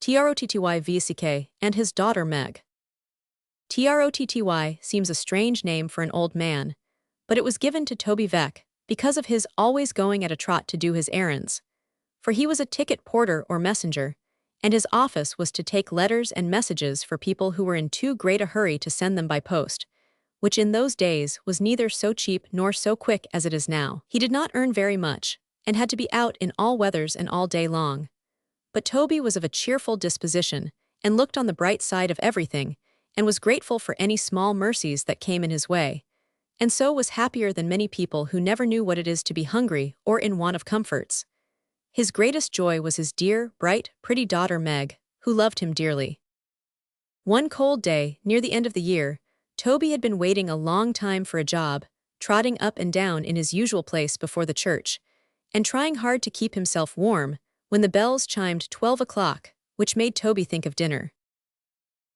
Trotty and his daughter Meg. Trotty seems a strange name for an old man, but it was given to Toby Veck because of his always going at a trot to do his errands. For he was a ticket porter or messenger, and his office was to take letters and messages for people who were in too great a hurry to send them by post, which in those days was neither so cheap nor so quick as it is now. He did not earn very much, and had to be out in all weathers and all day long. But Toby was of a cheerful disposition, and looked on the bright side of everything, and was grateful for any small mercies that came in his way, and so was happier than many people who never knew what it is to be hungry or in want of comforts. His greatest joy was his dear, bright, pretty daughter Meg, who loved him dearly. One cold day, near the end of the year, Toby had been waiting a long time for a job, trotting up and down in his usual place before the church, and trying hard to keep himself warm, when the bells chimed 12 o'clock, which made Toby think of dinner.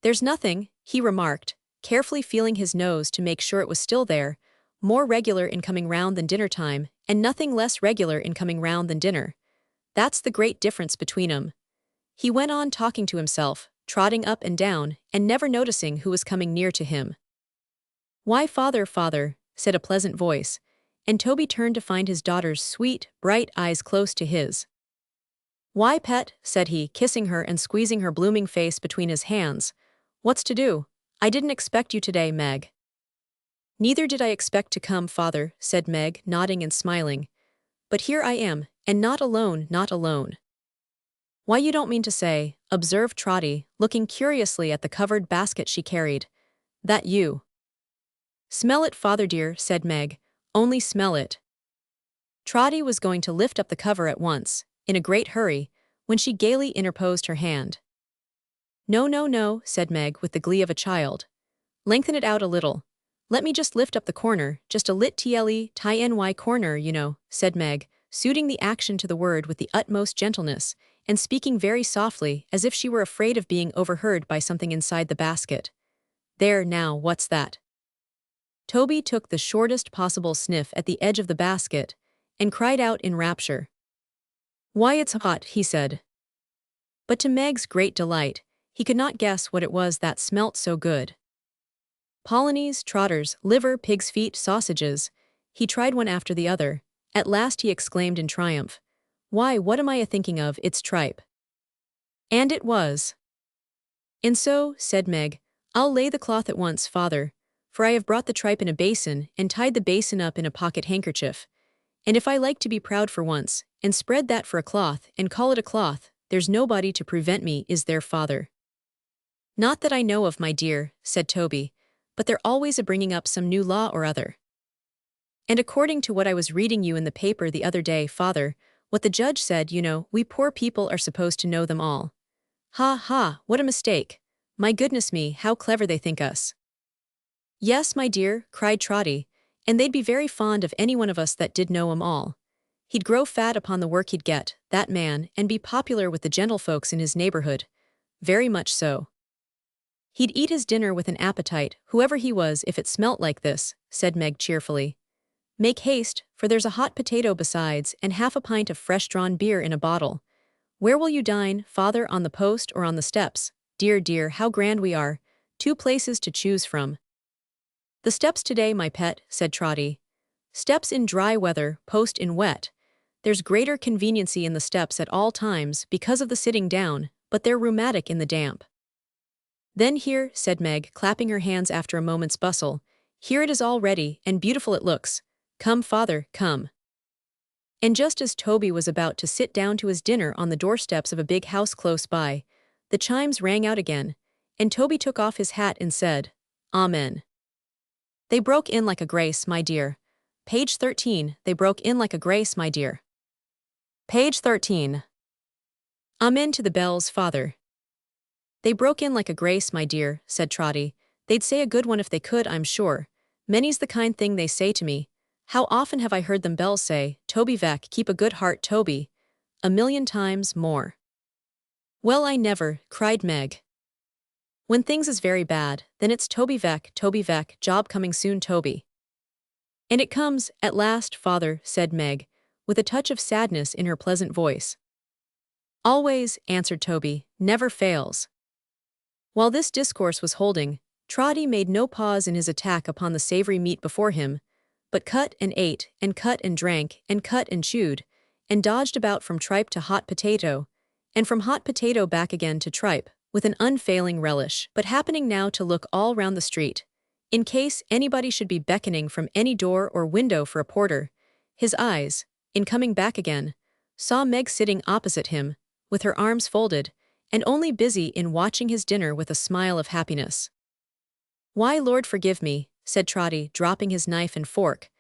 "There's nothing," he remarked, carefully feeling his nose to make sure it was still there, "more regular in coming round than dinner time, and nothing less regular in coming round than dinner. That's the great difference between 'em." He went on talking to himself, trotting up and down, and never noticing who was coming near to him. "Why, father, father," said a pleasant voice, and Toby turned to find his daughter's sweet, bright eyes close to his. "Why, pet," said he, kissing her and squeezing her blooming face between his hands, "what's to do? I didn't expect you today, Meg." "Neither did I expect to come, father," said Meg, nodding and smiling. "But here I am, and not alone, not alone." "Why, you don't mean to say," observed Trotty, looking curiously at the covered basket she carried, "that you—" "Smell it, father dear," said Meg, "only smell it." Trotty was going to lift up the cover at once, in a great hurry, when she gaily interposed her hand. "No, no, no," said Meg with the glee of a child. "Lengthen it out a little. Let me just lift up the corner, just a tiny corner, you know," said Meg, suiting the action to the word with the utmost gentleness, and speaking very softly as if she were afraid of being overheard by something inside the basket. "There, now, what's that?" Toby took the shortest possible sniff at the edge of the basket, and cried out in rapture. "Why, it's hot," he said. But to Meg's great delight, he could not guess what it was that smelt so good. Polonies, trotters, liver, pig's feet, sausages. He tried one after the other. At last he exclaimed in triumph, "Why, what am I a-thinking of, it's tripe." And it was. "And so," said Meg, "I'll lay the cloth at once, father, for I have brought the tripe in a basin, and tied the basin up in a pocket handkerchief. And if I like to be proud for once, and spread that for a cloth, and call it a cloth, there's nobody to prevent me, is there, father?" "Not that I know of, my dear," said Toby, "but they're always a-bringing up some new law or other. And according to what I was reading you in the paper the other day, father, what the judge said, you know, we poor people are supposed to know them all." "Ha, ha, what a mistake! My goodness me, how clever they think us." "Yes, my dear," cried Trotty, "and they'd be very fond of any one of us that did know 'em all. He'd grow fat upon the work he'd get, that man, and be popular with the gentlefolks in his neighborhood. Very much so." "He'd eat his dinner with an appetite, whoever he was, if it smelt like this," said Meg cheerfully. "Make haste, for there's a hot potato besides, and half a pint of fresh-drawn beer in a bottle. Where will you dine, father, on the post or on the steps? Dear, dear, how grand we are, 2 places to choose from." "The steps today, my pet," said Trotty. "Steps in dry weather, post in wet. There's greater conveniency in the steps at all times because of the sitting down, but they're rheumatic in the damp." "Then here," said Meg, clapping her hands after a moment's bustle, "here it is all ready, and beautiful it looks. Come, father, come." And just as Toby was about to sit down to his dinner on the doorsteps of a big house close by, the chimes rang out again, and Toby took off his hat and said, "Amen." "They broke in like a grace, my dear. Page 13, they broke in like a grace, my dear. Page 13. Amen to the bells, father." "They broke in like a grace, my dear," said Trotty. "They'd say a good one if they could, I'm sure. Many's the kind thing they say to me. How often have I heard them bells say, 'Toby Veck, keep a good heart, Toby.' 1,000,000 times more." "Well, I never," cried Meg. "When things is very bad, then it's Toby Veck, job coming soon, Toby." "And it comes, at last, father," said Meg, with a touch of sadness in her pleasant voice. "Always," answered Toby, never fails. While this discourse was holding, Trotty made no pause in his attack upon the savory meat before him, but cut and ate, and cut and drank, and cut and chewed, and dodged about from tripe to hot potato, and from hot potato back again to tripe, with an unfailing relish. But happening now to look all round the street, in case anybody should be beckoning from any door or window for a porter, his eyes, in coming back again, saw Meg sitting opposite him, with her arms folded, and only busy in watching his dinner with a smile of happiness. "Why, Lord forgive me," said Trotty, dropping his knife and fork.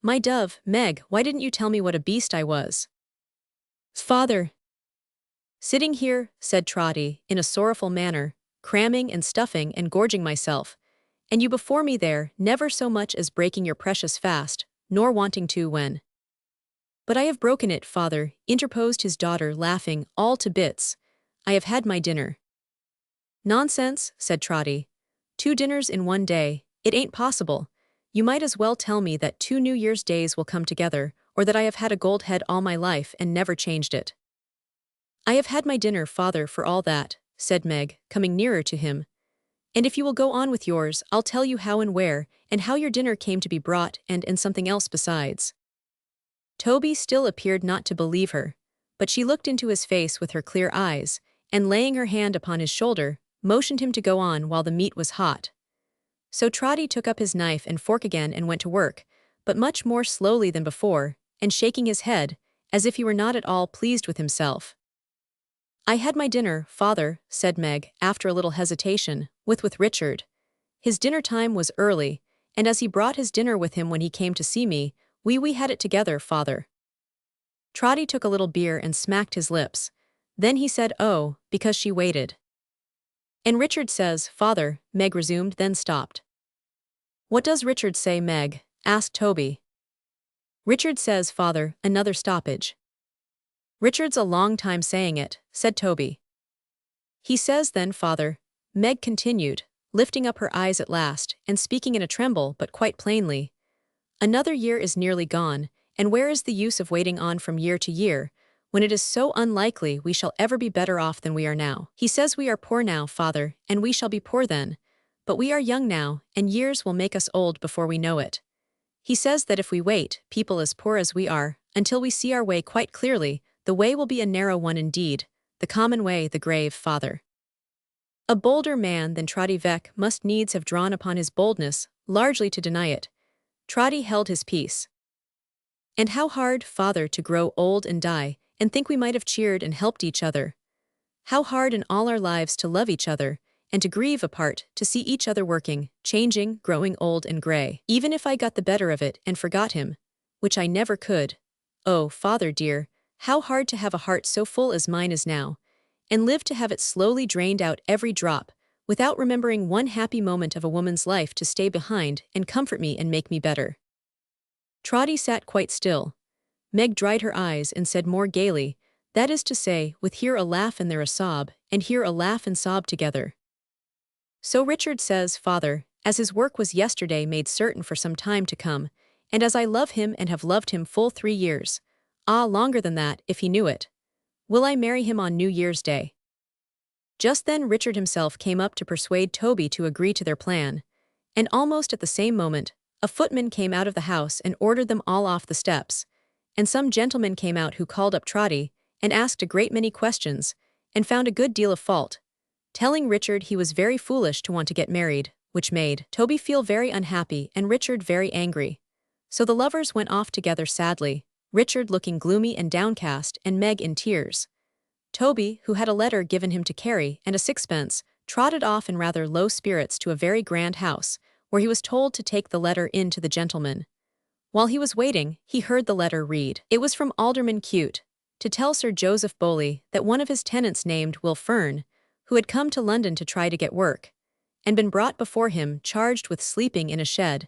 "My dove, Meg, why didn't you tell me what a beast I was?" "Father." "Sitting here," said Trotty, in a sorrowful manner, "cramming and stuffing and gorging myself, and you before me there, never so much as breaking your precious fast, nor wanting to when—" "But I have broken it, father," interposed his daughter, laughing all to bits. "I have had my dinner." "Nonsense," said Trotty. "2 dinners in one day, it ain't possible. You might as well tell me that 2 New Year's days will come together, or that I have had a gold head all my life and never changed it." "I have had my dinner, father, for all that," said Meg, coming nearer to him. "And if you will go on with yours, I'll tell you how and where, and how your dinner came to be brought, and something else besides." Toby still appeared not to believe her, but she looked into his face with her clear eyes, and laying her hand upon his shoulder, motioned him to go on while the meat was hot. So Trotty took up his knife and fork again and went to work, but much more slowly than before, and shaking his head, as if he were not at all pleased with himself. "I had my dinner, father," said Meg, after a little hesitation, with Richard. "His dinner time was early, and as he brought his dinner with him when he came to see me, we had it together, father." Trotty took a little beer and smacked his lips. Then he said, "Oh, because she waited." "And Richard says, father," Meg resumed, then stopped. "What does Richard say, Meg?" asked Toby. "Richard says, father, another stoppage." "Richard's a long time saying it," said Toby. "He says then, father," Meg continued, lifting up her eyes at last, and speaking in a tremble but quite plainly, "another year is nearly gone, and where is the use of waiting on from year to year, when it is so unlikely we shall ever be better off than we are now? He says we are poor now, father, and we shall be poor then, but we are young now, and years will make us old before we know it. He says that if we wait, people as poor as we are, until we see our way quite clearly, the way will be a narrow one indeed, the common way, the grave, father." A bolder man than Trotty Veck must needs have drawn upon his boldness, largely to deny it. Trotty held his peace. "And how hard, father, to grow old and die, and think we might have cheered and helped each other. How hard in all our lives to love each other, and to grieve apart, to see each other working, changing, growing old and gray. Even if I got the better of it and forgot him, which I never could. Oh, father dear, how hard to have a heart so full as mine is now, and live to have it slowly drained out every drop, without remembering one happy moment of a woman's life to stay behind and comfort me and make me better." Trotty sat quite still. Meg dried her eyes and said more gaily, that is to say, with here a laugh and there a sob, and here a laugh and sob together. "So Richard says, father, as his work was yesterday made certain for some time to come, and as I love him and have loved him full 3 years, longer than that, if he knew it, will I marry him on New Year's Day." Just then Richard himself came up to persuade Toby to agree to their plan, and almost at the same moment, a footman came out of the house and ordered them all off the steps, and some gentleman came out who called up Trotty, and asked a great many questions, and found a good deal of fault, telling Richard he was very foolish to want to get married, which made Toby feel very unhappy and Richard very angry. So the lovers went off together sadly, Richard looking gloomy and downcast, and Meg in tears. Toby, who had a letter given him to carry and a sixpence, trotted off in rather low spirits to a very grand house, where he was told to take the letter in to the gentleman. While he was waiting, he heard the letter read. It was from Alderman Cute, to tell Sir Joseph Bowley that one of his tenants named Will Fern, who had come to London to try to get work, and been brought before him charged with sleeping in a shed,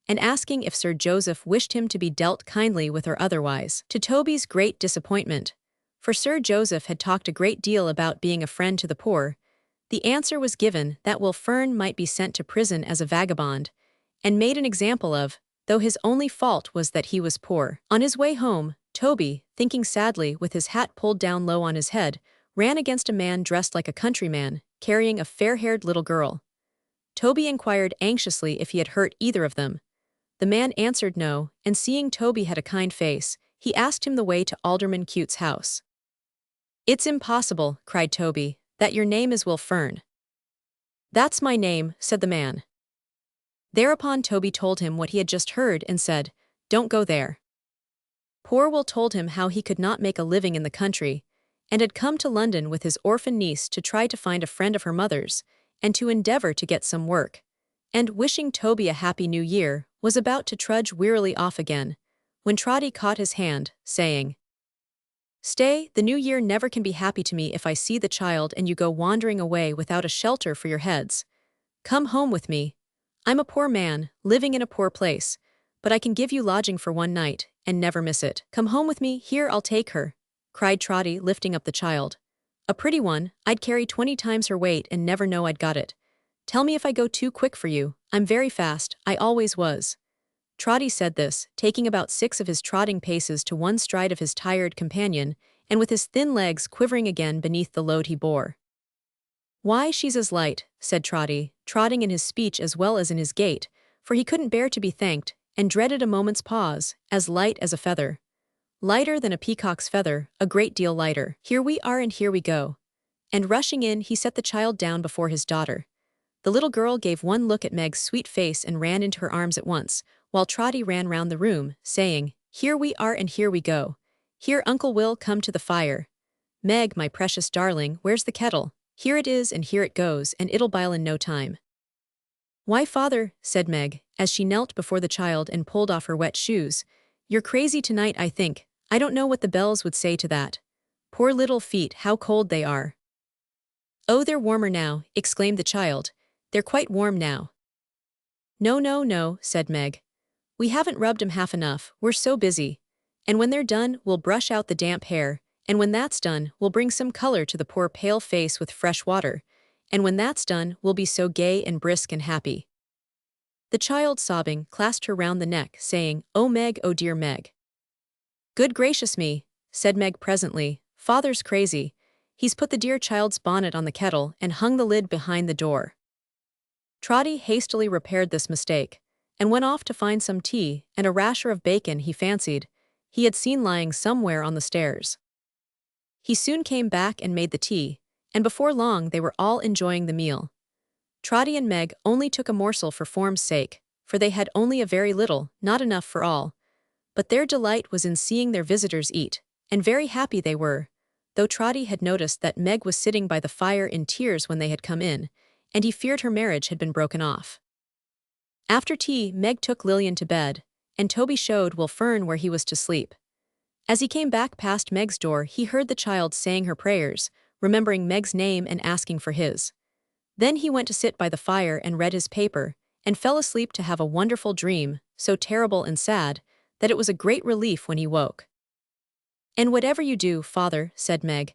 and asking if Sir Joseph wished him to be dealt kindly with or otherwise. To Toby's great disappointment, for Sir Joseph had talked a great deal about being a friend to the poor, the answer was given that Will Fern might be sent to prison as a vagabond, and made an example of, though his only fault was that he was poor. On his way home, Toby, thinking sadly with his hat pulled down low on his head, ran against a man dressed like a countryman, carrying a fair-haired little girl. Toby inquired anxiously if he had hurt either of them. The man answered no, and seeing Toby had a kind face, he asked him the way to Alderman Cute's house. "It's impossible," cried Toby, "that your name is Will Fern." "That's my name," said the man. Thereupon Toby told him what he had just heard and said, "Don't go there." Poor Will told him how he could not make a living in the country, and had come to London with his orphan niece to try to find a friend of her mother's, and to endeavor to get some work, and, wishing Toby a happy new year, was about to trudge wearily off again, when Trotty caught his hand, saying, "Stay, the new year never can be happy to me if I see the child and you go wandering away without a shelter for your heads. Come home with me. I'm a poor man, living in a poor place, but I can give you lodging for one night, and never miss it. Come home with me, here I'll take her," cried Trotty, lifting up the child. "A pretty one, I'd carry 20 times her weight and never know I'd got it. Tell me if I go too quick for you, I'm very fast, I always was." Trotty said this, taking about 6 of his trotting paces to one stride of his tired companion, and with his thin legs quivering again beneath the load he bore. "Why, she's as light," said Trotty, trotting in his speech as well as in his gait, for he couldn't bear to be thanked, and dreaded a moment's pause, "as light as a feather. Lighter than a peacock's feather, a great deal lighter. Here we are and here we go." And rushing in, he set the child down before his daughter. The little girl gave one look at Meg's sweet face and ran into her arms at once, while Trotty ran round the room, saying, "Here we are and here we go. Here Uncle Will, come to the fire. Meg, my precious darling, where's the kettle? Here it is and here it goes, and it'll bile in no time." "Why, father," said Meg, as she knelt before the child and pulled off her wet shoes, "you're crazy tonight, I think. I don't know what the bells would say to that. Poor little feet, how cold they are." "Oh, they're warmer now," exclaimed the child. "They're quite warm now." "No, no, no," said Meg. "We haven't rubbed 'em half enough, we're so busy. And when they're done, we'll brush out the damp hair, and when that's done, we'll bring some color to the poor pale face with fresh water, and when that's done, we'll be so gay and brisk and happy." The child, sobbing, clasped her round the neck, saying, "Oh Meg, oh dear Meg." "Good gracious me," said Meg presently, "father's crazy. He's put the dear child's bonnet on the kettle and hung the lid behind the door." Trotty hastily repaired this mistake, and went off to find some tea and a rasher of bacon he fancied he had seen lying somewhere on the stairs. He soon came back and made the tea, and before long they were all enjoying the meal. Trotty and Meg only took a morsel for form's sake, for they had only a very little, not enough for all. But their delight was in seeing their visitors eat, and very happy they were, though Trotty had noticed that Meg was sitting by the fire in tears when they had come in, and he feared her marriage had been broken off. After tea, Meg took Lillian to bed, and Toby showed Will Fern where he was to sleep. As he came back past Meg's door, he heard the child saying her prayers, remembering Meg's name and asking for his. Then he went to sit by the fire and read his paper, and fell asleep to have a wonderful dream, so terrible and sad, that it was a great relief when he woke. "And whatever you do, father," said Meg,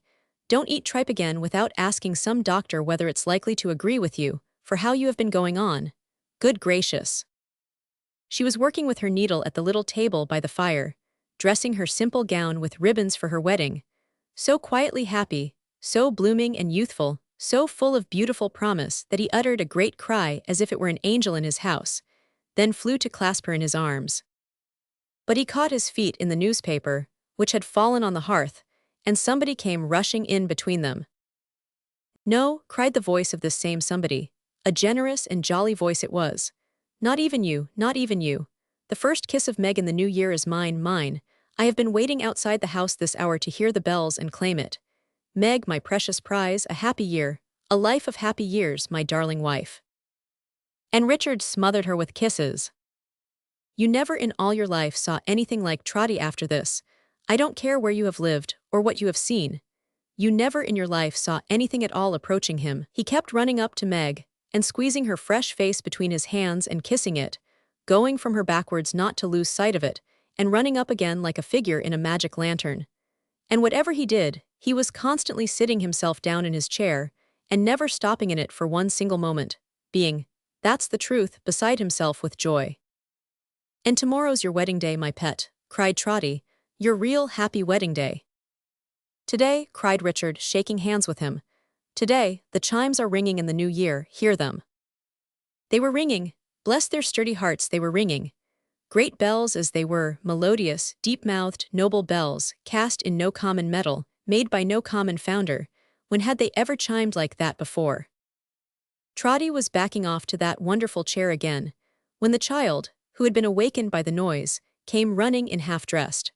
"don't eat tripe again without asking some doctor whether it's likely to agree with you, for how you have been going on. Good gracious." She was working with her needle at the little table by the fire, dressing her simple gown with ribbons for her wedding, so quietly happy, so blooming and youthful, so full of beautiful promise that he uttered a great cry as if it were an angel in his house, then flew to clasp her in his arms. But he caught his feet in the newspaper, which had fallen on the hearth, and somebody came rushing in between them. "No," cried the voice of this same somebody. A generous and jolly voice it was. "Not even you, not even you. The first kiss of Meg in the new year is mine, mine. I have been waiting outside the house this hour to hear the bells and claim it. Meg, my precious prize, a happy year, a life of happy years, my darling wife." And Richard smothered her with kisses. You never in all your life saw anything like Trotty after this. I don't care where you have lived, or what you have seen. You never in your life saw anything at all approaching him. He kept running up to Meg, and squeezing her fresh face between his hands and kissing it, going from her backwards not to lose sight of it, and running up again like a figure in a magic lantern. And whatever he did, he was constantly sitting himself down in his chair, and never stopping in it for one single moment, being, that's the truth, beside himself with joy. "And tomorrow's your wedding day, my pet," cried Trotty, "your real happy wedding day." "Today," cried Richard, shaking hands with him. "Today, the chimes are ringing in the new year, hear them." They were ringing. Bless their sturdy hearts, they were ringing. Great bells as they were, melodious, deep-mouthed, noble bells, cast in no common metal, made by no common founder. When had they ever chimed like that before? Trotty was backing off to that wonderful chair again, when the child, who had been awakened by the noise, came running in half-dressed.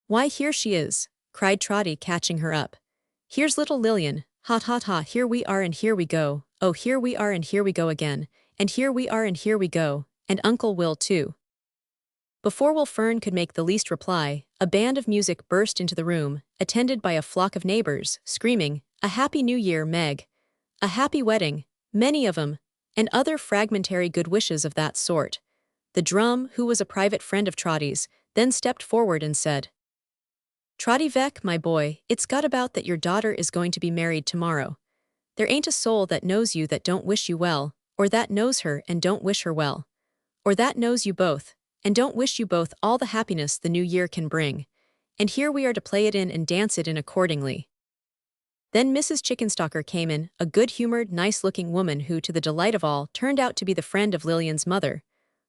"Why, here she is," cried Trotty, catching her up. "Here's little Lillian, ha ha ha, here we are and here we go, oh here we are and here we go again, and here we are and here we go, and Uncle Will too." Before Will Fern could make the least reply, a band of music burst into the room, attended by a flock of neighbors, screaming, "A Happy New Year, Meg! A happy wedding, many of 'em," and other fragmentary good wishes of that sort. The drum, who was a private friend of Trotty's, then stepped forward and said, "Trotty Veck, my boy, it's got about that your daughter is going to be married tomorrow. There ain't a soul that knows you that don't wish you well, or that knows her and don't wish her well, or that knows you both, and don't wish you both all the happiness the new year can bring, and here we are to play it in and dance it in accordingly." Then Mrs. Chickenstalker came in, a good-humored, nice-looking woman who, to the delight of all, turned out to be the friend of Lillian's mother,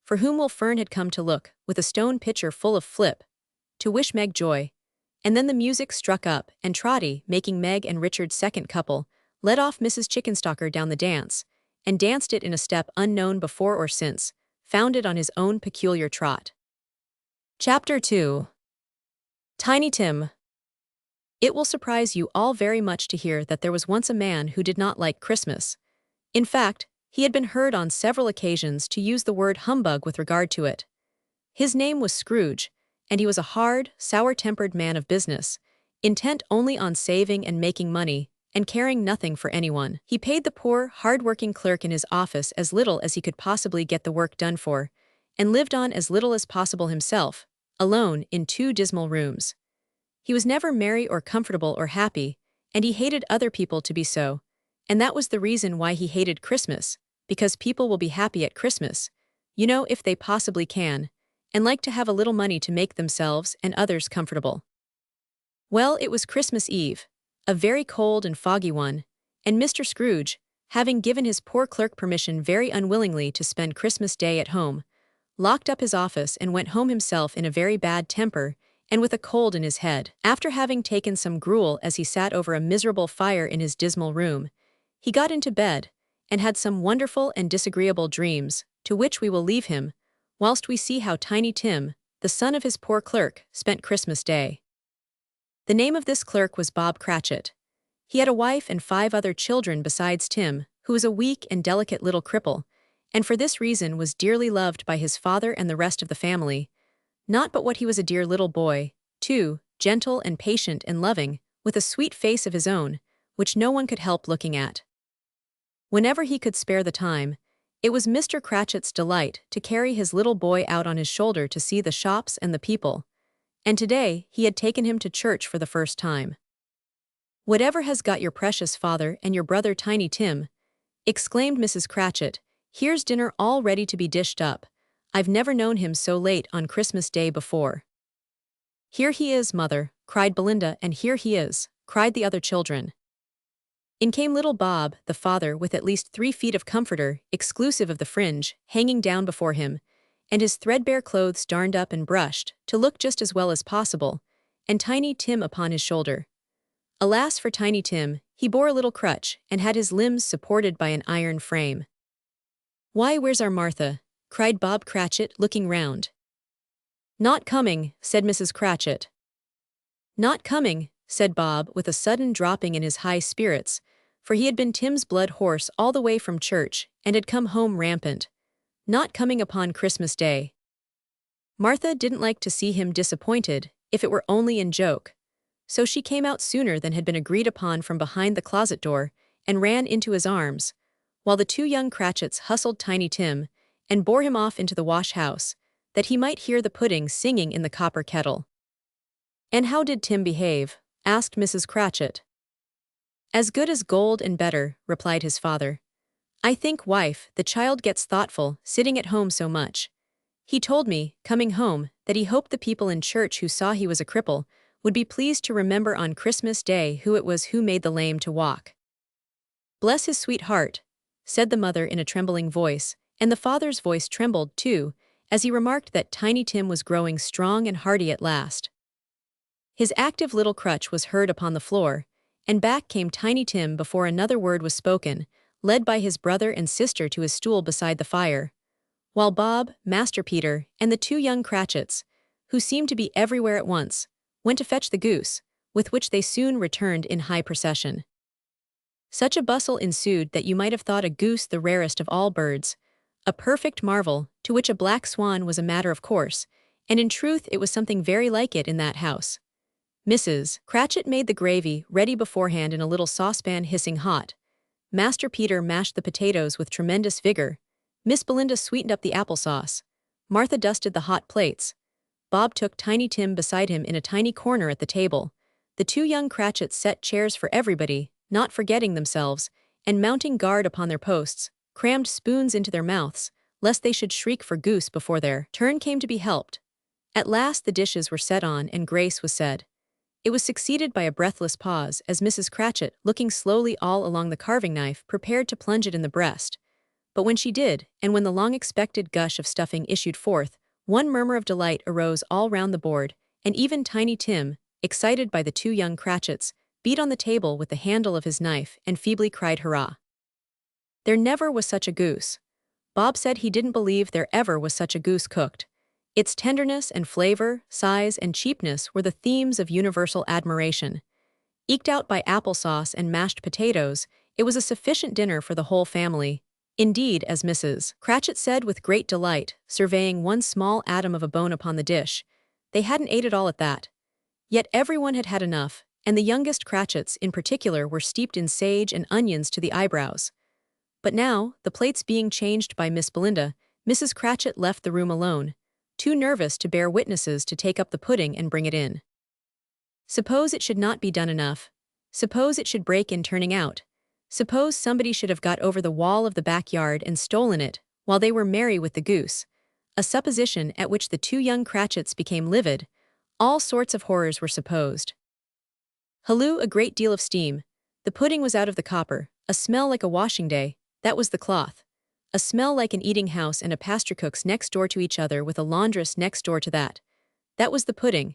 for whom Will Fern had come to look, with a stone pitcher full of flip, to wish Meg joy. And then the music struck up, and Trotty, making Meg and Richard's second couple, led off Mrs. Chickenstalker down the dance, and danced it in a step unknown before or since, founded on his own peculiar trot. Chapter 2. Tiny Tim. It will surprise you all very much to hear that there was once a man who did not like Christmas. In fact, he had been heard on several occasions to use the word humbug with regard to it. His name was Scrooge, and he was a hard, sour-tempered man of business, intent only on saving and making money, and caring nothing for anyone. He paid the poor, hard-working clerk in his office as little as he could possibly get the work done for, and lived on as little as possible himself, alone in 2 dismal rooms. He was never merry or comfortable or happy, and he hated other people to be so, and that was the reason why he hated Christmas, because people will be happy at Christmas, you know, if they possibly can, and like to have a little money to make themselves and others comfortable. Well, it was Christmas Eve, a very cold and foggy one, and Mr. Scrooge, having given his poor clerk permission very unwillingly to spend Christmas Day at home, locked up his office and went home himself in a very bad temper and with a cold in his head. After having taken some gruel as he sat over a miserable fire in his dismal room, he got into bed and had some wonderful and disagreeable dreams, to which we will leave him, whilst we see how Tiny Tim, the son of his poor clerk, spent Christmas Day. The name of this clerk was Bob Cratchit. He had a wife and 5 other children besides Tim, who was a weak and delicate little cripple, and for this reason was dearly loved by his father and the rest of the family. Not but what he was a dear little boy, too, gentle and patient and loving, with a sweet face of his own, which no one could help looking at. Whenever he could spare the time, it was Mr. Cratchit's delight to carry his little boy out on his shoulder to see the shops and the people, and today he had taken him to church for the first time. "Whatever has got your precious father and your brother Tiny Tim?" exclaimed Mrs. Cratchit. "Here's dinner all ready to be dished up. I've never known him so late on Christmas Day before." "Here he is, mother," cried Belinda, and "here he is," cried the other children. In came little Bob, the father, with at least 3 feet of comforter, exclusive of the fringe, hanging down before him, and his threadbare clothes darned up and brushed, to look just as well as possible, and Tiny Tim upon his shoulder. Alas for Tiny Tim, he bore a little crutch, and had his limbs supported by an iron frame. "Why, where's our Martha?" cried Bob Cratchit, looking round. "Not coming," said Mrs. Cratchit. "Not coming," said Bob, with a sudden dropping in his high spirits, for he had been Tim's blood horse all the way from church, and had come home rampant. "Not coming upon Christmas Day." Martha didn't like to see him disappointed, if it were only in joke, so she came out sooner than had been agreed upon from behind the closet door, and ran into his arms, while the 2 young Cratchits hustled Tiny Tim, and bore him off into the wash-house, that he might hear the pudding singing in the copper kettle. "And how did Tim behave?" asked Mrs. Cratchit. "As good as gold and better," replied his father. "I think, wife, the child gets thoughtful, sitting at home so much. He told me, coming home, that he hoped the people in church who saw he was a cripple would be pleased to remember on Christmas Day who it was who made the lame to walk. Bless his sweet heart, said the mother in a trembling voice, and the father's voice trembled too, as he remarked that Tiny Tim was growing strong and hearty at last. His active little crutch was heard upon the floor, and back came Tiny Tim before another word was spoken, led by his brother and sister to his stool beside the fire, while Bob, Master Peter, and the two young Cratchits, who seemed to be everywhere at once, went to fetch the goose, with which they soon returned in high procession. Such a bustle ensued that you might have thought a goose the rarest of all birds, a perfect marvel, to which a black swan was a matter of course, and in truth it was something very like it in that house. Mrs. Cratchit made the gravy ready beforehand in a little saucepan hissing hot. Master Peter mashed the potatoes with tremendous vigor. Miss Belinda sweetened up the applesauce. Martha dusted the hot plates. Bob took Tiny Tim beside him in a tiny corner at the table. The two young Cratchits set chairs for everybody, not forgetting themselves, and mounting guard upon their posts, crammed spoons into their mouths, lest they should shriek for goose before their turn came to be helped. At last the dishes were set on and grace was said. It was succeeded by a breathless pause as Mrs. Cratchit, looking slowly all along the carving knife, prepared to plunge it in the breast. But when she did, and when the long-expected gush of stuffing issued forth, one murmur of delight arose all round the board, and even Tiny Tim, excited by the two young Cratchits, beat on the table with the handle of his knife and feebly cried hurrah. There never was such a goose. Bob said he didn't believe there ever was such a goose cooked. Its tenderness and flavor, size and cheapness were the themes of universal admiration. Eked out by applesauce and mashed potatoes, it was a sufficient dinner for the whole family. Indeed, as Mrs. Cratchit said with great delight, surveying one small atom of a bone upon the dish, they hadn't ate it all at that. Yet everyone had had enough, and the youngest Cratchits in particular were steeped in sage and onions to the eyebrows. But now, the plates being changed by Miss Belinda, Mrs. Cratchit left the room alone, too nervous to bear witnesses to take up the pudding and bring it in. Suppose it should not be done enough. Suppose it should break in turning out. Suppose somebody should have got over the wall of the backyard and stolen it, while they were merry with the goose. A supposition at which the two young Cratchits became livid. All sorts of horrors were supposed. Halloo, a great deal of steam. The pudding was out of the copper, a smell like a washing day, that was the cloth. A smell like an eating house and a pasture-cook's next door to each other with a laundress next door to that. That was the pudding.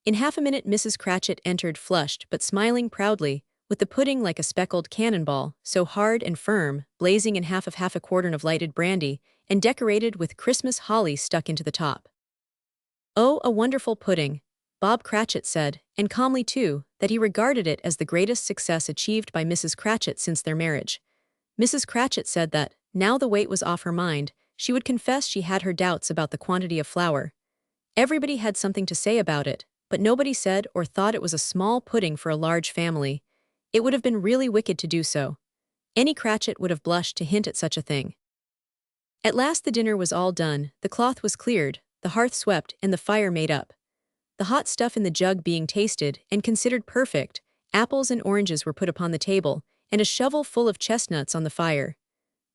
In half a minute Mrs. Cratchit entered flushed but smiling proudly, with the pudding like a speckled cannonball, so hard and firm, blazing in half a quartern of lighted brandy, and decorated with Christmas holly stuck into the top. Oh, a wonderful pudding, Bob Cratchit said, and calmly too, that he regarded it as the greatest success achieved by Mrs. Cratchit since their marriage. Mrs. Cratchit said that, now the weight was off her mind, she would confess she had her doubts about the quantity of flour. Everybody had something to say about it, but nobody said or thought it was a small pudding for a large family. It would have been really wicked to do so. Any Cratchit would have blushed to hint at such a thing. At last the dinner was all done, the cloth was cleared, the hearth swept, and the fire made up. The hot stuff in the jug being tasted and considered perfect, apples and oranges were put upon the table, and a shovel full of chestnuts on the fire.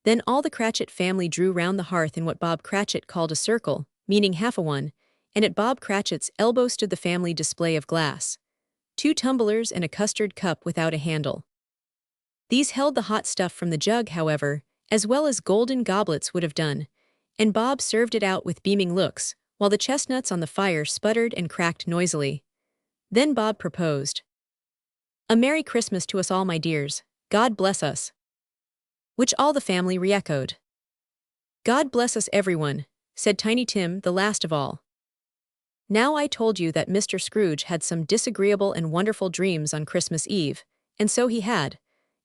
Then all the Cratchit family drew round the hearth in what Bob Cratchit called a circle, meaning half a one, and at Bob Cratchit's elbow stood the family display of glass. 2 tumblers and a custard cup without a handle. These held the hot stuff from the jug, however, as well as golden goblets would have done, and Bob served it out with beaming looks, while the chestnuts on the fire sputtered and cracked noisily. Then Bob proposed. "A Merry Christmas to us all, my dears, God bless us." Which all the family re-echoed. "God bless us everyone," said Tiny Tim, the last of all. Now I told you that Mr. Scrooge had some disagreeable and wonderful dreams on Christmas Eve, and so he had,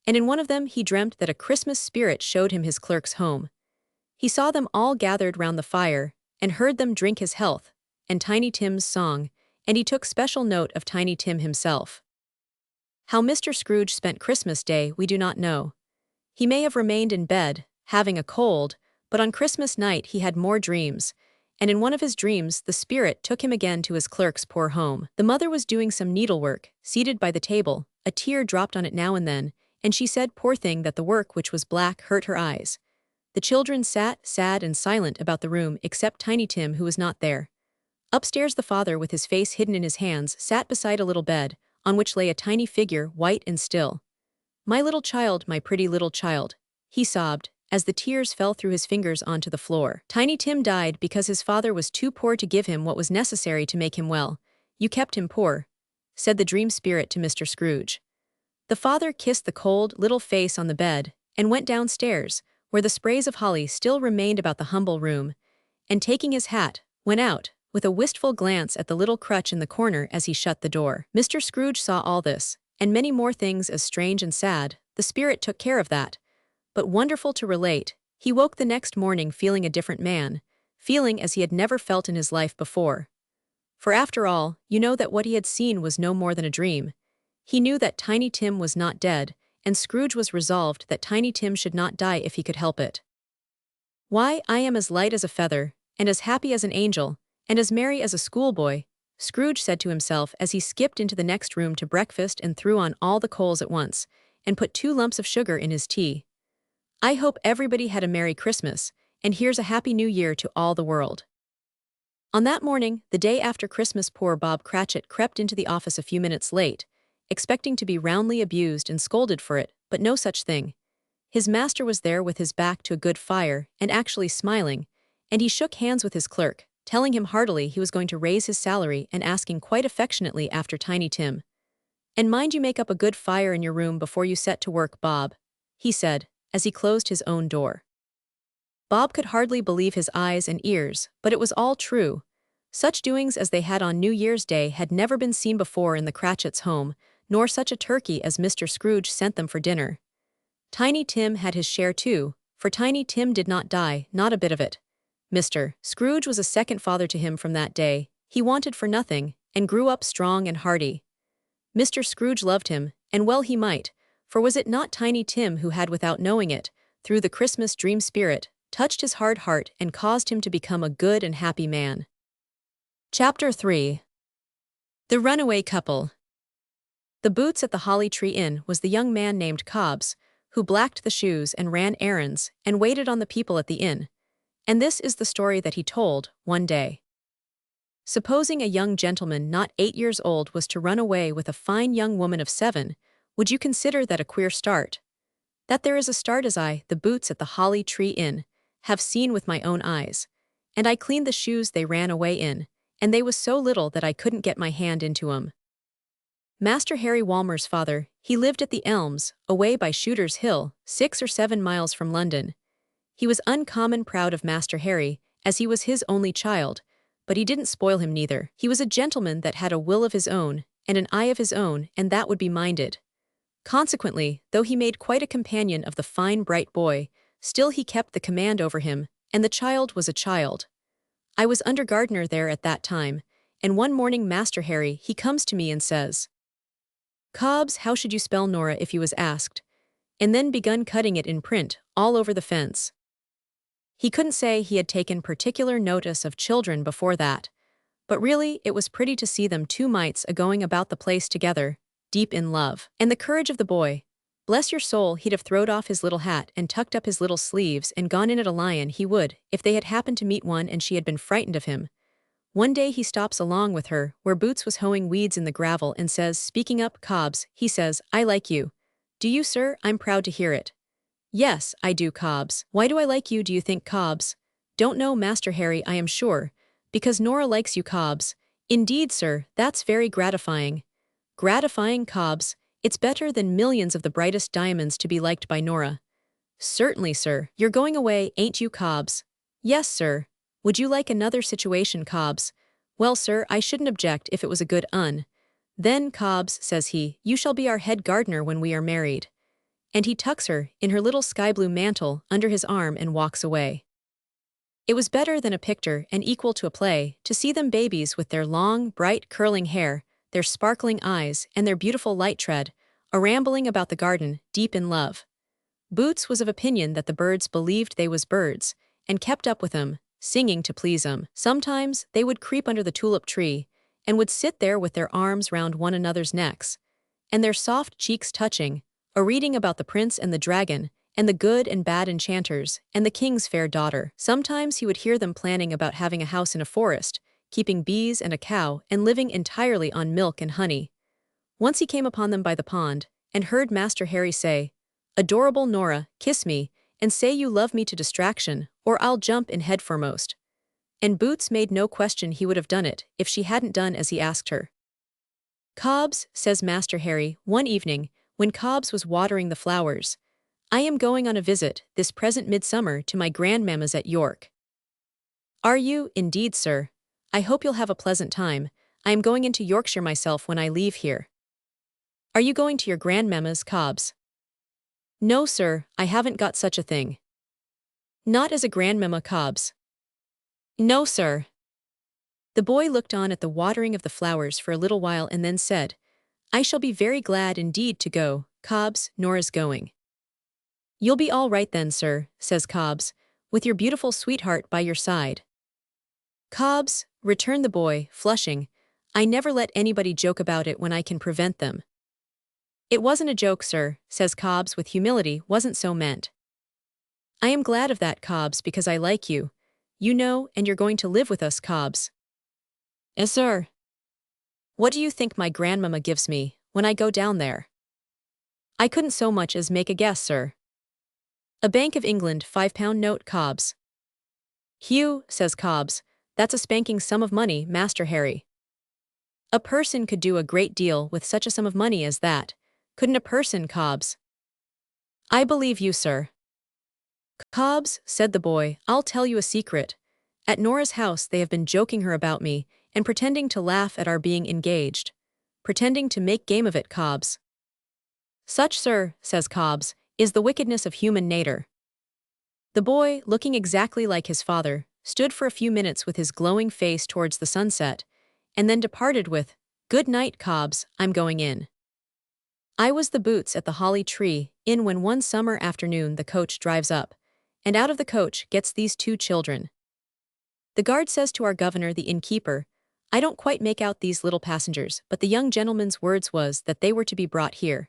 and in one of them he dreamt that a Christmas spirit showed him his clerk's home. He saw them all gathered round the fire, and heard them drink his health, and Tiny Tim's song, and he took special note of Tiny Tim himself. How Mr. Scrooge spent Christmas Day we do not know. He may have remained in bed, having a cold, but on Christmas night he had more dreams, and in one of his dreams the spirit took him again to his clerk's poor home. The mother was doing some needlework, seated by the table, a tear dropped on it now and then, and she said, poor thing, that the work which was black hurt her eyes. The children sat sad and silent about the room except Tiny Tim, who was not there. Upstairs the father, with his face hidden in his hands, sat beside a little bed, on which lay a tiny figure, white and still. "My little child, my pretty little child," he sobbed, as the tears fell through his fingers onto the floor. "Tiny Tim died because his father was too poor to give him what was necessary to make him well. You kept him poor," said the dream spirit to Mr. Scrooge. The father kissed the cold, little face on the bed, and went downstairs, where the sprays of holly still remained about the humble room, and taking his hat, went out, with a wistful glance at the little crutch in the corner as he shut the door. Mr. Scrooge saw all this, and many more things as strange and sad. The spirit took care of that. But wonderful to relate, he woke the next morning feeling a different man, feeling as he had never felt in his life before. For after all, you know that what he had seen was no more than a dream. He knew that Tiny Tim was not dead, and Scrooge was resolved that Tiny Tim should not die if he could help it. "Why, I am as light as a feather, and as happy as an angel, and as merry as a schoolboy," Scrooge said to himself as he skipped into the next room to breakfast and threw on all the coals at once, and put 2 lumps of sugar in his tea. "I hope everybody had a Merry Christmas, and here's a Happy New Year to all the world." On that morning, the day after Christmas, poor Bob Cratchit crept into the office a few minutes late, expecting to be roundly abused and scolded for it, but no such thing. His master was there with his back to a good fire, and actually smiling, and he shook hands with his clerk, telling him heartily he was going to raise his salary and asking quite affectionately after Tiny Tim. "And mind you make up a good fire in your room before you set to work, Bob," he said, as he closed his own door. Bob could hardly believe his eyes and ears, but it was all true. Such doings as they had on New Year's Day had never been seen before in the Cratchits' home, nor such a turkey as Mr. Scrooge sent them for dinner. Tiny Tim had his share too, for Tiny Tim did not die, not a bit of it. Mr. Scrooge was a second father to him from that day. He wanted for nothing, and grew up strong and hearty. Mr. Scrooge loved him, and well he might, for was it not Tiny Tim who had, without knowing it, through the Christmas dream spirit, touched his hard heart and caused him to become a good and happy man? Chapter 3. The Runaway Couple. The boots at the Holly Tree Inn was the young man named Cobbs, who blacked the shoes and ran errands and waited on the people at the inn. And this is the story that he told, one day. Supposing a young gentleman not 8 years old was to run away with a fine young woman of 7, would you consider that a queer start? That there is a start as I, the boots at the Holly Tree Inn, have seen with my own eyes. And I cleaned the shoes they ran away in, and they was so little that I couldn't get my hand into 'em. Master Harry Walmer's father, he lived at the Elms, away by Shooter's Hill, 6 or 7 miles from London. He was uncommon proud of Master Harry, as he was his only child, but he didn't spoil him neither. He was a gentleman that had a will of his own, and an eye of his own, and that would be minded. Consequently, though he made quite a companion of the fine bright boy, still he kept the command over him, and the child was a child. I was under gardener there at that time, and one morning Master Harry, he comes to me and says, "Cobbs, how should you spell Nora if you was asked?" And then begun cutting it in print, all over the fence. He couldn't say he had taken particular notice of children before that, but really it was pretty to see them 2 mites a-going about the place together, deep in love. And the courage of the boy! Bless your soul, he'd have throwed off his little hat and tucked up his little sleeves and gone in at a lion, he would, if they had happened to meet one and she had been frightened of him. One day he stops along with her, where Boots was hoeing weeds in the gravel, and says, speaking up, "Cobbs," he says, "I like you." "Do you, sir? I'm proud to hear it." "Yes, I do, Cobbs." "Why do I like you, do you think, Cobbs?" "Don't know, Master Harry, I am sure. Because Nora likes you, Cobbs." "Indeed, sir, that's very gratifying." "Gratifying, Cobbs? It's better than millions of the brightest diamonds to be liked by Nora." "Certainly, sir. You're going away, ain't you, Cobbs?" "Yes, sir." "Would you like another situation, Cobbs?" "Well, sir, I shouldn't object if it was a good un." "Then, Cobbs," says he, "you shall be our head gardener when we are married." And he tucks her, in her little sky-blue mantle, under his arm and walks away. It was better than a picture and equal to a play, to see them babies with their long, bright, curling hair, their sparkling eyes, and their beautiful light tread, a-rambling about the garden, deep in love. Boots was of opinion that the birds believed they was birds, and kept up with 'em, singing to please 'em. Sometimes they would creep under the tulip tree, and would sit there with their arms round one another's necks, and their soft cheeks touching, a-reading about the prince and the dragon, and the good and bad enchanters, and the king's fair daughter. Sometimes he would hear them planning about having a house in a forest, keeping bees and a cow and living entirely on milk and honey. Once he came upon them by the pond, and heard Master Harry say, "Adorable Nora, kiss me, and say you love me to distraction, or I'll jump in head foremost." And Boots made no question he would have done it if she hadn't done as he asked her. "Cobbs," says Master Harry, one evening, when Cobbs was watering the flowers, "I am going on a visit, this present midsummer, to my grandmamma's at York." "Are you, indeed, sir? I hope you'll have a pleasant time. I am going into Yorkshire myself when I leave here." "Are you going to your grandmamma's, Cobbs?" "No, sir, I haven't got such a thing." "Not as a grandmamma, Cobbs?" "No, sir." The boy looked on at the watering of the flowers for a little while and then said, "I shall be very glad indeed to go, Cobbs. Nora's going." "You'll be all right then, sir," says Cobbs, "with your beautiful sweetheart by your side." "Cobbs," returned the boy, flushing, "I never let anybody joke about it when I can prevent them." "It wasn't a joke, sir," says Cobbs with humility, "wasn't so meant." "I am glad of that, Cobbs, because I like you, you know, and you're going to live with us, Cobbs." "Yes, sir." "What do you think my grandmamma gives me when I go down there?" "I couldn't so much as make a guess, sir." "A Bank of England £5 note, Cobbs." "Hugh," says Cobbs, "that's a spanking sum of money, Master Harry." "A person could do a great deal with such a sum of money as that, couldn't a person, Cobbs?" "I believe you, sir." "Cobbs," said the boy, "I'll tell you a secret. At Nora's house they have been joking her about me, and pretending to laugh at our being engaged. Pretending to make game of it, Cobbs." "Such, sir," says Cobbs, "is the wickedness of human nature." The boy, looking exactly like his father, stood for a few minutes with his glowing face towards the sunset, and then departed with, "Good night, Cobbs, I'm going in." I was the Boots at the Holly Tree Inn when one summer afternoon the coach drives up, and out of the coach gets these two children. The guard says to our governor the innkeeper, "I don't quite make out these little passengers, but the young gentleman's words was that they were to be brought here."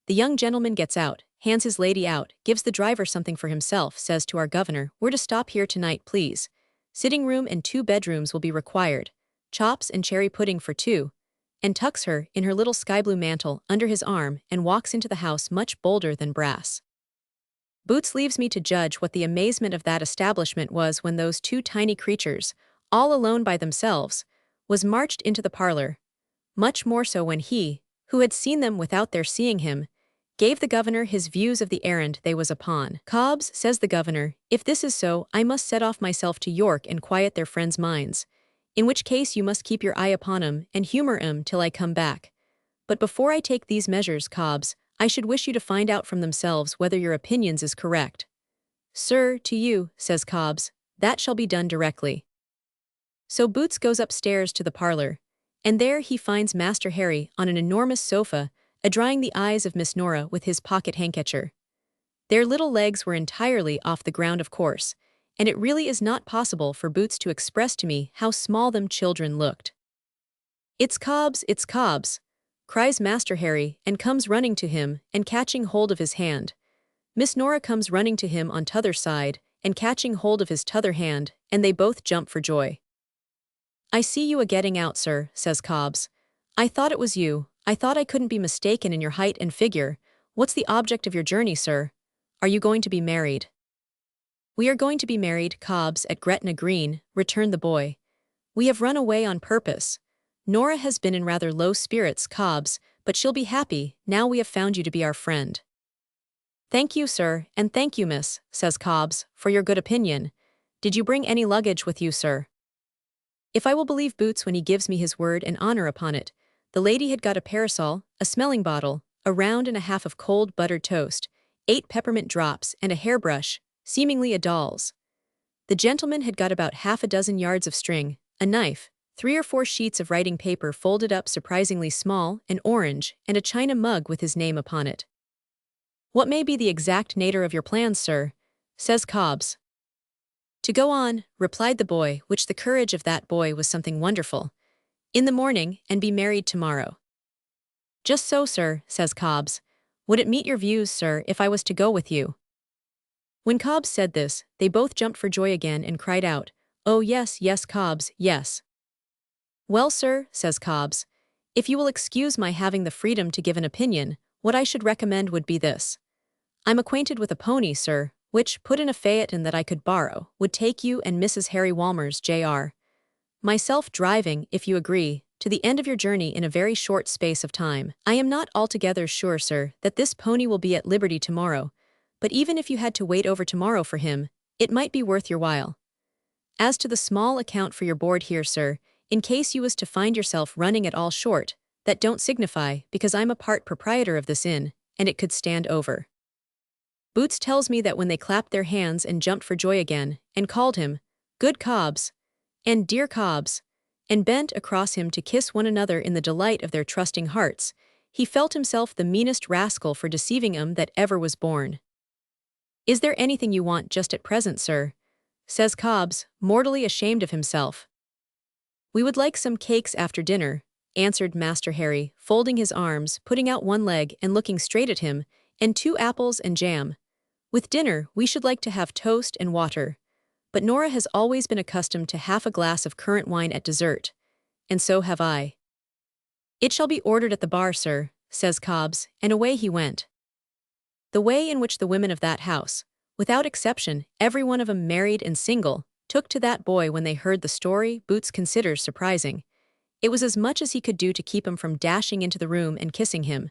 The young gentleman gets out, hands his lady out, gives the driver something for himself, says to our governor, "We're to stop here tonight, please. Sitting room and 2 bedrooms will be required, chops and cherry pudding for 2, and tucks her, in her little sky-blue mantle, under his arm, and walks into the house much bolder than brass. Boots leaves me to judge what the amazement of that establishment was when those 2 tiny creatures, all alone by themselves, was marched into the parlor. Much more so when he, who had seen them without their seeing him, gave the governor his views of the errand they was upon. "Cobbs," says the governor, "if this is so, I must set off myself to York and quiet their friends' minds, in which case you must keep your eye upon 'em and humor 'em till I come back. But before I take these measures, Cobbs, I should wish you to find out from themselves whether your opinions is correct." "Sir, to you," says Cobbs, "that shall be done directly." So Boots goes upstairs to the parlor, and there he finds Master Harry on an enormous sofa, a-drying the eyes of Miss Nora with his pocket-handkercher. Their little legs were entirely off the ground, of course, and it really is not possible for Boots to express to me how small them children looked. It's Cobbs," cries Master Harry, and comes running to him, and catching hold of his hand. Miss Nora comes running to him on t'other side, and catching hold of his t'other hand, and they both jump for joy. "I see you a-getting out, sir," says Cobbs. "I thought it was you. I thought I couldn't be mistaken in your height and figure. What's the object of your journey, sir? Are you going to be married?" "We are going to be married, Cobbs, at Gretna Green," returned the boy. "We have run away on purpose. Nora has been in rather low spirits, Cobbs, but she'll be happy, now we have found you to be our friend." "Thank you, sir, and thank you, miss," says Cobbs, "for your good opinion. Did you bring any luggage with you, sir?" If I will believe Boots when he gives me his word and honor upon it, the lady had got a parasol, a smelling bottle, a round and a half of cold buttered toast, 8 peppermint drops, and a hairbrush, seemingly a doll's. The gentleman had got about 6 yards of string, a knife, 3 or 4 sheets of writing paper folded up surprisingly small, an orange, and a china mug with his name upon it. "What may be the exact nature of your plans, sir?" says Cobbs. "To go on," replied the boy, which the courage of that boy was something wonderful, "in the morning, and be married tomorrow." "Just so, sir," says Cobbs. "Would it meet your views, sir, if I was to go with you?" When Cobbs said this, they both jumped for joy again and cried out, "Oh yes, yes, Cobbs, yes." Well, sir, says Cobbs, if you will excuse my having the freedom to give an opinion, what I should recommend would be this. I'm acquainted with a pony, sir, which, put in a phaeton that I could borrow, would take you and Mrs. Harry Walmers, Jr., myself driving, if you agree, to the end of your journey in a very short space of time. I am not altogether sure, sir, that this pony will be at liberty tomorrow, but even if you had to wait over tomorrow for him, it might be worth your while. As to the small account for your board here, sir, in case you was to find yourself running at all short, that don't signify, because I'm a part proprietor of this inn, and it could stand over. Boots tells me that when they clapped their hands and jumped for joy again, and called him, "Good Cobbs," and "Dear Cobbs," and bent across him to kiss one another in the delight of their trusting hearts, he felt himself the meanest rascal for deceiving 'em that ever was born. "Is there anything you want just at present, sir?" says Cobbs, mortally ashamed of himself. "We would like some cakes after dinner," answered Master Harry, folding his arms, putting out one leg and looking straight at him, "and 2 apples and jam. With dinner, we should like to have toast and water. But Nora has always been accustomed to half a glass of currant wine at dessert, and so have I." "It shall be ordered at the bar, sir," says Cobbs, and away he went. The way in which the women of that house, without exception, every one of 'em married and single, took to that boy when they heard the story, Boots considers surprising. It was as much as he could do to keep 'em from dashing into the room and kissing him.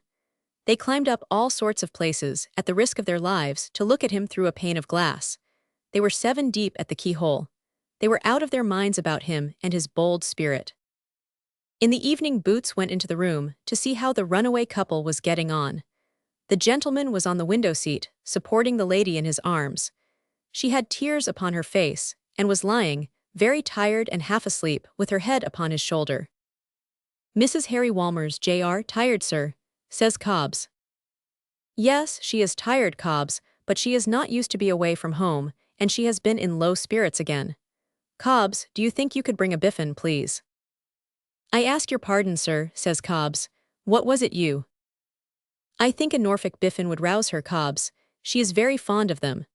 They climbed up all sorts of places, at the risk of their lives, to look at him through a pane of glass. They were 7 deep at the keyhole. They were out of their minds about him and his bold spirit. In the evening Boots went into the room to see how the runaway couple was getting on. The gentleman was on the window seat, supporting the lady in his arms. She had tears upon her face, and was lying, very tired and half asleep, with her head upon his shoulder. "Mrs. Harry Walmers, Jr., tired, sir," says Cobbs. "Yes, she is tired, Cobbs, but she is not used to be away from home, and she has been in low spirits again. Cobbs, do you think you could bring a biffin, please?" "I ask your pardon, sir," says Cobbs. "What was it you?" "I think a Norfolk biffin would rouse her, Cobbs. She is very fond of them."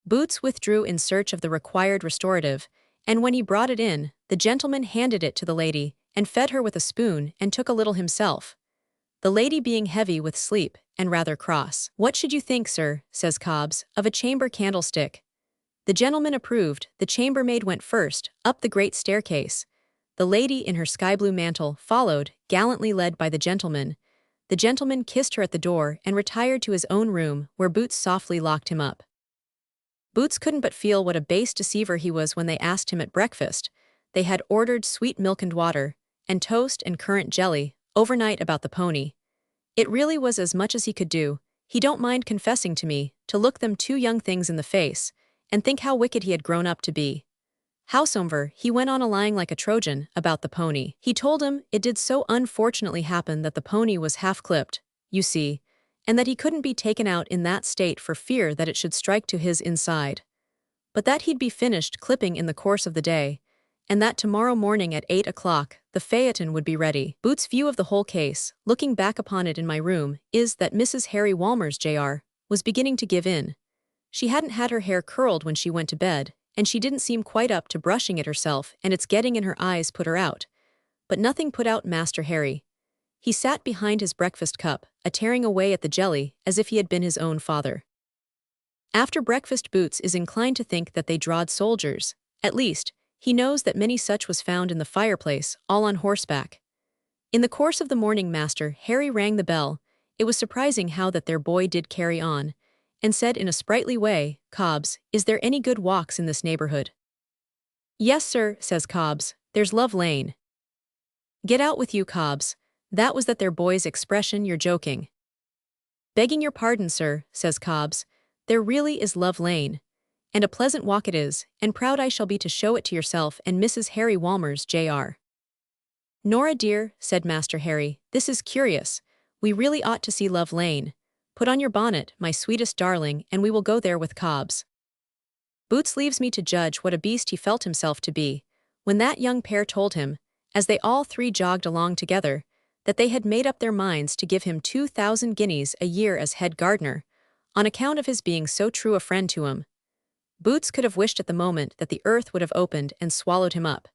Boots withdrew in search of the required restorative, and when he brought it in, the gentleman handed it to the lady, and fed her with a spoon, and took a little himself. The lady being heavy with sleep, and rather cross. "What should you think, sir," says Cobbs, "of a chamber candlestick?" The gentleman approved. The chambermaid went first, up the great staircase. The lady in her sky-blue mantle followed, gallantly led by the gentleman. The gentleman kissed her at the door and retired to his own room, where Boots softly locked him up. Boots couldn't but feel what a base deceiver he was when they asked him at breakfast. They had ordered sweet milk and water, and toast and currant jelly, overnight about the pony. It really was as much as he could do, he don't mind confessing to me, to look them 2 young things in the face, and think how wicked he had grown up to be. Howsomever, he went on a-lying like a Trojan, about the pony. He told him it did so unfortunately happen that the pony was half-clipped, you see, and that he couldn't be taken out in that state for fear that it should strike to his inside. But that he'd be finished clipping in the course of the day, and that tomorrow morning at 8 o'clock, the phaeton would be ready. Boots' view of the whole case, looking back upon it in my room, is that Mrs. Harry Walmers, Jr., was beginning to give in. She hadn't had her hair curled when she went to bed, and she didn't seem quite up to brushing it herself, and its getting in her eyes put her out. But nothing put out Master Harry. He sat behind his breakfast cup, a-tearing away at the jelly, as if he had been his own father. After breakfast Boots is inclined to think that they drawed soldiers. At least, he knows that many such was found in the fireplace, all on horseback. In the course of the morning Master Harry rang the bell. It was surprising how that their boy did carry on, and said in a sprightly way, "Cobbs, is there any good walks in this neighborhood?" "Yes, sir," says Cobbs, "there's Love Lane." "Get out with you, Cobbs." That was that their boy's expression. "You're joking." "Begging your pardon, sir," says Cobbs, "there really is Love Lane. And a pleasant walk it is, and proud I shall be to show it to yourself and Mrs. Harry Walmers, Jr." "Nora dear," said Master Harry, "this is curious. We really ought to see Love Lane. Put on your bonnet, my sweetest darling, and we will go there with Cobbs." Boots leaves me to judge what a beast he felt himself to be, when that young pair told him, as they all 3 jogged along together, that they had made up their minds to give him 2,000 guineas a year as head gardener, on account of his being so true a friend to him. Boots could have wished at the moment that the earth would have opened and swallowed him up.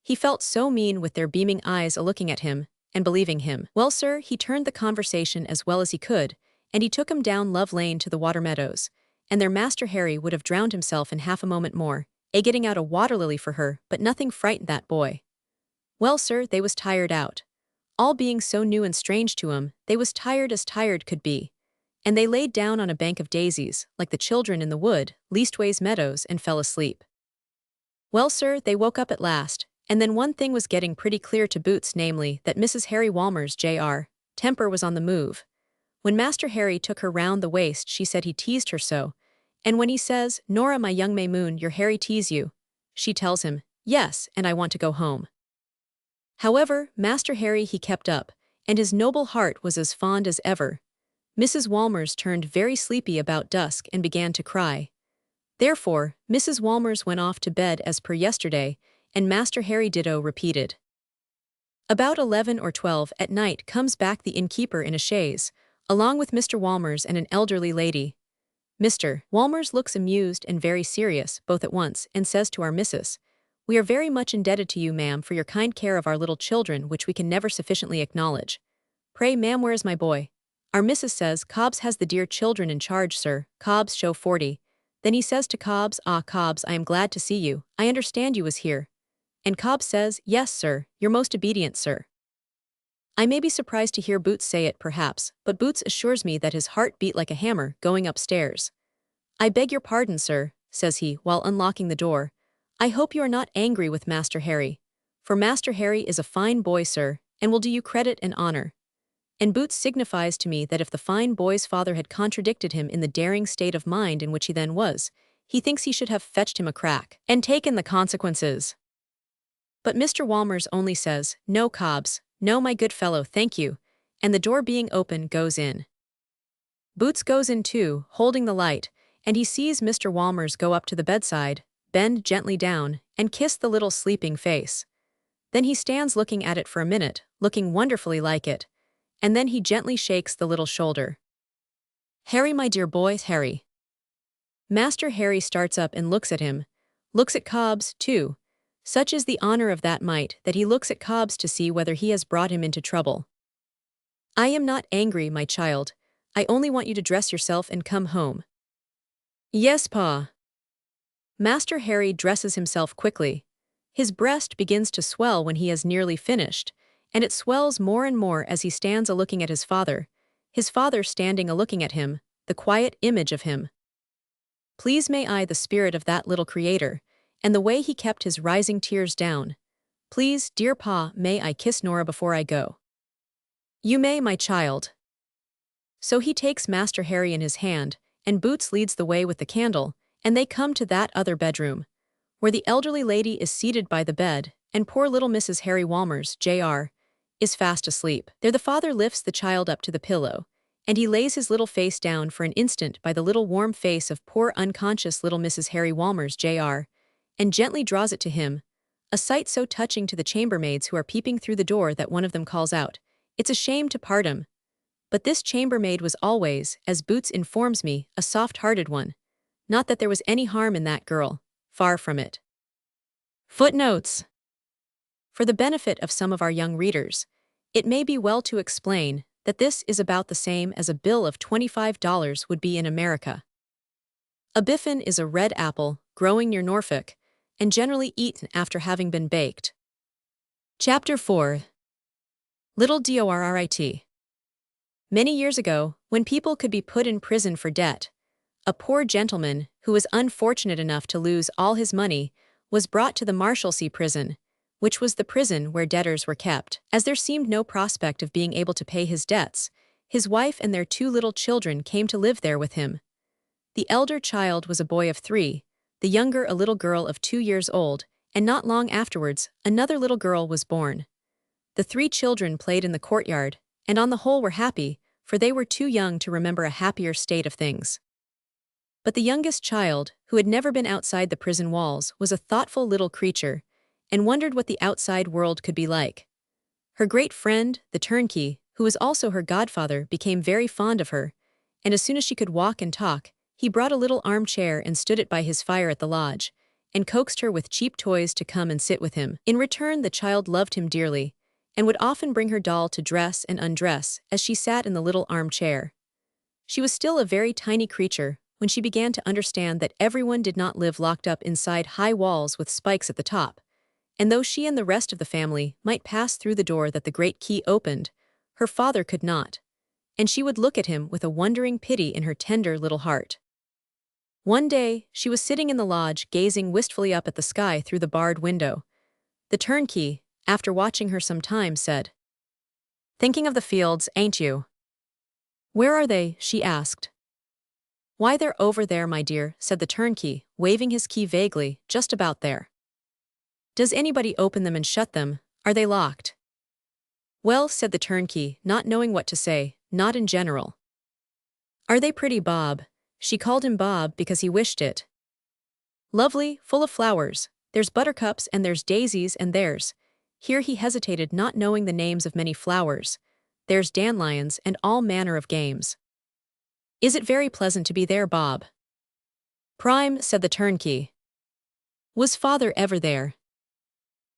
He felt so mean with their beaming eyes a-looking at him, and believing him. Well, sir, he turned the conversation as well as he could, and he took him down Love Lane to the water meadows, and their Master Harry would have drowned himself in half a moment more, getting out a water lily for her, but nothing frightened that boy. Well, sir, they was tired out. All being so new and strange to 'em, they was tired as tired could be. And they laid down on a bank of daisies, like the children in the wood, leastways meadows, and fell asleep. Well, sir, they woke up at last, and then one thing was getting pretty clear to Boots, namely, that Mrs. Harry Walmer's Jr. temper was on the move. When Master Harry took her round the waist, she said he teased her so, and when he says, "Nora, my young Maymoon, your Harry tease you," she tells him, "Yes, and I want to go home." However, Master Harry he kept up, and his noble heart was as fond as ever. Mrs. Walmers turned very sleepy about dusk and began to cry. Therefore, Mrs. Walmers went off to bed as per yesterday, and Master Harry ditto repeated. About 11 or 12 at night comes back the innkeeper in a chaise, along with Mr. Walmers and an elderly lady. Mr. Walmers looks amused and very serious, both at once, and says to our missus, "We are very much indebted to you, ma'am, for your kind care of our little children, which we can never sufficiently acknowledge. Pray, ma'am, where is my boy?" Our missus says, "Cobbs has the dear children in charge, sir." Cobbs show 40. Then he says to Cobbs, "Ah, Cobbs, I am glad to see you. I understand you was here." And Cobbs says, "Yes, sir, your most obedient, sir." I may be surprised to hear Boots say it, perhaps, but Boots assures me that his heart beat like a hammer going upstairs. "I beg your pardon, sir," says he, while unlocking the door. "I hope you are not angry with Master Harry. For Master Harry is a fine boy, sir, and will do you credit and honor." And Boots signifies to me that if the fine boy's father had contradicted him in the daring state of mind in which he then was, he thinks he should have fetched him a crack, and taken the consequences. But Mr. Walmers only says, "No, Cobbs, no, my good fellow, thank you," and the door being open, goes in. Boots goes in too, holding the light, and he sees Mr. Walmers go up to the bedside, bend gently down, and kiss the little sleeping face. Then he stands looking at it for a minute, looking wonderfully like it, and then he gently shakes the little shoulder. "Harry, my dear boy, Harry." Master Harry starts up and looks at him, looks at Cobbs, too. Such is the honor of that might that he looks at Cobbs to see whether he has brought him into trouble. "I am not angry, my child. I only want you to dress yourself and come home." "Yes, Pa." Master Harry dresses himself quickly. His breast begins to swell when he has nearly finished, and it swells more and more as he stands a-looking at his father standing a-looking at him, the quiet image of him. Please may I the spirit of that little creator, and the way he kept his rising tears down. Please, dear Pa, may I kiss Nora before I go? "You may, my child." So he takes Master Harry in his hand, and Boots leads the way with the candle, and they come to that other bedroom, where the elderly lady is seated by the bed, and poor little Mrs. Harry Walmers, Jr., is fast asleep. There the father lifts the child up to the pillow, and he lays his little face down for an instant by the little warm face of poor unconscious little Mrs. Harry Walmers, Jr., and gently draws it to him, a sight so touching to the chambermaids who are peeping through the door that one of them calls out, "It's a shame to part 'em." But this chambermaid was always, as Boots informs me, a soft-hearted one. Not that there was any harm in that girl, far from it. Footnotes. For the benefit of some of our young readers, it may be well to explain that this is about the same as a bill of $25 would be in America. A biffin is a red apple, growing near Norfolk, and generally eaten after having been baked. Chapter 4. Little Dorrit. Many years ago, when people could be put in prison for debt, a poor gentleman, who was unfortunate enough to lose all his money, was brought to the Marshalsea prison, which was the prison where debtors were kept. As there seemed no prospect of being able to pay his debts, his wife and their 2 little children came to live there with him. The elder child was a boy of 3, the younger a little girl of 2 years old, and not long afterwards, another little girl was born. The 3 children played in the courtyard, and on the whole were happy, for they were too young to remember a happier state of things. But the youngest child, who had never been outside the prison walls, was a thoughtful little creature, and wondered what the outside world could be like. Her great friend, the turnkey, who was also her godfather, became very fond of her, and as soon as she could walk and talk, he brought a little armchair and stood it by his fire at the lodge, and coaxed her with cheap toys to come and sit with him. In return, the child loved him dearly, and would often bring her doll to dress and undress as she sat in the little armchair. She was still a very tiny creature when she began to understand that everyone did not live locked up inside high walls with spikes at the top, and though she and the rest of the family might pass through the door that the great key opened, her father could not, and she would look at him with a wondering pity in her tender little heart. One day, she was sitting in the lodge gazing wistfully up at the sky through the barred window. The turnkey, after watching her some time, said, "Thinking of the fields, ain't you?" "Where are they?" she asked. "Why, they're over there, my dear," said the turnkey, waving his key vaguely, "just about there." "Does anybody open them and shut them? Are they locked?" "Well," said the turnkey, not knowing what to say, "not in general." "Are they pretty, Bob?" She called him Bob because he wished it. "Lovely, full of flowers. There's buttercups and there's daisies and there's—" Here he hesitated, not knowing the names of many flowers. "There's dandelions and all manner of games." "Is it very pleasant to be there, Bob?" "Prime," said the turnkey. "Was father ever there?"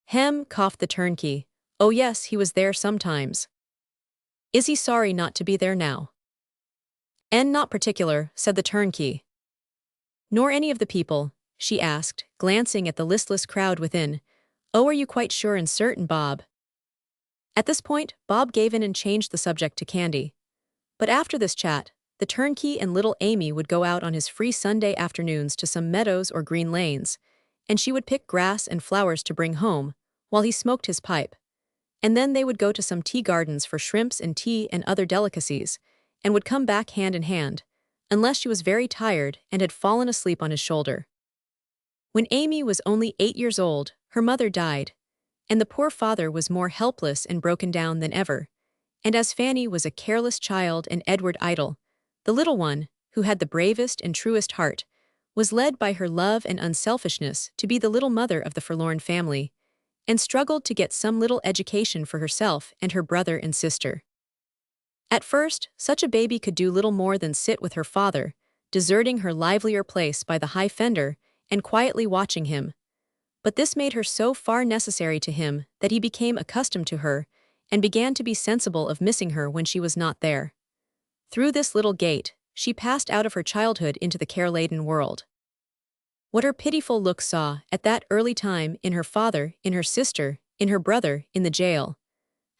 "Hem," coughed the turnkey. "Oh yes, he was there sometimes." "Is he sorry not to be there now?" "And not particular," said the turnkey. "Nor any of the people?" she asked, glancing at the listless crowd within. "Oh, are you quite sure and certain, Bob?" At this point, Bob gave in and changed the subject to candy. But after this chat, the turnkey and little Amy would go out on his free Sunday afternoons to some meadows or green lanes, and she would pick grass and flowers to bring home, while he smoked his pipe. And then they would go to some tea gardens for shrimps and tea and other delicacies, and would come back hand in hand, unless she was very tired and had fallen asleep on his shoulder. When Amy was only 8 years old, her mother died, and the poor father was more helpless and broken down than ever. And as Fanny was a careless child and Edward idle, the little one, who had the bravest and truest heart, was led by her love and unselfishness to be the little mother of the forlorn family, and struggled to get some little education for herself and her brother and sister. At first, such a baby could do little more than sit with her father, deserting her livelier place by the high fender and quietly watching him. But this made her so far necessary to him that he became accustomed to her and began to be sensible of missing her when she was not there. Through this little gate, she passed out of her childhood into the care-laden world. What her pitiful look saw at that early time in her father, in her sister, in her brother, in the jail,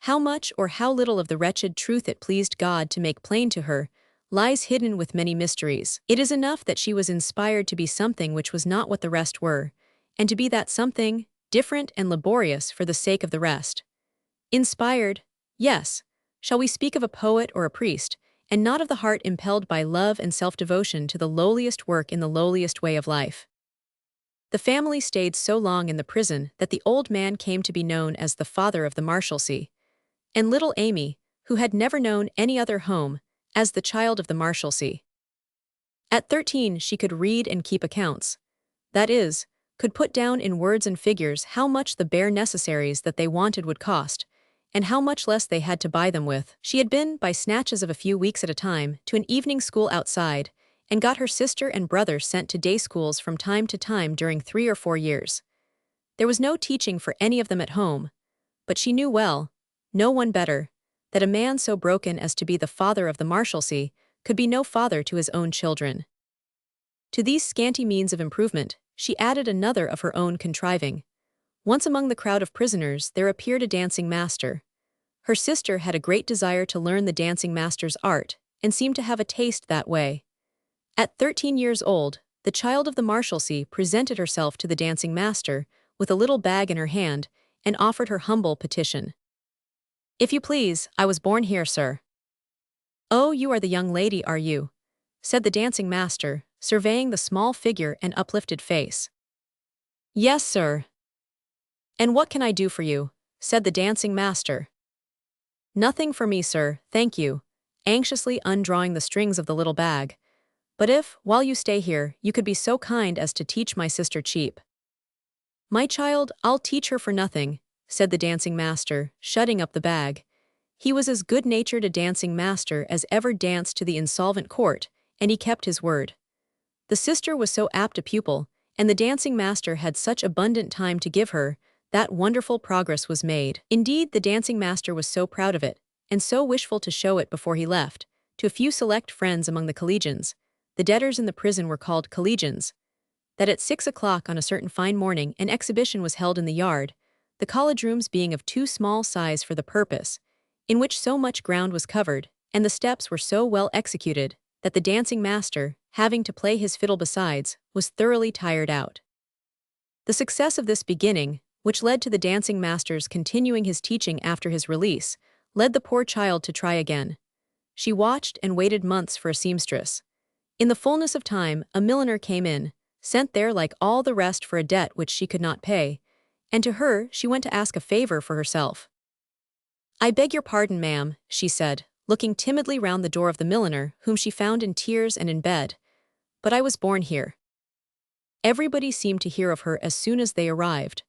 how much or how little of the wretched truth it pleased God to make plain to her, lies hidden with many mysteries. It is enough that she was inspired to be something which was not what the rest were, and to be that something, different and laborious for the sake of the rest. Inspired, yes. Shall we speak of a poet or a priest, and not of the heart impelled by love and self-devotion to the lowliest work in the lowliest way of life? The family stayed so long in the prison that the old man came to be known as the father of the Marshalsea, and little Amy, who had never known any other home, as the child of the Marshalsea. At 13 she could read and keep accounts. That is, could put down in words and figures how much the bare necessaries that they wanted would cost, and how much less they had to buy them with. She had been, by snatches of a few weeks at a time, to an evening school outside, and got her sister and brother sent to day schools from time to time during 3 or 4 years. There was no teaching for any of them at home, but she knew well, no one better, that a man so broken as to be the father of the Marshalsea could be no father to his own children. To these scanty means of improvement, she added another of her own contriving. Once among the crowd of prisoners there appeared a dancing master. Her sister had a great desire to learn the dancing master's art, and seemed to have a taste that way. At 13 years old, the child of the Marshalsea presented herself to the dancing master, with a little bag in her hand, and offered her humble petition. "If you please, I was born here, sir." "Oh, you are the young lady, are you?" said the dancing master, surveying the small figure and uplifted face. "Yes, sir." "And what can I do for you?" said the dancing master. "Nothing for me, sir, thank you," anxiously undrawing the strings of the little bag. "But if, while you stay here, you could be so kind as to teach my sister cheap." "My child, I'll teach her for nothing," said the dancing master, shutting up the bag. He was as good-natured a dancing master as ever danced to the insolvent court, and he kept his word. The sister was so apt a pupil, and the dancing master had such abundant time to give her, that wonderful progress was made. Indeed, the dancing master was so proud of it, and so wishful to show it before he left, to a few select friends among the collegians, the debtors in the prison were called collegians, that at 6 o'clock on a certain fine morning an exhibition was held in the yard, the college rooms being of too small size for the purpose, in which so much ground was covered, and the steps were so well executed, that the dancing master, having to play his fiddle besides, was thoroughly tired out. The success of this beginning, which led to the dancing master's continuing his teaching after his release, led the poor child to try again. She watched and waited months for a seamstress. In the fullness of time, a milliner came in, sent there like all the rest for a debt which she could not pay, and to her she went to ask a favor for herself. "I beg your pardon, ma'am," she said, looking timidly round the door of the milliner, whom she found in tears and in bed, "but I was born here." Everybody seemed to hear of her as soon as they arrived,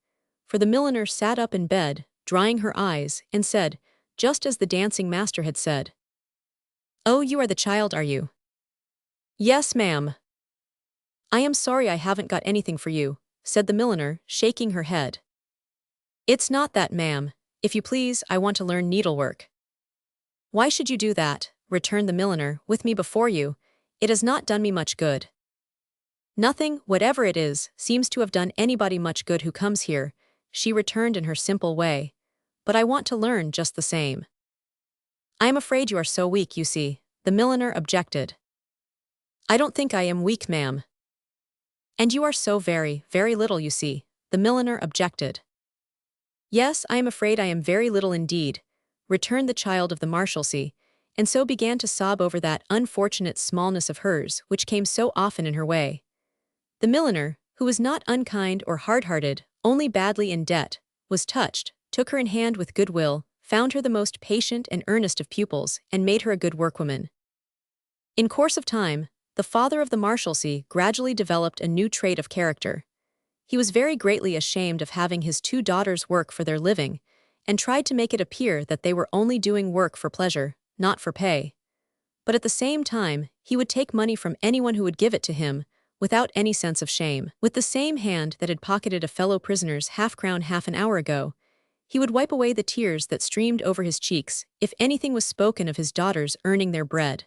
for the milliner sat up in bed, drying her eyes, and said, just as the dancing master had said, "Oh, you are the child, are you?" "Yes, ma'am." "I am sorry I haven't got anything for you," said the milliner, shaking her head. "It's not that, ma'am. If you please, I want to learn needlework." "Why should you do that?" returned the milliner, "with me before you? It has not done me much good." "Nothing, whatever it is, seems to have done anybody much good who comes here," she returned in her simple way. "But I want to learn just the same." "I am afraid you are so weak, you see," the milliner objected. "I don't think I am weak, ma'am." "And you are so very, very little, you see," the milliner objected. "Yes, I am afraid I am very little indeed," returned the child of the Marshalsea, and so began to sob over that unfortunate smallness of hers which came so often in her way. The milliner, who was not unkind or hard-hearted, only badly in debt, was touched, took her in hand with good will, found her the most patient and earnest of pupils, and made her a good workwoman. In course of time, the father of the Marshalsea gradually developed a new trait of character. He was very greatly ashamed of having his two daughters work for their living, and tried to make it appear that they were only doing work for pleasure, not for pay. But at the same time, he would take money from anyone who would give it to him, without any sense of shame. With the same hand that had pocketed a fellow prisoner's half-crown half an hour ago, he would wipe away the tears that streamed over his cheeks if anything was spoken of his daughters earning their bread.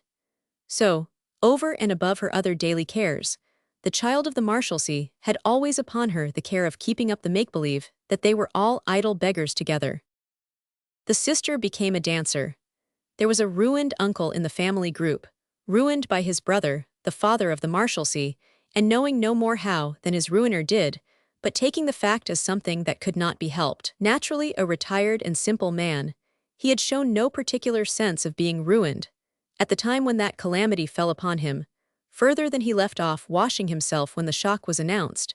So, over and above her other daily cares, the child of the Marshalsea had always upon her the care of keeping up the make-believe that they were all idle beggars together. The sister became a dancer. There was a ruined uncle in the family group, ruined by his brother, the father of the Marshalsea, and knowing no more how than his ruiner did, but taking the fact as something that could not be helped. Naturally a retired and simple man, he had shown no particular sense of being ruined, at the time when that calamity fell upon him, further than he left off washing himself when the shock was announced,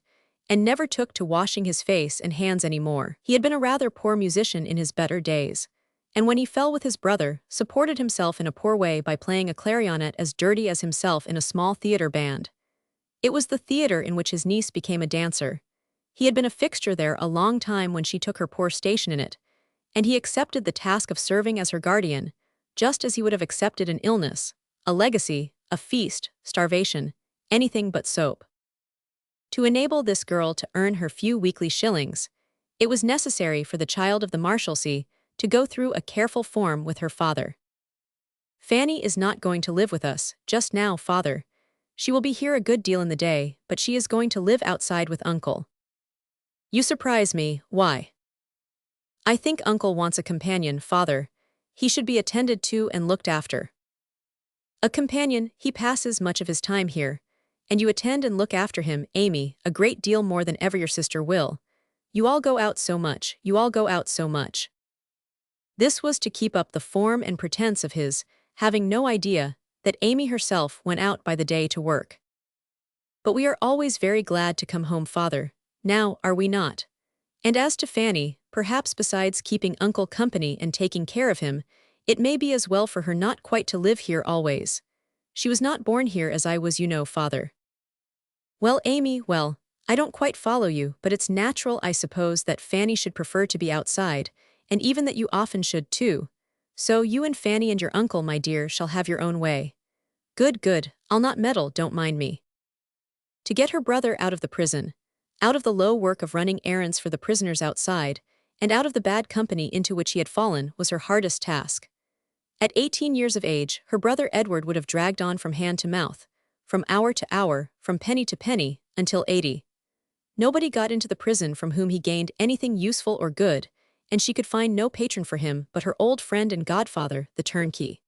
and never took to washing his face and hands any more. He had been a rather poor musician in his better days, and when he fell with his brother, supported himself in a poor way by playing a clarionet as dirty as himself in a small theatre band. It was the theatre in which his niece became a dancer. He had been a fixture there a long time when she took her poor station in it, and he accepted the task of serving as her guardian, just as he would have accepted an illness, a legacy, a feast, starvation, anything but soap. To enable this girl to earn her few weekly shillings, it was necessary for the child of the Marshalsea to go through a careful form with her father. "Fanny is not going to live with us, just now, father. She will be here a good deal in the day, but she is going to live outside with Uncle." "You surprise me, why?" "I think Uncle wants a companion, father. He should be attended to and looked after." "A companion, he passes much of his time here, and you attend and look after him, Amy, a great deal more than ever your sister will. You all go out so much, you all go out so much." This was to keep up the form and pretense of his, having no idea that Amy herself went out by the day to work. "But we are always very glad to come home, father, now, are we not? And as to Fanny, perhaps besides keeping Uncle company and taking care of him, it may be as well for her not quite to live here always. She was not born here as I was, you know, father." "Well, Amy, well, I don't quite follow you, but it's natural, I suppose, that Fanny should prefer to be outside, and even that you often should too. So you and Fanny and your uncle, my dear, shall have your own way." "Good, good, I'll not meddle, don't mind me." To get her brother out of the prison, out of the low work of running errands for the prisoners outside, and out of the bad company into which he had fallen was her hardest task. At 18 years of age, her brother Edward would have dragged on from hand to mouth, from hour to hour, from penny to penny, until 80. Nobody got into the prison from whom he gained anything useful or good, and she could find no patron for him but her old friend and godfather, the turnkey.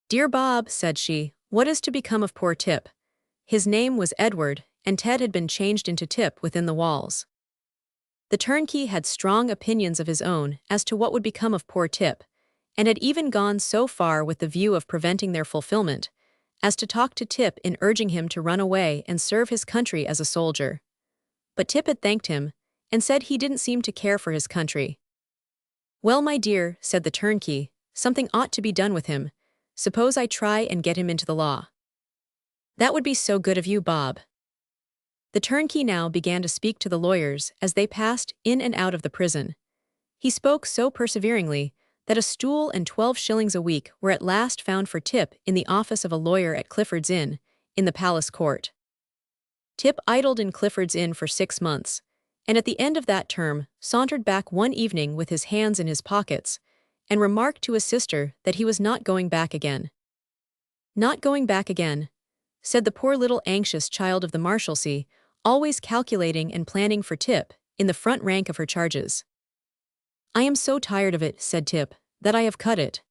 "Dear Bob," said she, "what is to become of poor Tip?" His name was Edward, and Ted had been changed into Tip within the walls. The turnkey had strong opinions of his own as to what would become of poor Tip, and had even gone so far with the view of preventing their fulfillment, as to talk to Tip in urging him to run away and serve his country as a soldier. But Tip had thanked him, and said he didn't seem to care for his country. "Well, my dear," said the turnkey, "something ought to be done with him. Suppose I try and get him into the law." "That would be so good of you, Bob." The turnkey now began to speak to the lawyers as they passed in and out of the prison. He spoke so perseveringly that a stool and 12 shillings a week were at last found for Tip in the office of a lawyer at Clifford's Inn, in the Palace Court. Tip idled in Clifford's Inn for 6 months, and at the end of that term sauntered back one evening with his hands in his pockets, and remarked to his sister that he was not going back again. "Not going back again," said the poor little anxious child of the Marshalsea, always calculating and planning for Tip, in the front rank of her charges. "I am so tired of it," said Tip, "that I have cut it."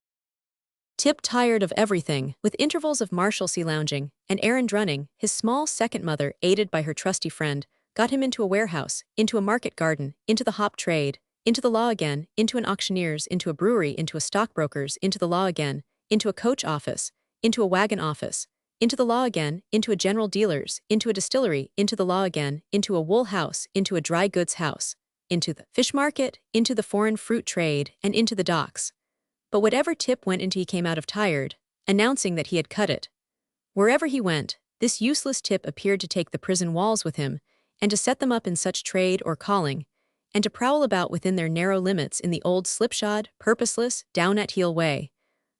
Tip tired of everything, with intervals of Marshalsea lounging and errand running. His small second mother, aided by her trusty friend, got him into a warehouse, into a market garden, into the hop trade, into the law again, into an auctioneer's, into a brewery, into a stockbroker's, into the law again, into a coach office, into a wagon office, into the law again, into a general dealer's, into a distillery, into the law again, into a wool house, into a dry goods house, into the fish market, into the foreign fruit trade, and into the docks. But whatever Tip went into he came out of tired, announcing that he had cut it. Wherever he went, this useless Tip appeared to take the prison walls with him, and to set them up in such trade or calling, and to prowl about within their narrow limits in the old slipshod, purposeless, down-at-heel way,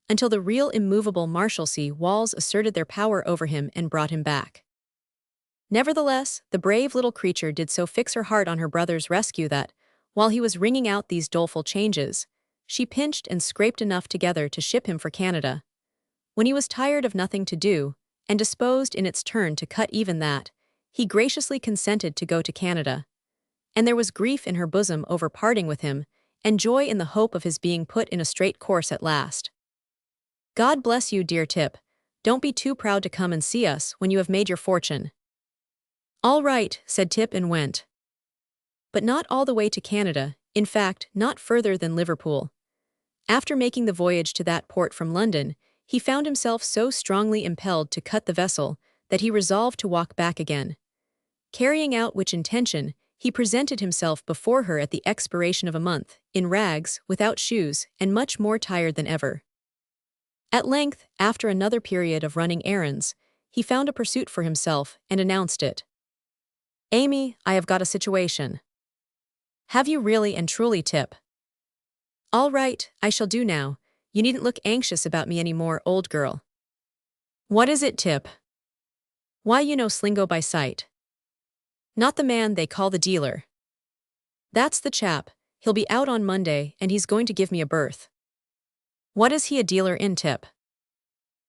until the real immovable Marshalsea walls asserted their power over him and brought him back. Nevertheless, the brave little creature did so fix her heart on her brother's rescue that, while he was wringing out these doleful changes, she pinched and scraped enough together to ship him for Canada. When he was tired of nothing to do, and disposed in its turn to cut even that, he graciously consented to go to Canada. And there was grief in her bosom over parting with him, and joy in the hope of his being put in a straight course at last. "God bless you, dear Tip. Don't be too proud to come and see us when you have made your fortune." "All right," said Tip and went. But not all the way to Canada, in fact, not further than Liverpool. After making the voyage to that port from London, he found himself so strongly impelled to cut the vessel that he resolved to walk back again. Carrying out which intention, he presented himself before her at the expiration of a month, in rags, without shoes, and much more tired than ever. At length, after another period of running errands, he found a pursuit for himself and announced it. "Amy, I have got a situation." "Have you really and truly, Tip?" "All right, I shall do now. You needn't look anxious about me any more, old girl." "What is it, Tip?" "Why, you know Slingo by sight." "Not the man they call the dealer." "That's the chap. He'll be out on Monday, and he's going to give me a berth." "What is he a dealer in, Tip?"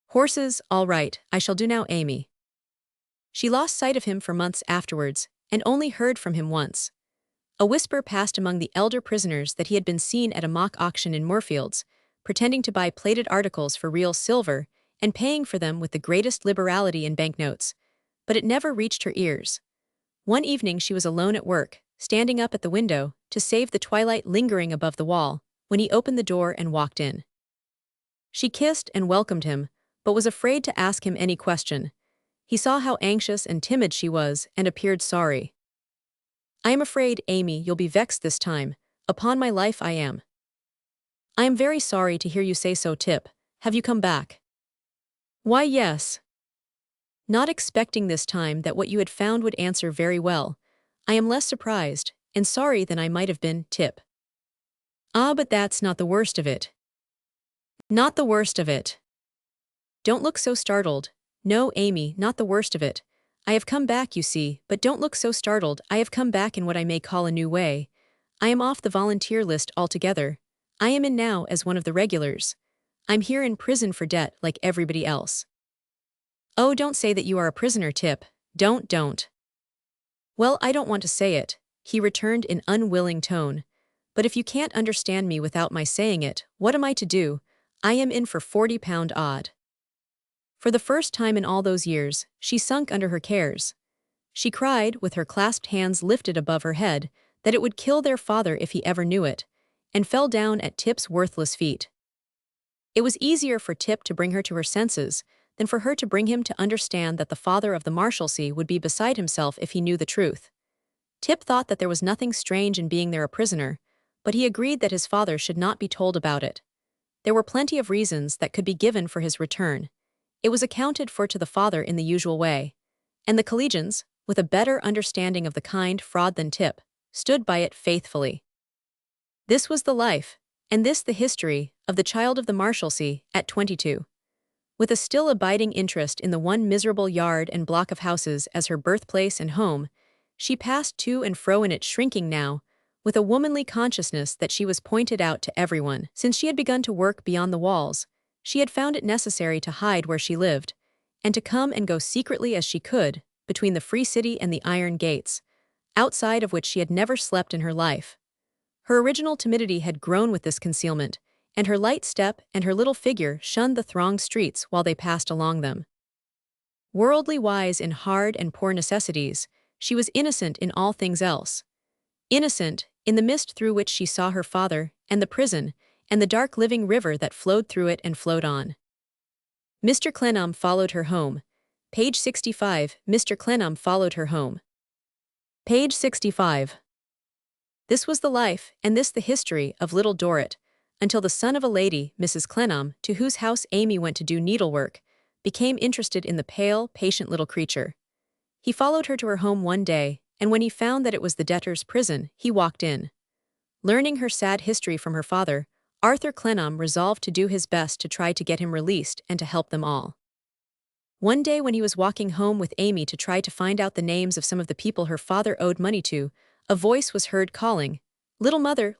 "Horses, all right, I shall do now, Amy." She lost sight of him for months afterwards, and only heard from him once. A whisper passed among the elder prisoners that he had been seen at a mock auction in Moorfields, pretending to buy plated articles for real silver, and paying for them with the greatest liberality in banknotes, but it never reached her ears. One evening she was alone at work, standing up at the window, to save the twilight lingering above the wall, when he opened the door and walked in. She kissed and welcomed him, but was afraid to ask him any question. He saw how anxious and timid she was, and appeared sorry. "I am afraid, Amy, you'll be vexed this time. Upon my life I am." "I am very sorry to hear you say so, Tip. Have you come back?" "Why, yes." "Not expecting this time that what you had found would answer very well. I am less surprised, and sorry than I might have been, Tip." "Ah, but that's not the worst of it." "Not the worst of it." "Don't look so startled. No, Amy, not the worst of it. I have come back, you see, but don't look so startled. I have come back in what I may call a new way. I am off the volunteer list altogether. I am in now as one of the regulars. I'm here in prison for debt like everybody else. Oh, don't say that you are a prisoner, Tip. Don't. Well, I don't want to say it, he returned in unwilling tone. But if you can't understand me without my saying it, what am I to do? I am in for £40 odd. For the first time in all those years, she sunk under her cares. She cried, with her clasped hands lifted above her head, that it would kill their father if he ever knew it, and fell down at Tip's worthless feet. It was easier for Tip to bring her to her senses than for her to bring him to understand that the father of the Marshalsea would be beside himself if he knew the truth. Tip thought that there was nothing strange in being there a prisoner, but he agreed that his father should not be told about it. There were plenty of reasons that could be given for his return. It was accounted for to the father in the usual way, and the collegians, with a better understanding of the kind fraud than Tip, stood by it faithfully. This was the life, and this the history, of the child of the Marshalsea at 22. With a still abiding interest in the one miserable yard and block of houses as her birthplace and home, she passed to and fro in it, shrinking now, with a womanly consciousness that she was pointed out to everyone. Since she had begun to work beyond the walls, she had found it necessary to hide where she lived, and to come and go secretly as she could, between the free city and the iron gates, outside of which she had never slept in her life. Her original timidity had grown with this concealment, and her light step and her little figure shunned the thronged streets while they passed along them. Worldly wise in hard and poor necessities, she was innocent in all things else. Innocent, in the mist through which she saw her father, and the prison, and the dark living river that flowed through it and flowed on. Mr. Clennam followed her home. Page 65. Mr. Clennam followed her home. Page 65. This was the life, and this the history, of little Dorrit, until the son of a lady, Mrs. Clennam, to whose house Amy went to do needlework, became interested in the pale, patient little creature. He followed her to her home one day, and when he found that it was the debtor's prison, he walked in. Learning her sad history from her father, Arthur Clennam resolved to do his best to try to get him released and to help them all. One day when he was walking home with Amy to try to find out the names of some of the people her father owed money to, a voice was heard calling, little mother,"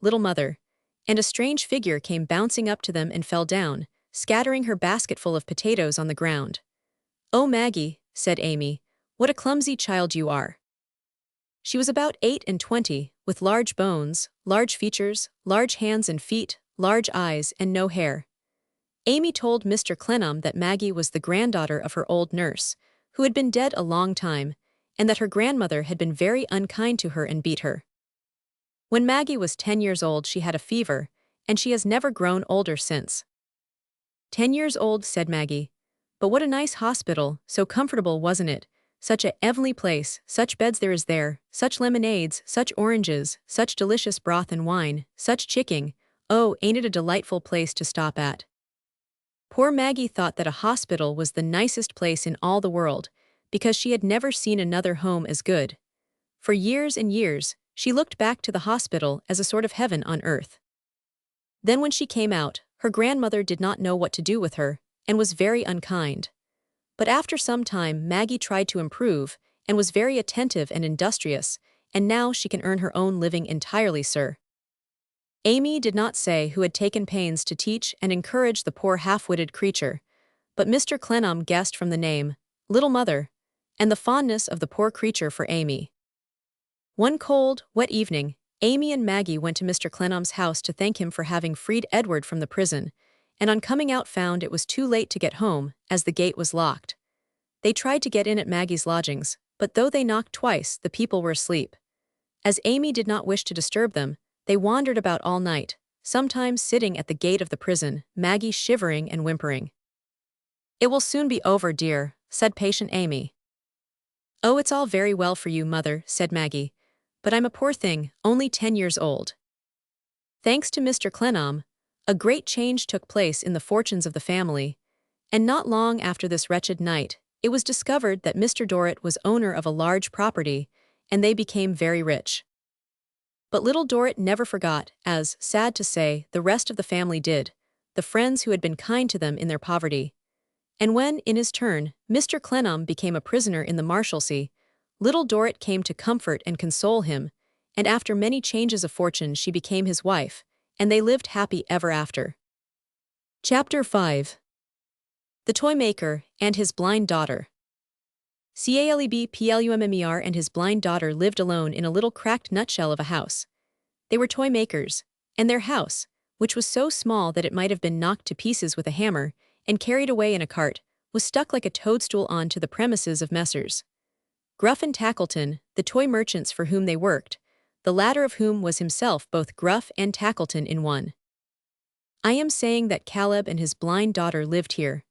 and a strange figure came bouncing up to them and fell down, scattering her basketful of potatoes on the ground. "Oh, Maggie," said Amy, "what a clumsy child you are." She was about 8 and 20, with large bones, large features, large hands and feet, large eyes, and no hair. Amy told Mr. Clennam that Maggie was the granddaughter of her old nurse, who had been dead a long time, and that her grandmother had been very unkind to her and beat her. When Maggie was 10 years old, she had a fever, and she has never grown older since. 10 years old, said Maggie. But what a nice hospital, so comfortable, wasn't it? Such a heavenly place, such beds there is there, such lemonades, such oranges, such delicious broth and wine, such chicken. Oh, ain't it a delightful place to stop at? Poor Maggie thought that a hospital was the nicest place in all the world, because she had never seen another home as good. For years and years, she looked back to the hospital as a sort of heaven on earth. Then when she came out, her grandmother did not know what to do with her, and was very unkind. But after some time Maggie tried to improve, and was very attentive and industrious, and now she can earn her own living entirely, sir. Amy did not say who had taken pains to teach and encourage the poor half-witted creature, but Mr. Clennam guessed from the name, Little Mother, and the fondness of the poor creature for Amy. One cold, wet evening, Amy and Maggie went to Mr. Clennam's house to thank him for having freed Edward from the prison, and on coming out found it was too late to get home, as the gate was locked. They tried to get in at Maggie's lodgings, but though they knocked twice, the people were asleep. As Amy did not wish to disturb them, they wandered about all night, sometimes sitting at the gate of the prison, Maggie shivering and whimpering. "It will soon be over, dear," said patient Amy. "Oh, it's all very well for you, mother," said Maggie, "but I'm a poor thing, only 10 years old." Thanks to Mr. Clennam, a great change took place in the fortunes of the family, and not long after this wretched night, it was discovered that Mr. Dorrit was owner of a large property, and they became very rich. But little Dorrit never forgot, as, sad to say, the rest of the family did, the friends who had been kind to them in their poverty. And when, in his turn, Mr. Clenham became a prisoner in the Marshalsea, little Dorrit came to comfort and console him, and after many changes of fortune she became his wife, and they lived happy ever after. Chapter 5. The Toy Maker and His Blind Daughter. Caleb Plummer and his blind daughter lived alone in a little cracked nutshell of a house. They were toy makers, and their house, which was so small that it might have been knocked to pieces with a hammer and carried away in a cart, was stuck like a toadstool on to the premises of Messrs. Gruff and Tackleton, the toy merchants for whom they worked, the latter of whom was himself both Gruff and Tackleton in one. I am saying that Caleb and his blind daughter lived here.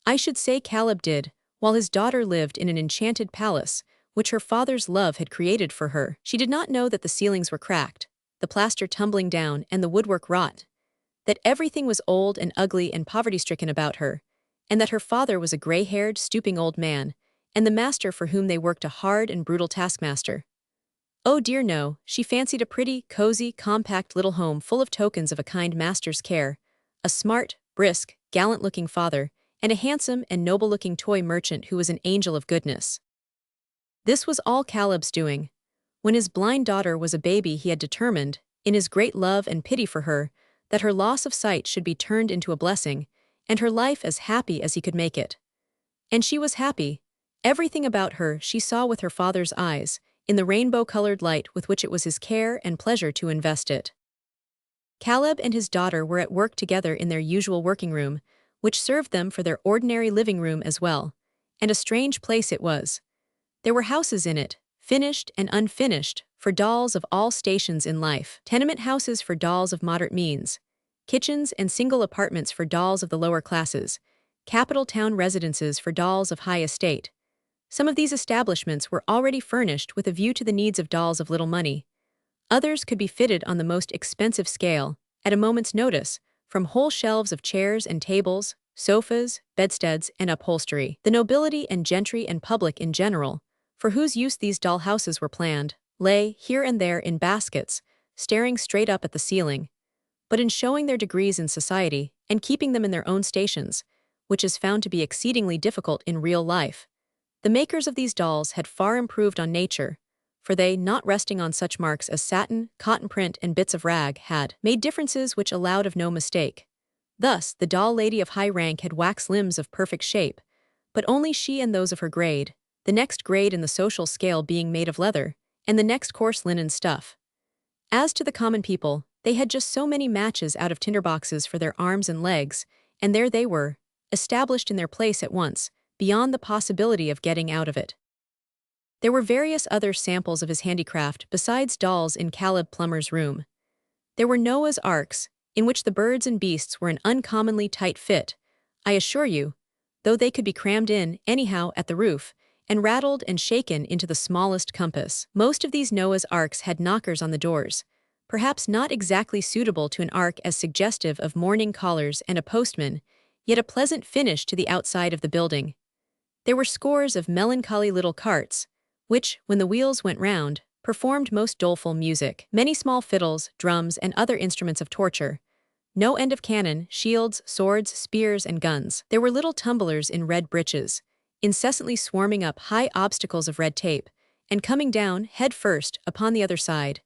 I should say Caleb did, while his daughter lived in an enchanted palace, which her father's love had created for her. She did not know that the ceilings were cracked, the plaster tumbling down and the woodwork rot, that everything was old and ugly and poverty-stricken about her, and that her father was a gray-haired, stooping old man, and the master for whom they worked a hard and brutal taskmaster. Oh dear no, she fancied a pretty, cozy, compact little home full of tokens of a kind master's care, a smart, brisk, gallant-looking father, and a handsome and noble-looking toy merchant who was an angel of goodness. This was all Caleb's doing. When his blind daughter was a baby he had determined, in his great love and pity for her, that her loss of sight should be turned into a blessing, and her life as happy as he could make it. And she was happy. Everything about her she saw with her father's eyes, in the rainbow-colored light with which it was his care and pleasure to invest it. Caleb and his daughter were at work together in their usual working room, which served them for their ordinary living room as well, and a strange place it was. There were houses in it, finished and unfinished, for dolls of all stations in life, tenement houses for dolls of moderate means, kitchens and single apartments for dolls of the lower classes, capital town residences for dolls of high estate. Some of these establishments were already furnished with a view to the needs of dolls of little money. Others could be fitted on the most expensive scale, at a moment's notice, from whole shelves of chairs and tables, sofas, bedsteads, and upholstery. The nobility and gentry and public in general, for whose use these doll houses were planned, lay here and there in baskets, staring straight up at the ceiling, but in showing their degrees in society and keeping them in their own stations, which is found to be exceedingly difficult in real life. The makers of these dolls had far improved on nature, for they, not resting on such marks as satin, cotton print, and bits of rag, had made differences which allowed of no mistake. Thus, the doll lady of high rank had wax limbs of perfect shape, but only she and those of her grade, the next grade in the social scale being made of leather, and the next coarse linen stuff. As to the common people, they had just so many matches out of tinderboxes for their arms and legs, and there they were, established in their place at once, beyond the possibility of getting out of it. There were various other samples of his handicraft besides dolls in Caleb Plummer's room. There were Noah's arks, in which the birds and beasts were an uncommonly tight fit, I assure you, though they could be crammed in, anyhow, at the roof, and rattled and shaken into the smallest compass. Most of these Noah's arks had knockers on the doors, perhaps not exactly suitable to an ark as suggestive of mourning callers and a postman, yet a pleasant finish to the outside of the building. There were scores of melancholy little carts, which, when the wheels went round, performed most doleful music. Many small fiddles, drums, and other instruments of torture. No end of cannon, shields, swords, spears, and guns. There were little tumblers in red breeches, incessantly swarming up high obstacles of red tape, and coming down, head first, upon the other side.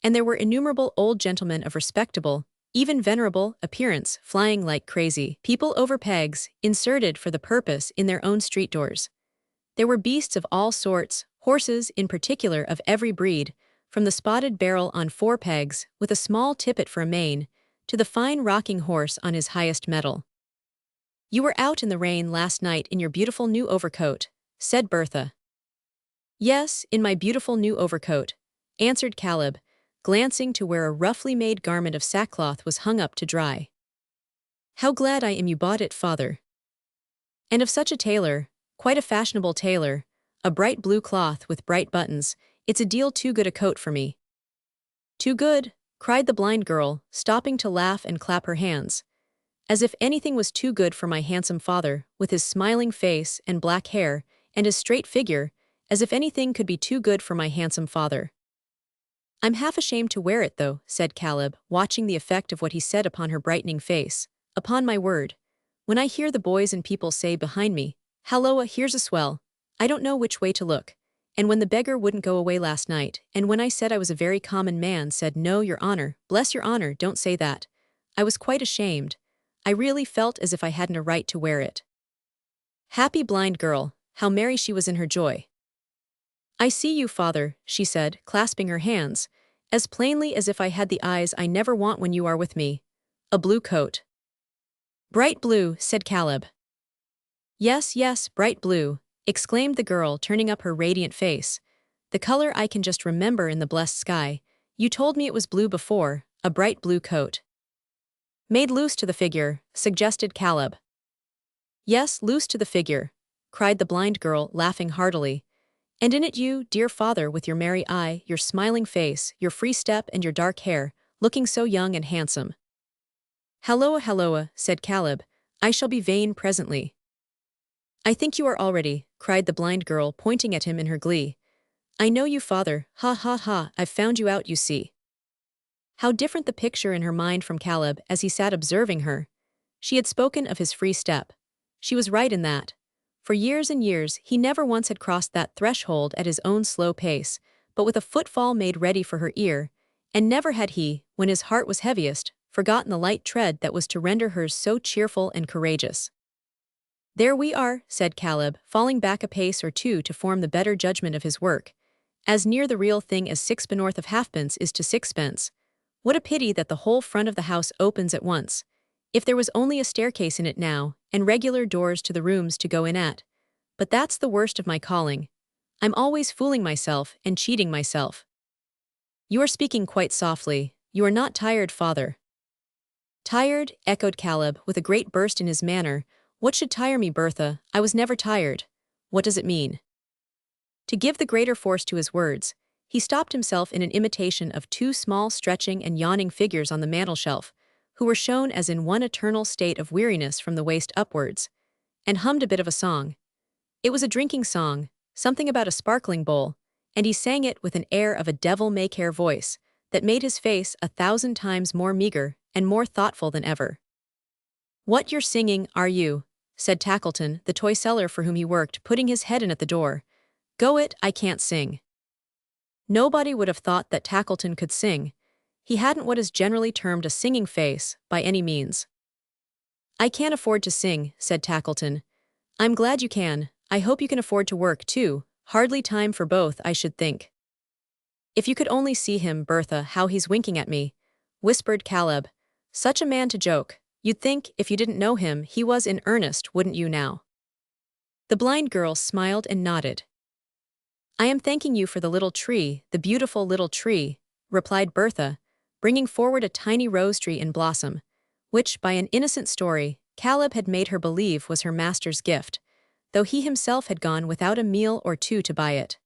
And there were innumerable old gentlemen of respectable, even venerable, appearance, flying like crazy. People over pegs, inserted for the purpose in their own street doors. There were beasts of all sorts, horses in particular of every breed, from the spotted barrel on 4 pegs, with a small tippet for a mane, to the fine rocking horse on his highest mettle. "You were out in the rain last night in your beautiful new overcoat," said Bertha. "Yes, in my beautiful new overcoat," answered Caleb, glancing to where a roughly made garment of sackcloth was hung up to dry. "How glad I am you bought it, father. And of such a tailor, quite a fashionable tailor, a bright blue cloth with bright buttons, it's a deal too good a coat for me." "Too good?" cried the blind girl, stopping to laugh and clap her hands. "As if anything was too good for my handsome father, with his smiling face and black hair, and his straight figure, as if anything could be too good for my handsome father." "I'm half ashamed to wear it, though," said Caleb, watching the effect of what he said upon her brightening face. "Upon my word. When I hear the boys and people say behind me, Halloa, here's a swell, I don't know which way to look. And when the beggar wouldn't go away last night, and when I said I was a very common man said no, your honor, bless your honor, don't say that. I was quite ashamed. I really felt as if I hadn't a right to wear it. Happy blind girl, how merry she was in her joy. I see you, father, she said, clasping her hands, as plainly as if I had the eyes I never want when you are with me. A blue coat. Bright blue, said Caleb. Yes, yes, bright blue, exclaimed the girl, turning up her radiant face. The color I can just remember in the blessed sky. You told me it was blue before, a bright blue coat. Made loose to the figure, suggested Caleb. Yes, loose to the figure, cried the blind girl, laughing heartily. And in it you, dear father, with your merry eye, your smiling face, your free step and your dark hair, looking so young and handsome. Halloa, halloa, said Caleb, I shall be vain presently. I think you are already, cried the blind girl, pointing at him in her glee. I know you, father, ha ha ha, I've found you out, you see. How different the picture in her mind from Caleb as he sat observing her. She had spoken of his free step. She was right in that. For years and years he never once had crossed that threshold at his own slow pace, but with a footfall made ready for her ear, and never had he, when his heart was heaviest, forgotten the light tread that was to render hers so cheerful and courageous. There we are, said Caleb, falling back a pace or two to form the better judgment of his work. As near the real thing as sixpence of halfpence is to sixpence. What a pity that the whole front of the house opens at once. If there was only a staircase in it now, and regular doors to the rooms to go in at. But that's the worst of my calling. I'm always fooling myself and cheating myself. You are speaking quite softly. You are not tired, father. Tired, echoed Caleb, with a great burst in his manner. What should tire me, Bertha? I was never tired. What does it mean? To give the greater force to his words, he stopped himself in an imitation of two small stretching and yawning figures on the mantelshelf, who were shown as in one eternal state of weariness from the waist upwards, and hummed a bit of a song. It was a drinking song, something about a sparkling bowl, and he sang it with an air of a devil-may-care voice that made his face 1,000 times more meager and more thoughtful than ever. What you're singing, are you? Said Tackleton, the toy seller for whom he worked, putting his head in at the door. Go it, I can't sing. Nobody would have thought that Tackleton could sing. He hadn't what is generally termed a singing face, by any means. I can't afford to sing, said Tackleton. I'm glad you can. I hope you can afford to work, too. Hardly time for both, I should think. If you could only see him, Bertha, how he's winking at me, whispered Caleb. Such a man to joke. You'd think, if you didn't know him, he was in earnest, wouldn't you now? The blind girl smiled and nodded. I am thanking you for the little tree, the beautiful little tree, replied Bertha, bringing forward a tiny rose tree in blossom, which, by an innocent story, Caleb had made her believe was her master's gift, though he himself had gone without a meal or two to buy it.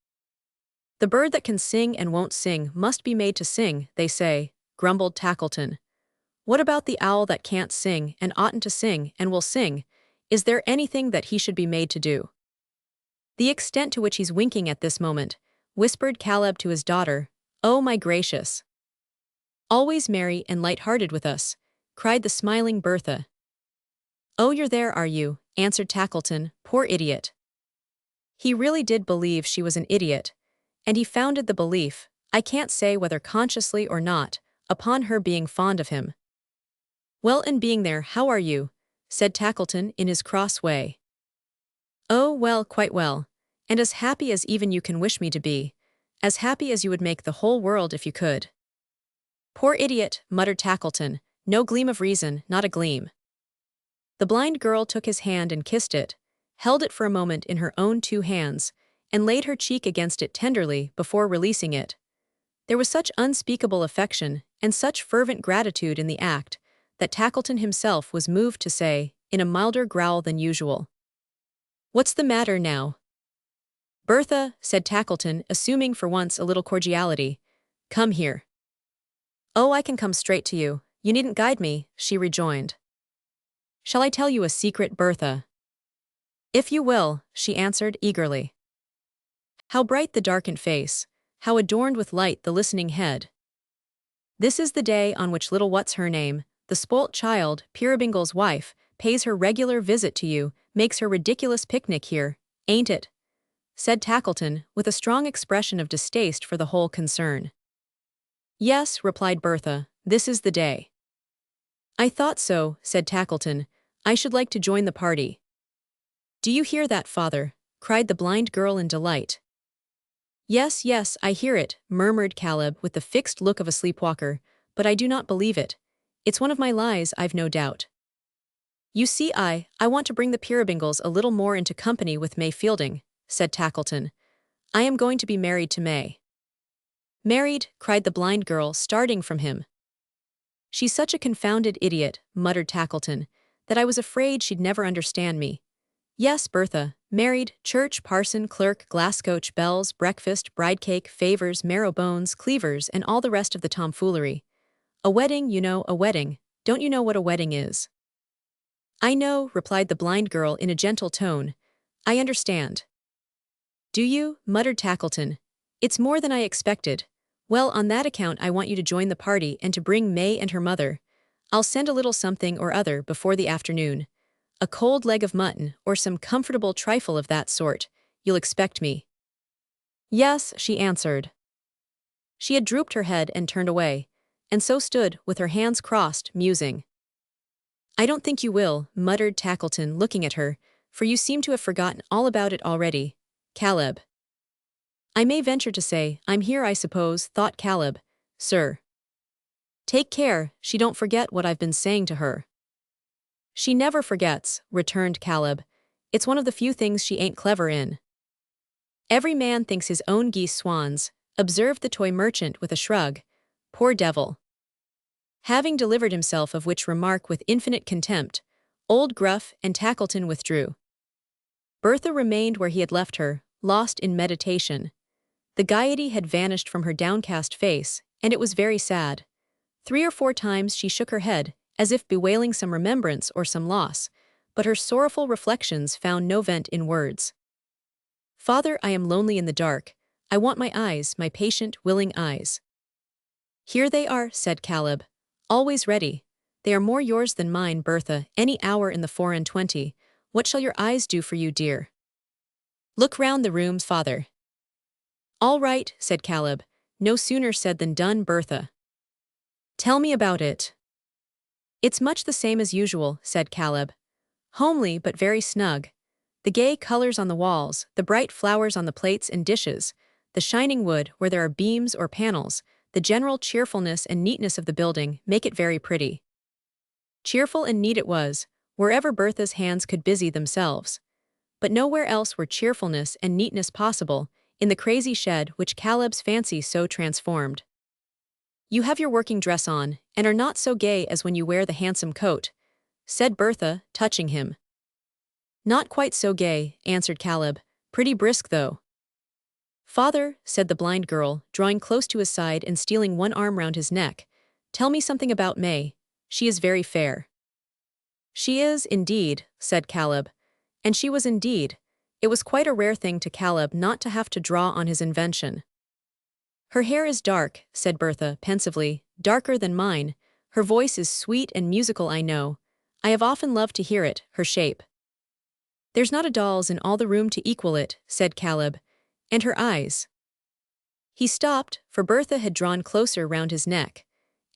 The bird that can sing and won't sing must be made to sing, they say, grumbled Tackleton. What about the owl that can't sing and oughtn't to sing and will sing? Is there anything that he should be made to do? The extent to which he's winking at this moment, whispered Caleb to his daughter. Oh my gracious! Always merry and light-hearted with us, cried the smiling Bertha. Oh, you're there, are you? Answered Tackleton, poor idiot. He really did believe she was an idiot, and he founded the belief, I can't say whether consciously or not, upon her being fond of him. Well, and being there, how are you? Said Tackleton in his cross way. Oh, well, quite well, and as happy as even you can wish me to be, as happy as you would make the whole world if you could. Poor idiot, muttered Tackleton, no gleam of reason, not a gleam. The blind girl took his hand and kissed it, held it for a moment in her own two hands, and laid her cheek against it tenderly before releasing it. There was such unspeakable affection and such fervent gratitude in the act that Tackleton himself was moved to say, in a milder growl than usual, What's the matter now? Bertha, said Tackleton, assuming for once a little cordiality, come here. Oh, I can come straight to you. You needn't guide me, she rejoined. Shall I tell you a secret, Bertha? If you will, she answered eagerly. How bright the darkened face, how adorned with light the listening head. This is the day on which little what's-her-name, the spoilt child, Peerybingle's wife, pays her regular visit to you, makes her ridiculous picnic here, ain't it?" said Tackleton, with a strong expression of distaste for the whole concern. "Yes," replied Bertha, "this is the day." "I thought so," said Tackleton. "I should like to join the party." "Do you hear that, father?" cried the blind girl in delight. "Yes, yes, I hear it," murmured Caleb with the fixed look of a sleepwalker, "but I do not believe it. It's one of my lies, I've no doubt. You see, I want to bring the Peerybingles a little more into company with May Fielding," said Tackleton. "I am going to be married to May." "Married?" cried the blind girl, starting from him. "She's such a confounded idiot," muttered Tackleton, "that I was afraid she'd never understand me. Yes, Bertha, married, church, parson, clerk, glasscoach, bells, breakfast, bridecake, favors, marrow bones, cleavers, and all the rest of the tomfoolery. A wedding, you know, a wedding. Don't you know what a wedding is?" "I know," replied the blind girl in a gentle tone. "I understand." "Do you?" muttered Tackleton. "It's more than I expected. Well, on that account I want you to join the party and to bring May and her mother. I'll send a little something or other before the afternoon. A cold leg of mutton, or some comfortable trifle of that sort. You'll expect me." "Yes," she answered. She had drooped her head and turned away, and so stood, with her hands crossed, musing. "I don't think you will," muttered Tackleton, looking at her, "for you seem to have forgotten all about it already, Caleb." "I may venture to say, I'm here, I suppose," thought Caleb. "Sir, take care she don't forget what I've been saying to her." "She never forgets," returned Caleb. "It's one of the few things she ain't clever in." "Every man thinks his own geese swans," observed the toy merchant with a shrug. "Poor devil." Having delivered himself of which remark with infinite contempt, old Gruff and Tackleton withdrew. Bertha remained where he had left her, lost in meditation. The gaiety had vanished from her downcast face, and it was very sad. 3 or 4 times she shook her head, as if bewailing some remembrance or some loss, but her sorrowful reflections found no vent in words. "Father, I am lonely in the dark. I want my eyes, my patient, willing eyes." "Here they are," said Caleb. "Always ready. They are more yours than mine, Bertha, any hour in the 24. What shall your eyes do for you, dear?" "Look round the rooms, father." "All right," said Caleb. "No sooner said than done, Bertha." "Tell me about it." "It's much the same as usual," said Caleb. "Homely but very snug. The gay colors on the walls, the bright flowers on the plates and dishes, the shining wood where there are beams or panels, the general cheerfulness and neatness of the building make it very pretty." Cheerful and neat it was, wherever Bertha's hands could busy themselves. But nowhere else were cheerfulness and neatness possible, in the crazy shed which Caleb's fancy so transformed. "You have your working dress on, and are not so gay as when you wear the handsome coat," said Bertha, touching him. "Not quite so gay," answered Caleb. "Pretty brisk, though." "Father," said the blind girl, drawing close to his side and stealing one arm round his neck, "tell me something about May. She is very fair." "She is, indeed," said Caleb. And she was indeed. It was quite a rare thing to Caleb not to have to draw on his invention. "Her hair is dark," said Bertha, pensively, "darker than mine. Her voice is sweet and musical, I know. I have often loved to hear it, her shape." "There's not a doll's in all the room to equal it," said Caleb. "And her eyes." He stopped, for Bertha had drawn closer round his neck,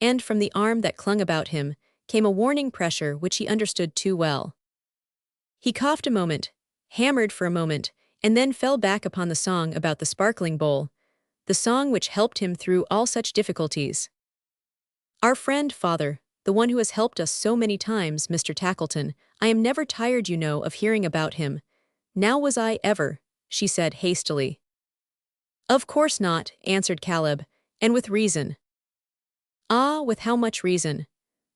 and from the arm that clung about him came a warning pressure which he understood too well. He coughed a moment, hammered for a moment, and then fell back upon the song about the sparkling bowl, the song which helped him through all such difficulties. "Our friend, father, the one who has helped us so many times, Mr. Tackleton, I am never tired, you know, of hearing about him. Now was I ever," she said hastily. "Of course not," answered Caleb, "and with reason." "Ah, with how much reason?"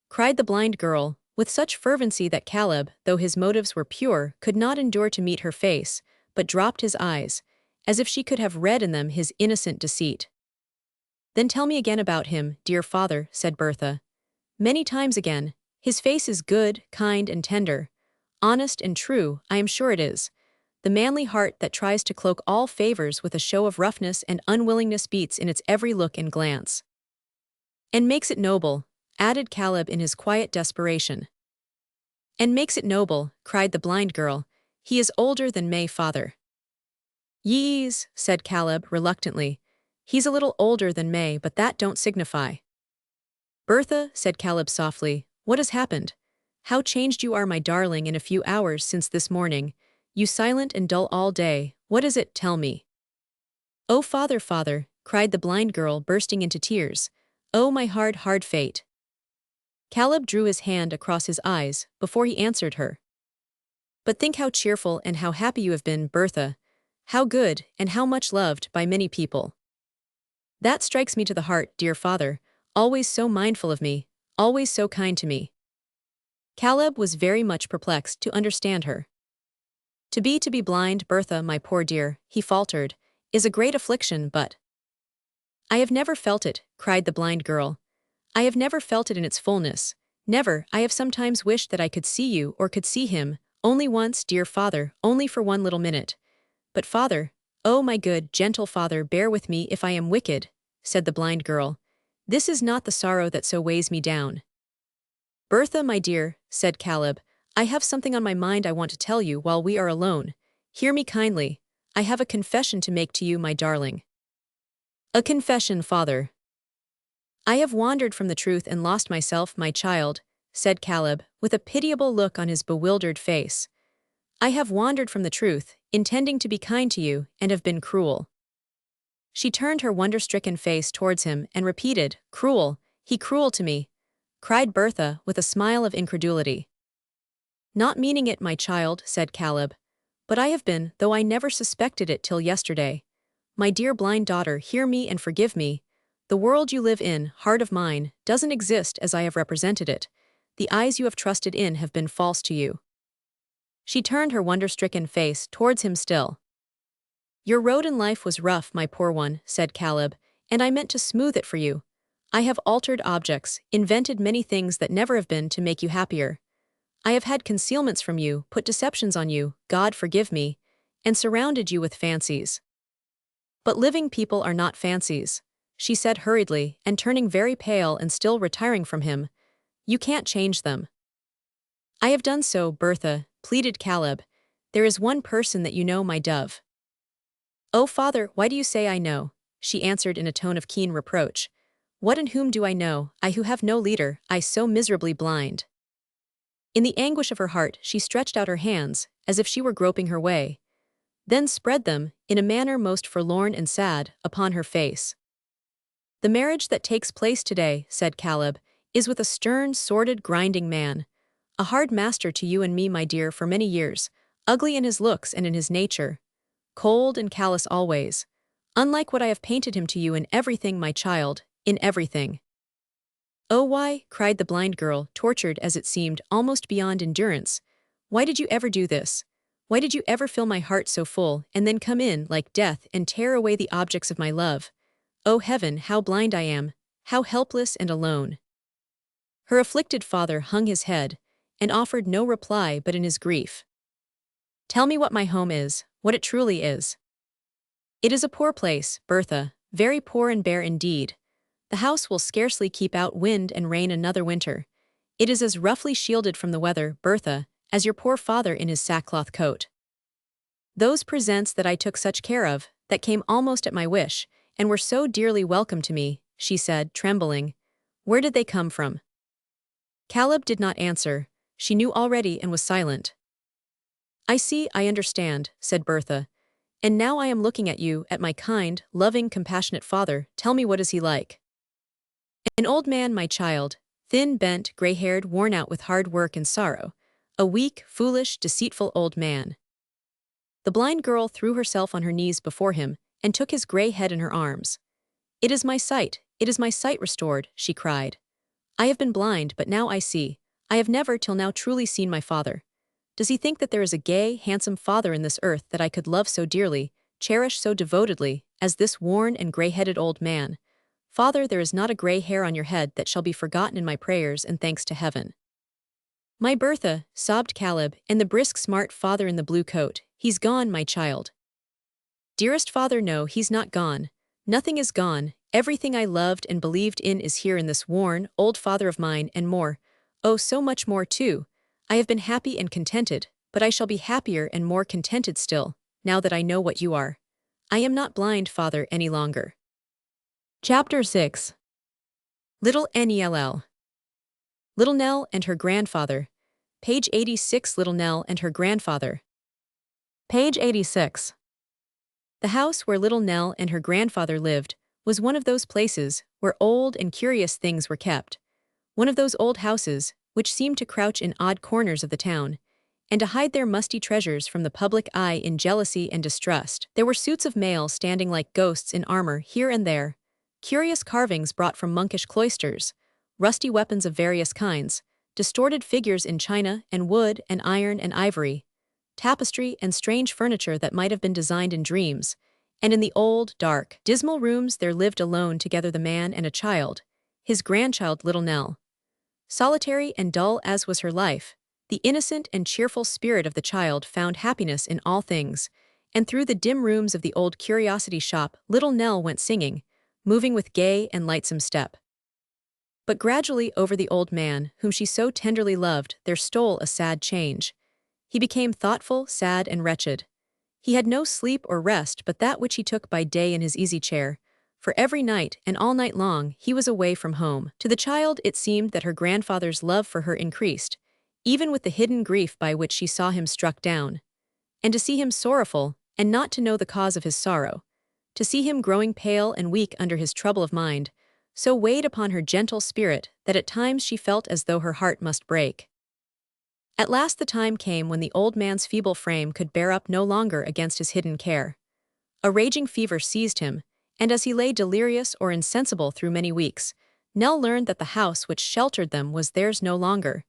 cried the blind girl, with such fervency that Caleb, though his motives were pure, could not endure to meet her face, but dropped his eyes, as if she could have read in them his innocent deceit. "Then tell me again about him, dear father," said Bertha. "Many times again. His face is good, kind, and tender. Honest and true, I am sure it is. The manly heart that tries to cloak all favors with a show of roughness and unwillingness beats in its every look and glance." "And makes it noble," added Caleb in his quiet desperation. And makes it noble, cried the blind girl. He is older than May, father. Yees, said Caleb reluctantly. He's a little older than May, but that don't signify. Bertha, said Caleb softly, what has happened? How changed you are, my darling, in a few hours since this morning. You silent and dull all day, what is it, tell me? Oh, father, father, cried the blind girl, bursting into tears. Oh, my hard, hard fate. Caleb drew his hand across his eyes before he answered her. But think how cheerful and how happy you have been, Bertha. How good and how much loved by many people. That strikes me to the heart, dear father, always so mindful of me, always so kind to me. Caleb was very much perplexed to understand her. To be blind, Bertha, my poor dear, he faltered, is a great affliction, but— I have never felt it, cried the blind girl. I have never felt it in its fullness, never. I have sometimes wished that I could see you or could see him, only once, dear father, only for one little minute. But father, oh my good, gentle father, bear with me if I am wicked, said the blind girl. This is not the sorrow that so weighs me down. Bertha, my dear, said Caleb, I have something on my mind I want to tell you while we are alone. Hear me kindly. I have a confession to make to you, my darling. A confession, father. I have wandered from the truth and lost myself, my child, said Caleb, with a pitiable look on his bewildered face. I have wandered from the truth, intending to be kind to you, and have been cruel. She turned her wonder-stricken face towards him and repeated, cruel, he cruel to me, cried Bertha with a smile of incredulity. Not meaning it, my child, said Caleb. But I have been, though I never suspected it till yesterday. My dear blind daughter, hear me and forgive me. The world you live in, heart of mine, doesn't exist as I have represented it. The eyes you have trusted in have been false to you. She turned her wonder-stricken face towards him still. Your road in life was rough, my poor one, said Caleb, and I meant to smooth it for you. I have altered objects, invented many things that never have been to make you happier. I have had concealments from you, put deceptions on you, God forgive me, and surrounded you with fancies. But living people are not fancies, she said hurriedly, and turning very pale and still retiring from him. You can't change them. I have done so, Bertha, pleaded Caleb. There is one person that you know, my dove. Oh, father, why do you say I know? She answered in a tone of keen reproach. What and whom do I know, I who have no leader, I so miserably blind? In the anguish of her heart, she stretched out her hands, as if she were groping her way, then spread them, in a manner most forlorn and sad, upon her face. The marriage that takes place today, said Caleb, is with a stern, sordid, grinding man, a hard master to you and me, my dear, for many years, ugly in his looks and in his nature, cold and callous always, unlike what I have painted him to you in everything, my child, in everything. Oh, why, cried the blind girl, tortured as it seemed, almost beyond endurance, why did you ever do this? Why did you ever fill my heart so full, and then come in, like death, and tear away the objects of my love? Oh heaven, how blind I am, how helpless and alone. Her afflicted father hung his head, and offered no reply but in his grief. Tell me what my home is, what it truly is. It is a poor place, Bertha, very poor and bare indeed. The house will scarcely keep out wind and rain another winter. It is as roughly shielded from the weather, Bertha, as your poor father in his sackcloth coat. Those presents that I took such care of, that came almost at my wish, and were so dearly welcome to me, she said, trembling. Where did they come from? Caleb did not answer. She knew already and was silent. I see, I understand, said Bertha. And now I am looking at you, at my kind, loving, compassionate father. Tell me, what is he like? An old man, my child, thin, bent, gray-haired, worn out with hard work and sorrow. A weak, foolish, deceitful old man. The blind girl threw herself on her knees before him and took his gray head in her arms. It is my sight restored, she cried. I have been blind, but now I see. I have never till now truly seen my father. Does he think that there is a gay, handsome father in this earth that I could love so dearly, cherish so devotedly, as this worn and gray-headed old man? Father, there is not a gray hair on your head that shall be forgotten in my prayers and thanks to heaven. My Bertha, sobbed Caleb, and the brisk smart father in the blue coat, he's gone, my child. Dearest father, no, he's not gone. Nothing is gone. Everything I loved and believed in is here in this worn, old father of mine, and more. Oh, so much more too. I have been happy and contented, but I shall be happier and more contented still, now that I know what you are. I am not blind, father, any longer. Chapter 6. Little Nell. Little Nell and her grandfather. Page 86. Little Nell and her grandfather. Page 86. The house where little Nell and her grandfather lived was one of those places where old and curious things were kept. One of those old houses which seemed to crouch in odd corners of the town, and to hide their musty treasures from the public eye in jealousy and distrust. There were suits of mail standing like ghosts in armor here and there, curious carvings brought from monkish cloisters, rusty weapons of various kinds, distorted figures in china and wood and iron and ivory, tapestry and strange furniture that might have been designed in dreams, and in the old, dark, dismal rooms there lived alone together the man and a child, his grandchild little Nell. Solitary and dull as was her life, the innocent and cheerful spirit of the child found happiness in all things, and through the dim rooms of the old curiosity shop little Nell went singing, moving with gay and lightsome step. But gradually over the old man, whom she so tenderly loved, there stole a sad change. He became thoughtful, sad, and wretched. He had no sleep or rest but that which he took by day in his easy chair, for every night and all night long he was away from home. To the child it seemed that her grandfather's love for her increased, even with the hidden grief by which she saw him struck down. And to see him sorrowful, and not to know the cause of his sorrow, to see him growing pale and weak under his trouble of mind, so weighed upon her gentle spirit that at times she felt as though her heart must break. At last the time came when the old man's feeble frame could bear up no longer against his hidden care. A raging fever seized him, and as he lay delirious or insensible through many weeks, Nell learned that the house which sheltered them was theirs no longer,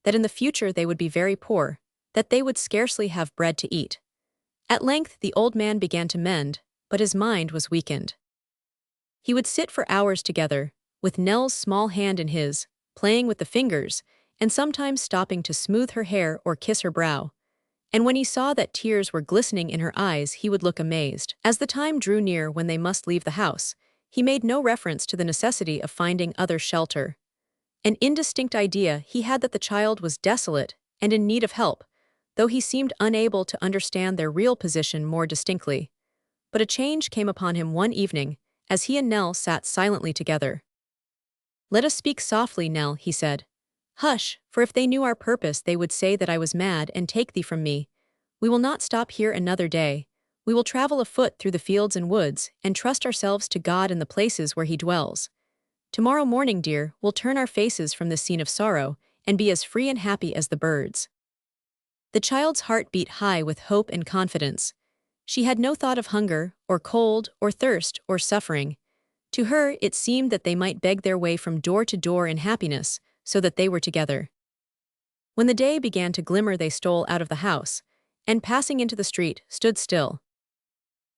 that in the future they would be very poor, that they would scarcely have bread to eat. At length the old man began to mend, but his mind was weakened. He would sit for hours together, with Nell's small hand in his, playing with the fingers, and sometimes stopping to smooth her hair or kiss her brow. And when he saw that tears were glistening in her eyes he would look amazed. As the time drew near when they must leave the house, he made no reference to the necessity of finding other shelter. An indistinct idea he had that the child was desolate and in need of help, though he seemed unable to understand their real position more distinctly. But a change came upon him one evening, as he and Nell sat silently together. "Let us speak softly, Nell," he said. "Hush, for if they knew our purpose they would say that I was mad and take thee from me. We will not stop here another day. We will travel afoot through the fields and woods, and trust ourselves to God in the places where he dwells. Tomorrow morning, dear, we'll turn our faces from this scene of sorrow, and be as free and happy as the birds." The child's heart beat high with hope and confidence. She had no thought of hunger, or cold, or thirst, or suffering. To her it seemed that they might beg their way from door to door in happiness, so that they were together. When the day began to glimmer they stole out of the house, and passing into the street, stood still.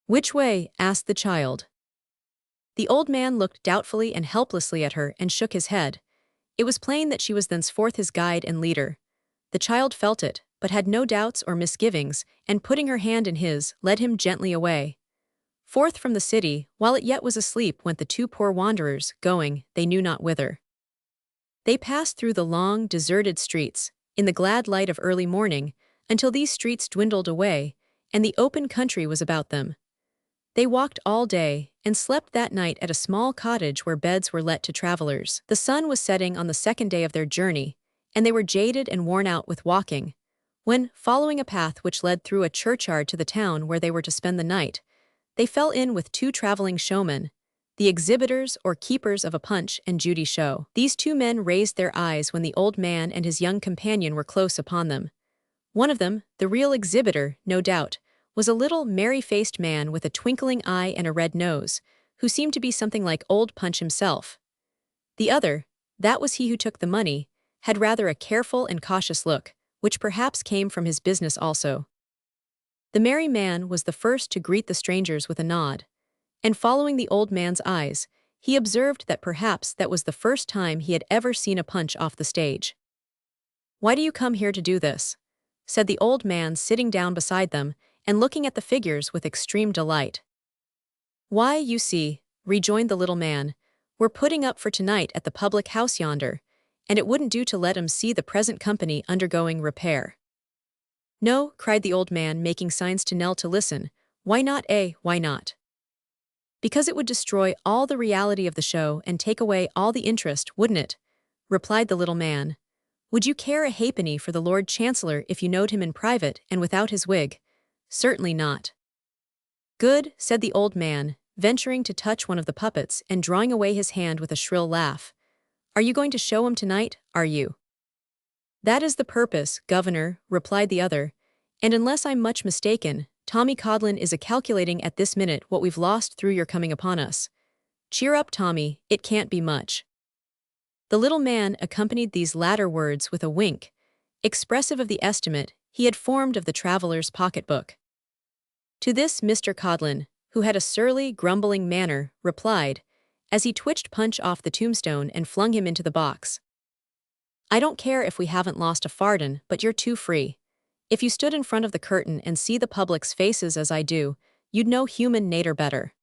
"Which way?" asked the child. The old man looked doubtfully and helplessly at her and shook his head. It was plain that she was thenceforth his guide and leader. The child felt it, but had no doubts or misgivings, and putting her hand in his, led him gently away. Forth from the city, while it yet was asleep, went the two poor wanderers, going, they knew not whither. They passed through the long, deserted streets, in the glad light of early morning, until these streets dwindled away, and the open country was about them. They walked all day, and slept that night at a small cottage where beds were let to travelers. The sun was setting on the second day of their journey, and they were jaded and worn out with walking, when, following a path which led through a churchyard to the town where they were to spend the night, they fell in with two traveling showmen, the exhibitors or keepers of a Punch and Judy show. These two men raised their eyes when the old man and his young companion were close upon them. One of them, the real exhibitor, no doubt, was a little merry-faced man with a twinkling eye and a red nose, who seemed to be something like old Punch himself. The other, that was he who took the money, had rather a careful and cautious look, which perhaps came from his business also. The merry man was the first to greet the strangers with a nod, and following the old man's eyes, he observed that perhaps that was the first time he had ever seen a Punch off the stage. "Why do you come here to do this?" said the old man, sitting down beside them and looking at the figures with extreme delight. "Why, you see," rejoined the little man, "we're putting up for tonight at the public house yonder, and it wouldn't do to let 'em see the present company undergoing repair. No, cried the old man, making signs to Nell to listen. Why not, eh, why not? Because it would destroy all the reality of the show and take away all the interest, wouldn't it? Replied the little man. Would you care a halfpenny for the Lord Chancellor if you knowed him in private and without his wig? Certainly not. Good, said the old man, venturing to touch one of the puppets and drawing away his hand with a shrill laugh. Are you going to show him tonight, are you? That is the purpose, Governor, replied the other, and unless I'm much mistaken, Tommy Codlin is a-calculating at this minute what we've lost through your coming upon us. Cheer up, Tommy, it can't be much. The little man accompanied these latter words with a wink, expressive of the estimate he had formed of the traveler's pocketbook. To this Mr. Codlin, who had a surly, grumbling manner, replied, as he twitched Punch off the tombstone and flung him into the box. I don't care if we haven't lost a farden, but you're too free. If you stood in front of the curtain and see the public's faces as I do, you'd know human natur better.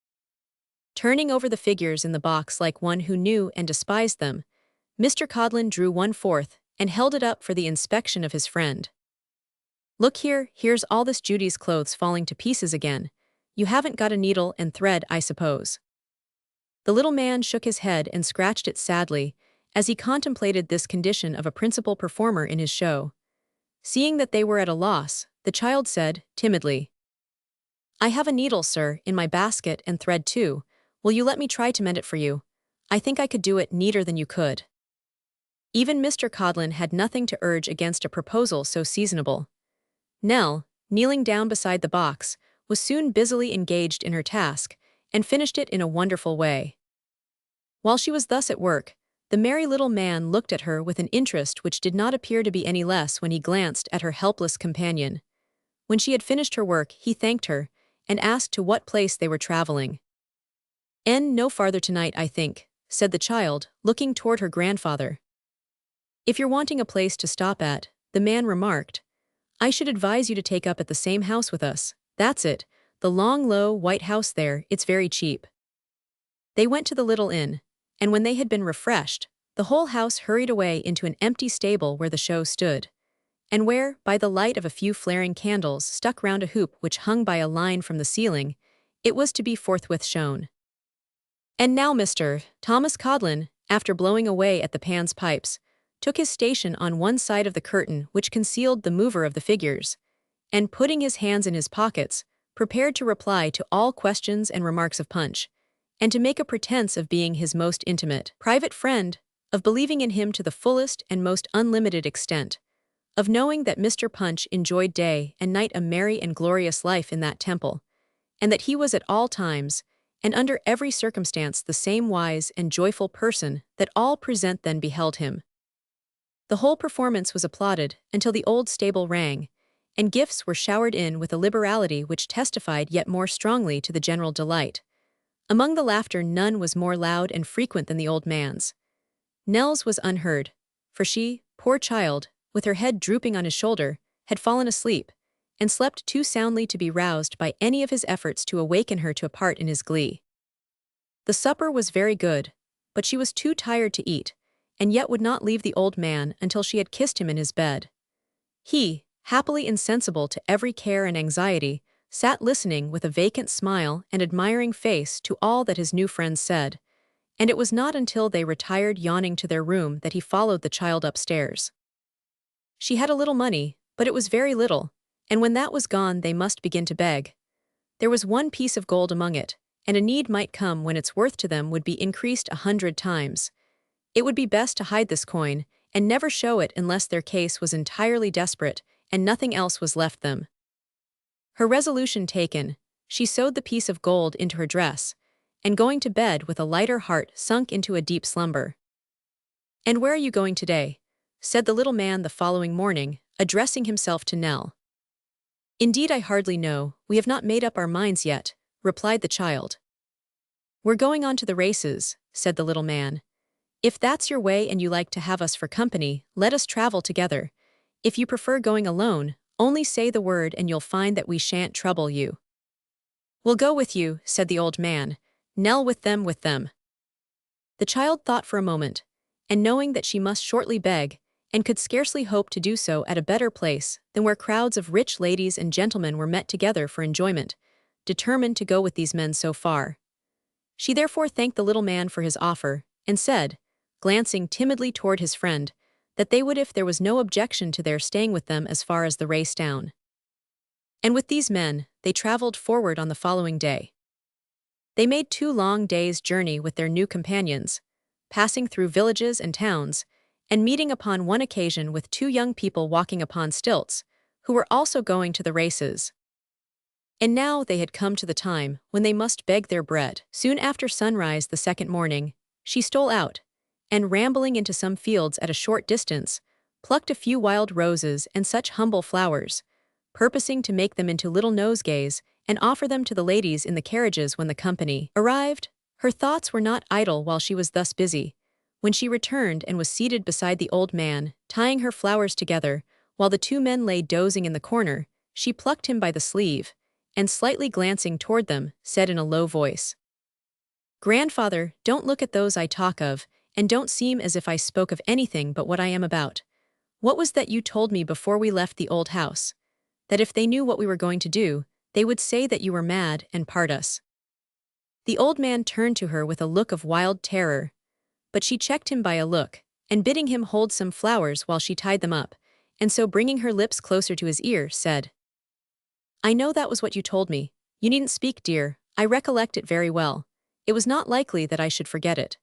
Turning over the figures in the box like one who knew and despised them, Mr. Codlin drew one forth and held it up for the inspection of his friend. Look here, here's all this Judy's clothes falling to pieces again. You haven't got a needle and thread, I suppose. The little man shook his head and scratched it sadly, as he contemplated this condition of a principal performer in his show. Seeing that they were at a loss, the child said, timidly, I have a needle, sir, in my basket and thread too. Will you let me try to mend it for you? I think I could do it neater than you could. Even Mr. Codlin had nothing to urge against a proposal so seasonable. Nell, kneeling down beside the box, was soon busily engaged in her task, and finished it in a wonderful way. While she was thus at work, the merry little man looked at her with an interest which did not appear to be any less when he glanced at her helpless companion. When she had finished her work, he thanked her, and asked to what place they were traveling. No farther tonight, I think, said the child, looking toward her grandfather. If you're wanting a place to stop at, the man remarked, I should advise you to take up at the same house with us. That's it, the long, low, white house there, it's very cheap. They went to the little inn, and when they had been refreshed, the whole house hurried away into an empty stable where the show stood, and where, by the light of a few flaring candles stuck round a hoop which hung by a line from the ceiling, it was to be forthwith shown. And now Mr. Thomas Codlin, after blowing away at the pan's pipes, took his station on one side of the curtain which concealed the mover of the figures, and putting his hands in his pockets, prepared to reply to all questions and remarks of Punch, and to make a pretense of being his most intimate, private friend, of believing in him to the fullest and most unlimited extent, of knowing that Mr. Punch enjoyed day and night a merry and glorious life in that temple, and that he was at all times, and under every circumstance the same wise and joyful person that all present then beheld him. The whole performance was applauded until the old stable rang, and gifts were showered in with a liberality which testified yet more strongly to the general delight. Among the laughter none was more loud and frequent than the old man's. Nell's was unheard, for she, poor child, with her head drooping on his shoulder, had fallen asleep, and slept too soundly to be roused by any of his efforts to awaken her to a part in his glee. The supper was very good, but she was too tired to eat, and yet would not leave the old man until she had kissed him in his bed. He, happily insensible to every care and anxiety, sat listening with a vacant smile and admiring face to all that his new friends said, and it was not until they retired yawning to their room that he followed the child upstairs. She had a little money, but it was very little, and when that was gone they must begin to beg. There was one piece of gold among it, and a need might come when its worth to them would be increased 100 times. It would be best to hide this coin, and never show it unless their case was entirely desperate, and nothing else was left them. Her resolution taken, she sewed the piece of gold into her dress, and going to bed with a lighter heart sunk into a deep slumber. And where are you going today? Said the little man the following morning, addressing himself to Nell. Indeed I hardly know, we have not made up our minds yet, replied the child. We're going on to the races, said the little man. If that's your way and you like to have us for company, let us travel together. If you prefer going alone, only say the word and you'll find that we shan't trouble you. We'll go with you, said the old man. Nell with them. The child thought for a moment, and knowing that she must shortly beg, and could scarcely hope to do so at a better place than where crowds of rich ladies and gentlemen were met together for enjoyment, determined to go with these men so far. She therefore thanked the little man for his offer, and said, glancing timidly toward his friend, that they would if there was no objection to their staying with them as far as the race down. And with these men, they traveled forward on the following day. They made 2 long days' journey with their new companions, passing through villages and towns, and meeting upon one occasion with 2 young people walking upon stilts, who were also going to the races. And now they had come to the time when they must beg their bread. Soon after sunrise the second morning, she stole out, and rambling into some fields at a short distance, plucked a few wild roses and such humble flowers, purposing to make them into little nosegays and offer them to the ladies in the carriages when the company arrived. Her thoughts were not idle while she was thus busy. When she returned and was seated beside the old man, tying her flowers together, while the 2 men lay dozing in the corner, she plucked him by the sleeve, and slightly glancing toward them, said in a low voice, "Grandfather, don't look at those I talk of, and don't seem as if I spoke of anything but what I am about. What was that you told me before we left the old house? That if they knew what we were going to do, they would say that you were mad and part us." The old man turned to her with a look of wild terror, but she checked him by a look, and bidding him hold some flowers while she tied them up, and so bringing her lips closer to his ear, said, "I know that was what you told me. You needn't speak, dear, I recollect it very well. It was not likely that I should forget it.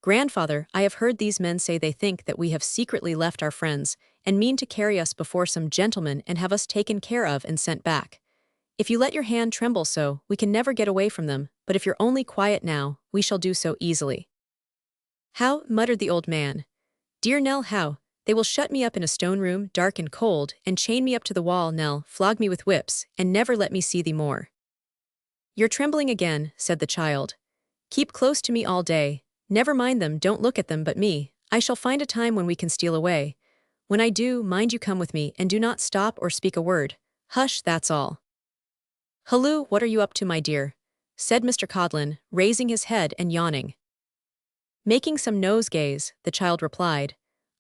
Grandfather, I have heard these men say they think that we have secretly left our friends, and mean to carry us before some gentleman and have us taken care of and sent back. If you let your hand tremble so, we can never get away from them, but if you're only quiet now, we shall do so easily." "How?" muttered the old man. "Dear Nell, how? They will shut me up in a stone room, dark and cold, and chain me up to the wall, Nell, flog me with whips, and never let me see thee more." "You're trembling again," said the child. "Keep close to me all day. Never mind them, don't look at them but me. I shall find a time when we can steal away. When I do, mind you come with me, and do not stop or speak a word. Hush, that's all." "Halloo, what are you up to, my dear?" said Mr. Codlin, raising his head and yawning. "Making some nosegays," the child replied.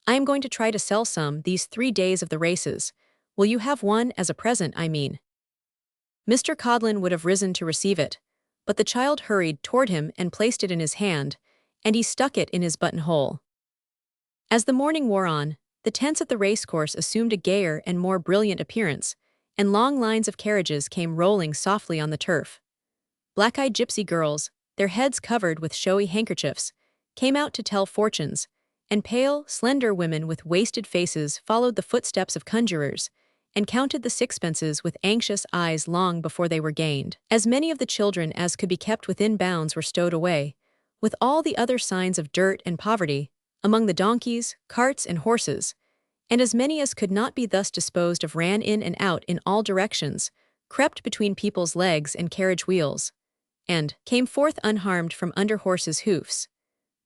"I am going to try to sell some these 3 days of the races. Will you have one as a present, I mean?" Mr. Codlin would have risen to receive it, but the child hurried toward him and placed it in his hand, and he stuck it in his buttonhole. As the morning wore on, the tents at the racecourse assumed a gayer and more brilliant appearance, and long lines of carriages came rolling softly on the turf. Black-eyed gypsy girls, their heads covered with showy handkerchiefs, came out to tell fortunes, and pale, slender women with wasted faces followed the footsteps of conjurers, and counted the sixpences with anxious eyes long before they were gained. As many of the children as could be kept within bounds were stowed away, with all the other signs of dirt and poverty, among the donkeys, carts, and horses, and as many as could not be thus disposed of ran in and out in all directions, crept between people's legs and carriage wheels, and came forth unharmed from under horses' hoofs.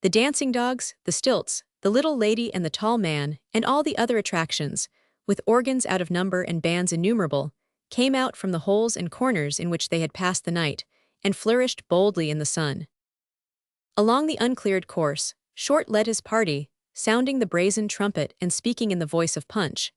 The dancing dogs, the stilts, the little lady and the tall man, and all the other attractions, with organs out of number and bands innumerable, came out from the holes and corners in which they had passed the night, and flourished boldly in the sun. Along the uncleared course, Short led his party, sounding the brazen trumpet and speaking in the voice of Punch,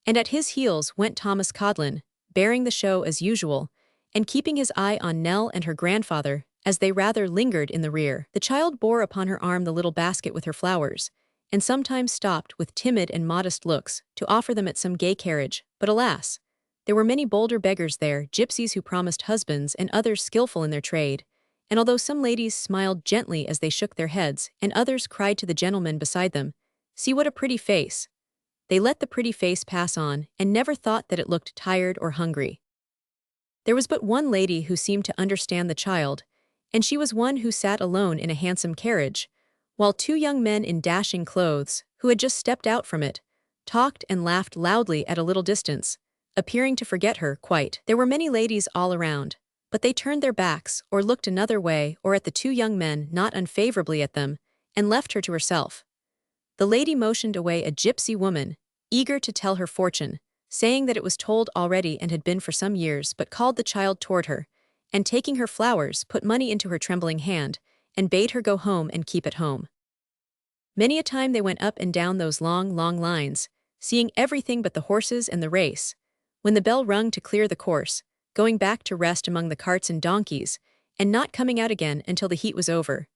and at his heels went Thomas Codlin, bearing the show as usual, and keeping his eye on Nell and her grandfather, as they rather lingered in the rear. The child bore upon her arm the little basket with her flowers, and sometimes stopped with timid and modest looks to offer them at some gay carriage, but alas! There were many bolder beggars there, gypsies who promised husbands and others skillful in their trade, and although some ladies smiled gently as they shook their heads, and others cried to the gentleman beside them, "See what a pretty face," they let the pretty face pass on, and never thought that it looked tired or hungry. There was but one lady who seemed to understand the child, and she was one who sat alone in a handsome carriage, while 2 young men in dashing clothes, who had just stepped out from it, talked and laughed loudly at a little distance, appearing to forget her quite. There were many ladies all around, but they turned their backs, or looked another way, or at the 2 young men not unfavorably at them, and left her to herself. The lady motioned away a gypsy woman, eager to tell her fortune, saying that it was told already and had been for some years, but called the child toward her, and taking her flowers, put money into her trembling hand, and bade her go home and keep at home. Many a time they went up and down those long, long lines, seeing everything but the horses and the race, when the bell rung to clear the course, going back to rest among the carts and donkeys, and not coming out again until the heat was over.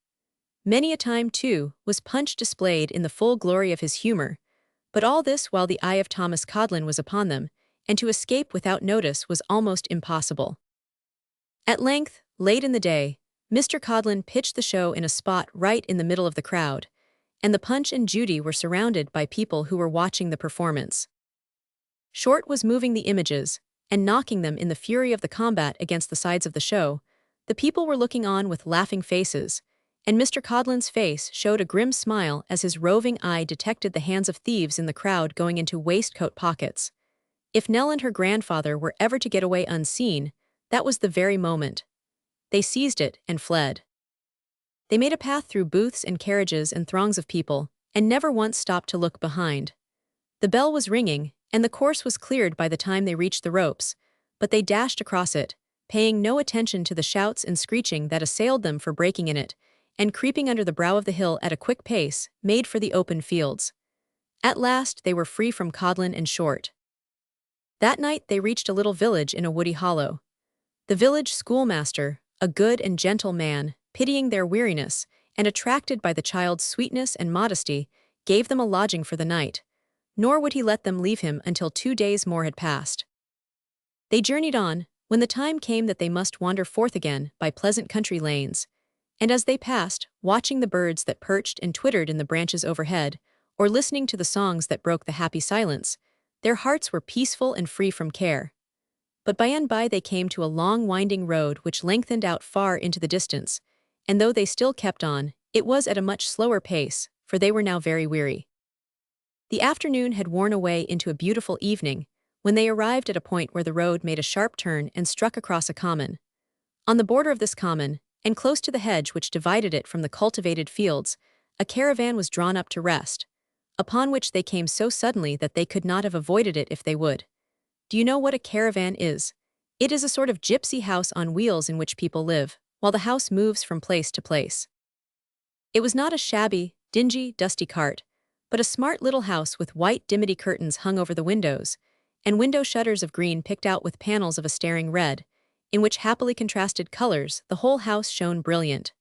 Many a time, too, was Punch displayed in the full glory of his humor, but all this while the eye of Thomas Codlin was upon them, and to escape without notice was almost impossible. At length, late in the day, Mr. Codlin pitched the show in a spot right in the middle of the crowd, and the Punch and Judy were surrounded by people who were watching the performance. Short was moving the images, and knocking them in the fury of the combat against the sides of the show. The people were looking on with laughing faces, and Mr. Codlin's face showed a grim smile as his roving eye detected the hands of thieves in the crowd going into waistcoat pockets. If Nell and her grandfather were ever to get away unseen, that was the very moment. They seized it and fled. They made a path through booths and carriages and throngs of people, and never once stopped to look behind. The bell was ringing, and the course was cleared by the time they reached the ropes, but they dashed across it, paying no attention to the shouts and screeching that assailed them for breaking in it, and creeping under the brow of the hill at a quick pace, made for the open fields. At last they were free from Codlin and Short. That night they reached a little village in a woody hollow. The village schoolmaster, a good and gentle man, pitying their weariness, and attracted by the child's sweetness and modesty, gave them a lodging for the night, nor would he let them leave him until 2 days more had passed. They journeyed on, when the time came that they must wander forth again by pleasant country lanes, and as they passed, watching the birds that perched and twittered in the branches overhead, or listening to the songs that broke the happy silence, their hearts were peaceful and free from care. But by and by they came to a long winding road which lengthened out far into the distance, and though they still kept on, it was at a much slower pace, for they were now very weary. The afternoon had worn away into a beautiful evening, when they arrived at a point where the road made a sharp turn and struck across a common. On the border of this common, and close to the hedge which divided it from the cultivated fields, a caravan was drawn up to rest, upon which they came so suddenly that they could not have avoided it if they would. Do you know what a caravan is? It is a sort of gypsy house on wheels in which people live, while the house moves from place to place. It was not a shabby, dingy, dusty cart, but a smart little house with white dimity curtains hung over the windows, and window shutters of green picked out with panels of a staring red, in which happily contrasted colors the whole house shone brilliant.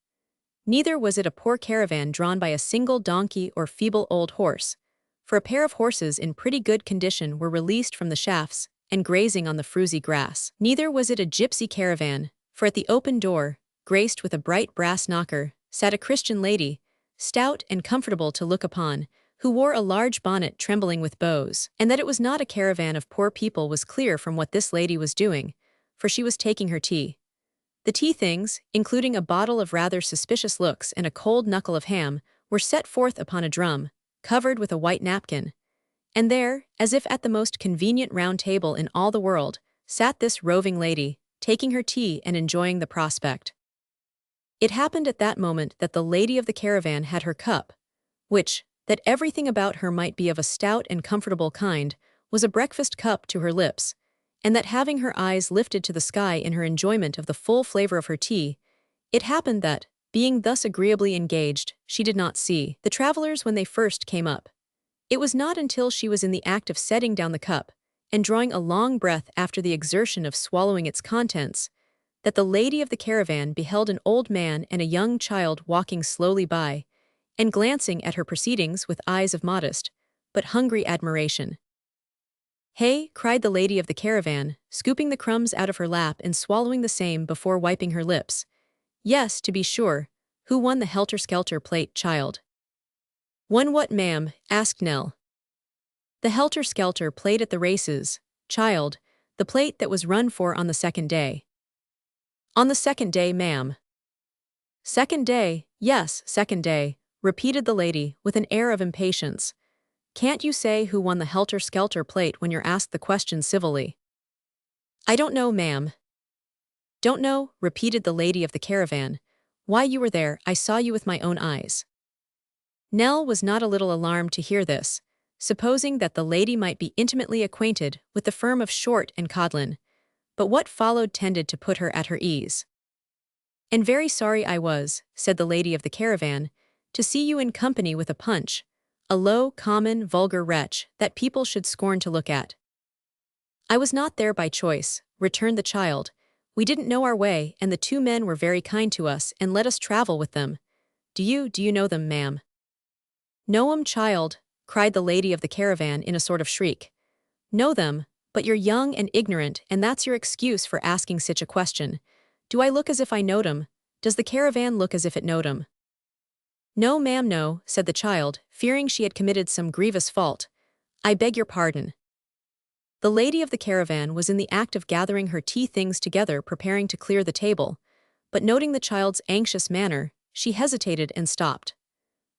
Neither was it a poor caravan drawn by a single donkey or feeble old horse, for a pair of horses in pretty good condition were released from the shafts and grazing on the fruzy grass. Neither was it a gypsy caravan, for at the open door, graced with a bright brass knocker, sat a Christian lady, stout and comfortable to look upon, who wore a large bonnet trembling with bows. And that it was not a caravan of poor people was clear from what this lady was doing, for she was taking her tea. The tea things, including a bottle of rather suspicious looks and a cold knuckle of ham, were set forth upon a drum, covered with a white napkin. And there, as if at the most convenient round table in all the world, sat this roving lady, taking her tea and enjoying the prospect. It happened at that moment that the lady of the caravan had her cup, which, that everything about her might be of a stout and comfortable kind, was a breakfast cup to her lips, and that having her eyes lifted to the sky in her enjoyment of the full flavor of her tea, it happened that, being thus agreeably engaged, she did not see the travelers when they first came up. It was not until she was in the act of setting down the cup, and drawing a long breath after the exertion of swallowing its contents, that the lady of the caravan beheld an old man and a young child walking slowly by, and glancing at her proceedings with eyes of modest, but hungry admiration. "Hey," cried the lady of the caravan, scooping the crumbs out of her lap and swallowing the same before wiping her lips. "Yes, to be sure. Who won the helter-skelter plate, child?" "Won what, ma'am?" asked Nell. "The helter-skelter plate at the races, child, the plate that was run for on the second day." "On the second day, ma'am." "Second day, yes, second day," repeated the lady with an air of impatience. "Can't you say who won the helter-skelter plate when you're asked the question civilly?" "I don't know, ma'am." "Don't know?" repeated the lady of the caravan. "Why, you were there, I saw you with my own eyes." Nell was not a little alarmed to hear this, supposing that the lady might be intimately acquainted with the firm of Short and Codlin, but what followed tended to put her at her ease. "And very sorry I was," said the lady of the caravan, to see you in company with a Punch, a low, common, vulgar wretch that people should scorn to look at." "I was not there by choice," returned the child. "We didn't know our way, and the two men were very kind to us and let us travel with them. Do you know them, ma'am?" "Know 'em, child," cried the lady of the caravan in a sort of shriek. "Know them, but you're young and ignorant, and that's your excuse for asking such a question. Do I look as if I knowed 'em? Does the caravan look as if it knowed 'em?" "No, ma'am, no," said the child, fearing she had committed some grievous fault. "I beg your pardon." The lady of the caravan was in the act of gathering her tea things together, preparing to clear the table, but noting the child's anxious manner, she hesitated and stopped.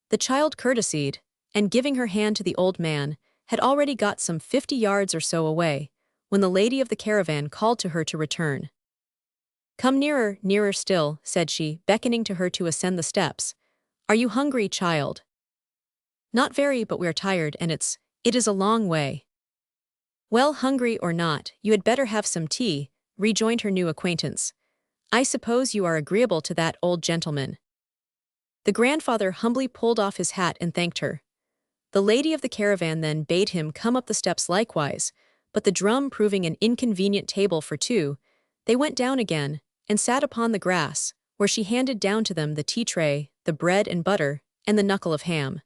The child courtesied, and giving her hand to the old man, had already got some 50 yards or so away, when the lady of the caravan called to her to return. "Come nearer, nearer still," said she, beckoning to her to ascend the steps. "Are you hungry, child?" "Not very, but we are tired, and it is a long way." "Well, hungry or not, you had better have some tea," rejoined her new acquaintance. "I suppose you are agreeable to that old gentleman." The grandfather humbly pulled off his hat and thanked her. The lady of the caravan then bade him come up the steps likewise, but the drum proving an inconvenient table for two, they went down again, and sat upon the grass, where she handed down to them the tea tray, the bread and butter, and the knuckle of ham.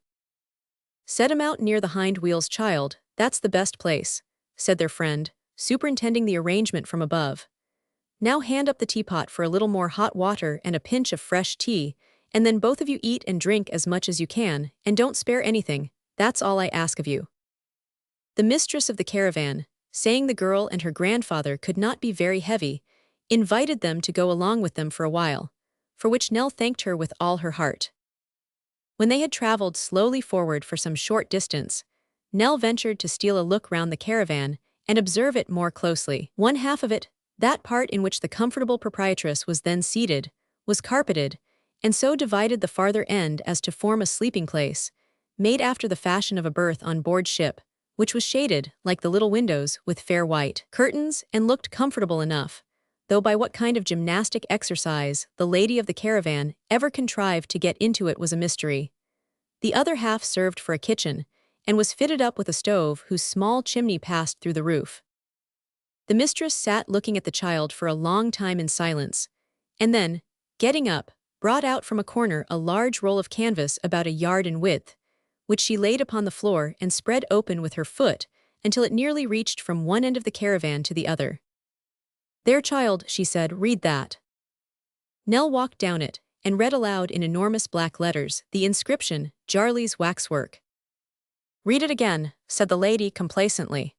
"Set 'em out near the hind wheels, child, that's the best place," said their friend, superintending the arrangement from above. "Now hand up the teapot for a little more hot water and a pinch of fresh tea, and then both of you eat and drink as much as you can, and don't spare anything, that's all I ask of you." The mistress of the caravan, saying the girl and her grandfather could not be very heavy, invited them to go along with them for a while, for which Nell thanked her with all her heart. When they had traveled slowly forward for some short distance, Nell ventured to steal a look round the caravan and observe it more closely. One half of it, that part in which the comfortable proprietress was then seated, was carpeted, and so divided the farther end as to form a sleeping place, made after the fashion of a berth on board ship, which was shaded, like the little windows, with fair white curtains, and looked comfortable enough, though by what kind of gymnastic exercise the lady of the caravan ever contrived to get into it was a mystery. The other half served for a kitchen, and was fitted up with a stove whose small chimney passed through the roof. The mistress sat looking at the child for a long time in silence, and then, getting up, brought out from a corner a large roll of canvas about a yard in width, which she laid upon the floor and spread open with her foot until it nearly reached from one end of the caravan to the other. "There, child," she said, "read that." Nell walked down it, and read aloud in enormous black letters the inscription, "Jarley's Waxwork." "Read it again," said the lady complacently.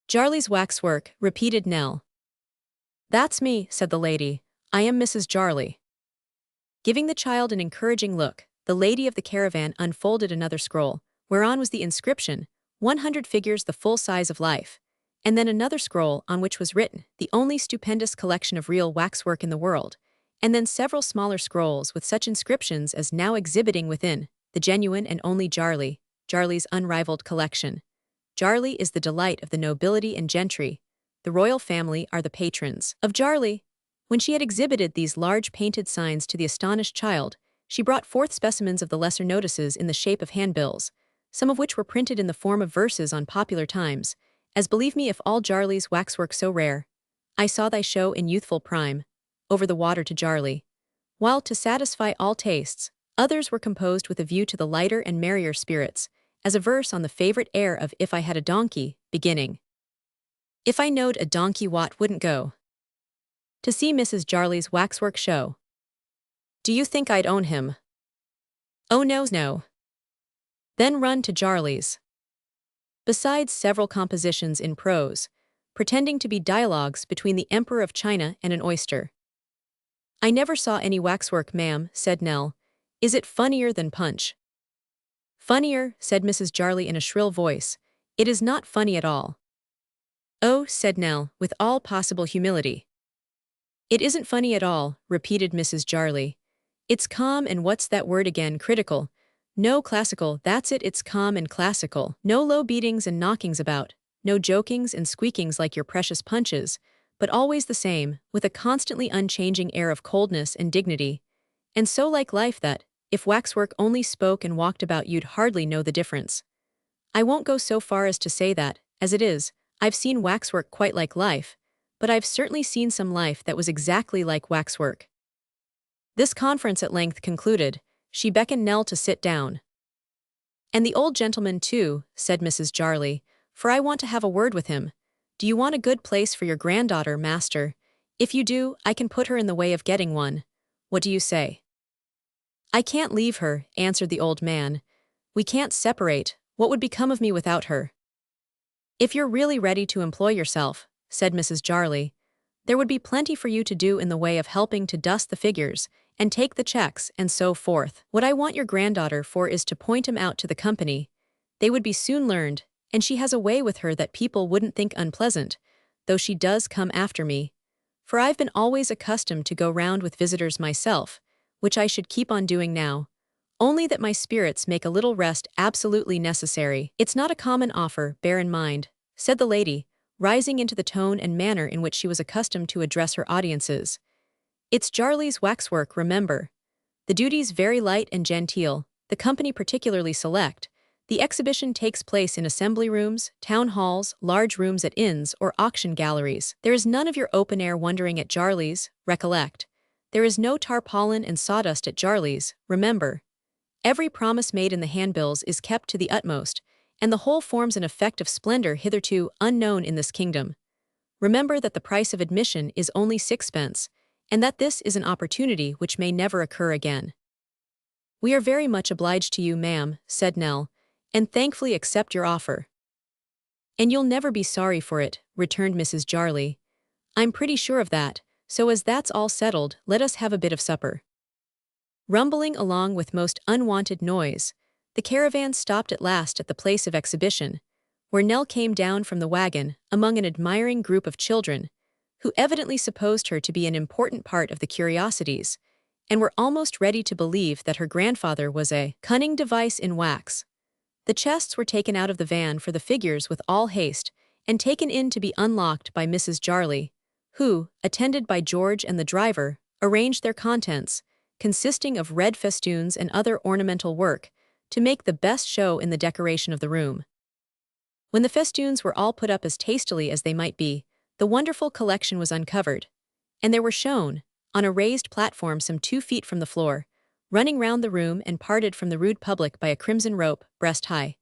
"Jarley's Waxwork," repeated Nell. "That's me," said the lady. "I am Mrs. Jarley." Giving the child an encouraging look, the lady of the caravan unfolded another scroll, whereon was the inscription, 100 figures the full size of life, and then another scroll on which was written, "The only stupendous collection of real waxwork in the world," and then several smaller scrolls with such inscriptions as now exhibiting within, "The genuine and only Jarley, Jarley's unrivaled collection. Jarley is the delight of the nobility and gentry. The royal family are the patrons of Jarley." When she had exhibited these large painted signs to the astonished child, she brought forth specimens of the lesser notices in the shape of handbills, some of which were printed in the form of verses on popular times, as "Believe me if all Jarley's waxwork so rare, I saw thy show in youthful prime, over the water to Jarley," while, to satisfy all tastes, others were composed with a view to the lighter and merrier spirits, as a verse on the favorite air of "If I Had a Donkey," beginning, "If I knowed a donkey what wouldn't go to see Mrs. Jarley's waxwork show. Do you think I'd own him? Oh no, no. Then run to Jarley's." Besides several compositions in prose, pretending to be dialogues between the Emperor of China and an oyster. "I never saw any waxwork, ma'am," said Nell. "Is it funnier than Punch?" "Funnier," said Mrs. Jarley in a shrill voice. "It is not funny at all." "Oh," said Nell, with all possible humility. "It isn't funny at all," repeated Mrs. Jarley. "It's calm and what's that word again, critical. No, classical, that's it, it's calm and classical. No low beatings and knockings about, no jokings and squeakings like your precious Punches, but always the same, with a constantly unchanging air of coldness and dignity. And so like life that, If waxwork only spoke and walked about, you'd hardly know the difference. I won't go so far as to say that, as it is, I've seen waxwork quite like life, but I've certainly seen some life that was exactly like waxwork. This conference at length concluded, she beckoned Nell to sit down. And the old gentleman too, said Mrs. Jarley, for I want to have a word with him. Do you want a good place for your granddaughter, master? If you do, I can put her in the way of getting one. What do you say? I can't leave her, answered the old man. We can't separate. What would become of me without her? If you're really ready to employ yourself, said Mrs. Jarley, there would be plenty for you to do in the way of helping to dust the figures, and take the checks, and so forth. What I want your granddaughter for is to point 'em out to the company. They would be soon learned, and she has a way with her that people wouldn't think unpleasant, though she does come after me. For I've been always accustomed to go round with visitors myself, which I should keep on doing now. Only that my spirits make a little rest absolutely necessary. It's not a common offer, bear in mind, said the lady, rising into the tone and manner in which she was accustomed to address her audiences. It's Jarley's waxwork, remember. The duties very light and genteel, the company particularly select. The exhibition takes place in assembly rooms, town halls, large rooms at inns, or auction galleries. There is none of your open-air wondering at Jarley's, recollect. There is no tarpaulin and sawdust at Jarley's, remember. Every promise made in the handbills is kept to the utmost, and the whole forms an effect of splendor hitherto unknown in this kingdom. Remember that the price of admission is only 6 pence, and that this is an opportunity which may never occur again. We are very much obliged to you, ma'am, said Nell, and thankfully accept your offer. And you'll never be sorry for it, returned Mrs. Jarley. I'm pretty sure of that, so as that's all settled, let us have a bit of supper. Rumbling along with most unwanted noise, the caravan stopped at last at the place of exhibition, where Nell came down from the wagon among an admiring group of children, who evidently supposed her to be an important part of the curiosities, and were almost ready to believe that her grandfather was a cunning device in wax. The chests were taken out of the van for the figures with all haste, and taken in to be unlocked by Mrs. Jarley, who, attended by George and the driver, arranged their contents, consisting of red festoons and other ornamental work, to make the best show in the decoration of the room. When the festoons were all put up as tastily as they might be, the wonderful collection was uncovered, and there were shown, on a raised platform some 2 feet from the floor, running round the room and parted from the rude public by a crimson rope, breast high,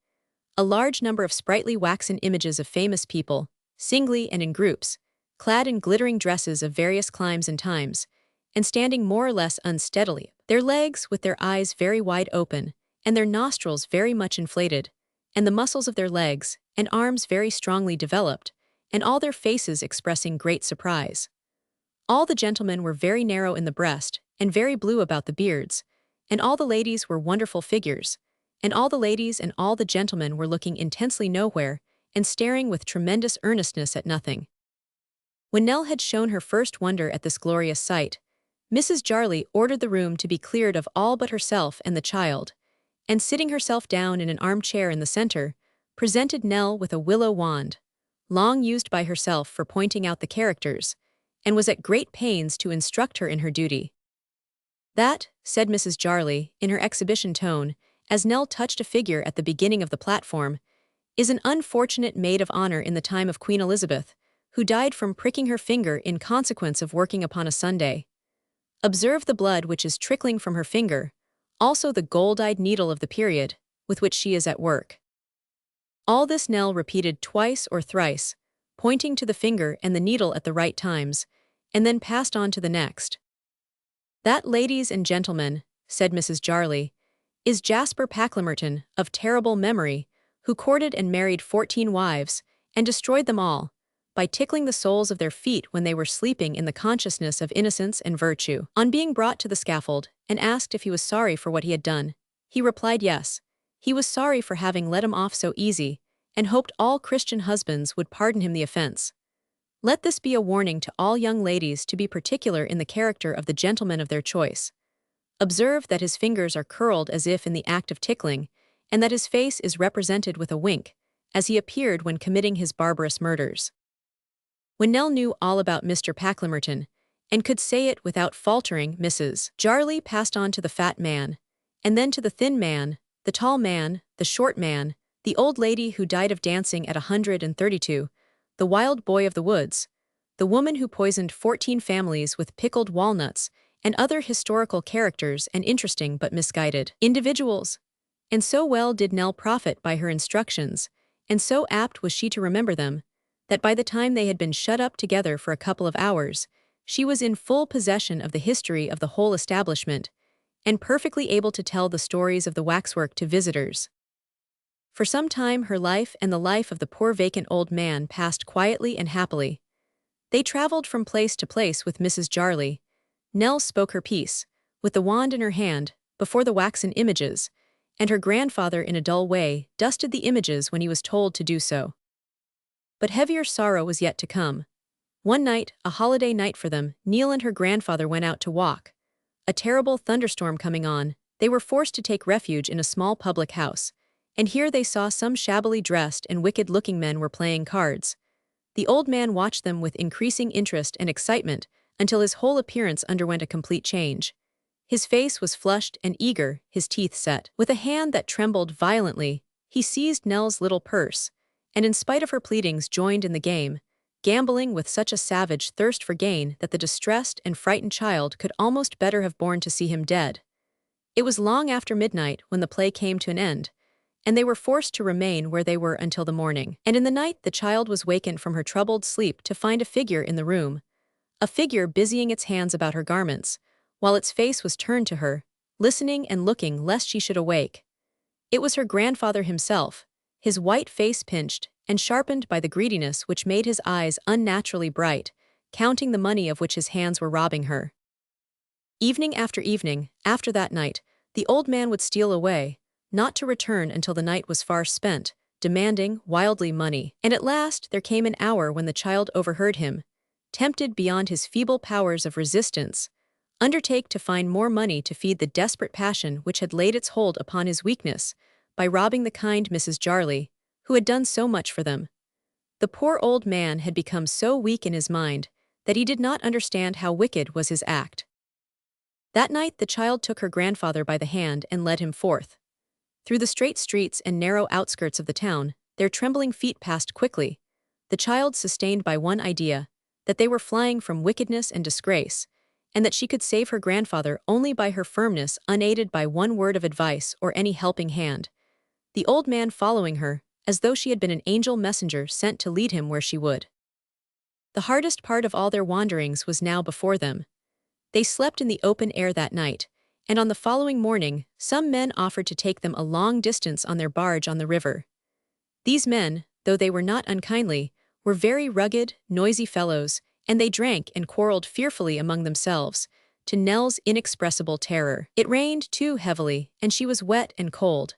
a large number of sprightly waxen images of famous people, singly and in groups, clad in glittering dresses of various climes and times, and standing more or less unsteadily, their legs with their eyes very wide open, and their nostrils very much inflated, and the muscles of their legs and arms very strongly developed, and all their faces expressing great surprise. All the gentlemen were very narrow in the breast, and very blue about the beards, and all the ladies were wonderful figures, and all the ladies and all the gentlemen were looking intensely nowhere, and staring with tremendous earnestness at nothing. When Nell had shown her first wonder at this glorious sight, Mrs. Jarley ordered the room to be cleared of all but herself and the child, and sitting herself down in an armchair in the center, presented Nell with a willow wand, long used by herself for pointing out the characters, and was at great pains to instruct her in her duty. That, said Mrs. Jarley, in her exhibition tone, as Nell touched a figure at the beginning of the platform, is an unfortunate maid of honor in the time of Queen Elizabeth, who died from pricking her finger in consequence of working upon a Sunday. Observe the blood which is trickling from her finger, also the gold-eyed needle of the period, with which she is at work. All this Nell repeated twice or thrice, pointing to the finger and the needle at the right times, and then passed on to the next. That, ladies and gentlemen, said Mrs. Jarley, is Jasper Packlemerton, of terrible memory, who courted and married 14 wives, and destroyed them all, by tickling the soles of their feet when they were sleeping in the consciousness of innocence and virtue. On being brought to the scaffold, and asked if he was sorry for what he had done, he replied yes, he was sorry for having let him off so easy, and hoped all Christian husbands would pardon him the offense. Let this be a warning to all young ladies to be particular in the character of the gentleman of their choice. Observe that his fingers are curled as if in the act of tickling, and that his face is represented with a wink, as he appeared when committing his barbarous murders. When Nell knew all about Mr. Packlemerton, and could say it without faltering, Mrs. Jarley passed on to the fat man, and then to the thin man, the tall man, the short man, the old lady who died of dancing at 132, the wild boy of the woods, the woman who poisoned 14 families with pickled walnuts, and other historical characters and interesting but misguided individuals. And so well did Nell profit by her instructions, and so apt was she to remember them, that by the time they had been shut up together for a couple of hours, she was in full possession of the history of the whole establishment, and perfectly able to tell the stories of the waxwork to visitors. For some time her life and the life of the poor vacant old man passed quietly and happily. They traveled from place to place with Mrs. Jarley. Nell spoke her piece, with the wand in her hand, before the waxen images, and her grandfather in a dull way dusted the images when he was told to do so. But heavier sorrow was yet to come. One night, a holiday night for them, Nell and her grandfather went out to walk. A terrible thunderstorm coming on, they were forced to take refuge in a small public house, and here they saw some shabbily dressed and wicked-looking men were playing cards. The old man watched them with increasing interest and excitement until his whole appearance underwent a complete change. His face was flushed and eager, his teeth set. With a hand that trembled violently, he seized Nell's little purse, and in spite of her pleadings joined in the game, gambling with such a savage thirst for gain that the distressed and frightened child could almost better have borne to see him dead. It was long after midnight when the play came to an end, and they were forced to remain where they were until the morning. And in the night the child was wakened from her troubled sleep to find a figure in the room, a figure busying its hands about her garments, while its face was turned to her, listening and looking lest she should awake. It was her grandfather himself, his white face pinched and sharpened by the greediness which made his eyes unnaturally bright, counting the money of which his hands were robbing her. Evening after evening, after that night, the old man would steal away, not to return until the night was far spent, demanding wildly money. And at last there came an hour when the child overheard him, tempted beyond his feeble powers of resistance, undertake to find more money to feed the desperate passion which had laid its hold upon his weakness, by robbing the kind Mrs. Jarley, who had done so much for them. The poor old man had become so weak in his mind that he did not understand how wicked was his act. That night the child took her grandfather by the hand and led him forth. Through the straight streets and narrow outskirts of the town, their trembling feet passed quickly, the child sustained by one idea, that they were flying from wickedness and disgrace, and that she could save her grandfather only by her firmness, unaided by one word of advice or any helping hand, the old man following her, as though she had been an angel messenger sent to lead him where she would. The hardest part of all their wanderings was now before them. They slept in the open air that night, and on the following morning some men offered to take them a long distance on their barge on the river. These men, though they were not unkindly, were very rugged, noisy fellows, and they drank and quarreled fearfully among themselves, to Nell's inexpressible terror. It rained too heavily, and she was wet and cold.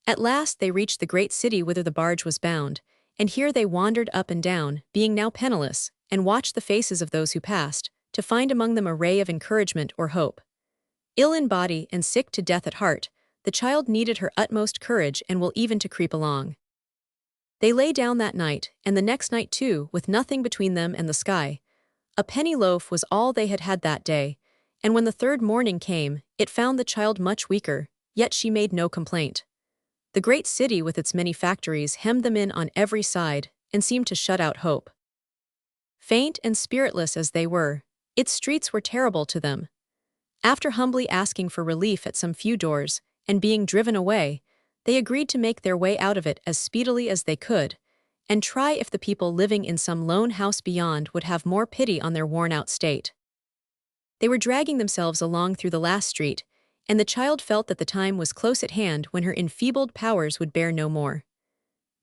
At last they reached the great city whither the barge was bound, and here they wandered up and down, being now penniless, and watched the faces of those who passed, to find among them a ray of encouragement or hope. Ill in body and sick to death at heart, the child needed her utmost courage and will even to creep along. They lay down that night, and the next night too, with nothing between them and the sky. A penny loaf was all they had had that day, and when the third morning came, it found the child much weaker, yet she made no complaint. The great city with its many factories hemmed them in on every side, and seemed to shut out hope. Faint and spiritless as they were, its streets were terrible to them. After humbly asking for relief at some few doors, and being driven away, they agreed to make their way out of it as speedily as they could, and try if the people living in some lone house beyond would have more pity on their worn-out state. They were dragging themselves along through the last street, and the child felt that the time was close at hand when her enfeebled powers would bear no more.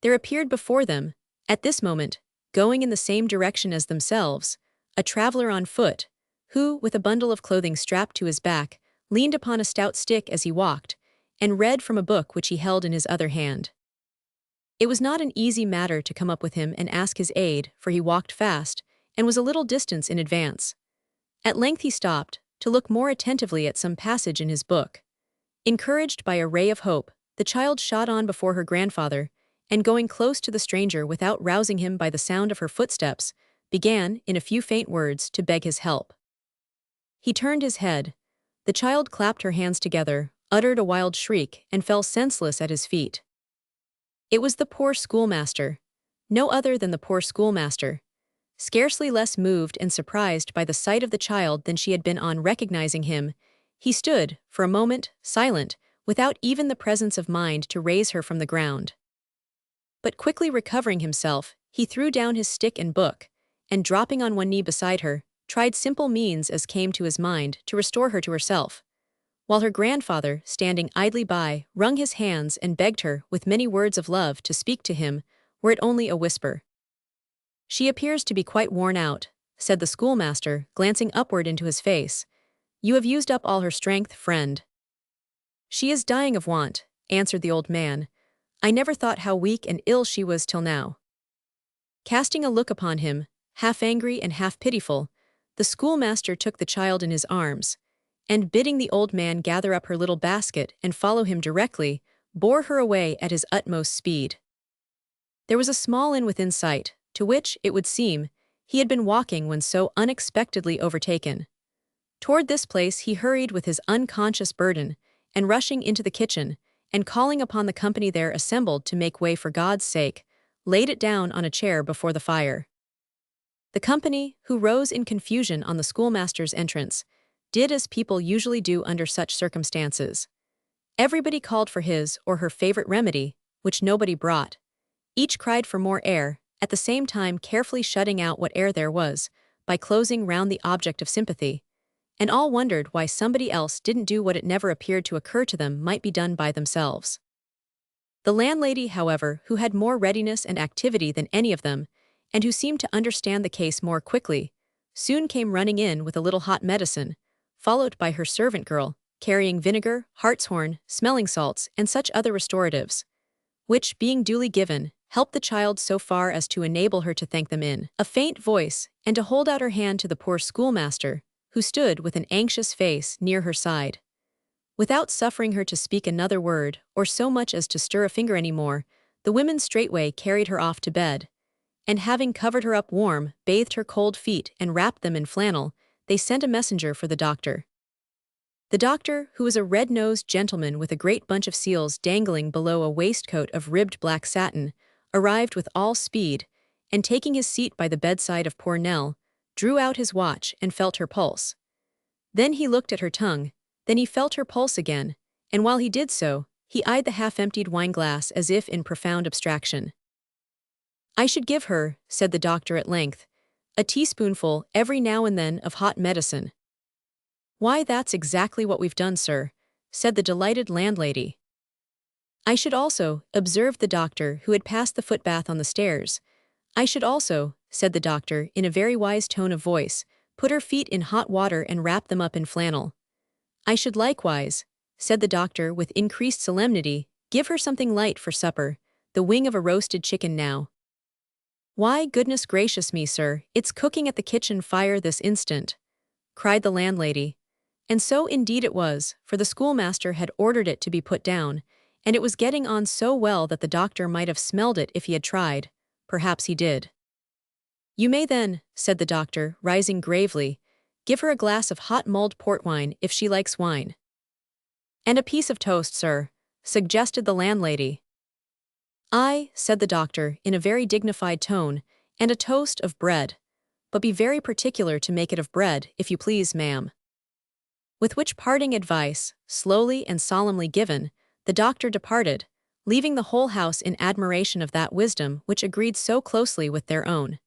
There appeared before them, at this moment, going in the same direction as themselves, a traveler on foot, who, with a bundle of clothing strapped to his back, leaned upon a stout stick as he walked, and read from a book which he held in his other hand. It was not an easy matter to come up with him and ask his aid, for he walked fast, and was a little distance in advance. At length he stopped, to look more attentively at some passage in his book. Encouraged by a ray of hope, the child shot on before her grandfather, and going close to the stranger without rousing him by the sound of her footsteps, began, in a few faint words, to beg his help. He turned his head. The child clapped her hands together, uttered a wild shriek, and fell senseless at his feet. It was the poor schoolmaster. No other than the poor schoolmaster. Scarcely less moved and surprised by the sight of the child than she had been on recognizing him, he stood, for a moment, silent, without even the presence of mind to raise her from the ground. But quickly recovering himself, he threw down his stick and book, and dropping on one knee beside her, tried simple means as came to his mind to restore her to herself, while her grandfather, standing idly by, wrung his hands and begged her, with many words of love, to speak to him, were it only a whisper. "She appears to be quite worn out," said the schoolmaster, glancing upward into his face. "You have used up all her strength, friend." "She is dying of want," answered the old man. "I never thought how weak and ill she was till now." Casting a look upon him, half angry and half pitiful, the schoolmaster took the child in his arms, and bidding the old man gather up her little basket and follow him directly, bore her away at his utmost speed. There was a small inn within sight, to which, it would seem, he had been walking when so unexpectedly overtaken. Toward this place he hurried with his unconscious burden, and rushing into the kitchen, and calling upon the company there assembled to make way for God's sake, laid it down on a chair before the fire. The company, who rose in confusion on the schoolmaster's entrance, did as people usually do under such circumstances. Everybody called for his or her favorite remedy, which nobody brought. Each cried for more air, at the same time carefully shutting out what air there was, by closing round the object of sympathy, and all wondered why somebody else didn't do what it never appeared to occur to them might be done by themselves. The landlady, however, who had more readiness and activity than any of them, and who seemed to understand the case more quickly, soon came running in with a little hot medicine, followed by her servant girl, carrying vinegar, hartshorn, smelling salts, and such other restoratives, which, being duly given, helped the child so far as to enable her to thank them in a faint voice, and to hold out her hand to the poor schoolmaster, who stood with an anxious face near her side. Without suffering her to speak another word, or so much as to stir a finger any more, the women straightway carried her off to bed, and having covered her up warm, bathed her cold feet, and wrapped them in flannel, they sent a messenger for the doctor. The doctor, who was a red-nosed gentleman with a great bunch of seals dangling below a waistcoat of ribbed black satin, arrived with all speed, and taking his seat by the bedside of poor Nell, drew out his watch and felt her pulse. Then he looked at her tongue, then he felt her pulse again, and while he did so, he eyed the half-emptied wine-glass as if in profound abstraction. "I should give her," said the doctor at length, "a teaspoonful every now and then of hot medicine." "Why, that's exactly what we've done, sir," said the delighted landlady. "I should also," observed the doctor, who had passed the footbath on the stairs. "I should also," said the doctor, in a very wise tone of voice, "put her feet in hot water and wrap them up in flannel. I should likewise," said the doctor with increased solemnity, "give her something light for supper, the wing of a roasted chicken now." "Why, goodness gracious me, sir, it's cooking at the kitchen fire this instant," cried the landlady. And so indeed it was, for the schoolmaster had ordered it to be put down, and it was getting on so well that the doctor might have smelled it if he had tried. Perhaps he did. "You may then," said the doctor, rising gravely, "give her a glass of hot mulled port wine if she likes wine." "And a piece of toast, sir," suggested the landlady. "Aye," said the doctor, in a very dignified tone, "and a toast of bread. But be very particular to make it of bread, if you please, ma'am." With which parting advice, slowly and solemnly given, the doctor departed, leaving the whole house in admiration of that wisdom which agreed so closely with their own.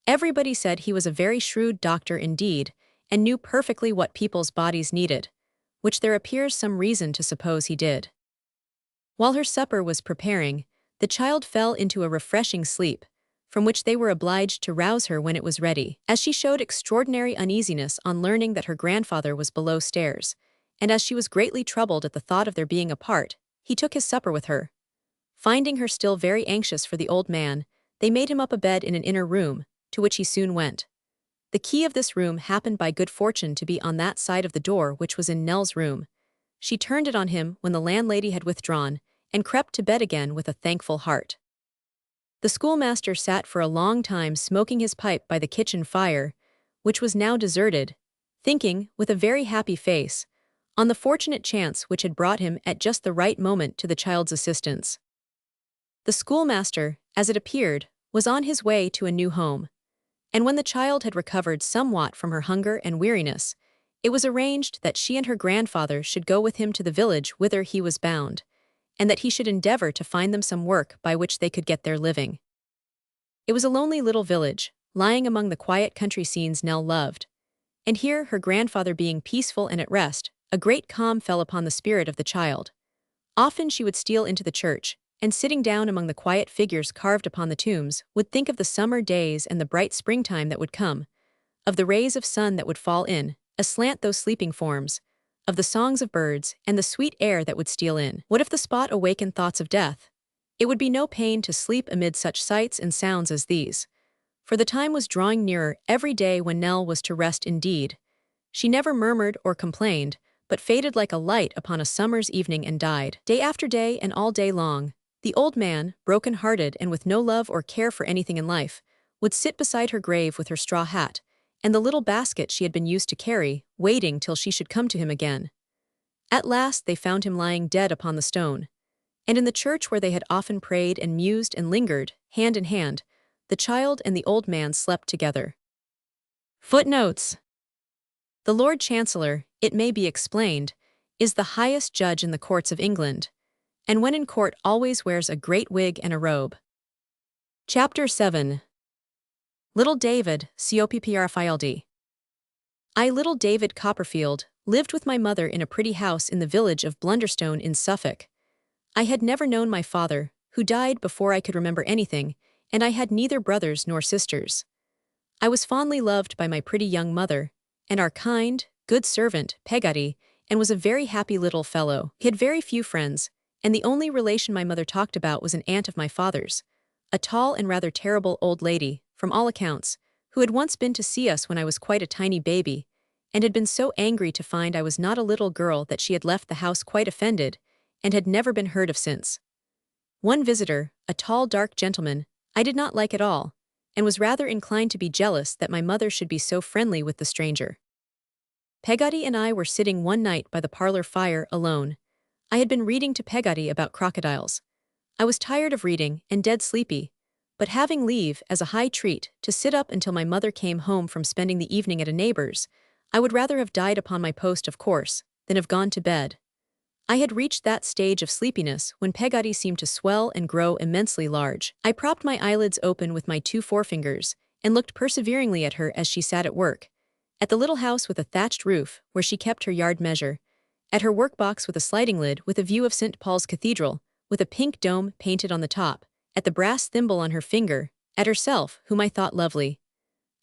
Everybody said he was a very shrewd doctor indeed, and knew perfectly what people's bodies needed, which there appears some reason to suppose he did. While her supper was preparing, the child fell into a refreshing sleep, from which they were obliged to rouse her when it was ready, as she showed extraordinary uneasiness on learning that her grandfather was below stairs, and as she was greatly troubled at the thought of their being apart, he took his supper with her. Finding her still very anxious for the old man, they made him up a bed in an inner room, to which he soon went. The key of this room happened by good fortune to be on that side of the door which was in Nell's room. She turned it on him when the landlady had withdrawn, and crept to bed again with a thankful heart. The schoolmaster sat for a long time smoking his pipe by the kitchen fire, which was now deserted, thinking, with a very happy face, on the fortunate chance which had brought him at just the right moment to the child's assistance. The schoolmaster, as it appeared, was on his way to a new home, and when the child had recovered somewhat from her hunger and weariness, it was arranged that she and her grandfather should go with him to the village whither he was bound, and that he should endeavor to find them some work by which they could get their living. It was a lonely little village, lying among the quiet country scenes Nell loved, and here, her grandfather being peaceful and at rest, a great calm fell upon the spirit of the child. Often she would steal into the church, and sitting down among the quiet figures carved upon the tombs, would think of the summer days and the bright springtime that would come, of the rays of sun that would fall in, aslant those sleeping forms, of the songs of birds and the sweet air that would steal in. What if the spot awakened thoughts of death? It would be no pain to sleep amid such sights and sounds as these, for the time was drawing nearer every day when Nell was to rest indeed. She never murmured or complained, but faded like a light upon a summer's evening and died. Day after day and all day long, the old man, broken-hearted and with no love or care for anything in life, would sit beside her grave with her straw hat, and the little basket she had been used to carry, waiting till she should come to him again. At last they found him lying dead upon the stone, and in the church where they had often prayed and mused and lingered, hand in hand, the child and the old man slept together. Footnotes. The Lord Chancellor, it may be explained, is the highest judge in the courts of England, and when in court always wears a great wig and a robe. Chapter 7. Little David, Copprfield. I, little David Copperfield, lived with my mother in a pretty house in the village of Blunderstone in Suffolk. I had never known my father, who died before I could remember anything, and I had neither brothers nor sisters. I was fondly loved by my pretty young mother, and our kind, good servant, Peggotty, and was a very happy little fellow. He had very few friends, and the only relation my mother talked about was an aunt of my father's, a tall and rather terrible old lady, from all accounts, who had once been to see us when I was quite a tiny baby, and had been so angry to find I was not a little girl that she had left the house quite offended, and had never been heard of since. One visitor, a tall dark gentleman, I did not like at all, and was rather inclined to be jealous that my mother should be so friendly with the stranger. Peggotty and I were sitting one night by the parlor fire alone. I had been reading to Peggotty about crocodiles. I was tired of reading and dead sleepy, but having leave, as a high treat, to sit up until my mother came home from spending the evening at a neighbor's, I would rather have died upon my post, of course, than have gone to bed. I had reached that stage of sleepiness when Peggotty seemed to swell and grow immensely large. I propped my eyelids open with my two forefingers and looked perseveringly at her as she sat at work, at the little house with a thatched roof where she kept her yard measure, at her workbox with a sliding lid with a view of St. Paul's Cathedral, with a pink dome painted on the top, at the brass thimble on her finger, at herself, whom I thought lovely.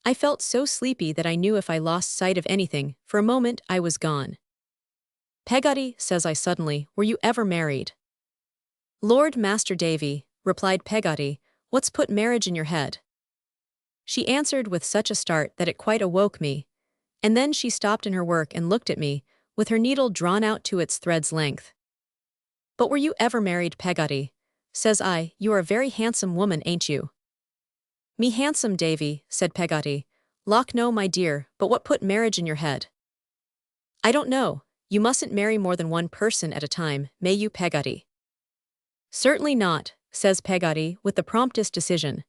I felt so sleepy that I knew if I lost sight of anything, for a moment I was gone. Peggotty, says I suddenly, were you ever married? Lord, Master Davy, replied Peggotty, what's put marriage in your head? She answered with such a start that it quite awoke me, and then she stopped in her work and looked at me, with her needle drawn out to its thread's length. But were you ever married, Peggotty? Says I, you are a very handsome woman, ain't you? Me handsome, Davy, said Peggotty. Lawk no, my dear, but what put marriage in your head? I don't know. You mustn't marry more than one person at a time, may you, Peggotty? Certainly not, says Peggotty with the promptest decision.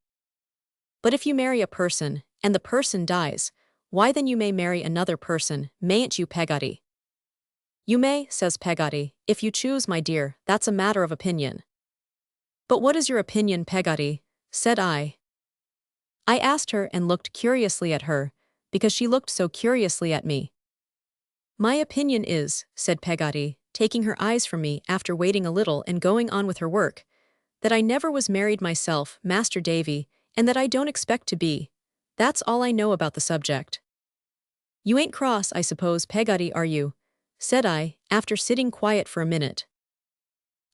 But if you marry a person, and the person dies, why then you may marry another person, mayn't you, Peggotty? You may, says Peggotty, if you choose, my dear, that's a matter of opinion. But what is your opinion, Peggotty? Said I. I asked her and looked curiously at her, because she looked so curiously at me. My opinion is, said Peggotty, taking her eyes from me after waiting a little and going on with her work, that I never was married myself, Master Davy, and that I don't expect to be. That's all I know about the subject. You ain't cross, I suppose, Peggotty, are you? Said I, after sitting quiet for a minute.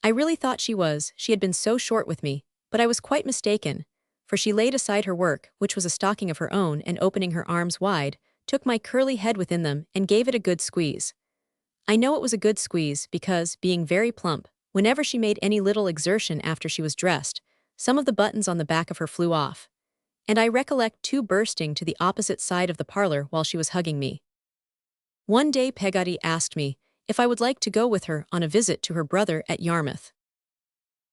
I really thought she was, she had been so short with me, but I was quite mistaken, for she laid aside her work, which was a stocking of her own, and opening her arms wide, took my curly head within them and gave it a good squeeze. I know it was a good squeeze because, being very plump, whenever she made any little exertion after she was dressed, some of the buttons on the back of her flew off, and I recollect two bursting to the opposite side of the parlor while she was hugging me. One day Peggotty asked me, if I would like to go with her on a visit to her brother at Yarmouth.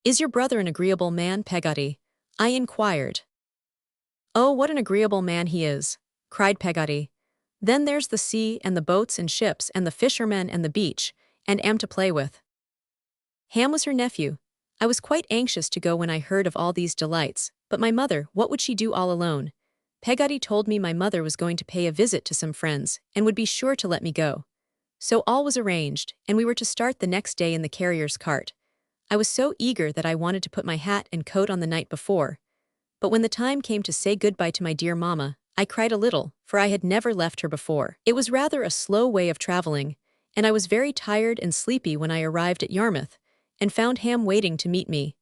"Is your brother an agreeable man, Peggotty?" I inquired. "Oh, what an agreeable man he is," cried Peggotty. "Then there's the sea and the boats and ships and the fishermen and the beach, and am to play with." Ham was her nephew. I was quite anxious to go when I heard of all these delights, but my mother, what would she do all alone? Peggotty told me my mother was going to pay a visit to some friends, and would be sure to let me go. So all was arranged, and we were to start the next day in the carrier's cart. I was so eager that I wanted to put my hat and coat on the night before. But when the time came to say goodbye to my dear mamma, I cried a little, for I had never left her before. It was rather a slow way of traveling, and I was very tired and sleepy when I arrived at Yarmouth, and found Ham waiting to meet me.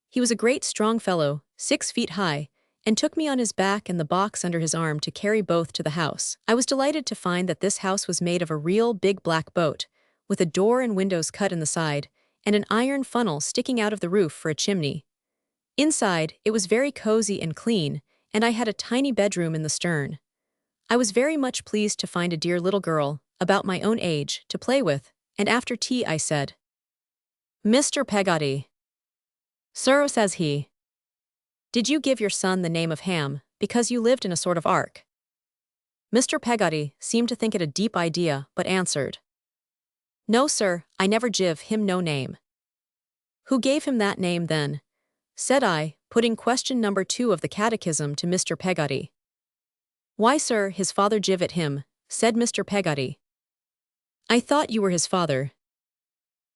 He was a great strong fellow, 6 feet high, and took me on his back and the box under his arm to carry both to the house. I was delighted to find that this house was made of a real big black boat, with a door and windows cut in the side, and an iron funnel sticking out of the roof for a chimney. Inside, it was very cozy and clean, and I had a tiny bedroom in the stern. I was very much pleased to find a dear little girl, about my own age, to play with, and after tea I said, "Mr. Peggotty." "Sir," says he, "did you give your son the name of Ham, because you lived in a sort of ark?" Mr. Peggotty seemed to think it a deep idea, but answered, "No, sir, I never give him no name." "Who gave him that name, then?" said I, putting question number 2 of the catechism to Mr. Peggotty. "Why, sir, his father give it him," said Mr. Peggotty. "I thought you were his father."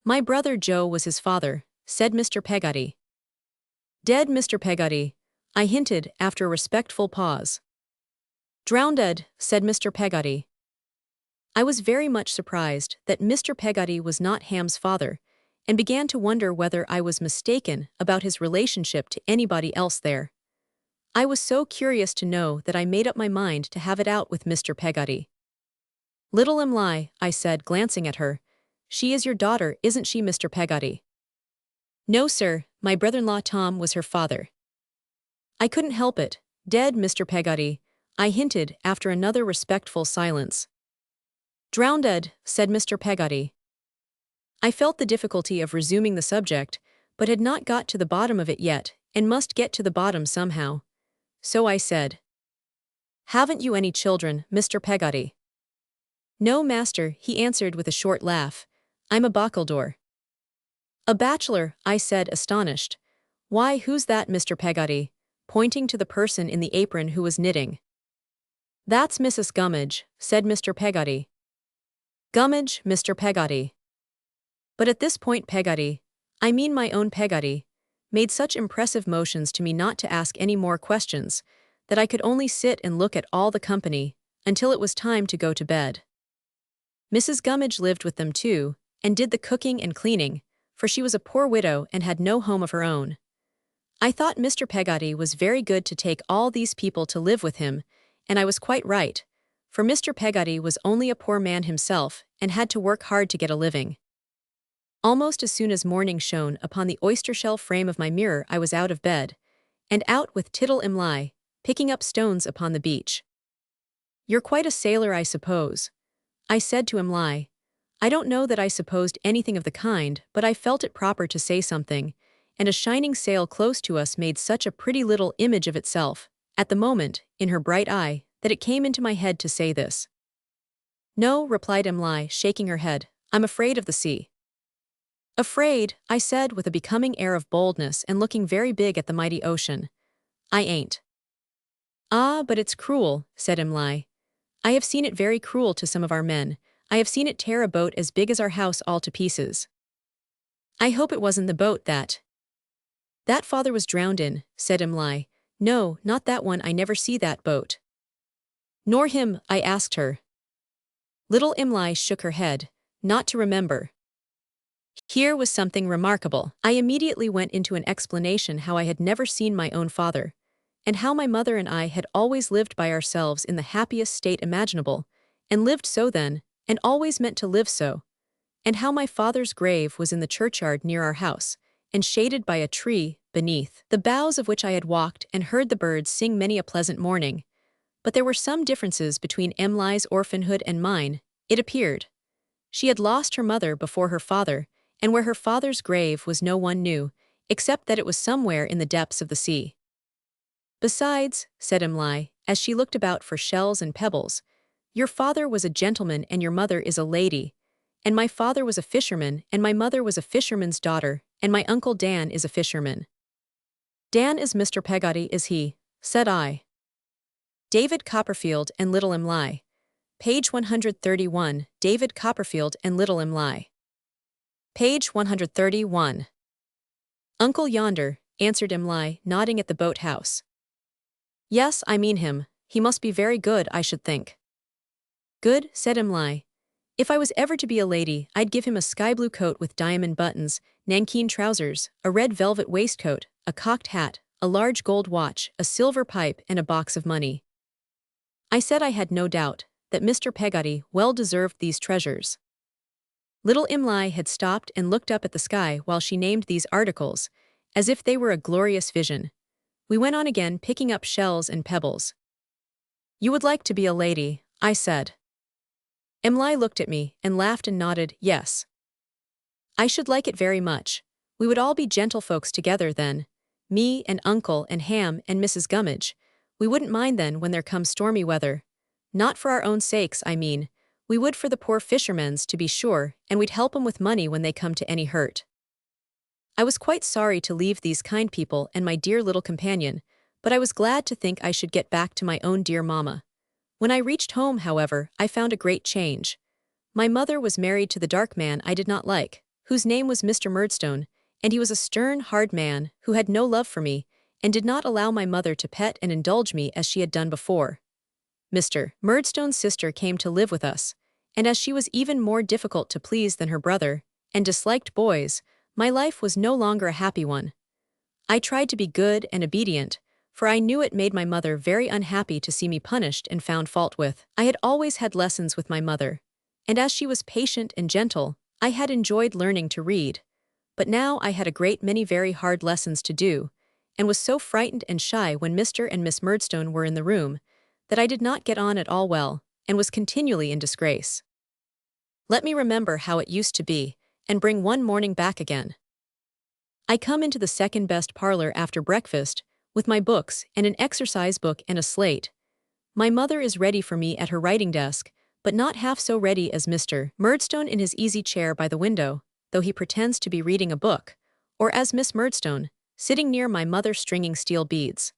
"My brother Joe was his father," said Mr. Peggotty. "Dead, Mr. Peggotty?" I hinted after a respectful pause. "Drownded," said Mr. Peggotty. I was very much surprised that Mr. Peggotty was not Ham's father, and began to wonder whether I was mistaken about his relationship to anybody else there. I was so curious to know that I made up my mind to have it out with Mr. Peggotty. "Little Emily," I said, glancing at her, "she is your daughter, isn't she, Mr. Peggotty?" "No, sir, my brother-in-law Tom was her father." "I couldn't help it. Dead, Mr. Peggotty," I hinted after another respectful silence. "Drownded," said Mr. Peggotty. I felt the difficulty of resuming the subject, but had not got to the bottom of it yet, and must get to the bottom somehow. So I said, "Haven't you any children, Mr. Peggotty?" "No, master," he answered with a short laugh. "I'm a bachelor." "A bachelor," I said, astonished. "Why, who's that, Mr. Peggotty?" pointing to the person in the apron who was knitting. "That's Mrs. Gummidge," said Mr. Peggotty. "Gummidge, Mr. Peggotty." But at this point Peggotty, I mean my own Peggotty, made such impressive motions to me not to ask any more questions, that I could only sit and look at all the company, until it was time to go to bed. Mrs. Gummidge lived with them too, and did the cooking and cleaning, for she was a poor widow and had no home of her own. I thought Mr. Peggotty was very good to take all these people to live with him, and I was quite right, for Mr. Peggotty was only a poor man himself, and had to work hard to get a living. Almost as soon as morning shone upon the oyster-shell frame of my mirror I was out of bed, and out with Tittle Imlay, picking up stones upon the beach. "You're quite a sailor, I suppose," I said to Imlay. I don't know that I supposed anything of the kind, but I felt it proper to say something, and a shining sail close to us made such a pretty little image of itself, at the moment, in her bright eye, that it came into my head to say this. "No," replied Imlay, shaking her head, "I'm afraid of the sea." "Afraid," I said with a becoming air of boldness and looking very big at the mighty ocean. "I ain't." "Ah, but it's cruel," said Imlay. "I have seen it very cruel to some of our men. I have seen it tear a boat as big as our house all to pieces." "I hope it wasn't the boat that father was drowned in," said Imlay. "No, not that one, I never see that boat." "Nor him?" I asked her. Little Imlay shook her head, not to remember. Here was something remarkable. I immediately went into an explanation how I had never seen my own father, and how my mother and I had always lived by ourselves in the happiest state imaginable, and lived so then, and always meant to live so, and how my father's grave was in the churchyard near our house, and shaded by a tree, beneath the boughs of which I had walked and heard the birds sing many a pleasant morning. But there were some differences between Emly's orphanhood and mine, it appeared. She had lost her mother before her father, and where her father's grave was no one knew, except that it was somewhere in the depths of the sea. Besides, said Emily, as she looked about for shells and pebbles, your father was a gentleman and your mother is a lady, and my father was a fisherman and my mother was a fisherman's daughter, and my uncle Dan is a fisherman. Dan is Mr. Peggotty, is he? Said I. David Copperfield and Little Emily. Page 131, David Copperfield and Little Emily. Page 131. Uncle yonder, answered Emily, nodding at the boathouse. Yes, I mean him. He must be very good, I should think. Good, said Emily. If I was ever to be a lady, I'd give him a sky-blue coat with diamond buttons, nankeen trousers, a red velvet waistcoat, a cocked hat, a large gold watch, a silver pipe, and a box of money. I said I had no doubt that Mr. Peggotty well deserved these treasures. Little Emily had stopped and looked up at the sky while she named these articles, as if they were a glorious vision. We went on again, picking up shells and pebbles. You would like to be a lady, I said. Emily looked at me and laughed and nodded, yes. I should like it very much. We would all be gentlefolks together then. Me and Uncle and Ham and Mrs. Gummidge. We wouldn't mind then when there comes stormy weather. Not for our own sakes, I mean. We would for the poor fishermen's, to be sure, and we'd help 'em with money when they come to any hurt. I was quite sorry to leave these kind people and my dear little companion, but I was glad to think I should get back to my own dear mamma. When I reached home, however, I found a great change. My mother was married to the dark man I did not like, whose name was Mr. Murdstone, and he was a stern, hard man who had no love for me, and did not allow my mother to pet and indulge me as she had done before. Mr. Murdstone's sister came to live with us, and as she was even more difficult to please than her brother, and disliked boys, my life was no longer a happy one. I tried to be good and obedient, for I knew it made my mother very unhappy to see me punished and found fault with. I had always had lessons with my mother, and as she was patient and gentle, I had enjoyed learning to read. But now I had a great many very hard lessons to do, and was so frightened and shy when Mr. and Miss Murdstone were in the room, that I did not get on at all well, and was continually in disgrace. Let me remember how it used to be, and bring one morning back again. I come into the second best parlor after breakfast, with my books and an exercise book and a slate. My mother is ready for me at her writing desk, but not half so ready as Mr. Murdstone in his easy chair by the window, though he pretends to be reading a book, or as Miss Murdstone, sitting near my mother stringing steel beads.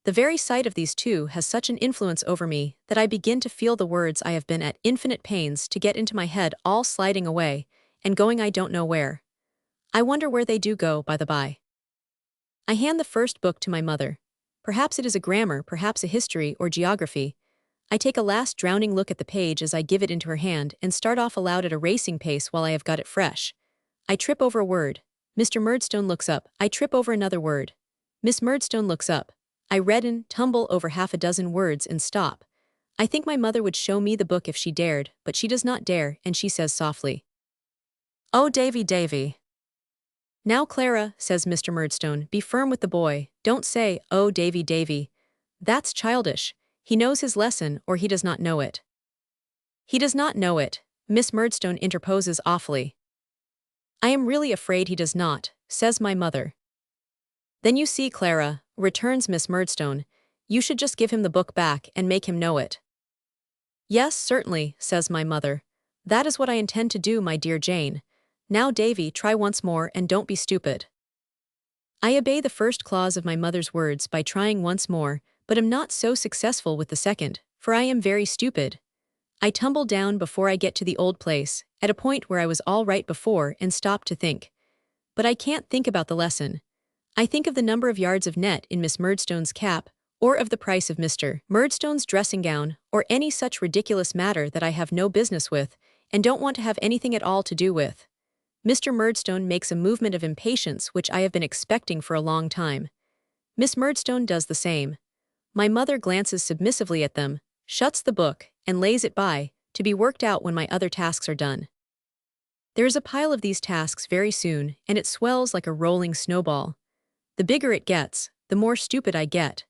The very sight of these two has such an influence over me that I begin to feel the words I have been at infinite pains to get into my head all sliding away, and going I don't know where. I wonder where they do go, by the by. I hand the first book to my mother. Perhaps it is a grammar, perhaps a history or geography. I take a last drowning look at the page as I give it into her hand and start off aloud at a racing pace while I have got it fresh. I trip over a word. Mr. Murdstone looks up. I trip over another word. Miss Murdstone looks up. I redden, tumble over half a dozen words and stop. I think my mother would show me the book if she dared, but she does not dare, and she says softly, "Oh, Davy, Davy." "Now, Clara," says Mr. Murdstone, "be firm with the boy. Don't say, 'Oh, Davy, Davy.' That's childish. He knows his lesson, or he does not know it." "He does not know it," Miss Murdstone interposes awfully. "I am really afraid he does not," says my mother. "Then you see, Clara," returns Miss Murdstone, "you should just give him the book back and make him know it." "Yes, certainly," says my mother. "That is what I intend to do, my dear Jane. Now, Davy, try once more and don't be stupid." I obey the first clause of my mother's words by trying once more, but am not so successful with the second, for I am very stupid. I tumble down before I get to the old place, at a point where I was all right before, and stop to think. But I can't think about the lesson. I think of the number of yards of net in Miss Murdstone's cap, or of the price of Mr. Murdstone's dressing gown, or any such ridiculous matter that I have no business with, and don't want to have anything at all to do with. Mr. Murdstone makes a movement of impatience which I have been expecting for a long time. Miss Murdstone does the same. My mother glances submissively at them, shuts the book, and lays it by, to be worked out when my other tasks are done. There is a pile of these tasks very soon, and it swells like a rolling snowball. The bigger it gets, the more stupid I get.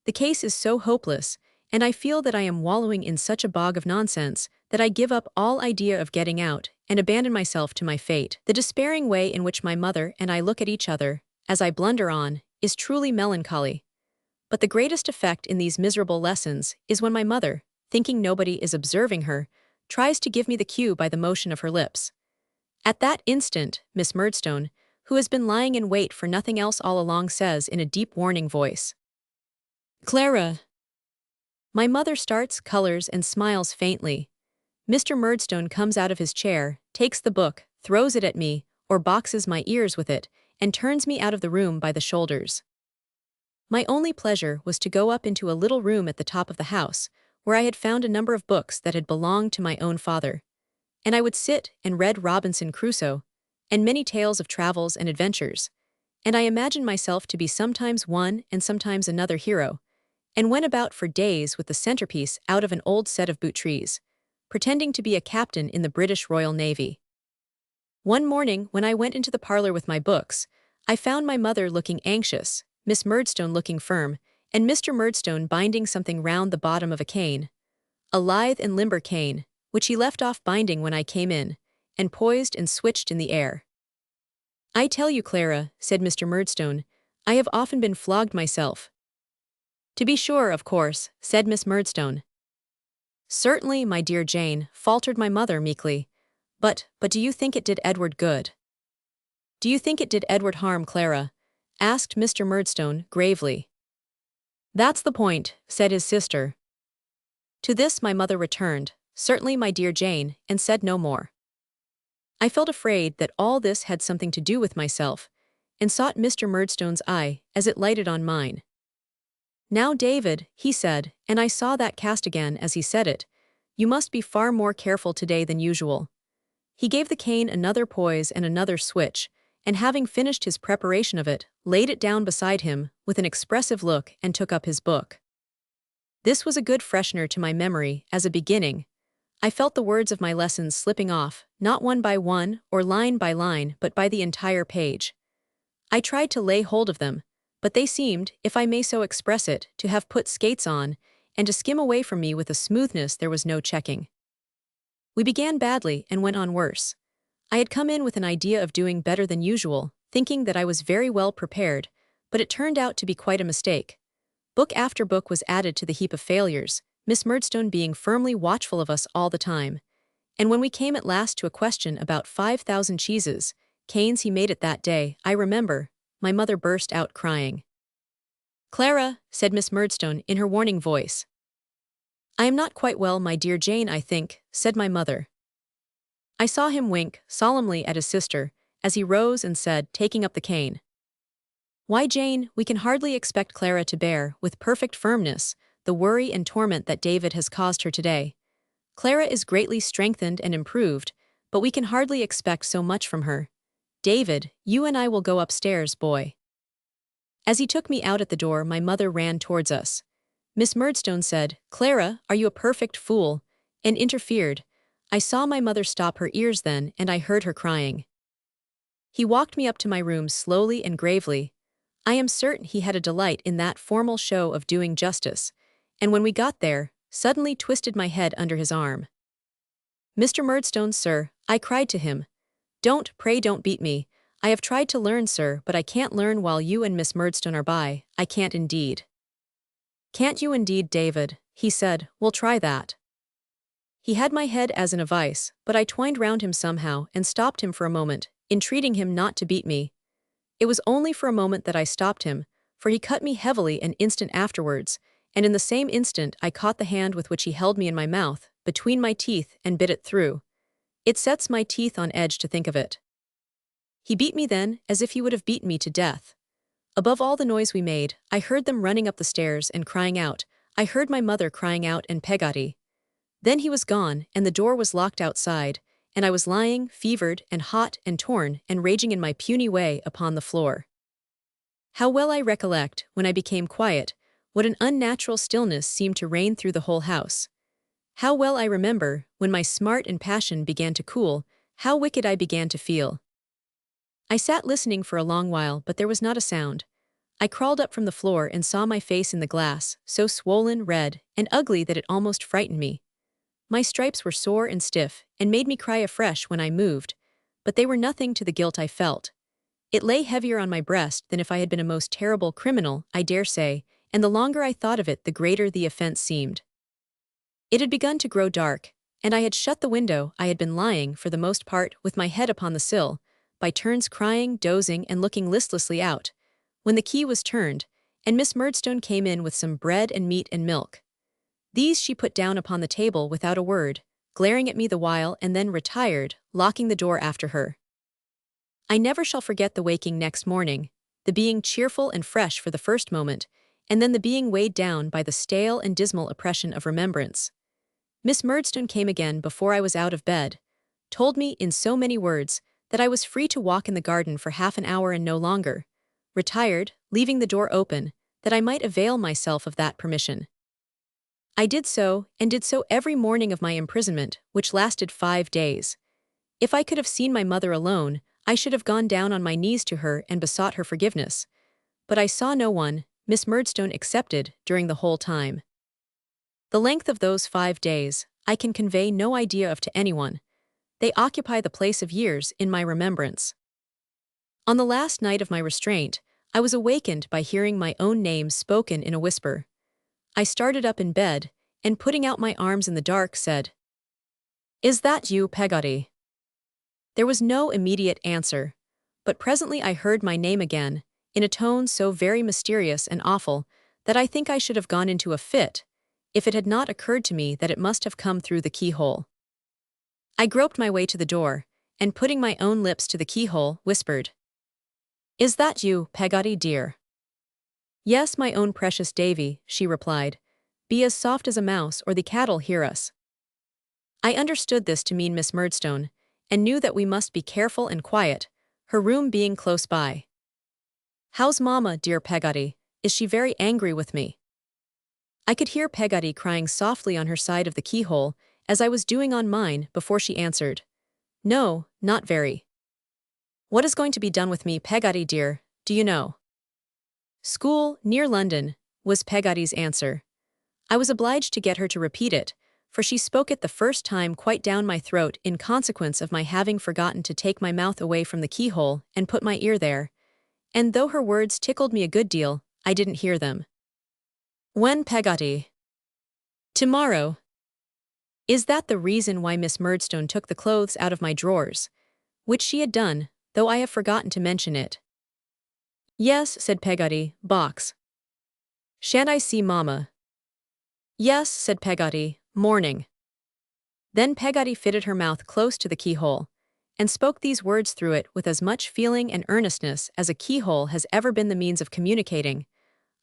The case is so hopeless, and I feel that I am wallowing in such a bog of nonsense that I give up all idea of getting out and abandon myself to my fate. The despairing way in which my mother and I look at each other, as I blunder on, is truly melancholy. But the greatest effect in these miserable lessons is when my mother, thinking nobody is observing her, tries to give me the cue by the motion of her lips. At that instant, Miss Murdstone, who has been lying in wait for nothing else all along, says in a deep warning voice, "Clara." My mother starts, colors, and smiles faintly. Mr. Murdstone comes out of his chair, takes the book, throws it at me, or boxes my ears with it, and turns me out of the room by the shoulders. My only pleasure was to go up into a little room at the top of the house, where I had found a number of books that had belonged to my own father. And I would sit and read Robinson Crusoe, and many tales of travels and adventures, and I imagined myself to be sometimes one and sometimes another hero, and went about for days with the centerpiece out of an old set of boot trees, pretending to be a captain in the British Royal Navy. One morning, when I went into the parlor with my books, I found my mother looking anxious, Miss Murdstone looking firm, and Mr. Murdstone binding something round the bottom of a cane, a lithe and limber cane, which he left off binding when I came in, and poised and switched in the air. "I tell you, Clara," said Mr. Murdstone, "I have often been flogged myself." "To be sure, of course," said Miss Murdstone. "Certainly, my dear Jane," faltered my mother meekly. But do you think it did Edward good?" "Do you think it did Edward harm, Clara?" asked Mr. Murdstone gravely. "That's the point," said his sister. To this my mother returned, "Certainly, my dear Jane," and said no more. I felt afraid that all this had something to do with myself, and sought Mr. Murdstone's eye as it lighted on mine. "Now, David," he said, and I saw that cast again as he said it, "you must be far more careful today than usual." He gave the cane another poise and another switch, and having finished his preparation of it, laid it down beside him with an expressive look and took up his book. This was a good freshener to my memory as a beginning. I felt the words of my lessons slipping off, not one by one or line by line, but by the entire page. I tried to lay hold of them, but they seemed, if I may so express it, to have put skates on, and to skim away from me with a smoothness there was no checking. We began badly and went on worse. I had come in with an idea of doing better than usual, thinking that I was very well prepared, but it turned out to be quite a mistake. Book after book was added to the heap of failures, Miss Murdstone being firmly watchful of us all the time. And when we came at last to a question about 5,000 cheeses, canes he made it that day, I remember, my mother burst out crying. "Clara," said Miss Murdstone in her warning voice. "I am not quite well, my dear Jane, I think," said my mother. I saw him wink solemnly at his sister, as he rose and said, taking up the cane, "Why, Jane, we can hardly expect Clara to bear, with perfect firmness, the worry and torment that David has caused her today. Clara is greatly strengthened and improved, but we can hardly expect so much from her. David, you and I will go upstairs, boy." As he took me out at the door, my mother ran towards us. Miss Murdstone said, "Clara, are you a perfect fool?" and interfered. I saw my mother stop her ears then, and I heard her crying. He walked me up to my room slowly and gravely. I am certain he had a delight in that formal show of doing justice, and when we got there, suddenly twisted my head under his arm. "Mr. Murdstone, sir," I cried to him. Pray don't beat me. I have tried to learn, sir, but I can't learn while you and Miss Murdstone are by, I can't indeed." "Can't you indeed, David?" he said, "we'll try that." He had my head as in a vice, but I twined round him somehow and stopped him for a moment, entreating him not to beat me. It was only for a moment that I stopped him, for he cut me heavily an instant afterwards, and in the same instant I caught the hand with which he held me in my mouth, between my teeth, and bit it through. It sets my teeth on edge to think of it. He beat me then, as if he would have beaten me to death. Above all the noise we made, I heard them running up the stairs and crying out. I heard my mother crying out and Peggotty. Then he was gone, and the door was locked outside, and I was lying, fevered and hot and torn and raging in my puny way upon the floor. How well I recollect, when I became quiet, what an unnatural stillness seemed to reign through the whole house. How well I remember, when my smart and passion began to cool, how wicked I began to feel. I sat listening for a long while, but there was not a sound. I crawled up from the floor and saw my face in the glass, so swollen, red, and ugly that it almost frightened me. My stripes were sore and stiff, and made me cry afresh when I moved, but they were nothing to the guilt I felt. It lay heavier on my breast than if I had been a most terrible criminal, I dare say, and the longer I thought of it the greater the offense seemed. It had begun to grow dark, and I had shut the window. I had been lying, for the most part, with my head upon the sill, by turns crying, dozing, and looking listlessly out, when the key was turned, and Miss Murdstone came in with some bread and meat and milk. These she put down upon the table without a word, glaring at me the while, and then retired, locking the door after her. I never shall forget the waking next morning, the being cheerful and fresh for the first moment, and then the being weighed down by the stale and dismal oppression of remembrance. Miss Murdstone came again before I was out of bed, told me, in so many words, that I was free to walk in the garden for half an hour and no longer, retired, leaving the door open, that I might avail myself of that permission. I did so, and did so every morning of my imprisonment, which lasted 5 days. If I could have seen my mother alone, I should have gone down on my knees to her and besought her forgiveness. But I saw no one, Miss Murdstone excepted, during the whole time. The length of those 5 days, I can convey no idea of to anyone. They occupy the place of years in my remembrance. On the last night of my restraint, I was awakened by hearing my own name spoken in a whisper. I started up in bed, and putting out my arms in the dark, said, "Is that you, Peggotty?" There was no immediate answer, but presently I heard my name again, in a tone so very mysterious and awful that I think I should have gone into a fit, if it had not occurred to me that it must have come through the keyhole. I groped my way to the door, and putting my own lips to the keyhole, whispered, "Is that you, Peggotty dear?" "Yes, my own precious Davy," she replied. "Be as soft as a mouse, or the cat'll hear us." I understood this to mean Miss Murdstone, and knew that we must be careful and quiet, her room being close by. "How's mamma, dear Peggotty? Is she very angry with me?" I could hear Peggotty crying softly on her side of the keyhole, as I was doing on mine, before she answered, "No, not very." "What is going to be done with me, Peggotty dear, do you know?" "School, near London," was Peggotty's answer. I was obliged to get her to repeat it, for she spoke it the first time quite down my throat in consequence of my having forgotten to take my mouth away from the keyhole and put my ear there, and though her words tickled me a good deal, I didn't hear them. "When, Peggotty?" "Tomorrow." Is that the reason why Miss Murdstone took the clothes out of my drawers? Which she had done, though I have forgotten to mention it. "Yes," said Peggotty, "box." "Shan't I see mamma?" "Yes," said Peggotty, "morning." Then Peggotty fitted her mouth close to the keyhole, and spoke these words through it with as much feeling and earnestness as a keyhole has ever been the means of communicating,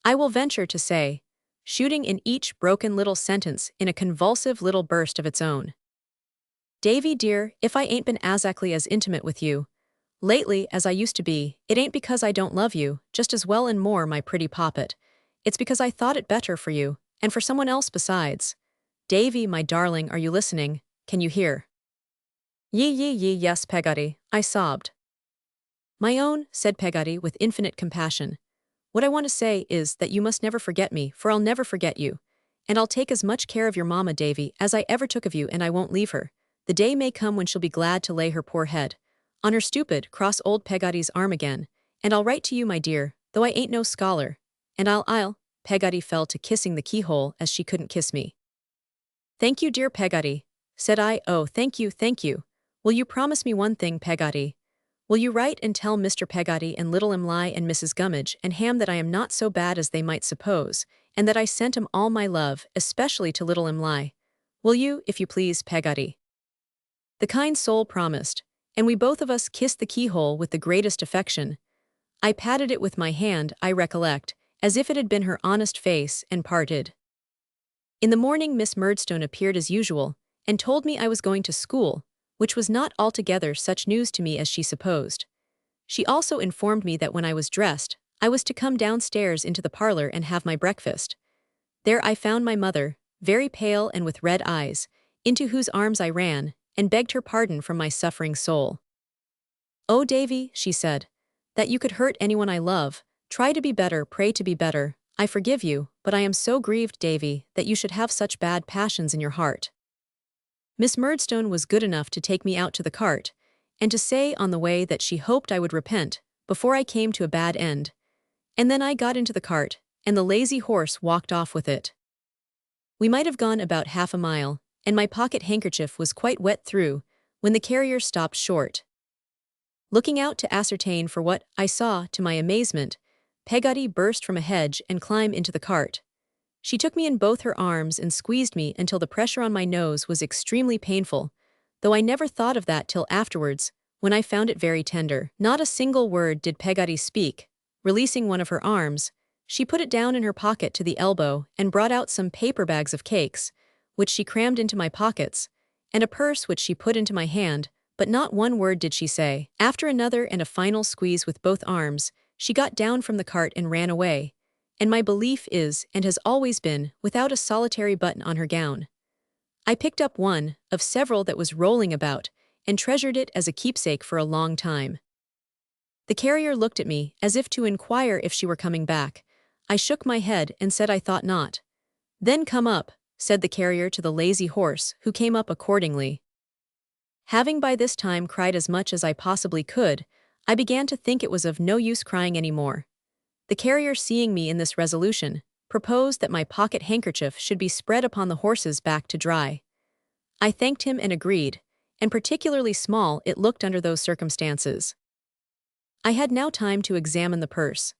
I will venture to say, shooting in each broken little sentence in a convulsive little burst of its own. "Davy dear, if I ain't been exactly as intimate with you lately as I used to be, it ain't because I don't love you just as well and more, my pretty poppet. It's because I thought it better for you, and for someone else besides. Davy, my darling, are you listening? Can you hear?" Yes, Peggotty," I sobbed. "My own," said Peggotty with infinite compassion. "What I want to say is that you must never forget me, for I'll never forget you. And I'll take as much care of your mamma, Davy, as I ever took of you, and I won't leave her. The day may come when she'll be glad to lay her poor head on her stupid, cross old Peggotty's arm again, and I'll write to you, my dear, though I ain't no scholar, and I'll, Peggotty fell to kissing the keyhole as she couldn't kiss me. "Thank you, dear Peggotty," said I. "Oh, thank you, thank you. Will you promise me one thing, Peggotty? Will you write and tell Mr. Peggotty and little Emily and Mrs. Gummidge and Ham that I am not so bad as they might suppose, and that I sent 'em all my love, especially to little Emily? Will you, if you please, Peggotty?" The kind soul promised, and we both of us kissed the keyhole with the greatest affection. I patted it with my hand, I recollect, as if it had been her honest face, and parted. In the morning Miss Murdstone appeared as usual, and told me I was going to school, which was not altogether such news to me as she supposed. She also informed me that when I was dressed, I was to come downstairs into the parlor and have my breakfast. There I found my mother, very pale and with red eyes, into whose arms I ran, and begged her pardon from my suffering soul. "Oh, Davy," she said, "that you could hurt anyone I love, Try to be better, pray to be better. I forgive you, but I am so grieved, Davy, that you should have such bad passions in your heart. Miss Murdstone was good enough to take me out to the cart, and to say on the way that she hoped I would repent before I came to a bad end. And then I got into the cart, and the lazy horse walked off with it. We might have gone about half a mile, and my pocket handkerchief was quite wet through, when the carrier stopped short. Looking out to ascertain for what I saw, to my amazement, Peggotty burst from a hedge and climbed into the cart. She took me in both her arms and squeezed me until the pressure on my nose was extremely painful, though I never thought of that till afterwards, when I found it very tender. Not a single word did Peggotty speak. Releasing one of her arms, she put it down in her pocket to the elbow and brought out some paper bags of cakes, which she crammed into my pockets, and a purse which she put into my hand, but not one word did she say. After another and a final squeeze with both arms, she got down from the cart and ran away, and my belief is, and has always been, without a solitary button on her gown. I picked up one of several that was rolling about, and treasured it as a keepsake for a long time. The carrier looked at me, as if to inquire if she were coming back. I shook my head and said I thought not. Then come up, said the carrier to the lazy horse, who came up accordingly. Having by this time cried as much as I possibly could, I began to think it was of no use crying any more. The carrier, seeing me in this resolution, proposed that my pocket handkerchief should be spread upon the horse's back to dry. I thanked him and agreed, and particularly small it looked under those circumstances. I had now time to examine the purse.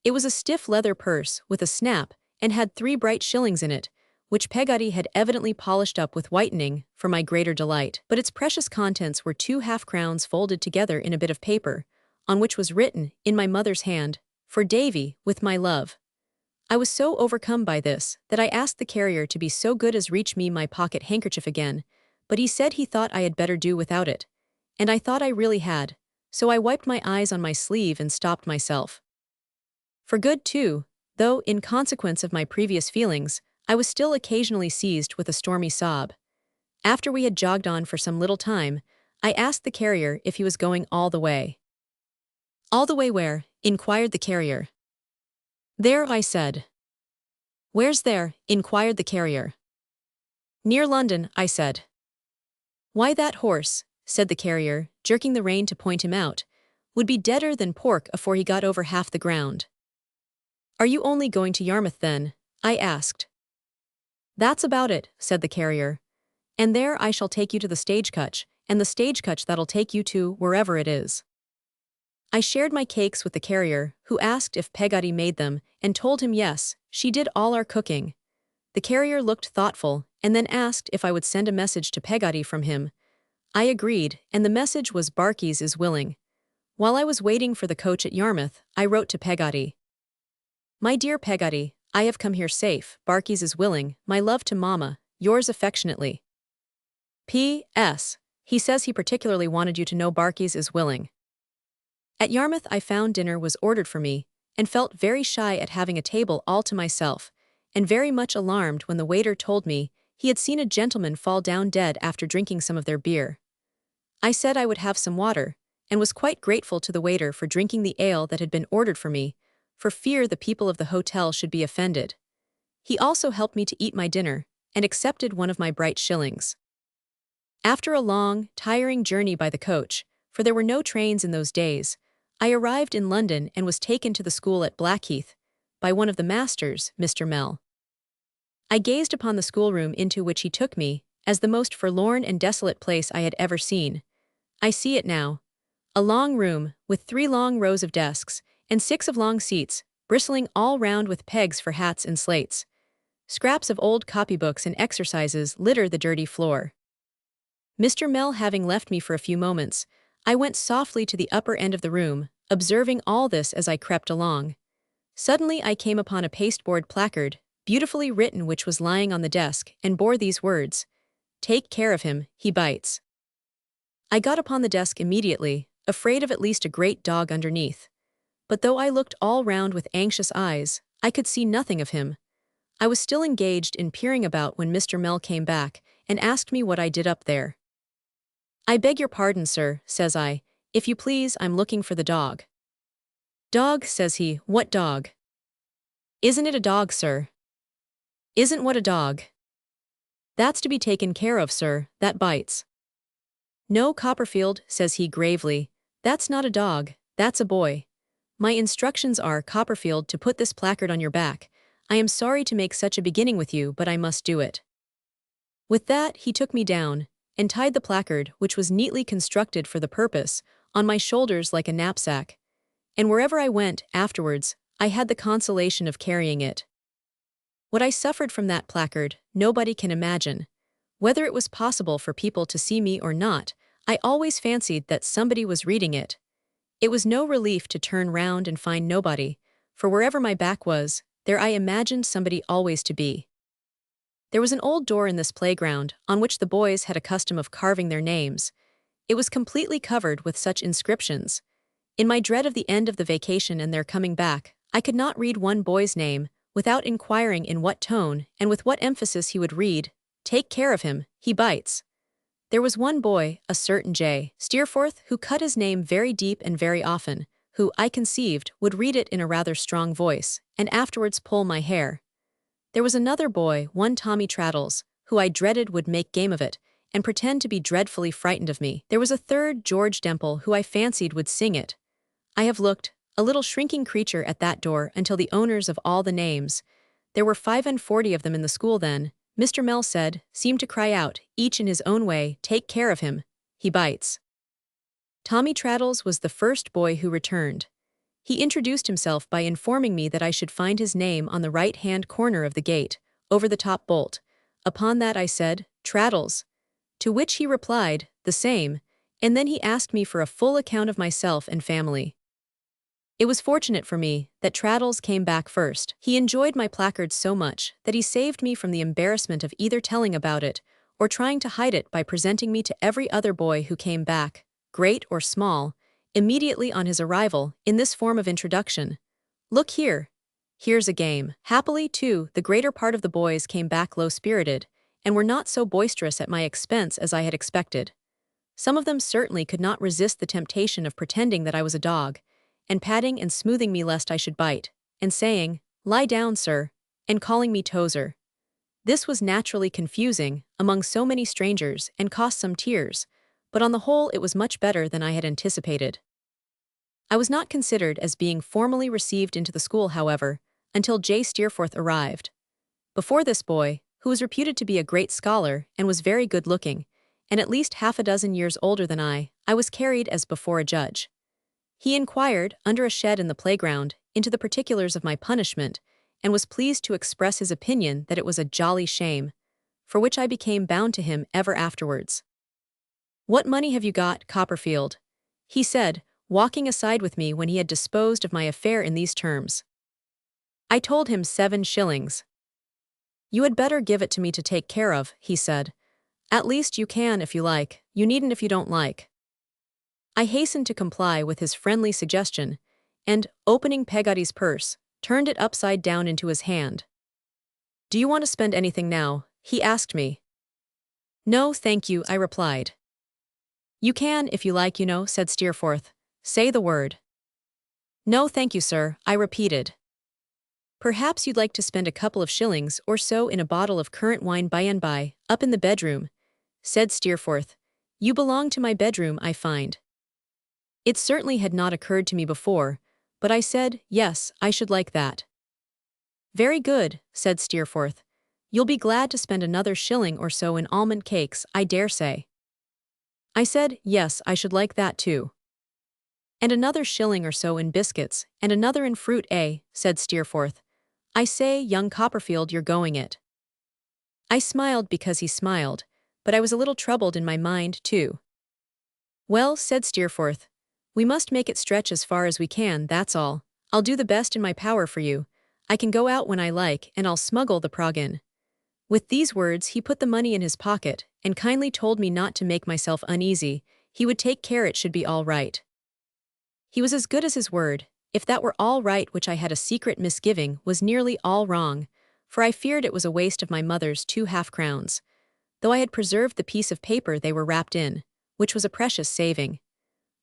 It was a stiff leather purse with a snap, and had 3 bright shillings in it, which Peggotty had evidently polished up with whitening for my greater delight. But its precious contents were 2 half-crowns folded together in a bit of paper, on which was written, in my mother's hand, "For Davy, with my love." I was so overcome by this, that I asked the carrier to be so good as reach me my pocket handkerchief again, but he said he thought I had better do without it, and I thought I really had, so I wiped my eyes on my sleeve and stopped myself. For good too, though, in consequence of my previous feelings, I was still occasionally seized with a stormy sob. After we had jogged on for some little time, I asked the carrier if he was going all the way. "All the way where?" inquired the carrier. "There," I said. "Where's there?" inquired the carrier. "Near London," I said. "Why, that horse," said the carrier, jerking the rein to point him out, "would be deader than pork afore he got over half the ground." "Are you only going to Yarmouth then?" I asked. "That's about it," said the carrier. "And there I shall take you to the stagecoach, and the stagecoach that'll take you to wherever it is." I shared my cakes with the carrier, who asked if Peggotty made them, and told him yes, she did all our cooking. The carrier looked thoughtful, and then asked if I would send a message to Peggotty from him. I agreed, and the message was "Barkys is willing." While I was waiting for the coach at Yarmouth, I wrote to Peggotty. "My dear Peggotty, I have come here safe, Barkys is willing, my love to Mamma, yours affectionately. P.S. He says he particularly wanted you to know Barkys is willing." At Yarmouth I found dinner was ordered for me, and felt very shy at having a table all to myself, and very much alarmed when the waiter told me he had seen a gentleman fall down dead after drinking some of their beer. I said I would have some water, and was quite grateful to the waiter for drinking the ale that had been ordered for me, for fear the people of the hotel should be offended. He also helped me to eat my dinner, and accepted one of my bright shillings. After a long, tiring journey by the coach, for there were no trains in those days, I arrived in London and was taken to the school at Blackheath, by one of the masters, Mr. Nell. I gazed upon the schoolroom into which he took me, as the most forlorn and desolate place I had ever seen. I see it now. A long room, with 3 long rows of desks, and 6 of long seats, bristling all round with pegs for hats and slates. Scraps of old copybooks and exercises litter the dirty floor. Mr. Nell having left me for a few moments, I went softly to the upper end of the room, observing all this as I crept along. Suddenly I came upon a pasteboard placard, beautifully written, which was lying on the desk, and bore these words: "Take care of him, he bites." I got upon the desk immediately, afraid of at least a great dog underneath. But though I looked all round with anxious eyes, I could see nothing of him. I was still engaged in peering about when Mr. Nell came back, and asked me what I did up there. "I beg your pardon, sir," says I. "If you please, I'm looking for the dog." Dog, says he, what dog? Isn't it a dog, sir? Isn't what a dog? That's to be taken care of, sir, that bites. No, Copperfield, says he gravely, that's not a dog, that's a boy. My instructions are, Copperfield, to put this placard on your back. I am sorry to make such a beginning with you, but I must do it. With that, he took me down, and tied the placard, which was neatly constructed for the purpose, on my shoulders like a knapsack. And wherever I went, afterwards, I had the consolation of carrying it. What I suffered from that placard, nobody can imagine. Whether it was possible for people to see me or not, I always fancied that somebody was reading it. It was no relief to turn round and find nobody, for wherever my back was, there I imagined somebody always to be. There was an old door in this playground, on which the boys had a custom of carving their names. It was completely covered with such inscriptions. In my dread of the end of the vacation and their coming back, I could not read one boy's name without inquiring in what tone and with what emphasis he would read, "Take care of him, he bites." There was one boy, a certain J. Steerforth, who cut his name very deep and very often, who, I conceived, would read it in a rather strong voice, and afterwards pull my hair. There was another boy, one Tommy Traddles, who I dreaded would make game of it, and pretend to be dreadfully frightened of me. There was a third, George Demple, who I fancied would sing it. I have looked, a little shrinking creature, at that door until the owners of all the names, there were 45 of them in the school then, Mr. Nell said, seemed to cry out, each in his own way, "Take care of him, he bites." Tommy Traddles was the first boy who returned. He introduced himself by informing me that I should find his name on the right-hand corner of the gate, over the top bolt. Upon that I said, "Traddles." To which he replied, "The same," and then he asked me for a full account of myself and family. It was fortunate for me that Traddles came back first. He enjoyed my placard so much that he saved me from the embarrassment of either telling about it or trying to hide it by presenting me to every other boy who came back, great or small, immediately on his arrival, in this form of introduction. "Look here. Here's a game." Happily, too, the greater part of the boys came back low-spirited, and were not so boisterous at my expense as I had expected. Some of them certainly could not resist the temptation of pretending that I was a dog, and patting and smoothing me lest I should bite, and saying, "Lie down, sir," and calling me Tozer. This was naturally confusing, among so many strangers, and cost some tears, but on the whole it was much better than I had anticipated. I was not considered as being formally received into the school, however, until J. Steerforth arrived. Before this boy, who was reputed to be a great scholar and was very good-looking, and at least half a dozen years older than I was carried as before a judge. He inquired, under a shed in the playground, into the particulars of my punishment, and was pleased to express his opinion that it was a jolly shame, for which I became bound to him ever afterwards. "What money have you got, Copperfield?" he said, walking aside with me when he had disposed of my affair in these terms. I told him 7 shillings. "You had better give it to me to take care of," he said. "At least you can if you like, you needn't if you don't like." I hastened to comply with his friendly suggestion, and, opening Peggotty's purse, turned it upside down into his hand. "Do you want to spend anything now?" he asked me. "No, thank you," I replied. "You can, if you like, you know," said Steerforth. "Say the word." "No, thank you, sir," I repeated. "Perhaps you'd like to spend a couple of shillings or so in a bottle of currant wine by and by, up in the bedroom," said Steerforth. "You belong to my bedroom, I find." It certainly had not occurred to me before, but I said, "Yes, I should like that." "Very good," said Steerforth. "You'll be glad to spend another shilling or so in almond cakes, I dare say." I said, "Yes, I should like that too." "And another shilling or so in biscuits, and another in fruit, eh?" said Steerforth. "I say, young Copperfield, you're going it." I smiled because he smiled, but I was a little troubled in my mind, too. "Well," said Steerforth, "we must make it stretch as far as we can, that's all. I'll do the best in my power for you. I can go out when I like, and I'll smuggle the prog in." With these words he put the money in his pocket, and kindly told me not to make myself uneasy, he would take care it should be all right. He was as good as his word. If that were all right, which I had a secret misgiving was nearly all wrong, for I feared it was a waste of my mother's 2 half-crowns, though I had preserved the piece of paper they were wrapped in, which was a precious saving.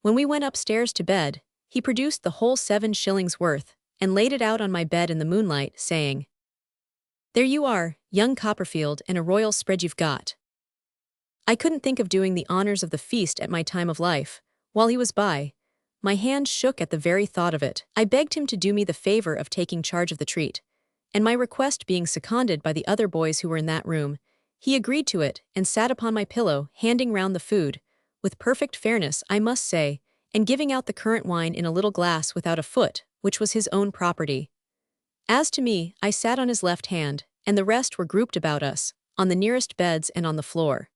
When we went upstairs to bed, he produced the whole 7 shillings worth, and laid it out on my bed in the moonlight, saying, "There you are, young Copperfield, and a royal spread you've got." I couldn't think of doing the honors of the feast at my time of life, while he was by. My hand shook at the very thought of it. I begged him to do me the favor of taking charge of the treat, and my request being seconded by the other boys who were in that room, he agreed to it and sat upon my pillow, handing round the food, with perfect fairness, I must say, and giving out the currant wine in a little glass without a foot, which was his own property. As to me, I sat on his left hand, and the rest were grouped about us, on the nearest beds and on the floor.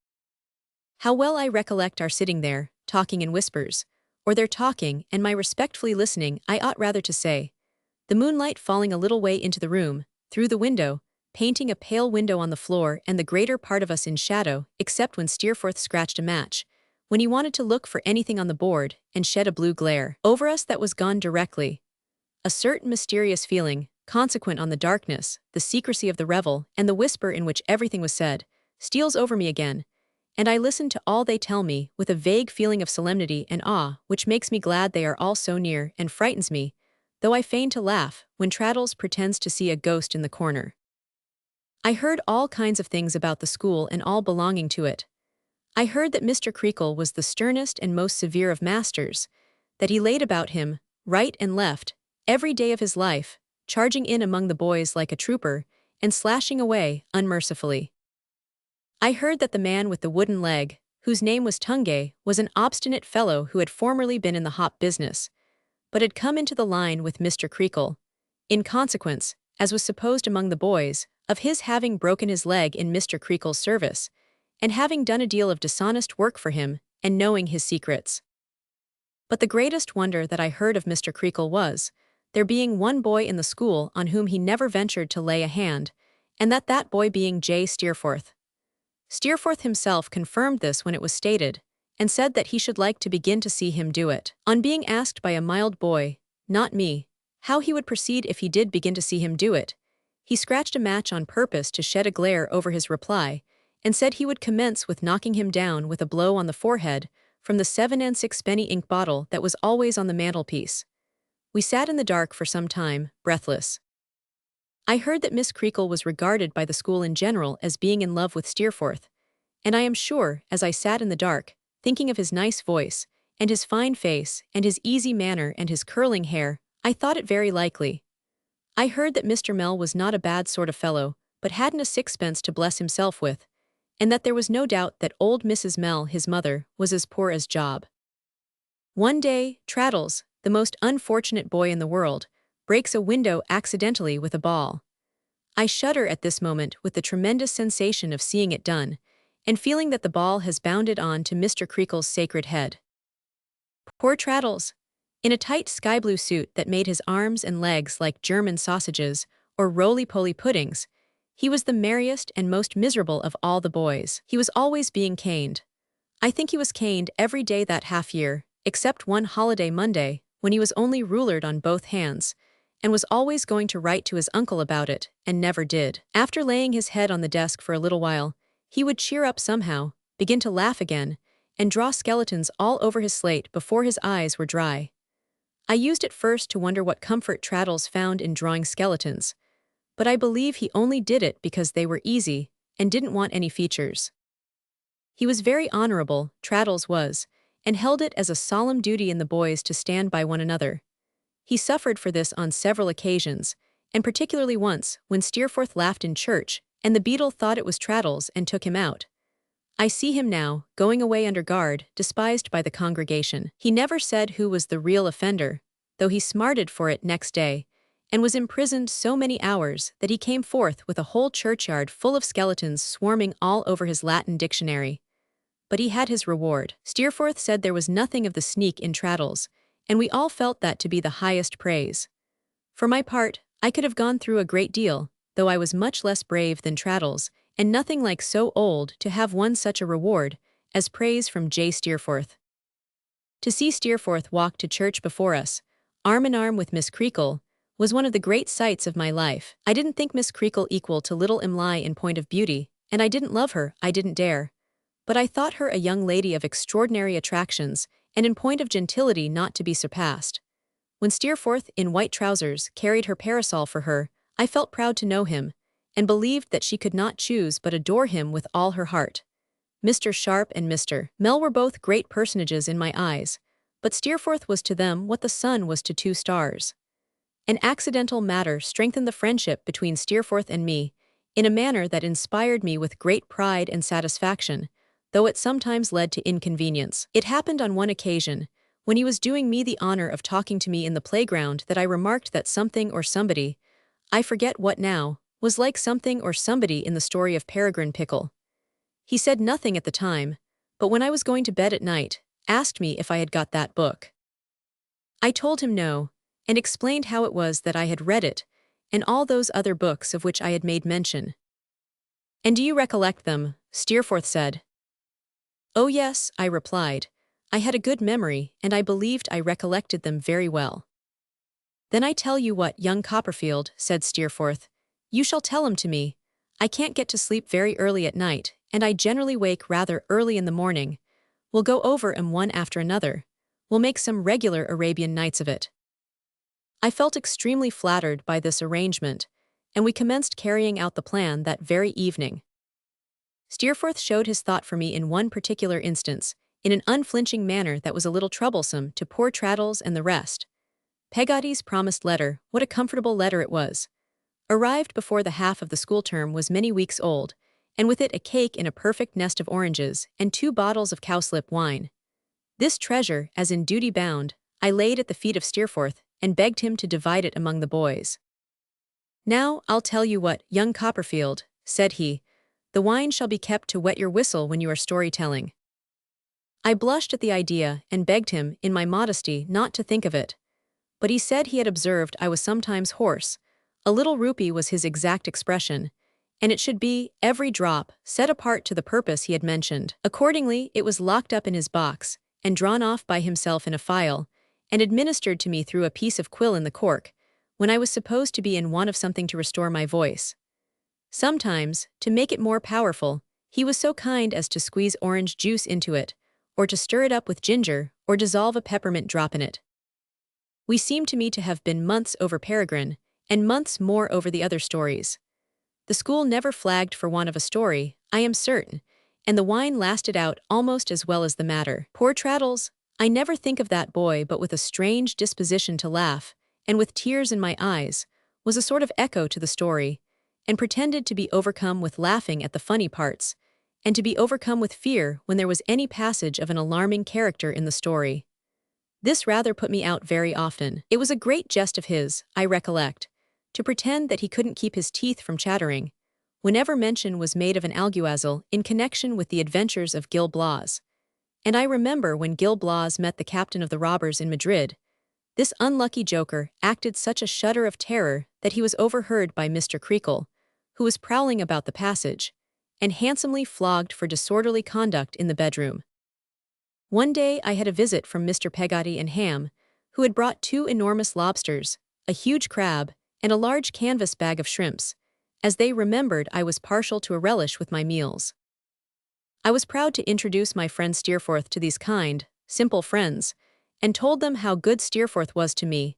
How well I recollect our sitting there, talking in whispers, or their talking and my respectfully listening, I ought rather to say, the moonlight falling a little way into the room, through the window, painting a pale window on the floor and the greater part of us in shadow, except when Steerforth scratched a match, when he wanted to look for anything on the board, and shed a blue glare over us that was gone directly. A certain mysterious feeling, consequent on the darkness, the secrecy of the revel, and the whisper in which everything was said, steals over me again, and I listen to all they tell me with a vague feeling of solemnity and awe which makes me glad they are all so near and frightens me, though I feign to laugh, when Traddles pretends to see a ghost in the corner. I heard all kinds of things about the school and all belonging to it. I heard that Mr. Creakle was the sternest and most severe of masters, that he laid about him, right and left, every day of his life, charging in among the boys like a trooper, and slashing away, unmercifully. I heard that the man with the wooden leg, whose name was Tungay, was an obstinate fellow who had formerly been in the hop business, but had come into the line with Mr. Creakle, in consequence, as was supposed among the boys, of his having broken his leg in Mr. Creakle's service, and having done a deal of dishonest work for him, and knowing his secrets. But the greatest wonder that I heard of Mr. Creakle was, there being one boy in the school on whom he never ventured to lay a hand, and that boy being J. Steerforth. Steerforth himself confirmed this when it was stated, and said that he should like to begin to see him do it. On being asked by a mild boy, not me, how he would proceed if he did begin to see him do it, he scratched a match on purpose to shed a glare over his reply, and said he would commence with knocking him down with a blow on the forehead from the 7 and 6-penny ink bottle that was always on the mantelpiece. We sat in the dark for some time, breathless. I heard that Miss Creakle was regarded by the school in general as being in love with Steerforth, and I am sure, as I sat in the dark, thinking of his nice voice, and his fine face, and his easy manner and his curling hair, I thought it very likely. I heard that Mr. Nell was not a bad sort of fellow, but hadn't a sixpence to bless himself with, and that there was no doubt that old Mrs. Nell, his mother, was as poor as Job. One day, Traddles, the most unfortunate boy in the world, breaks a window accidentally with a ball. I shudder at this moment with the tremendous sensation of seeing it done, and feeling that the ball has bounded on to Mr. Creakle's sacred head. Poor Traddles! In a tight sky-blue suit that made his arms and legs like German sausages or roly-poly puddings, he was the merriest and most miserable of all the boys. He was always being caned. I think he was caned every day that half-year, except one holiday Monday, when he was only rulered on both hands, and was always going to write to his uncle about it, and never did. After laying his head on the desk for a little while, he would cheer up somehow, begin to laugh again, and draw skeletons all over his slate before his eyes were dry. I used at first to wonder what comfort Traddles found in drawing skeletons, but I believe he only did it because they were easy, and didn't want any features. He was very honorable, Traddles was, and held it as a solemn duty in the boys to stand by one another. He suffered for this on several occasions, and particularly once, when Steerforth laughed in church, and the beadle thought it was Traddles and took him out. I see him now, going away under guard, despised by the congregation. He never said who was the real offender, though he smarted for it next day, and was imprisoned so many hours that he came forth with a whole churchyard full of skeletons swarming all over his Latin dictionary. But he had his reward. Steerforth said there was nothing of the sneak in Traddles, and we all felt that to be the highest praise. For my part, I could have gone through a great deal, though I was much less brave than Traddles, and nothing like so old to have won such a reward, as praise from J. Steerforth. To see Steerforth walk to church before us, arm in arm with Miss Creakle, was one of the great sights of my life. I didn't think Miss Creakle equal to little Emily in point of beauty, and I didn't love her, I didn't dare. But I thought her a young lady of extraordinary attractions, and in point of gentility not to be surpassed. When Steerforth, in white trousers, carried her parasol for her, I felt proud to know him, and believed that she could not choose but adore him with all her heart. Mr. Sharp and Mr. Mell were both great personages in my eyes, but Steerforth was to them what the sun was to two stars. An accidental matter strengthened the friendship between Steerforth and me, in a manner that inspired me with great pride and satisfaction, though it sometimes led to inconvenience. It happened on one occasion, when he was doing me the honor of talking to me in the playground, that I remarked that something or somebody, I forget what now, was like something or somebody in the story of Peregrine Pickle. He said nothing at the time, but when I was going to bed at night, asked me if I had got that book. I told him no, and explained how it was that I had read it, and all those other books of which I had made mention. "And do you recollect them?" Steerforth said. "Oh yes," I replied. I had a good memory, and I believed I recollected them very well. "Then I tell you what, young Copperfield," said Steerforth, "you shall tell 'em to me. I can't get to sleep very early at night, and I generally wake rather early in the morning. We'll go over 'em one after another. We'll make some regular Arabian Nights of it." I felt extremely flattered by this arrangement, and we commenced carrying out the plan that very evening. Steerforth showed his thought for me in one particular instance, in an unflinching manner that was a little troublesome to poor Traddles and the rest. Peggotty's promised letter, what a comfortable letter it was! Arrived before the half of the school term was many weeks old, and with it a cake in a perfect nest of oranges and 2 bottles of cowslip wine. This treasure, as in duty bound, I laid at the feet of Steerforth, and begged him to divide it among the boys. "Now, I'll tell you what, young Copperfield," said he, "the wine shall be kept to wet your whistle when you are story-telling." I blushed at the idea, and begged him, in my modesty, not to think of it. But he said he had observed I was sometimes hoarse, a little rupee was his exact expression, and it should be, every drop, set apart to the purpose he had mentioned. Accordingly, it was locked up in his box, and drawn off by himself in a phial, and administered to me through a piece of quill in the cork, when I was supposed to be in want of something to restore my voice. Sometimes, to make it more powerful, he was so kind as to squeeze orange juice into it, or to stir it up with ginger, or dissolve a peppermint drop in it. We seemed to me to have been months over Peregrine, and months more over the other stories. The school never flagged for want of a story, I am certain, and the wine lasted out almost as well as the matter. Poor Traddles! I never think of that boy but with a strange disposition to laugh, and with tears in my eyes, was a sort of echo to the story, and pretended to be overcome with laughing at the funny parts, and to be overcome with fear when there was any passage of an alarming character in the story. This rather put me out very often. It was a great jest of his, I recollect, to pretend that he couldn't keep his teeth from chattering, whenever mention was made of an alguazil in connection with the adventures of Gil Blas. And I remember when Gil Blas met the captain of the robbers in Madrid, this unlucky joker acted such a shudder of terror that he was overheard by Mr. Creakle, who was prowling about the passage, and handsomely flogged for disorderly conduct in the bedroom. One day I had a visit from Mr. Peggotty and Ham, who had brought 2 enormous lobsters, a huge crab, and a large canvas bag of shrimps, as they remembered I was partial to a relish with my meals. I was proud to introduce my friend Steerforth to these kind, simple friends, and told them how good Steerforth was to me,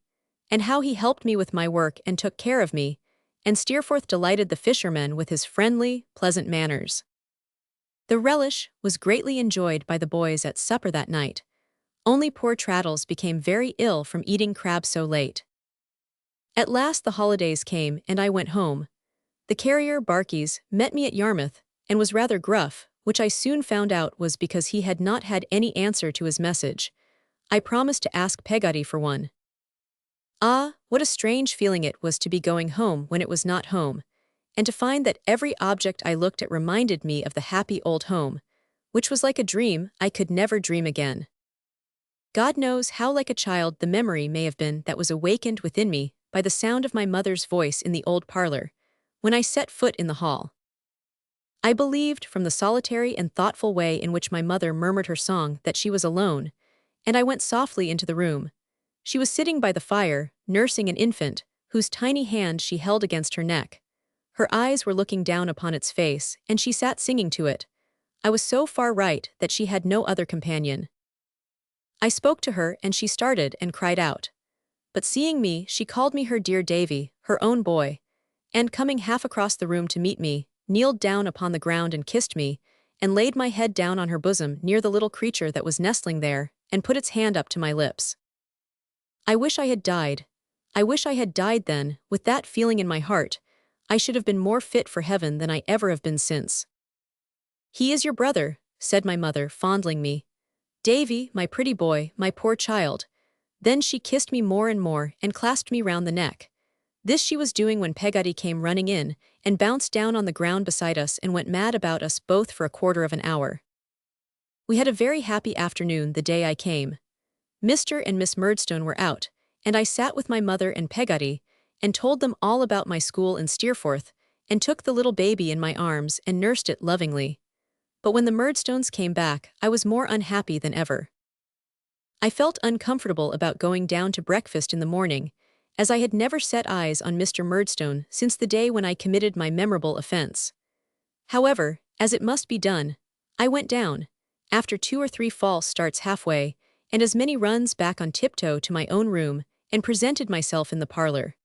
and how he helped me with my work and took care of me, and Steerforth delighted the fishermen with his friendly, pleasant manners. The relish was greatly enjoyed by the boys at supper that night, only poor Traddles became very ill from eating crab so late. At last the holidays came, and I went home. The carrier, Barkis, met me at Yarmouth, and was rather gruff, which I soon found out was because he had not had any answer to his message. I promised to ask Peggotty for one. Ah, what a strange feeling it was to be going home when it was not home, and to find that every object I looked at reminded me of the happy old home, which was like a dream I could never dream again. God knows how like a child the memory may have been that was awakened within me by the sound of my mother's voice in the old parlor, when I set foot in the hall. I believed, from the solitary and thoughtful way in which my mother murmured her song, that she was alone, and I went softly into the room. She was sitting by the fire, nursing an infant, whose tiny hand she held against her neck. Her eyes were looking down upon its face, and she sat singing to it. I was so far right that she had no other companion. I spoke to her, and she started and cried out. but seeing me, she called me her dear Davy, her own boy, and coming half across the room to meet me, kneeled down upon the ground and kissed me, and laid my head down on her bosom near the little creature that was nestling there, and put its hand up to my lips. I wish I had died. I wish I had died then, with that feeling in my heart. I should have been more fit for heaven than I ever have been since. He is your brother, said my mother, fondling me. Davy, my pretty boy, my poor child. Then she kissed me more and more, and clasped me round the neck. This she was doing when Peggotty came running in, and bounced down on the ground beside us and went mad about us both for a quarter of an hour. We had a very happy afternoon the day I came. Mr. and Miss Murdstone were out, and I sat with my mother and Peggotty, and told them all about my school in Steerforth, and took the little baby in my arms and nursed it lovingly. But when the Murdstones came back, I was more unhappy than ever. I felt uncomfortable about going down to breakfast in the morning, as I had never set eyes on Mr. Murdstone since the day when I committed my memorable offense. However, as it must be done, I went down, after 2 or 3 false starts halfway, and as many runs back on tiptoe to my own room, and presented myself in the parlor.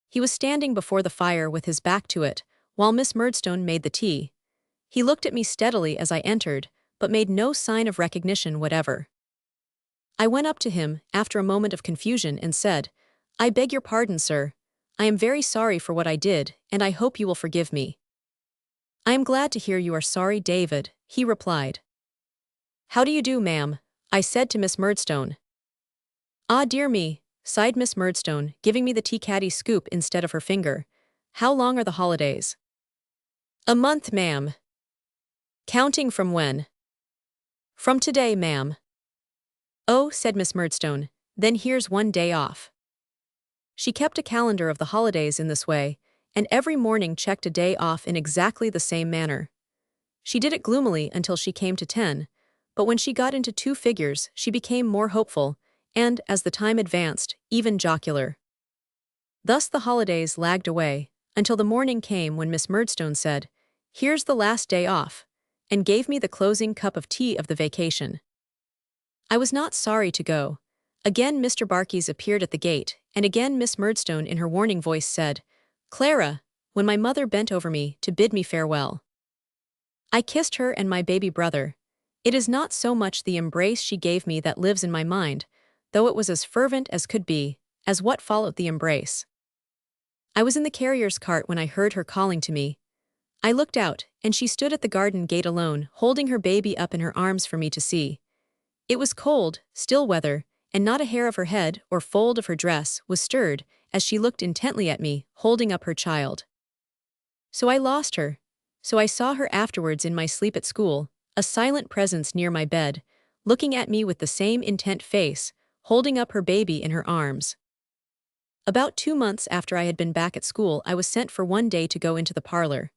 He was standing before the fire with his back to it, while Miss Murdstone made the tea. He looked at me steadily as I entered, but made no sign of recognition whatever. I went up to him, after a moment of confusion, and said, I beg your pardon, sir. I am very sorry for what I did, and I hope you will forgive me. I am glad to hear you are sorry, David, he replied. How do you do, ma'am? I said to Miss Murdstone. Ah, dear me, sighed Miss Murdstone, giving me the tea-caddy scoop instead of her finger. How long are the holidays? A month, ma'am. Counting from when? From today, ma'am. Oh, said Miss Murdstone, then here's 1 day off. She kept a calendar of the holidays in this way, and every morning checked a day off in exactly the same manner. She did it gloomily until she came to 10, but when she got into 2 figures, she became more hopeful, and, as the time advanced, even jocular. Thus the holidays lagged away, until the morning came when Miss Murdstone said, Here's the last day off, and gave me the closing cup of tea of the vacation. I was not sorry to go. Again Mr. Barkys appeared at the gate, and again Miss Murdstone in her warning voice said, Clara, when my mother bent over me to bid me farewell. I kissed her and my baby brother. It is not so much the embrace she gave me that lives in my mind, though it was as fervent as could be, as what followed the embrace. I was in the carrier's cart when I heard her calling to me. I looked out, and she stood at the garden gate alone, holding her baby up in her arms for me to see. It was cold, still weather, and not a hair of her head or fold of her dress was stirred as she looked intently at me, holding up her child. So I lost her. So I saw her afterwards in my sleep at school, a silent presence near my bed, looking at me with the same intent face, holding up her baby in her arms. About 2 months after I had been back at school, I was sent for 1 day to go into the parlor.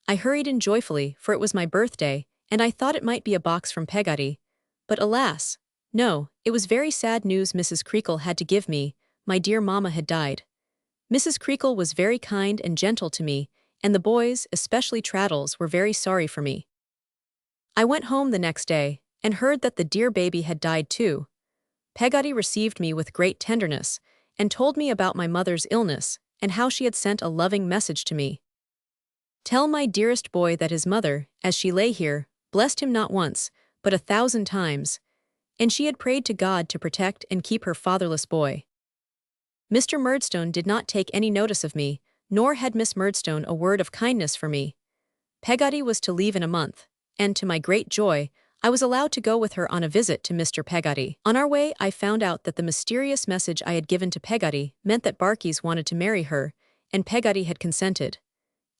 I hurried in joyfully, for it was my birthday, and I thought it might be a box from Peggotty. But alas, no, it was very sad news Mrs. Creakle had to give me. My dear mamma had died. Mrs. Creakle was very kind and gentle to me, and the boys, especially Traddles, were very sorry for me. I went home the next day, and heard that the dear baby had died too. Peggotty received me with great tenderness, and told me about my mother's illness, and how she had sent a loving message to me. Tell my dearest boy that his mother, as she lay here, blessed him not once, but 1,000 times, and she had prayed to God to protect and keep her fatherless boy. Mr. Murdstone did not take any notice of me, nor had Miss Murdstone a word of kindness for me. Peggotty was to leave in a month, and to my great joy, I was allowed to go with her on a visit to Mr. Peggotty. On our way, I found out that the mysterious message I had given to Peggotty meant that Barkys wanted to marry her, and Peggotty had consented.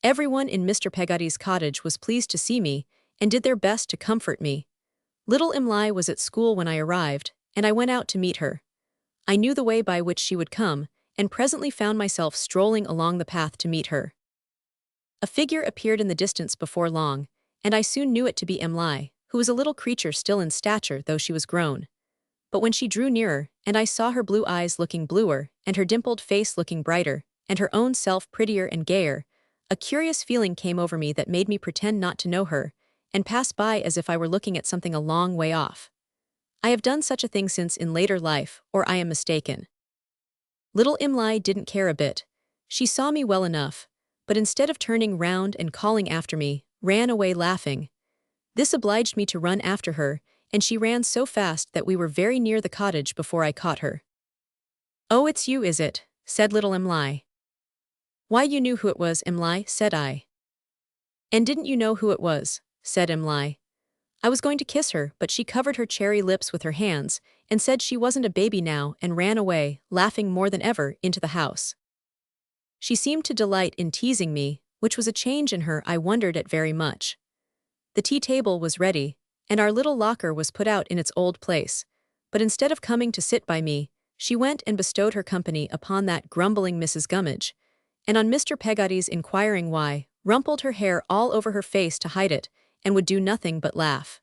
Everyone in Mr. Peggotty's cottage was pleased to see me, and did their best to comfort me. Little Emily was at school when I arrived, and I went out to meet her. I knew the way by which she would come, and presently found myself strolling along the path to meet her. A figure appeared in the distance before long, and I soon knew it to be Emily, who was a little creature still in stature though she was grown. But when she drew nearer, and I saw her blue eyes looking bluer, and her dimpled face looking brighter, and her own self prettier and gayer, a curious feeling came over me that made me pretend not to know her, and pass by as if I were looking at something a long way off. I have done such a thing since in later life, or I am mistaken. Little Imlai didn't care a bit. She saw me well enough, but instead of turning round and calling after me, ran away laughing. This obliged me to run after her, and she ran so fast that we were very near the cottage before I caught her. "Oh, it's you, is it?" said little Imlai. "Why, you knew who it was, Imlai," said I. "And didn't you know who it was?" said Imlai. I was going to kiss her, but she covered her cherry lips with her hands and said she wasn't a baby now and ran away, laughing more than ever, into the house. She seemed to delight in teasing me, which was a change in her I wondered at very much. The tea table was ready, and our little locker was put out in its old place, but instead of coming to sit by me, she went and bestowed her company upon that grumbling Mrs. Gummidge, and on Mr. Peggotty's inquiring why, rumpled her hair all over her face to hide it, and would do nothing but laugh.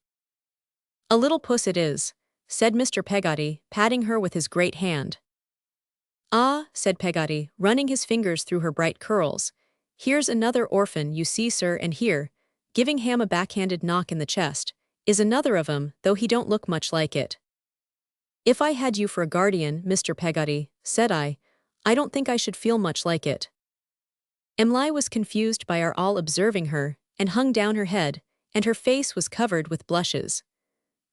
"A little puss it is," said Mr. Peggotty, patting her with his great hand. "Ah," said Peggotty, running his fingers through her bright curls, "here's another orphan, you see, sir, and here," giving Ham a backhanded knock in the chest, "is another of 'em, though he don't look much like it." "If I had you for a guardian, Mr. Peggotty," said I don't think I should feel much like it." Emily was confused by our all observing her, and hung down her head, and her face was covered with blushes.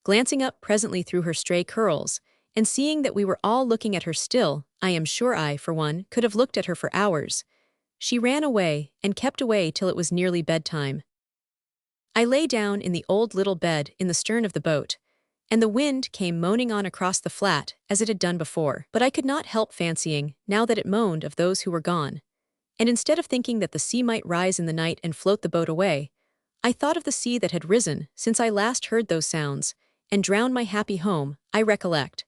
Glancing up presently through her stray curls, and seeing that we were all looking at her still, I am sure I, for one, could have looked at her for hours. She ran away, and kept away till it was nearly bedtime. I lay down in the old little bed in the stern of the boat, and the wind came moaning on across the flat as it had done before. But I could not help fancying, now that it moaned of those who were gone. And instead of thinking that the sea might rise in the night and float the boat away, I thought of the sea that had risen since I last heard those sounds, and drowned my happy home, I recollect,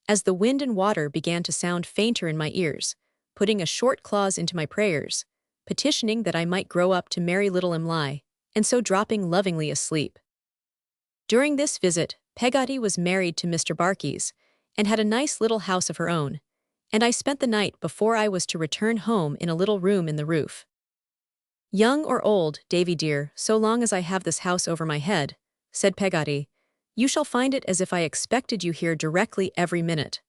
as the wind and water began to sound fainter in my ears, putting a short clause into my prayers, petitioning that I might grow up to marry little Emily, and so dropping lovingly asleep. During this visit, Peggotty was married to Mr. Barkys, and had a nice little house of her own, and I spent the night before I was to return home in a little room in the roof. "Young or old, Davy dear, so long as I have this house over my head," said Peggotty, "you shall find it as if I expected you here directly every minute.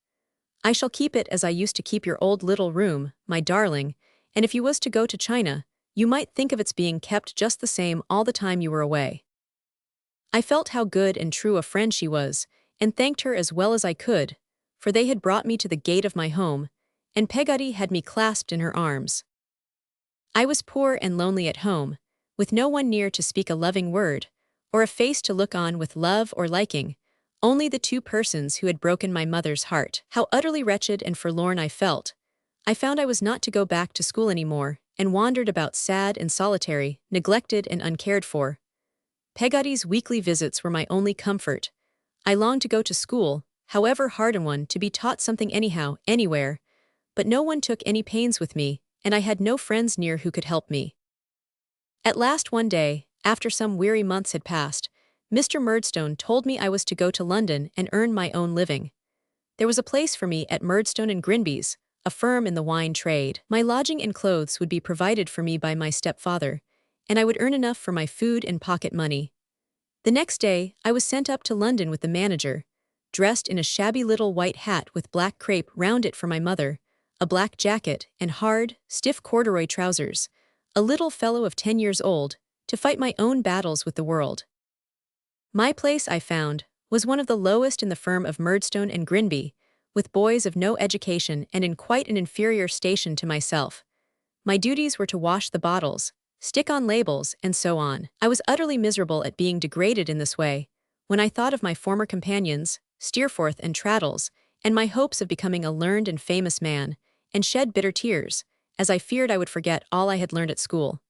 I shall keep it as I used to keep your old little room, my darling, and if you was to go to China, you might think of its being kept just the same all the time you were away." I felt how good and true a friend she was, and thanked her as well as I could, for they had brought me to the gate of my home, and Peggotty had me clasped in her arms. I was poor and lonely at home, with no one near to speak a loving word, or a face to look on with love or liking, only the two persons who had broken my mother's heart. How utterly wretched and forlorn I felt. I found I was not to go back to school any more, and wandered about sad and solitary, neglected and uncared for. Peggotty's weekly visits were my only comfort. I longed to go to school, however hard a one, to be taught something anyhow, anywhere, but no one took any pains with me, and I had no friends near who could help me. At last one day, after some weary months had passed, Mr. Murdstone told me I was to go to London and earn my own living. There was a place for me at Murdstone and Grinby's, a firm in the wine trade. My lodging and clothes would be provided for me by my stepfather, and I would earn enough for my food and pocket money. The next day, I was sent up to London with the manager, dressed in a shabby little white hat with black crape round it for my mother, a black jacket, and hard, stiff corduroy trousers, a little fellow of 10 years old, to fight my own battles with the world. My place, I found, was one of the lowest in the firm of Murdstone and Grinby, with boys of no education and in quite an inferior station to myself. My duties were to wash the bottles, stick on labels, and so on. I was utterly miserable at being degraded in this way, when I thought of my former companions, Steerforth and Traddles, and my hopes of becoming a learned and famous man, and shed bitter tears, as I feared I would forget all I had learned at school.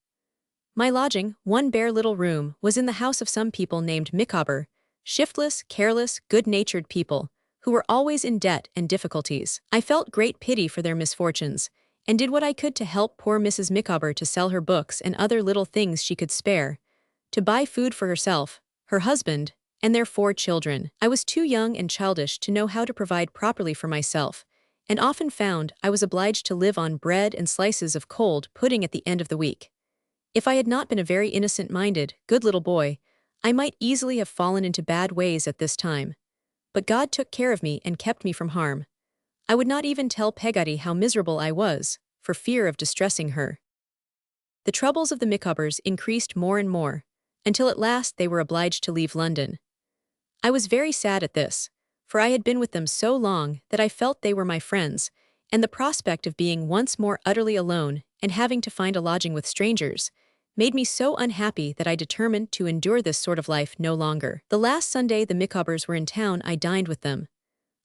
My lodging, one bare little room, was in the house of some people named Micawber, shiftless, careless, good-natured people, who were always in debt and difficulties. I felt great pity for their misfortunes, and did what I could to help poor Mrs. Micawber to sell her books and other little things she could spare, to buy food for herself, her husband, and their 4 children. I was too young and childish to know how to provide properly for myself, and often found I was obliged to live on bread and slices of cold pudding at the end of the week. If I had not been a very innocent-minded, good little boy, I might easily have fallen into bad ways at this time. But God took care of me and kept me from harm. I would not even tell Peggotty how miserable I was, for fear of distressing her. The troubles of the Micawbers increased more and more, until at last they were obliged to leave London. I was very sad at this, for I had been with them so long that I felt they were my friends, and the prospect of being once more utterly alone and having to find a lodging with strangers made me so unhappy that I determined to endure this sort of life no longer. The last Sunday the Micawbers were in town I dined with them.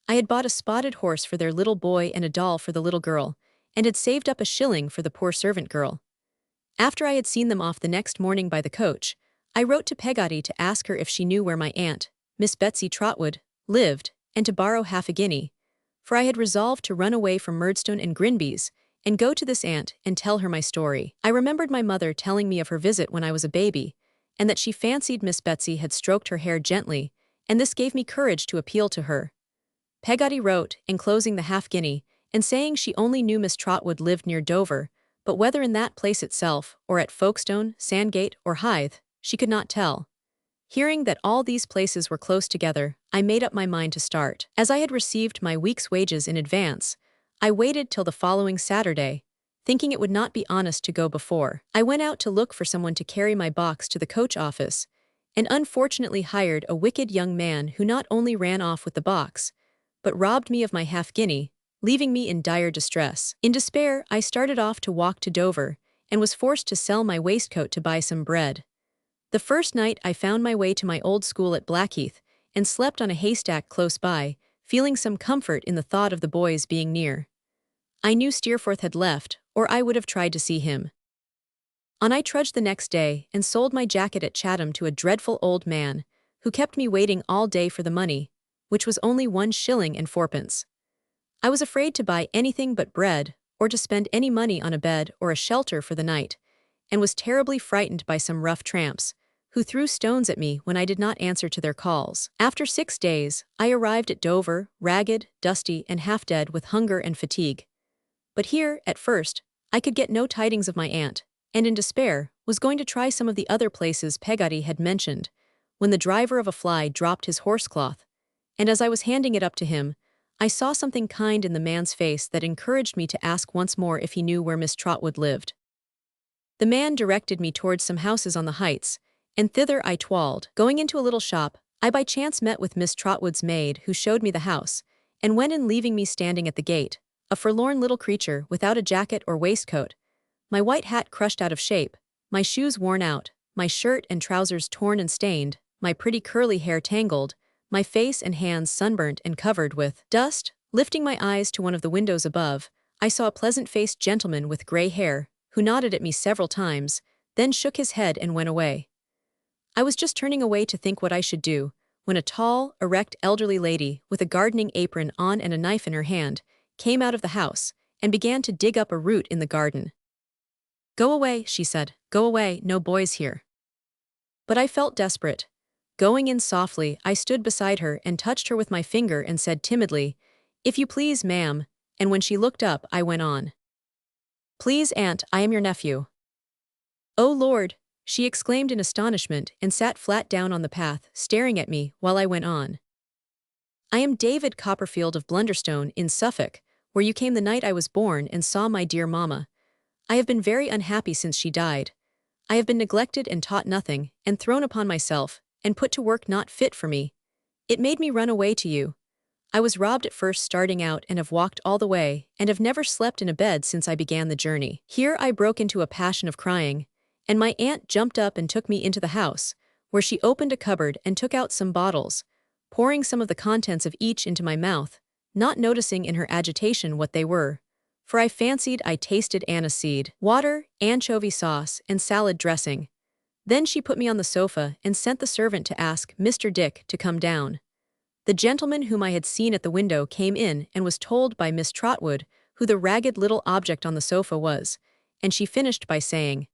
I had bought a spotted horse for their little boy and a doll for the little girl, and had saved up a shilling for the poor servant girl. After I had seen them off the next morning by the coach, I wrote to Peggotty to ask her if she knew where my aunt, Miss Betsy Trotwood, lived, and to borrow half a guinea, for I had resolved to run away from Murdstone and Grinby's, and go to this aunt and tell her my story. I remembered my mother telling me of her visit when I was a baby, and that she fancied Miss Betsy had stroked her hair gently, and this gave me courage to appeal to her. Peggotty wrote, enclosing the half-guinea, and saying she only knew Miss Trotwood lived near Dover, but whether in that place itself, or at Folkestone, Sandgate, or Hythe, she could not tell. Hearing that all these places were close together, I made up my mind to start. As I had received my week's wages in advance, I waited till the following Saturday, thinking it would not be honest to go before. I went out to look for someone to carry my box to the coach office, and unfortunately hired a wicked young man who not only ran off with the box, but robbed me of my half-guinea, leaving me in dire distress. In despair, I started off to walk to Dover, and was forced to sell my waistcoat to buy some bread. The first night I found my way to my old school at Blackheath, and slept on a haystack close by, feeling some comfort in the thought of the boys being near. I knew Steerforth had left, or I would have tried to see him. On I trudged the next day, and sold my jacket at Chatham to a dreadful old man, who kept me waiting all day for the money, which was only 1 shilling and 4pence. I was afraid to buy anything but bread, or to spend any money on a bed or a shelter for the night, and was terribly frightened by some rough tramps, who threw stones at me when I did not answer to their calls. After 6 days, I arrived at Dover, ragged, dusty, and half-dead with hunger and fatigue. But here, at first, I could get no tidings of my aunt, and in despair, was going to try some of the other places Peggotty had mentioned, when the driver of a fly dropped his horsecloth, and as I was handing it up to him, I saw something kind in the man's face that encouraged me to ask once more if he knew where Miss Trotwood lived. The man directed me towards some houses on the heights, and thither I twalled. Going into a little shop, I by chance met with Miss Trotwood's maid, who showed me the house, and went in, leaving me standing at the gate, a forlorn little creature without a jacket or waistcoat, my white hat crushed out of shape, my shoes worn out, my shirt and trousers torn and stained, my pretty curly hair tangled, my face and hands sunburnt and covered with dust. Lifting my eyes to one of the windows above, I saw a pleasant-faced gentleman with grey hair, who nodded at me several times, then shook his head and went away. I was just turning away to think what I should do, when a tall, erect elderly lady, with a gardening apron on and a knife in her hand, came out of the house, and began to dig up a root in the garden. "Go away," she said, "go away, no boys here." But I felt desperate. Going in softly, I stood beside her and touched her with my finger and said timidly, "If you please, ma'am," and when she looked up, I went on. "Please, aunt, I am your nephew." "Oh Lord," she exclaimed in astonishment, and sat flat down on the path, staring at me, while I went on. "I am David Copperfield of Blunderstone, in Suffolk, where you came the night I was born and saw my dear mamma. I have been very unhappy since she died. I have been neglected and taught nothing, and thrown upon myself, and put to work not fit for me. It made me run away to you. I was robbed at first starting out, and have walked all the way, and have never slept in a bed since I began the journey." Here I broke into a passion of crying, and my aunt jumped up and took me into the house, where she opened a cupboard and took out some bottles, pouring some of the contents of each into my mouth, not noticing in her agitation what they were, for I fancied I tasted aniseed, water, anchovy sauce, and salad dressing. Then she put me on the sofa and sent the servant to ask Mr. Dick to come down. The gentleman whom I had seen at the window came in and was told by Miss Trotwood who the ragged little object on the sofa was, and she finished by saying,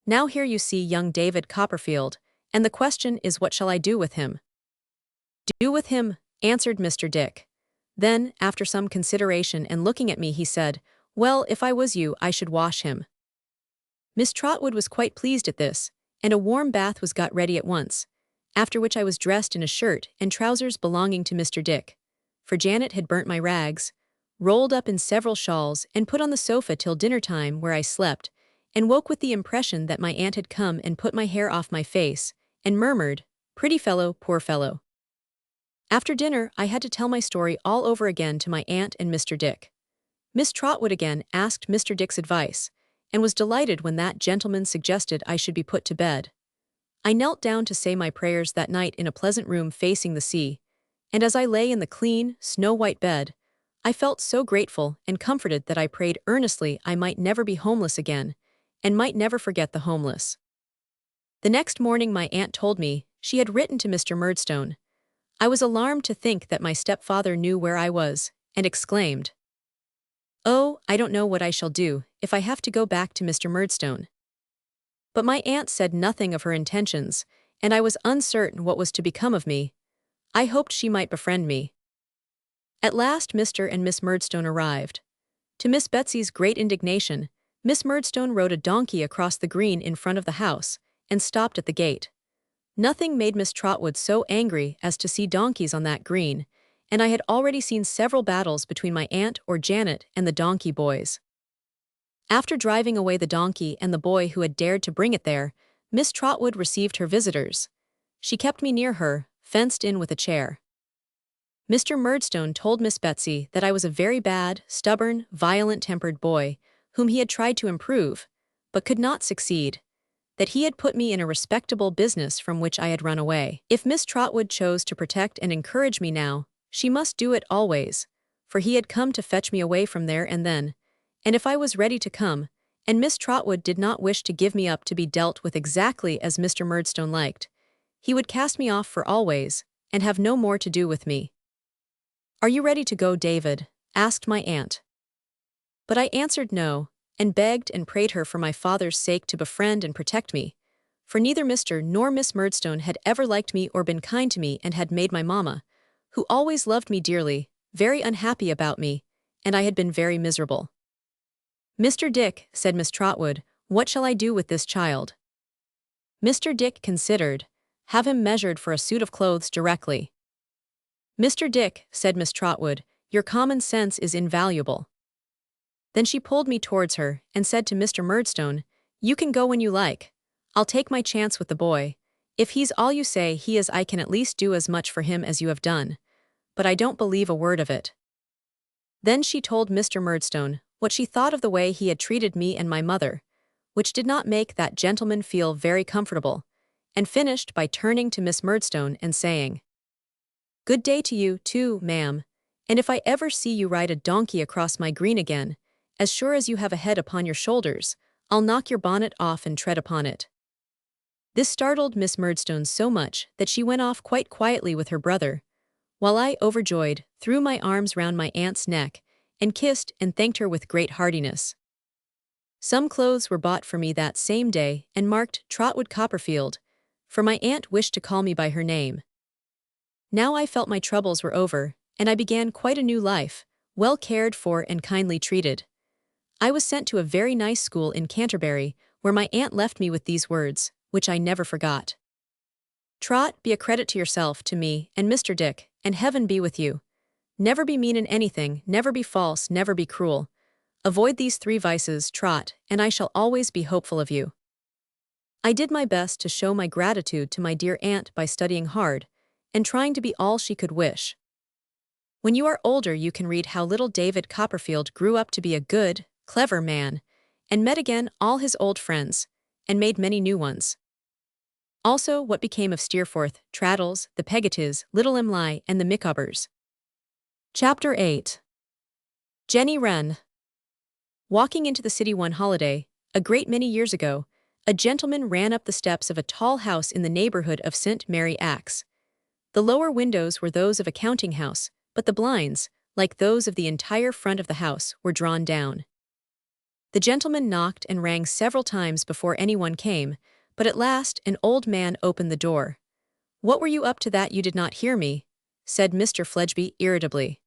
"Now here you see young David Copperfield, and the question is, what shall I do with him?" "Do with him?" answered Mr. Dick. Then, after some consideration and looking at me, he said, "Well, if I was you, I should wash him." Miss Trotwood was quite pleased at this, and a warm bath was got ready at once, after which I was dressed in a shirt and trousers belonging to Mr. Dick, for Janet had burnt my rags, rolled up in several shawls, and put on the sofa till dinner time, where I slept, and woke with the impression that my aunt had come and put my hair off my face, and murmured, "Pretty fellow, poor fellow." After dinner, I had to tell my story all over again to my aunt and Mr. Dick. Miss Trotwood again asked Mr. Dick's advice, and was delighted when that gentleman suggested I should be put to bed. I knelt down to say my prayers that night in a pleasant room facing the sea, and as I lay in the clean, snow-white bed, I felt so grateful and comforted that I prayed earnestly I might never be homeless again, and might never forget the homeless. The next morning my aunt told me she had written to Mr. Murdstone. I was alarmed to think that my stepfather knew where I was, and exclaimed, "Oh, I don't know what I shall do if I have to go back to Mr. Murdstone." But my aunt said nothing of her intentions, and I was uncertain what was to become of me. I hoped she might befriend me. At last Mr. and Miss Murdstone arrived. To Miss Betsy's great indignation, Miss Murdstone rode a donkey across the green in front of the house, and stopped at the gate. Nothing made Miss Trotwood so angry as to see donkeys on that green, and I had already seen several battles between my aunt or Janet and the donkey boys. After driving away the donkey and the boy who had dared to bring it there, Miss Trotwood received her visitors. She kept me near her, fenced in with a chair. Mr. Murdstone told Miss Betsy that I was a very bad, stubborn, violent-tempered boy, whom he had tried to improve, but could not succeed, that he had put me in a respectable business from which I had run away. If Miss Trotwood chose to protect and encourage me now, she must do it always, for he had come to fetch me away from there and then, and if I was ready to come, and Miss Trotwood did not wish to give me up to be dealt with exactly as Mr. Murdstone liked, he would cast me off for always, and have no more to do with me. "Are you ready to go, David?" asked my aunt. But I answered no, and begged and prayed her for my father's sake to befriend and protect me, for neither Mr. nor Miss Murdstone had ever liked me or been kind to me, and had made my mamma, who always loved me dearly, very unhappy about me, and I had been very miserable. "Mr. Dick," said Miss Trotwood, "what shall I do with this child?" Mr. Dick considered. "Have him measured for a suit of clothes directly." "Mr. Dick," said Miss Trotwood, "your common sense is invaluable." Then she pulled me towards her, and said to Mr. Murdstone, "You can go when you like. I'll take my chance with the boy. If he's all you say he is, I can at least do as much for him as you have done. But I don't believe a word of it." Then she told Mr. Murdstone what she thought of the way he had treated me and my mother, which did not make that gentleman feel very comfortable, and finished by turning to Miss Murdstone and saying, "Good day to you, too, ma'am, and if I ever see you ride a donkey across my green again, as sure as you have a head upon your shoulders, I'll knock your bonnet off and tread upon it." This startled Miss Murdstone so much that she went off quite quietly with her brother, while I, overjoyed, threw my arms round my aunt's neck, and kissed and thanked her with great heartiness. Some clothes were bought for me that same day and marked Trotwood Copperfield, for my aunt wished to call me by her name. Now I felt my troubles were over, and I began quite a new life, well cared for and kindly treated. I was sent to a very nice school in Canterbury, where my aunt left me with these words, which I never forgot. "Trot, be a credit to yourself, to me, and Mr. Dick, and heaven be with you. Never be mean in anything, never be false, never be cruel. Avoid these 3 vices, Trot, and I shall always be hopeful of you." I did my best to show my gratitude to my dear aunt by studying hard, and trying to be all she could wish. When you are older you can read how little David Copperfield grew up to be a good, clever man, and met again all his old friends, and made many new ones. Also what became of Steerforth, Traddles, the Peggotties, Little Em'ly, and the Micawbers. Chapter 8. Jenny Wren. Walking into the city one holiday, a great many years ago, a gentleman ran up the steps of a tall house in the neighborhood of St. Mary Axe. The lower windows were those of a counting house, but the blinds, like those of the entire front of the house, were drawn down. The gentleman knocked and rang several times before anyone came, but at last an old man opened the door. "What were you up to that you did not hear me?" said Mr. Fledgeby irritably.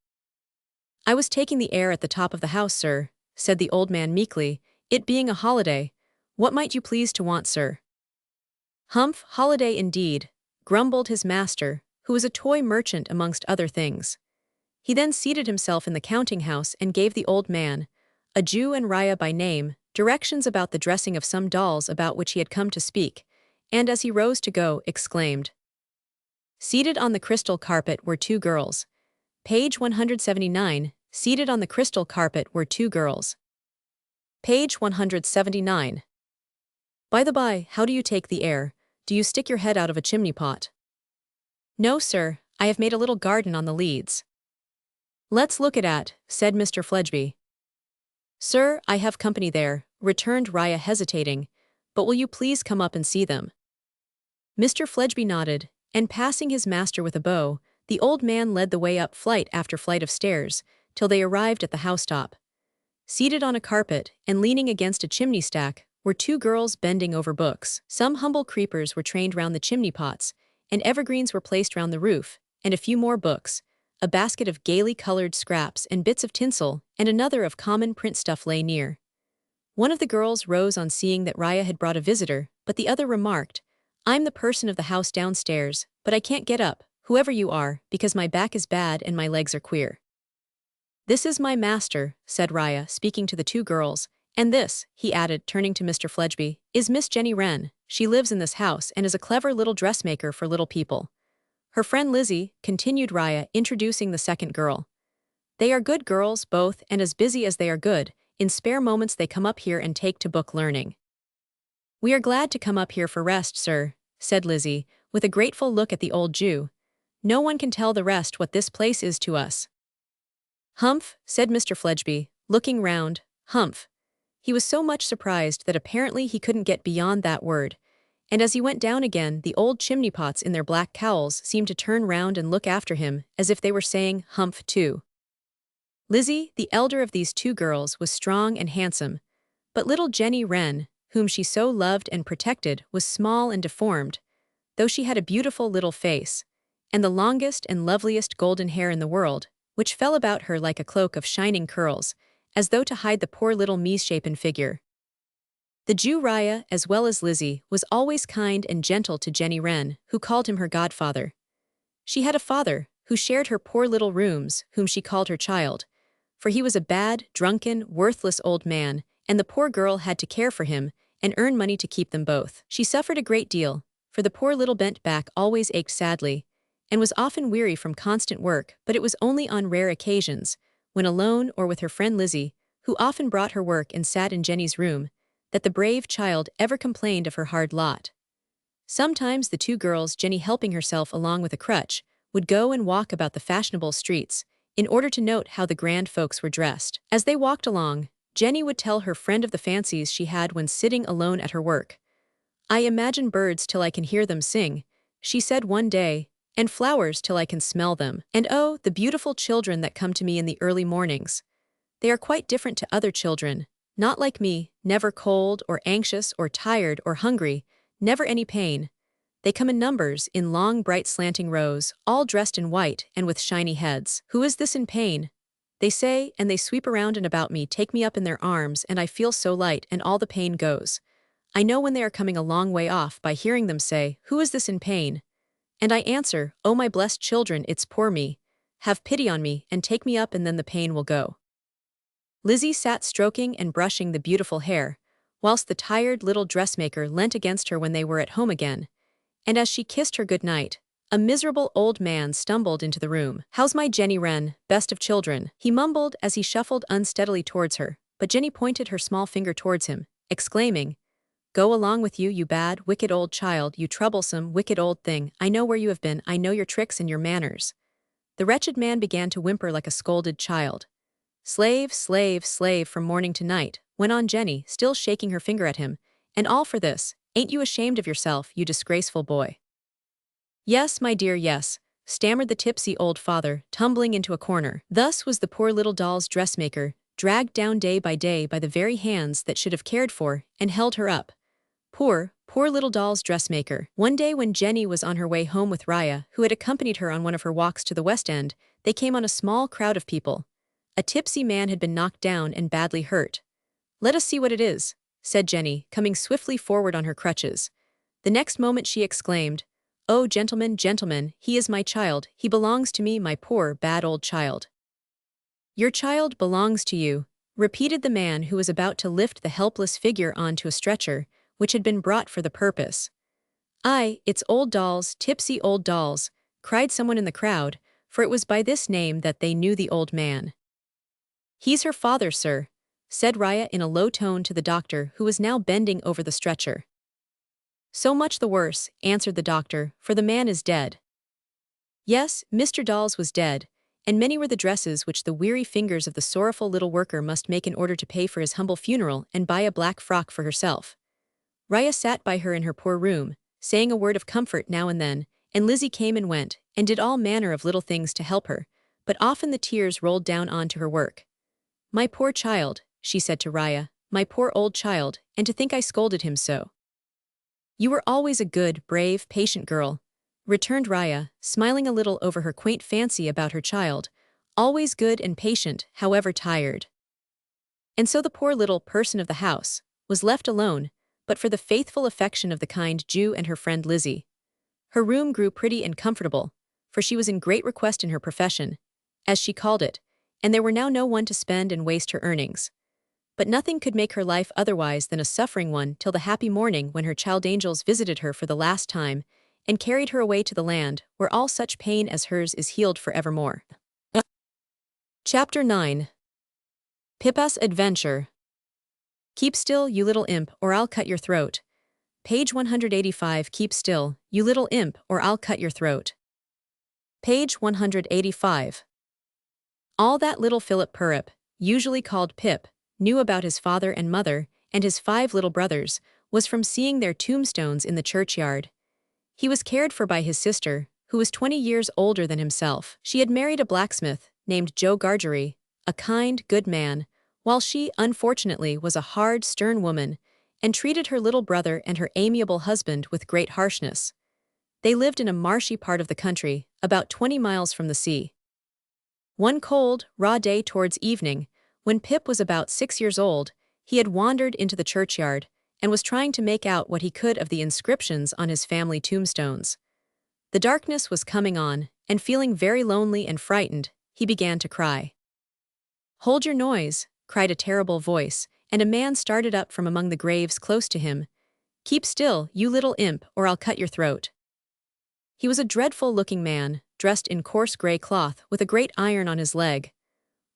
"I was taking the air at the top of the house, sir," said the old man meekly, "it being a holiday. What might you please to want, sir?" "Humph, holiday indeed," grumbled his master, who was a toy merchant amongst other things. He then seated himself in the counting house and gave the old man, a Jew and Raya by name, directions about the dressing of some dolls about which he had come to speak, and as he rose to go, exclaimed. Seated on the crystal carpet were two girls. Page 179, seated on the crystal carpet were two girls. Page 179. By the by, how do you take the air? Do you stick your head out of a chimney pot? No, sir, I have made a little garden on the leads. Let's look at, said Mr. Fledgeby. Sir, I have company there, returned Raya hesitating, but will you please come up and see them? Mr. Fledgeby nodded, and passing his master with a bow, the old man led the way up flight after flight of stairs, till they arrived at the housetop. Seated on a carpet, and leaning against a chimney stack, were two girls bending over books. Some humble creepers were trained round the chimney pots, and evergreens were placed round the roof, and a few more books. A basket of gaily colored scraps and bits of tinsel, and another of common print stuff lay near. One of the girls rose on seeing that Raya had brought a visitor, but the other remarked, I'm the person of the house downstairs, but I can't get up, whoever you are, because my back is bad and my legs are queer. This is my master, said Raya, speaking to the two girls, and this, he added, turning to Mr. Fledgeby, is Miss Jenny Wren. She lives in this house and is a clever little dressmaker for little people. Her friend Lizzie, continued Raya, introducing the second girl. They are good girls, both, and as busy as they are good, in spare moments they come up here and take to book learning. We are glad to come up here for rest, sir, said Lizzie, with a grateful look at the old Jew. No one can tell the rest what this place is to us. Humph, said Mr. Fledgeby, looking round, humph. He was so much surprised that apparently he couldn't get beyond that word, and as he went down again, the old chimney pots in their black cowls seemed to turn round and look after him, as if they were saying, humph too. Lizzie, the elder of these two girls, was strong and handsome, but little Jenny Wren, whom she so loved and protected, was small and deformed, though she had a beautiful little face, and the longest and loveliest golden hair in the world, which fell about her like a cloak of shining curls, as though to hide the poor little misshapen figure. The Jew Raya, as well as Lizzie, was always kind and gentle to Jenny Wren, who called him her godfather. She had a father, who shared her poor little rooms, whom she called her child, for he was a bad, drunken, worthless old man, and the poor girl had to care for him and earn money to keep them both. She suffered a great deal, for the poor little bent back always ached sadly, and was often weary from constant work, but it was only on rare occasions, when alone or with her friend Lizzie, who often brought her work and sat in Jenny's room, that the brave child ever complained of her hard lot. Sometimes the two girls, Jenny helping herself along with a crutch, would go and walk about the fashionable streets, in order to note how the grand folks were dressed. As they walked along, Jenny would tell her friend of the fancies she had when sitting alone at her work. I imagine birds till I can hear them sing, she said one day, and flowers till I can smell them. And oh, the beautiful children that come to me in the early mornings. They are quite different to other children, not like me, never cold or anxious or tired or hungry, never any pain. They come in numbers, in long bright slanting rows, all dressed in white and with shiny heads. Who is this in pain? They say, and they sweep around and about me, take me up in their arms, and I feel so light and all the pain goes. I know when they are coming a long way off by hearing them say, who is this in pain? And I answer, oh my blessed children, it's poor me. Have pity on me and take me up and then the pain will go. Lizzie sat stroking and brushing the beautiful hair, whilst the tired little dressmaker leant against her when they were at home again, and as she kissed her good night, a miserable old man stumbled into the room. How's my Jenny Wren, best of children? He mumbled as he shuffled unsteadily towards her, but Jenny pointed her small finger towards him, exclaiming, Go along with you, you bad, wicked old child, you troublesome, wicked old thing. I know where you have been, I know your tricks and your manners. The wretched man began to whimper like a scolded child. Slave, slave, slave from morning to night, went on Jenny, still shaking her finger at him, and all for this. Ain't you ashamed of yourself, you disgraceful boy? Yes, my dear, yes, stammered the tipsy old father, tumbling into a corner. Thus was the poor little doll's dressmaker, dragged down day by the very hands that should have cared for and held her up. Poor, poor little doll's dressmaker. One day when Jenny was on her way home with Raya, who had accompanied her on one of her walks to the West End, they came on a small crowd of people. A tipsy man had been knocked down and badly hurt. Let us see what it is, said Jenny, coming swiftly forward on her crutches. The next moment she exclaimed, Oh, gentlemen, gentlemen, he is my child, he belongs to me, my poor, bad old child. Your child belongs to you, repeated the man who was about to lift the helpless figure onto a stretcher, which had been brought for the purpose. Aye, it's old dolls, tipsy old dolls, cried someone in the crowd, for it was by this name that they knew the old man. He's her father, sir, said Raya in a low tone to the doctor who was now bending over the stretcher. So much the worse, answered the doctor, for the man is dead. Yes, Mr. Dolls was dead, and many were the dresses which the weary fingers of the sorrowful little worker must make in order to pay for his humble funeral and buy a black frock for herself. Raya sat by her in her poor room, saying a word of comfort now and then, and Lizzie came and went, and did all manner of little things to help her, but often the tears rolled down onto her work. My poor child, she said to Raya, my poor old child, and to think I scolded him so. You were always a good, brave, patient girl, returned Raya, smiling a little over her quaint fancy about her child, always good and patient, however tired. And so the poor little person of the house was left alone, but for the faithful affection of the kind Jew and her friend Lizzie. Her room grew pretty and comfortable, for she was in great request in her profession, as she called it, and there were now no one to spend and waste her earnings. But nothing could make her life otherwise than a suffering one till the happy morning when her child angels visited her for the last time, and carried her away to the land where all such pain as hers is healed for evermore. Chapter 9. Pippa's Adventure. Keep still, you little imp, or I'll cut your throat. Page 185. Keep still, you little imp, or I'll cut your throat. Page 185. All that little Philip Purrup, usually called Pip, knew about his father and mother, and his 5 little brothers, was from seeing their tombstones in the churchyard. He was cared for by his sister, who was 20 years older than himself. She had married a blacksmith, named Joe Gargery, a kind, good man, while she, unfortunately, was a hard, stern woman, and treated her little brother and her amiable husband with great harshness. They lived in a marshy part of the country, about 20 miles from the sea. One cold, raw day towards evening, when Pip was about 6 years old, he had wandered into the churchyard, and was trying to make out what he could of the inscriptions on his family tombstones. The darkness was coming on, and feeling very lonely and frightened, he began to cry. Hold your noise, cried a terrible voice, and a man started up from among the graves close to him. Keep still, you little imp, or I'll cut your throat. He was a dreadful-looking man, dressed in coarse grey cloth, with a great iron on his leg.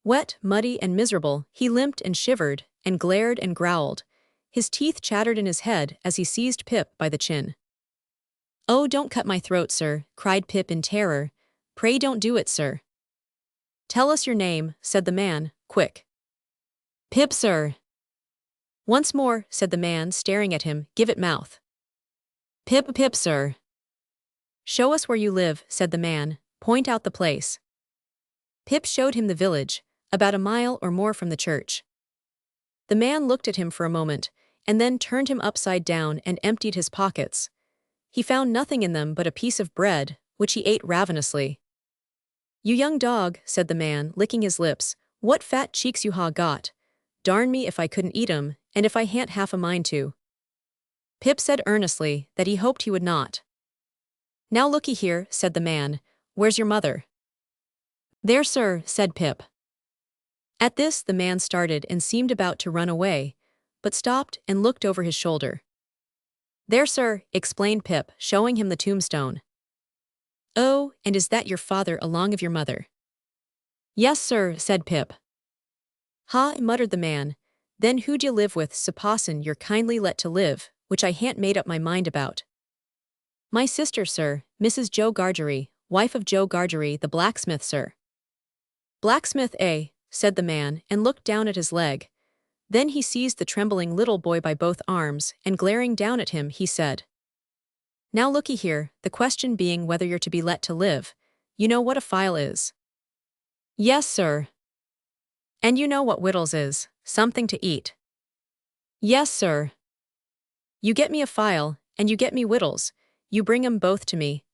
Wet, muddy, and miserable, he limped and shivered, and glared and growled. His teeth chattered in his head as he seized Pip by the chin. Oh, don't cut my throat, sir, cried Pip in terror. Pray don't do it, sir. Tell us your name, said the man, quick. Pip, sir. Once more, said the man, staring at him, give it mouth. Pip, Pip, sir. Show us where you live, said the man, point out the place. Pip showed him the village, about a mile or more from the church. The man looked at him for a moment, and then turned him upside down and emptied his pockets. He found nothing in them but a piece of bread, which he ate ravenously. You young dog, said the man, licking his lips, what fat cheeks you ha got. Darn me if I couldn't eat 'em, and if I ha'n't half a mind to. Pip said earnestly that he hoped he would not. Now looky here, said the man, where's your mother? There, sir, said Pip. At this the man started and seemed about to run away, but stopped and looked over his shoulder. There, sir, explained Pip, showing him the tombstone. Oh, and is that your father along of your mother? Yes, sir, said Pip. Ha, muttered the man, then who'd you live with, supposin' you're kindly let to live, which I ha'n't made up my mind about. My sister, sir, Mrs. Joe Gargery, wife of Joe Gargery, the blacksmith, sir. Blacksmith, eh, said the man, and looked down at his leg. Then he seized the trembling little boy by both arms, and glaring down at him, he said, Now looky here, the question being whether you're to be let to live. You know what a file is? Yes, sir. And you know what wittles is, something to eat? Yes, sir. You get me a file, and you get me wittles, you bring 'em both to me.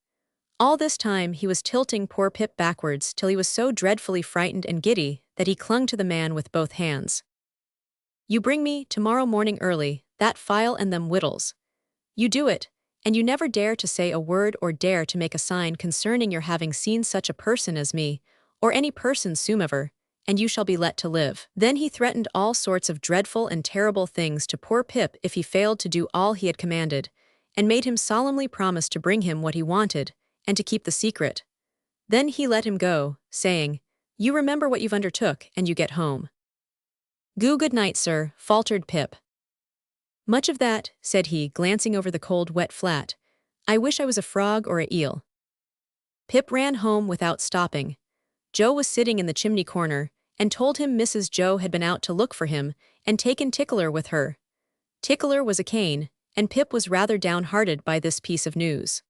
All this time he was tilting poor Pip backwards till he was so dreadfully frightened and giddy that he clung to the man with both hands. You bring me, tomorrow morning early, that file and them wittles. You do it, and you never dare to say a word or dare to make a sign concerning your having seen such a person as me, or any person somever, and you shall be let to live." Then he threatened all sorts of dreadful and terrible things to poor Pip if he failed to do all he had commanded, and made him solemnly promise to bring him what he wanted, and to keep the secret. Then he let him go, saying, "You remember what you've undertook, and you get home." "Good night, sir," faltered Pip. "Much of that," said he, glancing over the cold, wet flat. "I wish I was a frog or a eel." Pip ran home without stopping. Joe was sitting in the chimney corner, and told him Mrs. Joe had been out to look for him, and taken Tickler with her. Tickler was a cane, and Pip was rather downhearted by this piece of news.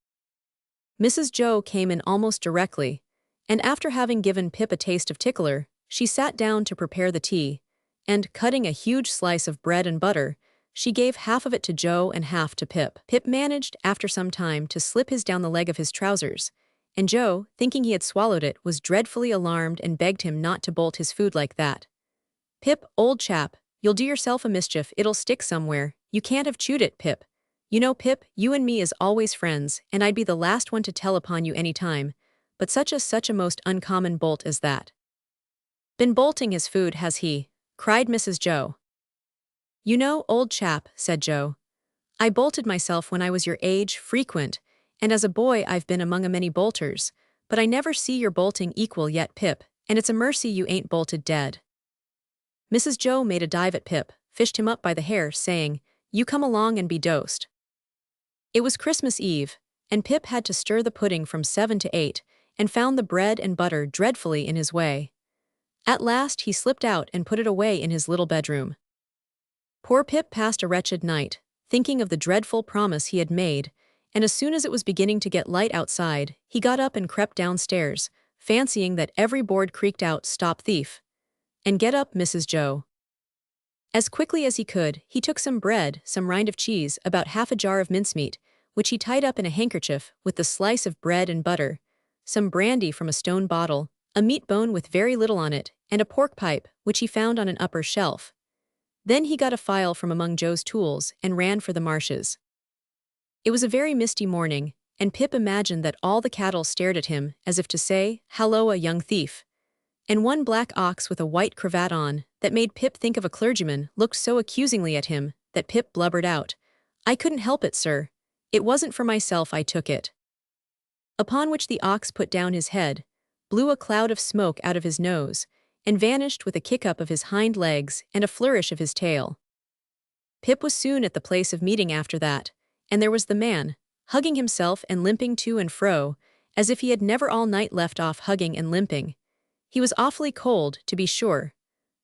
Mrs. Joe came in almost directly, and after having given Pip a taste of Tickler, she sat down to prepare the tea, and, cutting a huge slice of bread and butter, she gave half of it to Joe and half to Pip. Pip managed, after some time, to slip his down the leg of his trousers, and Joe, thinking he had swallowed it, was dreadfully alarmed and begged him not to bolt his food like that. "Pip, old chap, you'll do yourself a mischief, it'll stick somewhere, you can't have chewed it, Pip. You know, Pip, you and me is always friends, and I'd be the last one to tell upon you any time, but such a most uncommon bolt as that." "Been bolting his food, has he?" cried Mrs. Joe. "You know, old chap," said Joe, "I bolted myself when I was your age, frequent, and as a boy I've been among a many bolters, but I never see your bolting equal yet, Pip, and it's a mercy you ain't bolted dead." Mrs. Joe made a dive at Pip, fished him up by the hair, saying, "You come along and be dosed." It was Christmas Eve, and Pip had to stir the pudding from 7 to 8, and found the bread and butter dreadfully in his way. At last he slipped out and put it away in his little bedroom. Poor Pip passed a wretched night, thinking of the dreadful promise he had made, and as soon as it was beginning to get light outside, he got up and crept downstairs, fancying that every board creaked out, "Stop thief!" and "Get up, Mrs. Joe." As quickly as he could, he took some bread, some rind of cheese, about half a jar of mincemeat, which he tied up in a handkerchief with the slice of bread and butter, some brandy from a stone bottle, a meat bone with very little on it, and a pork pipe, which he found on an upper shelf. Then he got a file from among Joe's tools and ran for the marshes. It was a very misty morning, and Pip imagined that all the cattle stared at him, as if to say, "Halloa, young thief." And one black ox with a white cravat on, that made Pip think of a clergyman, looked so accusingly at him, that Pip blubbered out, "I couldn't help it, sir. It wasn't for myself I took it." Upon which the ox put down his head, blew a cloud of smoke out of his nose, and vanished with a kick-up of his hind legs and a flourish of his tail. Pip was soon at the place of meeting after that, and there was the man, hugging himself and limping to and fro, as if he had never all night left off hugging and limping. He was awfully cold, to be sure.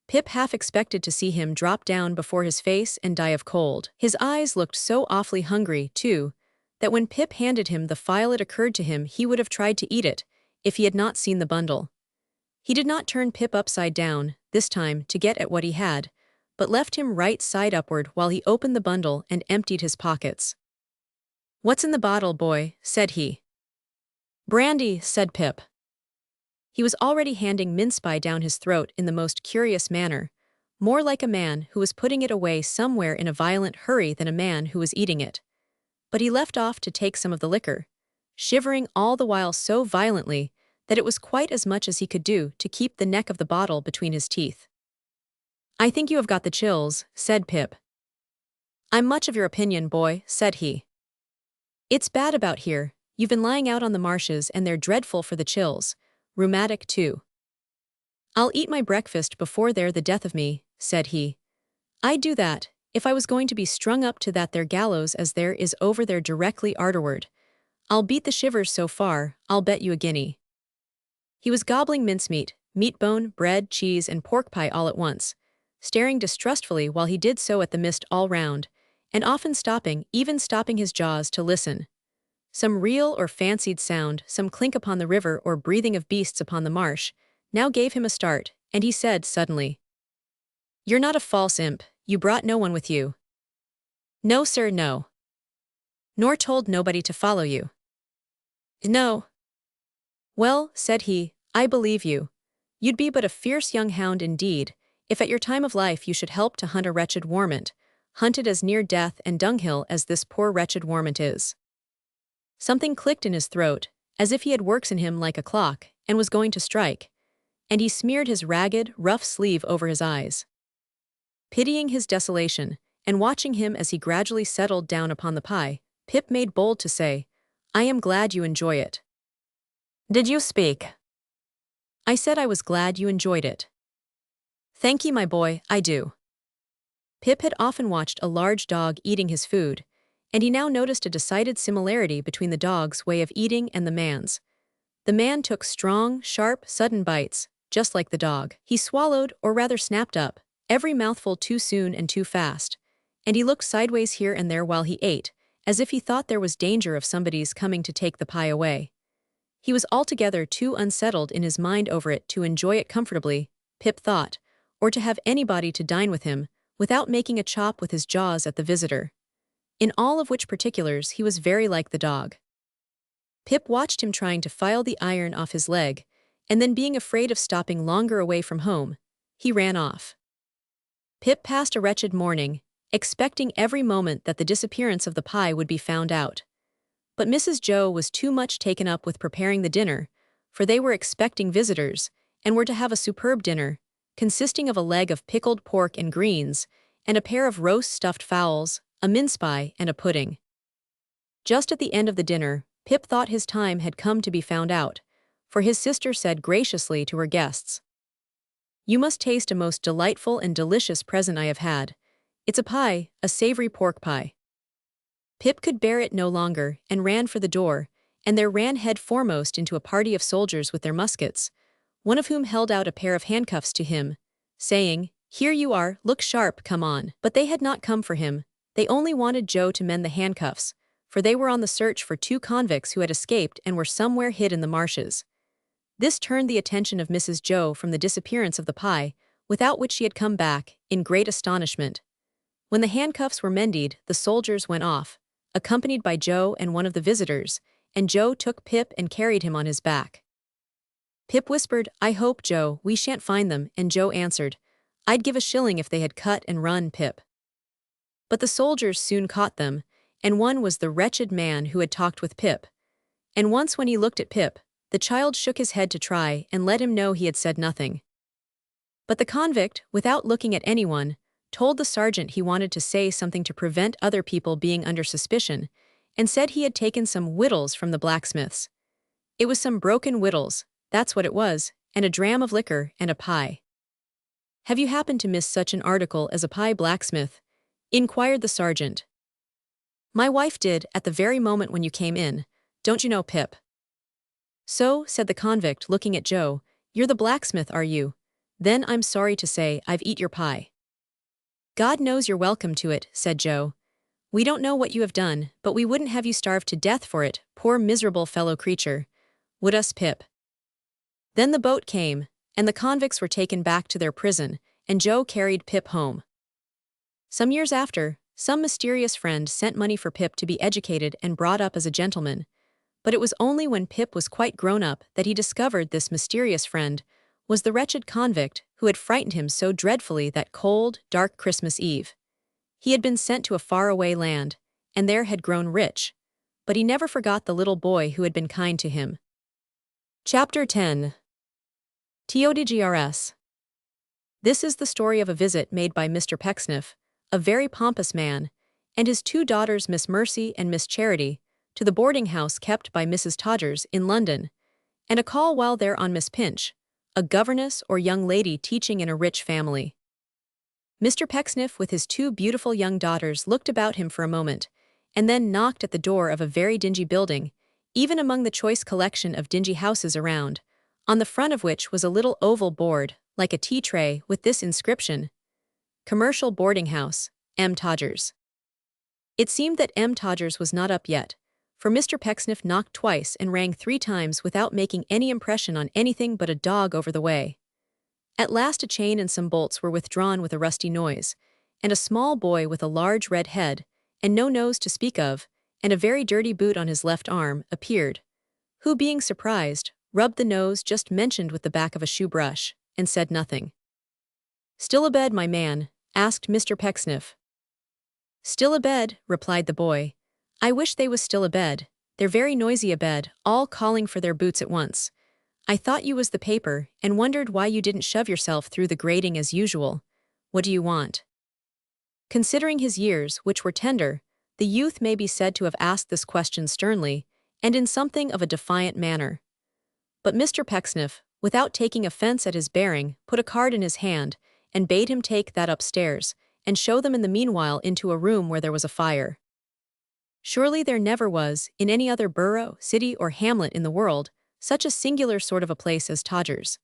Pip half expected to see him drop down before his face and die of cold. His eyes looked so awfully hungry, too, that when Pip handed him the file it occurred to him he would have tried to eat it, if he had not seen the bundle. He did not turn Pip upside down, this time, to get at what he had, but left him right side upward while he opened the bundle and emptied his pockets. "What's in the bottle, boy?" said he. "Brandy," said Pip. He was already handing mince-pie down his throat in the most curious manner, more like a man who was putting it away somewhere in a violent hurry than a man who was eating it. But he left off to take some of the liquor, shivering all the while so violently that it was quite as much as he could do to keep the neck of the bottle between his teeth. "I think you have got the chills," said Pip. "I'm much of your opinion, boy," said he. "It's bad about here. You've been lying out on the marshes and they're dreadful for the chills. Rheumatic, too." "I'll eat my breakfast before they're the death of me," said he. "I'd do that, if I was going to be strung up to that there gallows as there is over there directly arterward. I'll beat the shivers so far, I'll bet you a guinea." He was gobbling mincemeat, meat bone, bread, cheese, and pork pie all at once, staring distrustfully while he did so at the mist all round, and often stopping, even stopping his jaws to listen. Some real or fancied sound, some clink upon the river or breathing of beasts upon the marsh, now gave him a start, and he said suddenly, "You're not a false imp, you brought no one with you." "No, sir, no." "Nor told nobody to follow you?" "No." "Well," said he, "I believe you. You'd be but a fierce young hound indeed, if at your time of life you should help to hunt a wretched warmint, hunted as near death and dunghill as this poor wretched warmint is." Something clicked in his throat, as if he had works in him like a clock, and was going to strike. and he smeared his ragged, rough sleeve over his eyes. Pitying his desolation, and watching him as he gradually settled down upon the pie, Pip made bold to say, "I am glad you enjoy it." "Did you speak?" "I said I was glad you enjoyed it." "Thank ye, my boy, I do." Pip had often watched a large dog eating his food, and he now noticed a decided similarity between the dog's way of eating and the man's. The man took strong, sharp, sudden bites, just like the dog. He swallowed, or rather snapped up, every mouthful too soon and too fast, and he looked sideways here and there while he ate, as if he thought there was danger of somebody's coming to take the pie away. He was altogether too unsettled in his mind over it to enjoy it comfortably, Pip thought, or to have anybody to dine with him, without making a chop with his jaws at the visitor. In all of which particulars he was very like the dog. Pip watched him trying to file the iron off his leg, and then being afraid of stopping longer away from home, he ran off. Pip passed a wretched morning, expecting every moment that the disappearance of the pie would be found out. But Mrs. Joe was too much taken up with preparing the dinner, for they were expecting visitors, and were to have a superb dinner, consisting of a leg of pickled pork and greens, and a pair of roast stuffed fowls, a mince pie, and a pudding. Just at the end of the dinner, Pip thought his time had come to be found out, for his sister said graciously to her guests, "You must taste a most delightful and delicious present I have had. It's a pie, a savory pork pie." Pip could bear it no longer, and ran for the door, and there ran head foremost into a party of soldiers with their muskets, one of whom held out a pair of handcuffs to him, saying, "Here you are, look sharp, come on." But they had not come for him, they only wanted Joe to mend the handcuffs, for they were on the search for 2 convicts who had escaped and were somewhere hid in the marshes. This turned the attention of Mrs. Joe from the disappearance of the pie, without which she had come back, in great astonishment. When the handcuffs were mended, the soldiers went off, accompanied by Joe and one of the visitors, and Joe took Pip and carried him on his back. Pip whispered, "I hope, Joe, we shan't find them," and Joe answered, "I'd give a shilling if they had cut and run, Pip." But the soldiers soon caught them, and one was the wretched man who had talked with Pip. And once when he looked at Pip, the child shook his head to try and let him know he had said nothing. But the convict, without looking at anyone, told the sergeant he wanted to say something to prevent other people being under suspicion, and said he had taken some whittles from the blacksmiths. It was some broken whittles, that's what it was, and a dram of liquor and a pie. "Have you happened to miss such an article as a pie, blacksmith?" inquired the sergeant. "My wife did, at the very moment when you came in. Don't you know, Pip?" "So," said the convict, looking at Joe, "you're the blacksmith, are you? Then I'm sorry to say I've eat your pie." "God knows you're welcome to it," said Joe. "We don't know what you have done, but we wouldn't have you starve to death for it, poor miserable fellow creature. Would us, Pip?" Then the boat came, and the convicts were taken back to their prison, and Joe carried Pip home. Some years after, some mysterious friend sent money for Pip to be educated and brought up as a gentleman, but it was only when Pip was quite grown up that he discovered this mysterious friend was the wretched convict who had frightened him so dreadfully that cold, dark Christmas Eve. He had been sent to a faraway land, and there had grown rich, but he never forgot the little boy who had been kind to him. Chapter 10. Todgrs. This is the story of a visit made by Mr. Pecksniff, a very pompous man, and his 2 daughters Miss Mercy and Miss Charity, to the boarding house kept by Mrs. Todgers in London, and a call while there on Miss Pinch, a governess or young lady teaching in a rich family. Mr. Pecksniff with his 2 beautiful young daughters looked about him for a moment, and then knocked at the door of a very dingy building, even among the choice collection of dingy houses around, on the front of which was a little oval board, like a tea-tray, with this inscription: "Commercial Boarding House, M. Todgers." It seemed that M. Todgers was not up yet, for Mr. Pecksniff knocked twice and rang 3 times without making any impression on anything but a dog over the way. At last a chain and some bolts were withdrawn with a rusty noise, and a small boy with a large red head, and no nose to speak of, and a very dirty boot on his left arm, appeared, who, being surprised, rubbed the nose just mentioned with the back of a shoe brush, and said nothing. "Still abed, my man?" asked Mr. Pecksniff. "Still abed," replied the boy. "I wish they was still abed. They're very noisy abed, all calling for their boots at once. I thought you was the paper and wondered why you didn't shove yourself through the grating as usual. What do you want? Considering his years, which were tender, the youth may be said to have asked this question sternly, and in something of a defiant manner. But Mr. Pecksniff, without taking offense at his bearing, put a card in his hand, and bade him take that upstairs, and show them in the meanwhile into a room where there was a fire. Surely there never was, in any other borough, city, or hamlet in the world, such a singular sort of a place as Todger's.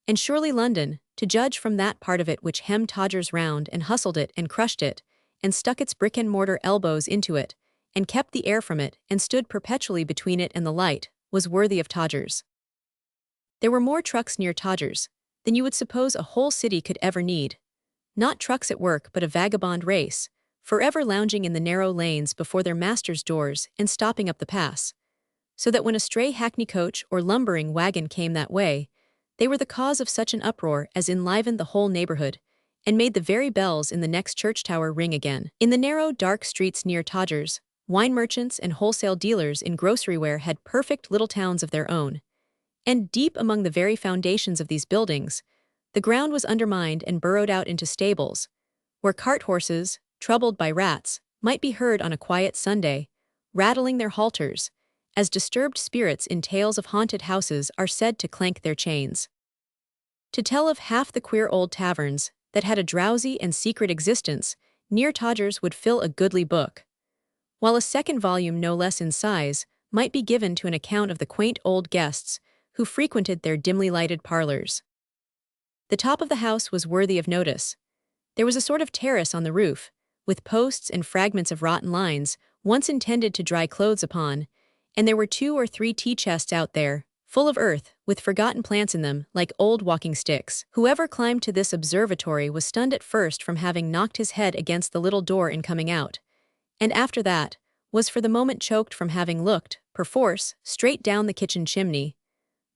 And surely London, to judge from that part of it which hemmed Todger's round and hustled it and crushed it, and stuck its brick-and-mortar elbows into it, and kept the air from it, and stood perpetually between it and the light, was worthy of Todger's. There were more trucks near Todger's than you would suppose a whole city could ever need. Not trucks at work, but a vagabond race, forever lounging in the narrow lanes before their masters' doors and stopping up the pass, so that when a stray hackney coach or lumbering wagon came that way, they were the cause of such an uproar as enlivened the whole neighborhood, and made the very bells in the next church tower ring again. In the narrow, dark streets near Todger's, wine merchants and wholesale dealers in groceryware had perfect little towns of their own. And deep among the very foundations of these buildings, the ground was undermined and burrowed out into stables, where cart horses, troubled by rats, might be heard on a quiet Sunday, rattling their halters, as disturbed spirits in tales of haunted houses are said to clank their chains. To tell of half the queer old taverns that had a drowsy and secret existence near Todger's would fill a goodly book, while a second volume no less in size might be given to an account of the quaint old guests who frequented their dimly lighted parlors. The top of the house was worthy of notice. There was a sort of terrace on the roof, with posts and fragments of rotten lines, once intended to dry clothes upon, and there were 2 or 3 tea chests out there, full of earth, with forgotten plants in them, like old walking sticks. Whoever climbed to this observatory was stunned at first from having knocked his head against the little door in coming out, and after that, was for the moment choked from having looked, perforce, straight down the kitchen chimney.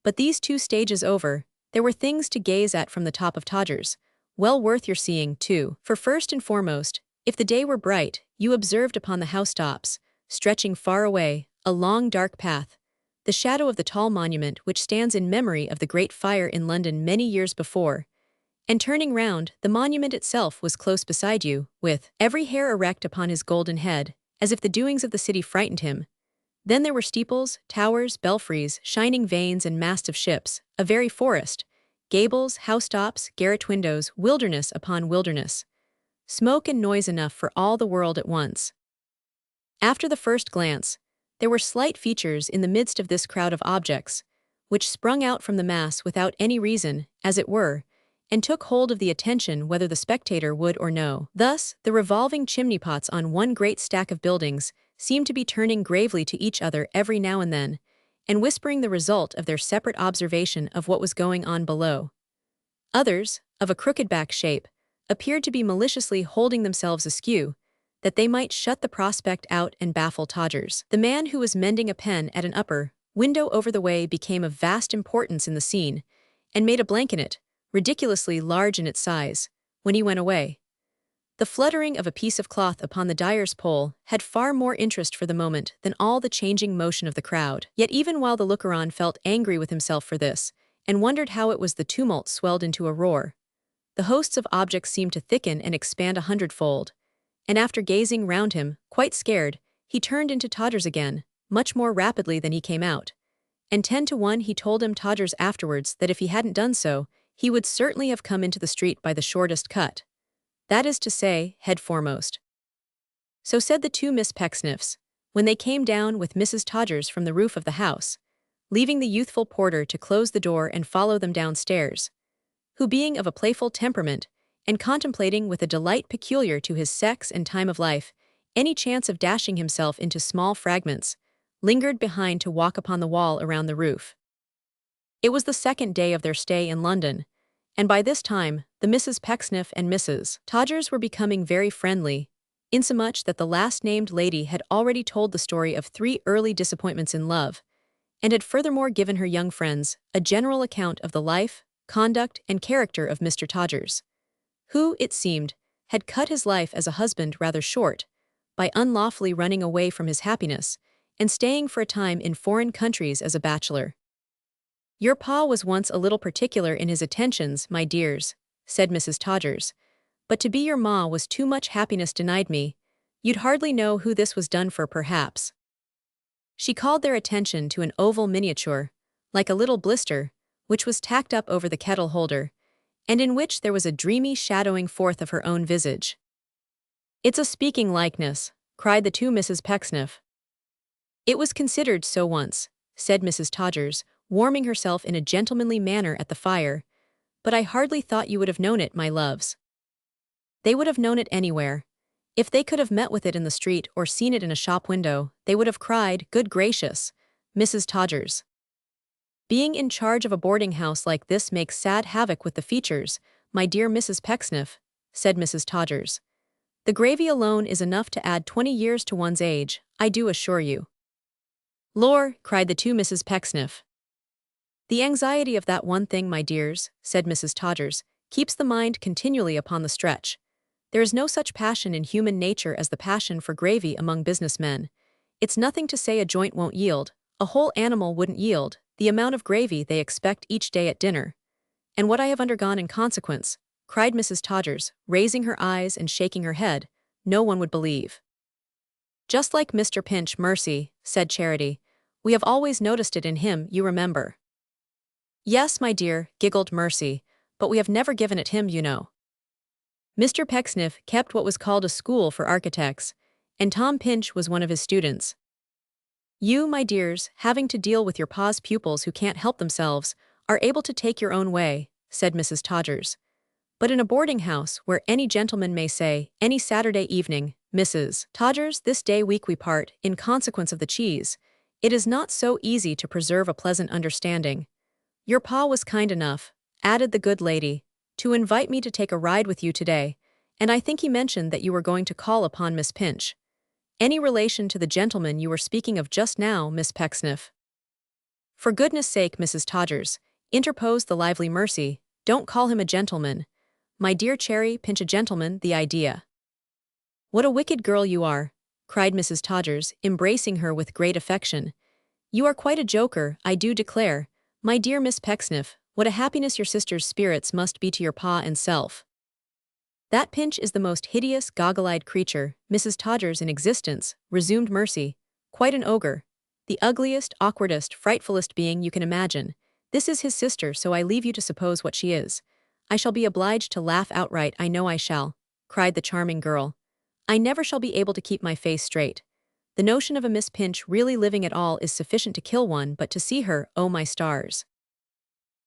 But these 2 stages over, there were things to gaze at from the top of Todger's, well worth your seeing, too. For first and foremost, if the day were bright, you observed upon the housetops, stretching far away, a long dark path, the shadow of the tall monument which stands in memory of the great fire in London many years before, and turning round, the monument itself was close beside you, with every hair erect upon his golden head, as if the doings of the city frightened him. Then there were steeples, towers, belfries, shining vanes and masts of ships, a very forest, gables, housetops, garret windows, wilderness upon wilderness, smoke and noise enough for all the world at once. After the first glance, there were slight features in the midst of this crowd of objects, which sprung out from the mass without any reason, as it were, and took hold of the attention whether the spectator would or no. Thus, the revolving chimney-pots on one great stack of buildings seemed to be turning gravely to each other every now and then, and whispering the result of their separate observation of what was going on below. Others, of a crooked-back shape, appeared to be maliciously holding themselves askew, that they might shut the prospect out and baffle Todger's. The man who was mending a pen at an upper window over the way became of vast importance in the scene, and made a blank in it, ridiculously large in its size, when he went away. The fluttering of a piece of cloth upon the dyer's pole had far more interest for the moment than all the changing motion of the crowd. Yet even while the looker-on felt angry with himself for this, and wondered how it was the tumult swelled into a roar, the hosts of objects seemed to thicken and expand 100-fold, and after gazing round him, quite scared, he turned into Todger's again, much more rapidly than he came out, and 10 to 1 he told him Todger's afterwards that if he hadn't done so, he would certainly have come into the street by the shortest cut. That is to say, head foremost. So said the 2 Miss Pecksniffs, when they came down with Mrs. Todger's from the roof of the house, leaving the youthful porter to close the door and follow them downstairs, who being of a playful temperament, and contemplating with a delight peculiar to his sex and time of life any chance of dashing himself into small fragments, lingered behind to walk upon the wall around the roof. It was the second day of their stay in London, and by this time, the Mrs. Pecksniff and Mrs. Todger's were becoming very friendly, insomuch that the last-named lady had already told the story of 3 early disappointments in love, and had furthermore given her young friends a general account of the life, conduct, and character of Mr. Todger's, who, it seemed, had cut his life as a husband rather short, by unlawfully running away from his happiness, and staying for a time in foreign countries as a bachelor. Your pa was once a little particular in his attentions, my dears, said Mrs. Todgers. But to be your ma was too much happiness denied me. You'd hardly know who this was done for, perhaps. She called their attention to an oval miniature, like a little blister, which was tacked up over the kettle holder, and in which there was a dreamy shadowing forth of her own visage. It's a speaking likeness, cried the two Mrs. Pecksniff. It was considered so once, said Mrs. Todgers, warming herself in a gentlemanly manner at the fire, but I hardly thought you would have known it, my loves. They would have known it anywhere. If they could have met with it in the street or seen it in a shop window, they would have cried, "Good gracious, Mrs. Todgers." Being in charge of a boarding house like this makes sad havoc with the features, my dear Mrs. Pecksniff, said Mrs. Todgers. The gravy alone is enough to add 20 years to one's age, I do assure you. Lor, cried the two Mrs. Pecksniff. The anxiety of that one thing, my dears, said Mrs. Todgers, keeps the mind continually upon the stretch. There is no such passion in human nature as the passion for gravy among business men. It's nothing to say a joint won't yield, a whole animal wouldn't yield, the amount of gravy they expect each day at dinner. And what I have undergone in consequence, cried Mrs. Todgers, raising her eyes and shaking her head, no one would believe. Just like Mr. Pinch, Mercy, said Charity. We have always noticed it in him, you remember. Yes, my dear, giggled Mercy, but we have never given it him, you know. Mr. Pecksniff kept what was called a school for architects, and Tom Pinch was one of his students. You, my dears, having to deal with your pa's pupils who can't help themselves, are able to take your own way, said Mrs. Todgers. But in a boarding house where any gentleman may say, any Saturday evening, Mrs. Todgers, this day week we part, in consequence of the cheese, it is not so easy to preserve a pleasant understanding. Your pa was kind enough, added the good lady, to invite me to take a ride with you today, and I think he mentioned that you were going to call upon Miss Pinch. Any relation to the gentleman you were speaking of just now, Miss Pecksniff? For goodness sake, Mrs. Todgers, interposed the lively Mercy, don't call him a gentleman. My dear Cherry, Pinch a gentleman, the idea. What a wicked girl you are, cried Mrs. Todgers, embracing her with great affection. You are quite a joker, I do declare. My dear Miss Pecksniff, what a happiness your sister's spirits must be to your pa and self. That Pinch is the most hideous, goggle-eyed creature, Mrs. Todgers, in existence, resumed Mercy. Quite an ogre. The ugliest, awkwardest, frightfulest being you can imagine. This is his sister, so I leave you to suppose what she is. I shall be obliged to laugh outright, I know I shall, cried the charming girl. I never shall be able to keep my face straight. The notion of a Miss Pinch really living at all is sufficient to kill one, but to see her, oh my stars.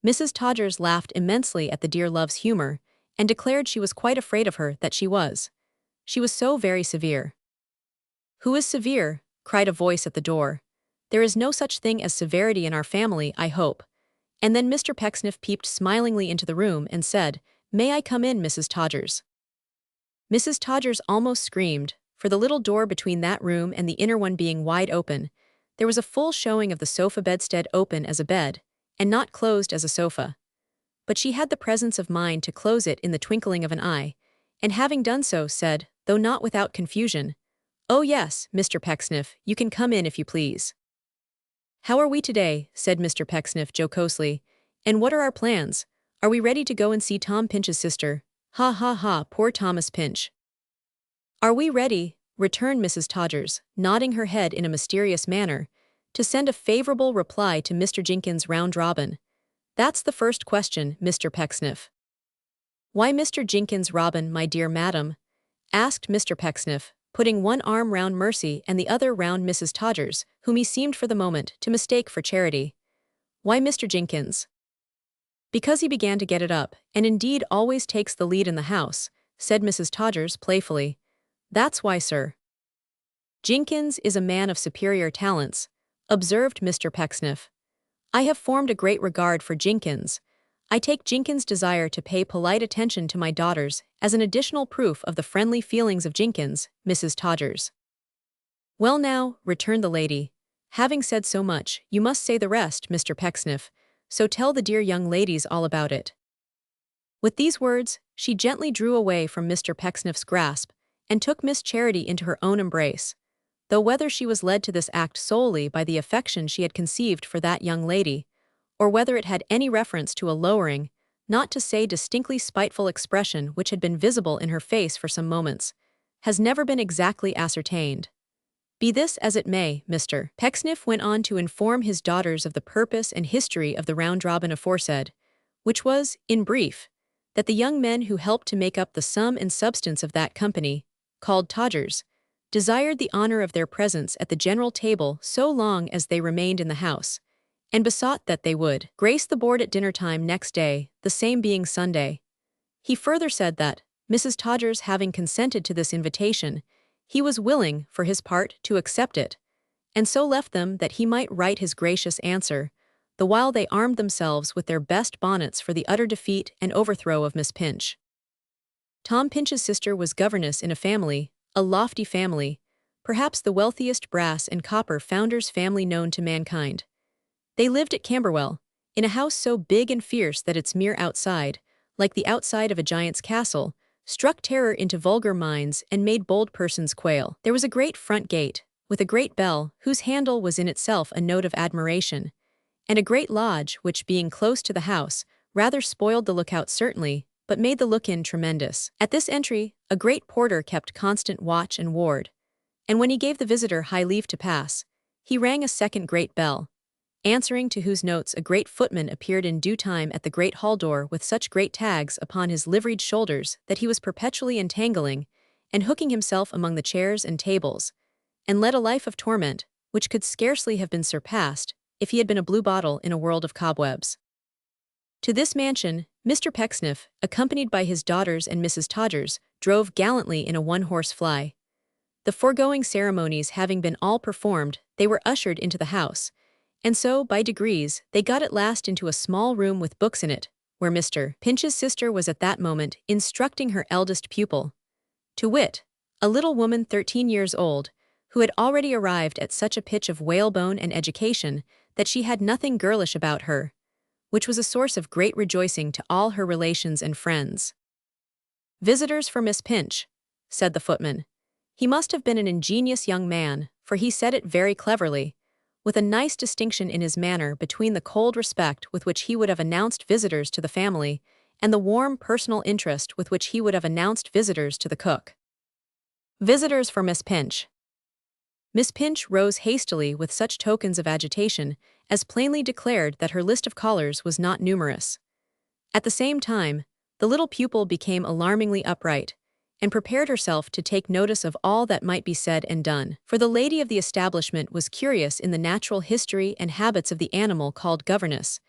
Mrs. Todgers laughed immensely at the dear love's humor, and declared she was quite afraid of her, that she was. She was so very severe. Who is severe? Cried a voice at the door. There is no such thing as severity in our family, I hope. And then Mr. Pecksniff peeped smilingly into the room and said, May I come in, Mrs. Todgers? Mrs. Todgers almost screamed, for the little door between that room and the inner one being wide open, there was a full showing of the sofa bedstead open as a bed, and not closed as a sofa. But she had the presence of mind to close it in the twinkling of an eye, and having done so said, though not without confusion, Oh yes, Mr. Pecksniff, you can come in if you please. How are we today? Said Mr. Pecksniff jocosely, and what are our plans? Are we ready to go and see Tom Pinch's sister? Ha ha ha, poor Thomas Pinch. Are we ready, returned Mrs. Todgers, nodding her head in a mysterious manner, to send a favorable reply to Mr. Jenkins' round robin? That's the first question, Mr. Pecksniff. Why Mr. Jenkins' robin, my dear madam? Asked Mr. Pecksniff, putting one arm round Mercy and the other round Mrs. Todgers, whom he seemed for the moment to mistake for Charity. Why Mr. Jenkins? Because he began to get it up, and indeed always takes the lead in the house, said Mrs. Todgers playfully. That's why, sir. Jenkins is a man of superior talents, observed Mr. Pecksniff. I have formed a great regard for Jenkins. I take Jenkins' desire to pay polite attention to my daughters as an additional proof of the friendly feelings of Jenkins, Mrs. Todgers. Well now, returned the lady, having said so much, you must say the rest, Mr. Pecksniff, so tell the dear young ladies all about it. With these words, she gently drew away from Mr. Pecksniff's grasp, and took Miss Charity into her own embrace, though whether she was led to this act solely by the affection she had conceived for that young lady, or whether it had any reference to a lowering, not to say distinctly spiteful expression which had been visible in her face for some moments, has never been exactly ascertained. Be this as it may, Mr. Pecksniff went on to inform his daughters of the purpose and history of the round-robin aforesaid, which was, in brief, that the young men who helped to make up the sum and substance of that company, called Todgers, desired the honor of their presence at the general table so long as they remained in the house, and besought that they would grace the board at dinner-time next day, the same being Sunday. He further said that, Mrs. Todgers having consented to this invitation, he was willing, for his part, to accept it, and so left them that he might write his gracious answer, the while they armed themselves with their best bonnets for the utter defeat and overthrow of Miss Pinch. Tom Pinch's sister was governess in a lofty family, perhaps the wealthiest brass and copper founder's family known to mankind. They lived at Camberwell, in a house so big and fierce that its mere outside, like the outside of a giant's castle, struck terror into vulgar minds and made bold persons quail. There was a great front gate, with a great bell, whose handle was in itself a note of admiration, and a great lodge which, being close to the house, rather spoiled the lookout certainly, but made the look-in tremendous. At this entry, a great porter kept constant watch and ward, and when he gave the visitor high leave to pass, he rang a second great bell, answering to whose notes a great footman appeared in due time at the great hall door with such great tags upon his liveried shoulders that he was perpetually entangling and hooking himself among the chairs and tables, and led a life of torment which could scarcely have been surpassed if he had been a blue bottle in a world of cobwebs. To this mansion, Mr. Pecksniff, accompanied by his daughters and Mrs. Todgers, drove gallantly in a one-horse fly. The foregoing ceremonies having been all performed, they were ushered into the house, and so, by degrees, they got at last into a small room with books in it, where Mr. Pinch's sister was at that moment instructing her eldest pupil, to wit, a little woman 13 years old, who had already arrived at such a pitch of whalebone and education that she had nothing girlish about her, which was a source of great rejoicing to all her relations and friends. "Visitors for Miss Pinch," said the footman. He must have been an ingenious young man, for he said it very cleverly, with a nice distinction in his manner between the cold respect with which he would have announced visitors to the family and the warm personal interest with which he would have announced visitors to the cook. "Visitors for Miss Pinch." Miss Pinch rose hastily with such tokens of agitation as plainly declared that her list of callers was not numerous. At the same time, the little pupil became alarmingly upright, and prepared herself to take notice of all that might be said and done, for the lady of the establishment was curious in the natural history and habits of the animal called governess,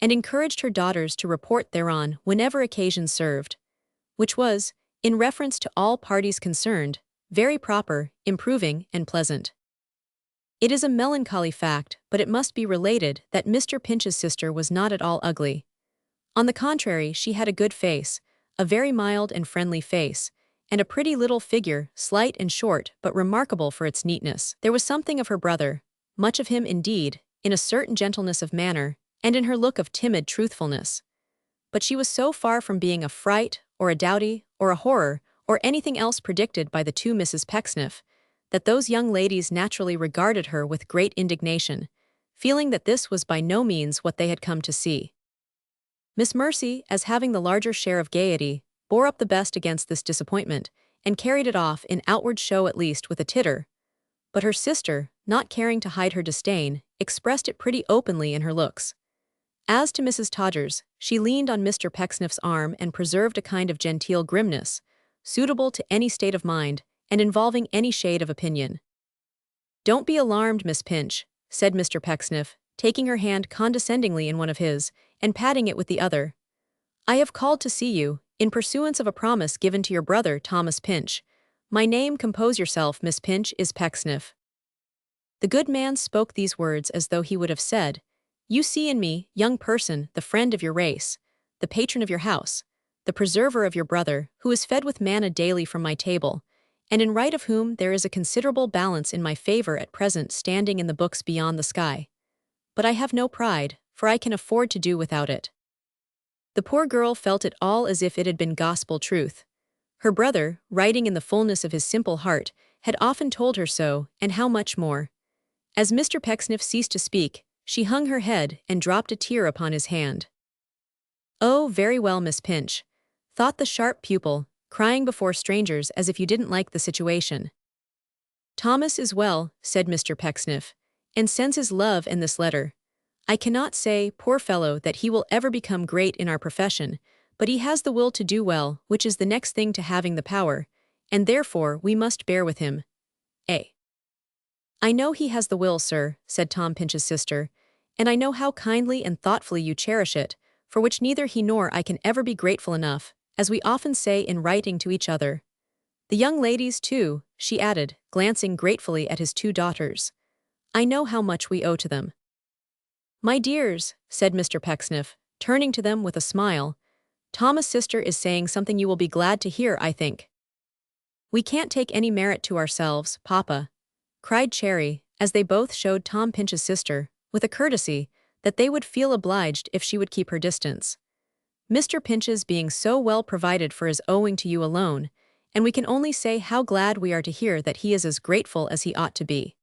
and encouraged her daughters to report thereon whenever occasion served, which was, in reference to all parties concerned, very proper, improving, and pleasant. It is a melancholy fact, but it must be related, that Mr. Pinch's sister was not at all ugly. On the contrary, she had a good face, a very mild and friendly face, and a pretty little figure, slight and short, but remarkable for its neatness. There was something of her brother, much of him indeed, in a certain gentleness of manner, and in her look of timid truthfulness. But she was so far from being a fright, or a dowdy, or a horror, or anything else predicted by the two Misses Pecksniff, that those young ladies naturally regarded her with great indignation, feeling that this was by no means what they had come to see. Miss Mercy, as having the larger share of gaiety, bore up the best against this disappointment, and carried it off in outward show at least with a titter, but her sister, not caring to hide her disdain, expressed it pretty openly in her looks. As to Mrs. Todgers, she leaned on Mr. Pecksniff's arm and preserved a kind of genteel grimness, suitable to any state of mind, and involving any shade of opinion. "Don't be alarmed, Miss Pinch," said Mr. Pecksniff, taking her hand condescendingly in one of his, and patting it with the other. "I have called to see you, in pursuance of a promise given to your brother Thomas Pinch. My name, compose yourself, Miss Pinch, is Pecksniff." The good man spoke these words as though he would have said, "You see in me, young person, the friend of your race, the patron of your house, the preserver of your brother, who is fed with manna daily from my table, and in right of whom there is a considerable balance in my favor at present standing in the books beyond the sky. But I have no pride, for I can afford to do without it." The poor girl felt it all as if it had been gospel truth. Her brother, writing in the fullness of his simple heart, had often told her so, and how much more. As Mr. Pecksniff ceased to speak, She hung her head and dropped a tear upon his hand. "Oh, very well, Miss Pinch," thought the sharp pupil, crying before strangers as if you didn't like the situation. "Thomas is well," said Mr. Pecksniff, "and sends his love and this letter. I cannot say, poor fellow, that he will ever become great in our profession, but he has the will to do well, which is the next thing to having the power, and therefore we must bear with him. A. "I know he has the will, sir," said Tom Pinch's sister, "and I know how kindly and thoughtfully you cherish it, for which neither he nor I can ever be grateful enough, as we often say in writing to each other. The young ladies, too," she added, glancing gratefully at his two daughters. "I know how much we owe to them." "My dears," said Mr. Pecksniff, turning to them with a smile, "Thomas' sister is saying something you will be glad to hear, I think." "We can't take any merit to ourselves, Papa," cried Cherry, as they both showed Tom Pinch's sister, with a courtesy, that they would feel obliged if she would keep her distance. "Mr. Pinch's being so well provided for is owing to you alone, and we can only say how glad we are to hear that he is as grateful as he ought to be."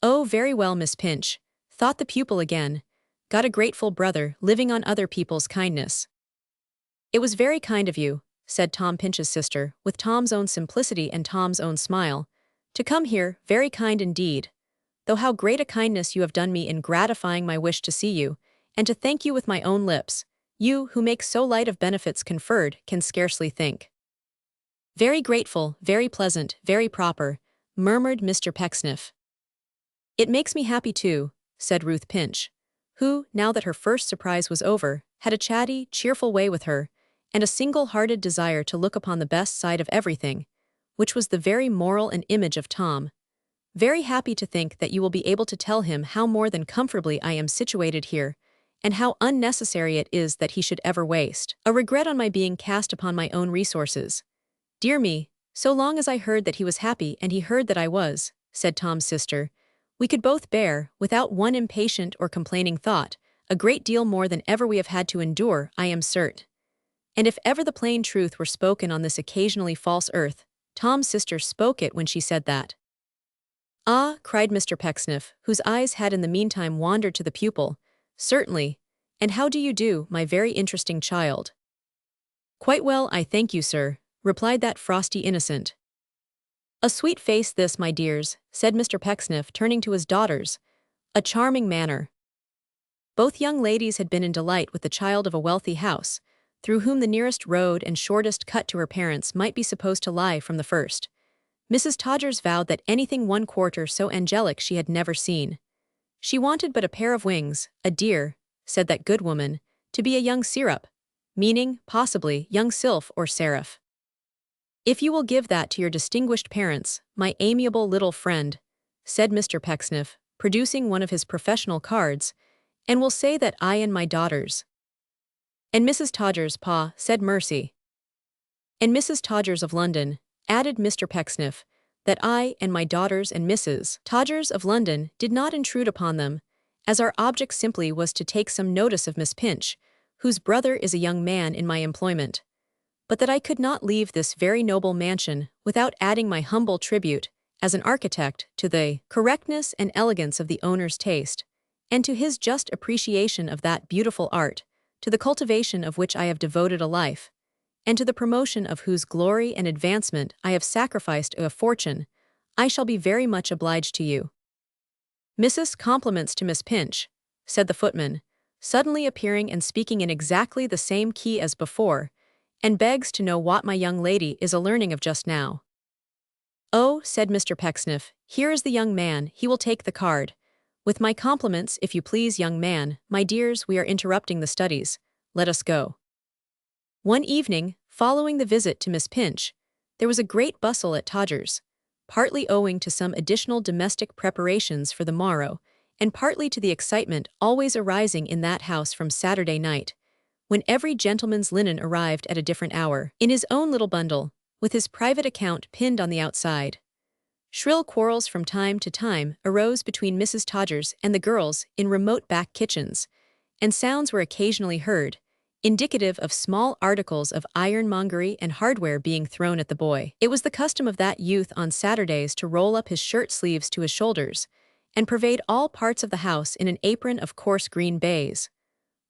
"Oh, very well, Miss Pinch," thought the pupil again, "got a grateful brother living on other people's kindness." "It was very kind of you," said Tom Pinch's sister, with Tom's own simplicity and Tom's own smile, "to come here, very kind indeed. Though how great a kindness you have done me in gratifying my wish to see you, and to thank you with my own lips, you who make so light of benefits conferred can scarcely think." "Very grateful, very pleasant, very proper," murmured Mr. Pecksniff. "It makes me happy too," said Ruth Pinch, who, now that her first surprise was over, had a chatty, cheerful way with her, and a single-hearted desire to look upon the best side of everything, which was the very moral and image of Tom. "Very happy to think that you will be able to tell him how more than comfortably I am situated here, and how unnecessary it is that he should ever waste a regret on my being cast upon my own resources. Dear me, so long as I heard that he was happy and he heard that I was," said Tom's sister, "we could both bear, without one impatient or complaining thought, a great deal more than ever we have had to endure, I am certain." And if ever the plain truth were spoken on this occasionally false earth, Tom's sister spoke it when she said that. "Ah," cried Mr. Pecksniff, whose eyes had in the meantime wandered to the pupil, "certainly. And how do you do, my very interesting child?" "Quite well, I thank you, sir," replied that frosty innocent. "A sweet face this, my dears," said Mr. Pecksniff, turning to his daughters. "A charming manner." Both young ladies had been in delight with the child of a wealthy house, through whom the nearest road and shortest cut to her parents might be supposed to lie from the first. Mrs. Todgers vowed that anything one quarter so angelic she had never seen. She wanted but a pair of wings, a dear, said that good woman, to be a young syrup, meaning, possibly, young sylph or seraph. "If you will give that to your distinguished parents, my amiable little friend," said Mr. Pecksniff, producing one of his professional cards, "and will say that I and my daughters—" "And Mrs. Todgers, Pa," said Mercy. "And Mrs. Todgers of London," added Mr. Pecksniff, "that I and my daughters and Mrs. Todgers of London did not intrude upon them, as our object simply was to take some notice of Miss Pinch, whose brother is a young man in my employment, but that I could not leave this very noble mansion without adding my humble tribute, as an architect, to the correctness and elegance of the owner's taste, and to his just appreciation of that beautiful art, to the cultivation of which I have devoted a life, and to the promotion of whose glory and advancement I have sacrificed a fortune. I shall be very much obliged to you." "Mrs. Compliments to Miss Pinch," said the footman, suddenly appearing and speaking in exactly the same key as before, "and begs to know what my young lady is a-learning of just now." "Oh," said Mr. Pecksniff, "here is the young man, he will take the card. With my compliments, if you please, young man, my dears, we are interrupting the studies. Let us go." One evening, following the visit to Miss Pinch, there was a great bustle at Todgers, partly owing to some additional domestic preparations for the morrow, and partly to the excitement always arising in that house from Saturday night, when every gentleman's linen arrived at a different hour, in his own little bundle, with his private account pinned on the outside. Shrill quarrels from time to time arose between Mrs. Todgers and the girls in remote back kitchens, and sounds were occasionally heard, indicative of small articles of ironmongery and hardware being thrown at the boy. It was the custom of that youth on Saturdays to roll up his shirt sleeves to his shoulders, and pervade all parts of the house in an apron of coarse green baize.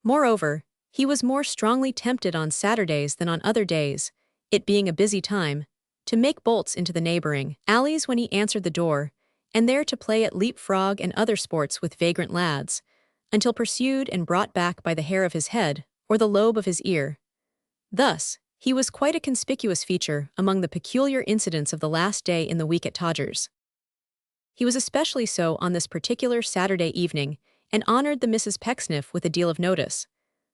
Moreover, he was more strongly tempted on Saturdays than on other days, it being a busy time, to make bolts into the neighboring alleys when he answered the door, and there to play at leapfrog and other sports with vagrant lads, until pursued and brought back by the hair of his head or the lobe of his ear. Thus, he was quite a conspicuous feature among the peculiar incidents of the last day in the week at Todgers. He was especially so on this particular Saturday evening, and honored the Mrs. Pecksniff with a deal of notice,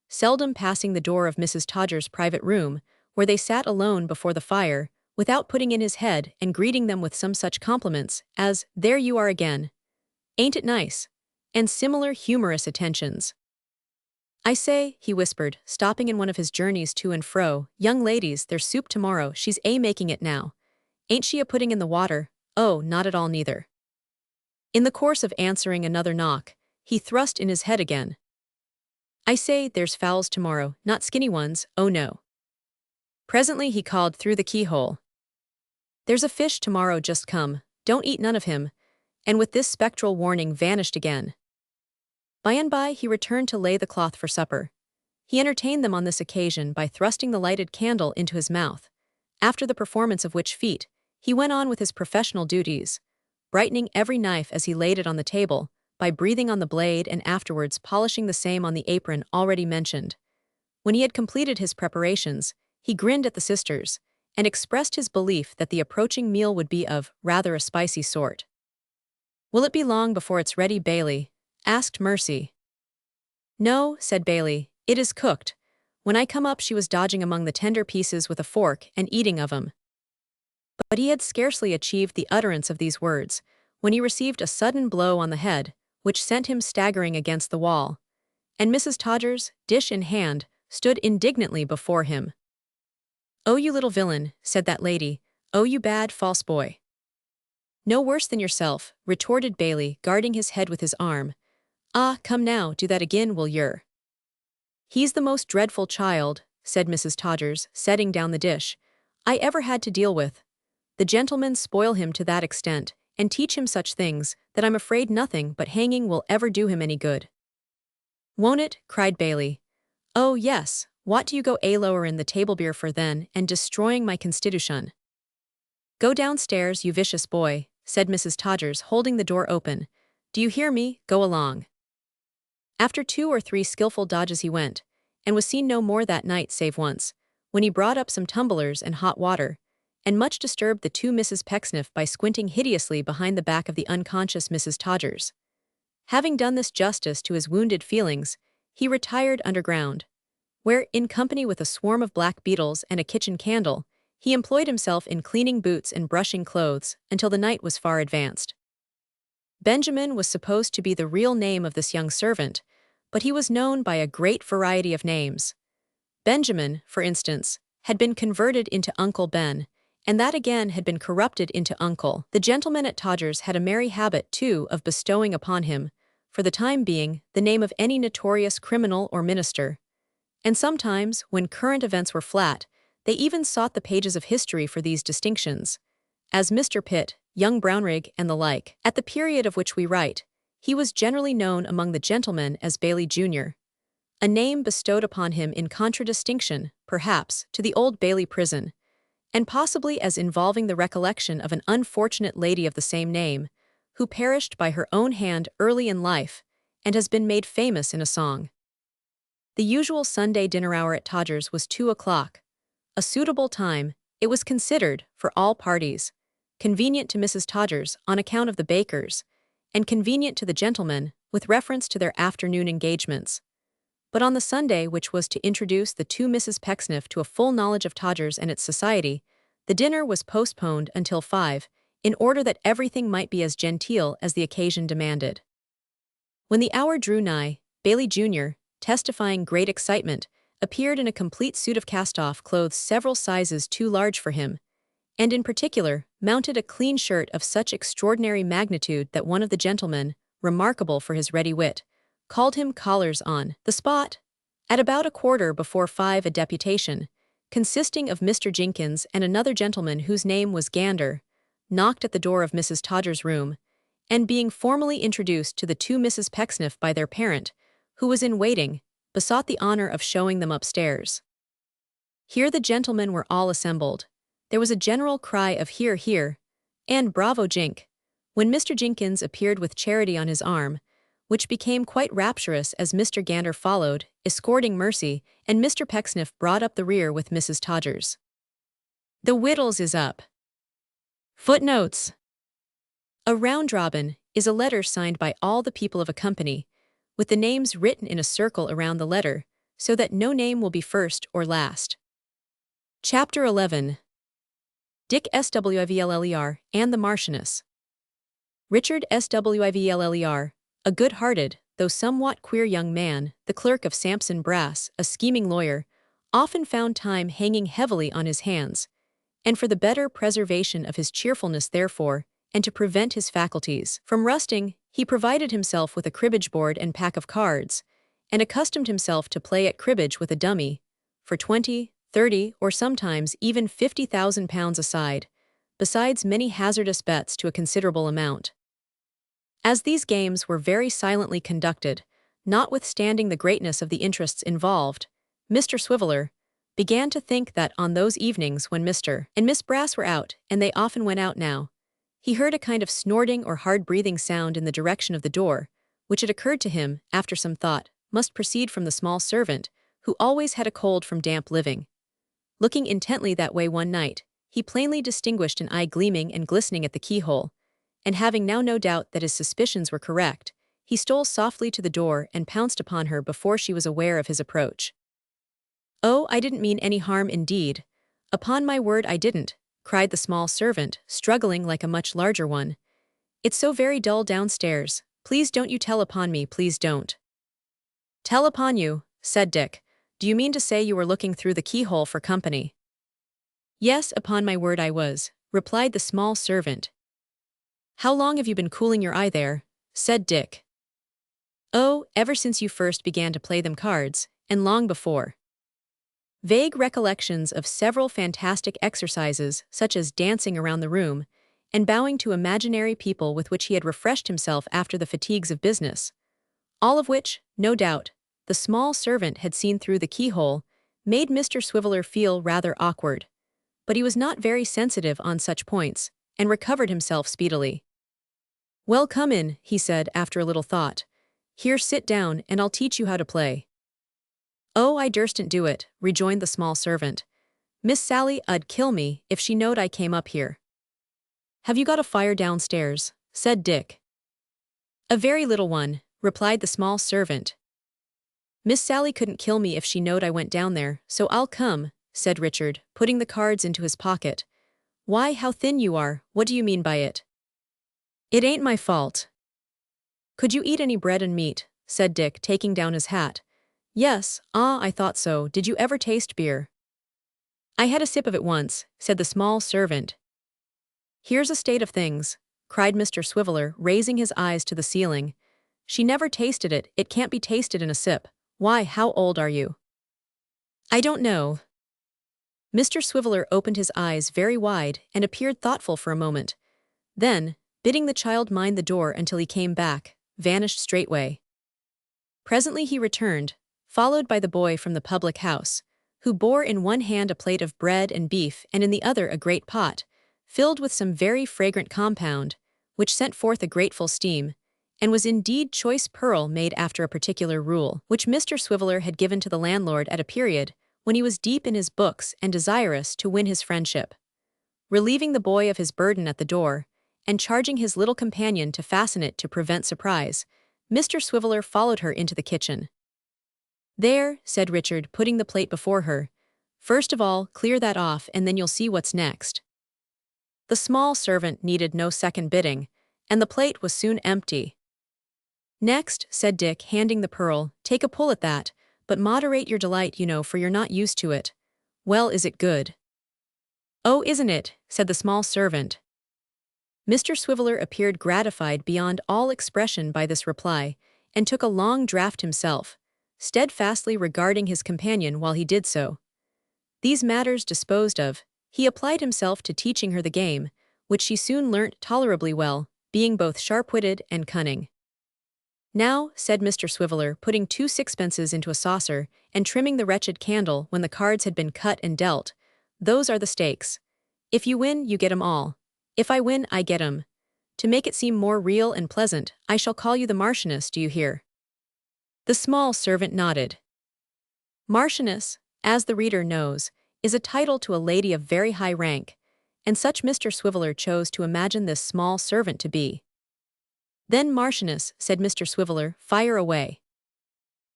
seldom passing the door of Mrs. Todgers' private room, where they sat alone before the fire, without putting in his head and greeting them with some such compliments as, "There you are again. Ain't it nice?" and similar humorous attentions. "I say," he whispered, stopping in one of his journeys to and fro, "young ladies, there's soup tomorrow, she's making it now. Ain't she putting in the water? Oh, not at all neither." In the course of answering another knock, he thrust in his head again. "I say, there's fowls tomorrow, not skinny ones, oh no." Presently he called through the keyhole, "There's a fish tomorrow just come, don't eat none of him," and with this spectral warning vanished again. By and by he returned to lay the cloth for supper. He entertained them on this occasion by thrusting the lighted candle into his mouth, after the performance of which feat, he went on with his professional duties, brightening every knife as he laid it on the table, by breathing on the blade and afterwards polishing the same on the apron already mentioned. When he had completed his preparations, he grinned at the sisters, and expressed his belief that the approaching meal would be of rather a spicy sort. "Will it be long before it's ready, Bailey?" asked Mercy. "No," said Bailey, "it is cooked. When I come up she was dodging among the tender pieces with a fork and eating of 'em." But he had scarcely achieved the utterance of these words, when he received a sudden blow on the head, which sent him staggering against the wall, and Mrs. Todgers, dish in hand, stood indignantly before him. "Oh, you little villain," said that lady, "oh, you bad, false boy." "No worse than yourself," retorted Bailey, guarding his head with his arm. "Ah, come now, do that again, will yer?" "He's the most dreadful child," said Mrs. Todgers, setting down the dish, "I ever had to deal with. The gentlemen spoil him to that extent, and teach him such things, that I'm afraid nothing but hanging will ever do him any good." "Won't it?" cried Bailey. "Oh, yes, what do you go lower in the table beer for then, and destroying my constitution?" "Go downstairs, you vicious boy," said Mrs. Todgers, holding the door open. "Do you hear me? Go along." After 2 or 3 skillful dodges he went, and was seen no more that night save once, when he brought up some tumblers and hot water, and much disturbed the 2 Misses Pecksniff by squinting hideously behind the back of the unconscious Mrs. Todgers. Having done this justice to his wounded feelings, he retired underground, where, in company with a swarm of black beetles and a kitchen candle, he employed himself in cleaning boots and brushing clothes until the night was far advanced. Benjamin was supposed to be the real name of this young servant, but he was known by a great variety of names. Benjamin, for instance, had been converted into Uncle Ben, and that again had been corrupted into Uncle. The gentlemen at Todgers had a merry habit, too, of bestowing upon him, for the time being, the name of any notorious criminal or minister. And sometimes, when current events were flat, they even sought the pages of history for these distinctions, as Mr. Pitt, young Brownrigg, and the like. At the period of which we write, he was generally known among the gentlemen as Bailey Jr., a name bestowed upon him in contradistinction, perhaps, to the Old Bailey prison, and possibly as involving the recollection of an unfortunate lady of the same name, who perished by her own hand early in life, and has been made famous in a song. The usual Sunday dinner hour at Todgers was 2 o'clock, a suitable time, it was considered, for all parties, convenient to Mrs. Todgers on account of the bakers, and convenient to the gentlemen with reference to their afternoon engagements. But on the Sunday which was to introduce the 2 Misses Pecksniff to a full knowledge of Todgers and its society, the dinner was postponed until 5, in order that everything might be as genteel as the occasion demanded. When the hour drew nigh, Bailey Jr., testifying great excitement, appeared in a complete suit of cast-off clothes several sizes too large for him, and in particular, mounted a clean shirt of such extraordinary magnitude that one of the gentlemen, remarkable for his ready wit, called him collars on the spot. At about 5:15 a deputation, consisting of Mr. Jenkins and another gentleman whose name was Gander, knocked at the door of Mrs. Todgers' room, and being formally introduced to the two Mrs. Pecksniff by their parent, who was in waiting, besought the honor of showing them upstairs. Here the gentlemen were all assembled. There was a general cry of "Hear, hear," and "Bravo, Jink," when Mr. Jenkins appeared with Charity on his arm, which became quite rapturous as Mr. Gander followed, escorting Mercy, and Mr. Pecksniff brought up the rear with Mrs. Todgers. The Whittles is up. Footnotes. A round robin is a letter signed by all the people of a company, with the names written in a circle around the letter, so that no name will be first or last. Chapter 11. Dick Swivler and the Marchioness. Richard Swivler, a good-hearted, though somewhat queer young man, the clerk of Sampson Brass, a scheming lawyer, often found time hanging heavily on his hands, and for the better preservation of his cheerfulness therefore, and to prevent his faculties from rusting, he provided himself with a cribbage board and pack of cards, and accustomed himself to play at cribbage with a dummy, for 20, 30, or sometimes even £50,000 a side, besides many hazardous bets to a considerable amount. As these games were very silently conducted, notwithstanding the greatness of the interests involved, Mr. Swivler began to think that on those evenings when Mr. and Miss Brass were out, and they often went out now, he heard a kind of snorting or hard-breathing sound in the direction of the door, which it occurred to him, after some thought, must proceed from the small servant, who always had a cold from damp living. Looking intently that way one night, he plainly distinguished an eye gleaming and glistening at the keyhole, and having now no doubt that his suspicions were correct, he stole softly to the door and pounced upon her before she was aware of his approach. "Oh, I didn't mean any harm indeed. Upon my word I didn't," cried the small servant, struggling like a much larger one. "It's so very dull downstairs. Please don't you tell upon me, please don't." "Tell upon you," said Dick. "Do you mean to say you were looking through the keyhole for company?" "Yes, upon my word I was," replied the small servant. "How long have you been cooling your eye there?" said Dick. "Oh, ever since you first began to play them cards, and long before." Vague recollections of several fantastic exercises, such as dancing around the room, and bowing to imaginary people with which he had refreshed himself after the fatigues of business, all of which, no doubt, the small servant had seen through the keyhole, made Mr. Swivler feel rather awkward. But he was not very sensitive on such points, and recovered himself speedily. "Well, come in," he said after a little thought. "Here, sit down, and I'll teach you how to play." "Oh, I durstn't do it," rejoined the small servant. "Miss Sally 'ud kill me if she knowed I came up here." "Have you got a fire downstairs?" said Dick. "A very little one," replied the small servant. "Miss Sally couldn't kill me if she knowed I went down there, so I'll come," said Richard, putting the cards into his pocket. "Why, how thin you are, what do you mean by it?" "It ain't my fault." "Could you eat any bread and meat?" said Dick, taking down his hat. "Yes, I thought so. Did you ever taste beer?" "I had a sip of it once," said the small servant. "Here's a state of things," cried Mr. Swivler, raising his eyes to the ceiling. "She never tasted it, it can't be tasted in a sip. Why, how old are you?" "I don't know." Mr. Swivler opened his eyes very wide and appeared thoughtful for a moment. Then, bidding the child mind the door until he came back, vanished straightway. Presently he returned, followed by the boy from the public house, who bore in one hand a plate of bread and beef and in the other a great pot, filled with some very fragrant compound, which sent forth a grateful steam, and was indeed choice pearl made after a particular rule, which Mr. Swivler had given to the landlord at a period when he was deep in his books and desirous to win his friendship. Relieving the boy of his burden at the door, and charging his little companion to fasten it to prevent surprise, Mr. Swivler followed her into the kitchen. "There," said Richard, putting the plate before her. "First of all, clear that off and then you'll see what's next." The small servant needed no second bidding, and the plate was soon empty. "Next," said Dick, handing the pearl, "take a pull at that, but moderate your delight, you know, for you're not used to it. Well, is it good?" "Oh, isn't it?" said the small servant. Mr. Swivler appeared gratified beyond all expression by this reply, and took a long draught himself, steadfastly regarding his companion while he did so. These matters disposed of, he applied himself to teaching her the game, which she soon learnt tolerably well, being both sharp-witted and cunning. "Now," said Mr. Swiveller, putting 2 sixpences into a saucer and trimming the wretched candle when the cards had been cut and dealt, "those are the stakes. If you win, you get 'em all. If I win, I get 'em. To make it seem more real and pleasant, I shall call you the Marchioness, do you hear?" The small servant nodded. Marchioness, as the reader knows, is a title to a lady of very high rank, and such Mr. Swiveller chose to imagine this small servant to be. "Then, Marchioness," said Mr. Swiveller, "fire away."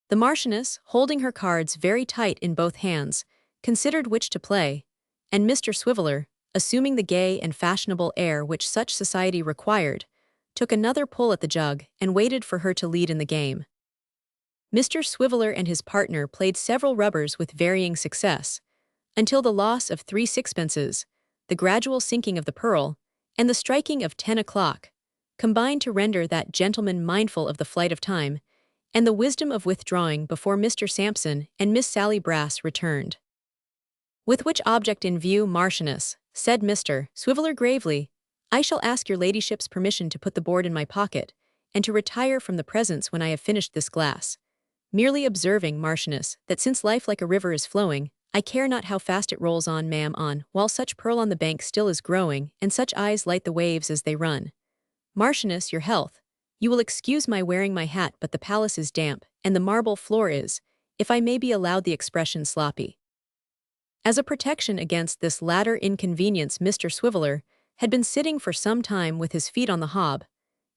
The Marchioness, holding her cards very tight in both hands, considered which to play, and Mr. Swiveller, assuming the gay and fashionable air which such society required, took another pull at the jug and waited for her to lead in the game. Mr. Swiveller and his partner played several rubbers with varying success, until the loss of 3 sixpences, the gradual sinking of the pearl, and the striking of 10 o'clock, combined to render that gentleman mindful of the flight of time, and the wisdom of withdrawing before Mr. Sampson and Miss Sally Brass returned. "With which object in view, Marchioness," said Mr. Swiveller gravely, "I shall ask your ladyship's permission to put the board in my pocket, and to retire from the presence when I have finished this glass. Merely observing, Marchioness, that since life like a river is flowing, I care not how fast it rolls on, ma'am, on, while such pearl on the bank still is growing, and such eyes light the waves as they run. Marchioness, your health. You will excuse my wearing my hat, but the palace is damp, and the marble floor is, if I may be allowed the expression, sloppy." As a protection against this latter inconvenience, Mr. Swiveller had been sitting for some time with his feet on the hob,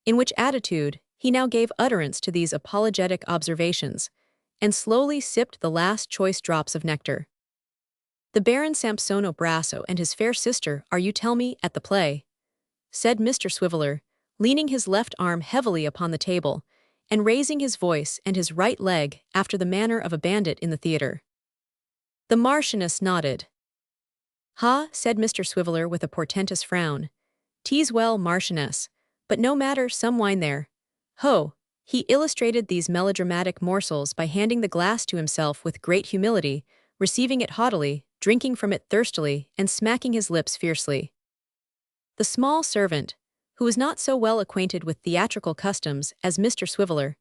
in which attitude he now gave utterance to these apologetic observations, and slowly sipped the last choice drops of nectar. "The Baron Sampsono Brasso and his fair sister are, you tell me, at the play?" said Mr. Swiveller, leaning his left arm heavily upon the table, and raising his voice and his right leg after the manner of a bandit in the theatre. The Marchioness nodded. "Ha," said Mr. Swiveller with a portentous frown. "'Tis well, Marchioness, but no matter, some wine there. Ho!" He illustrated these melodramatic morsels by handing the glass to himself with great humility, receiving it haughtily, drinking from it thirstily, and smacking his lips fiercely. The small servant, who was not so well acquainted with theatrical customs as Mr. Swiveller,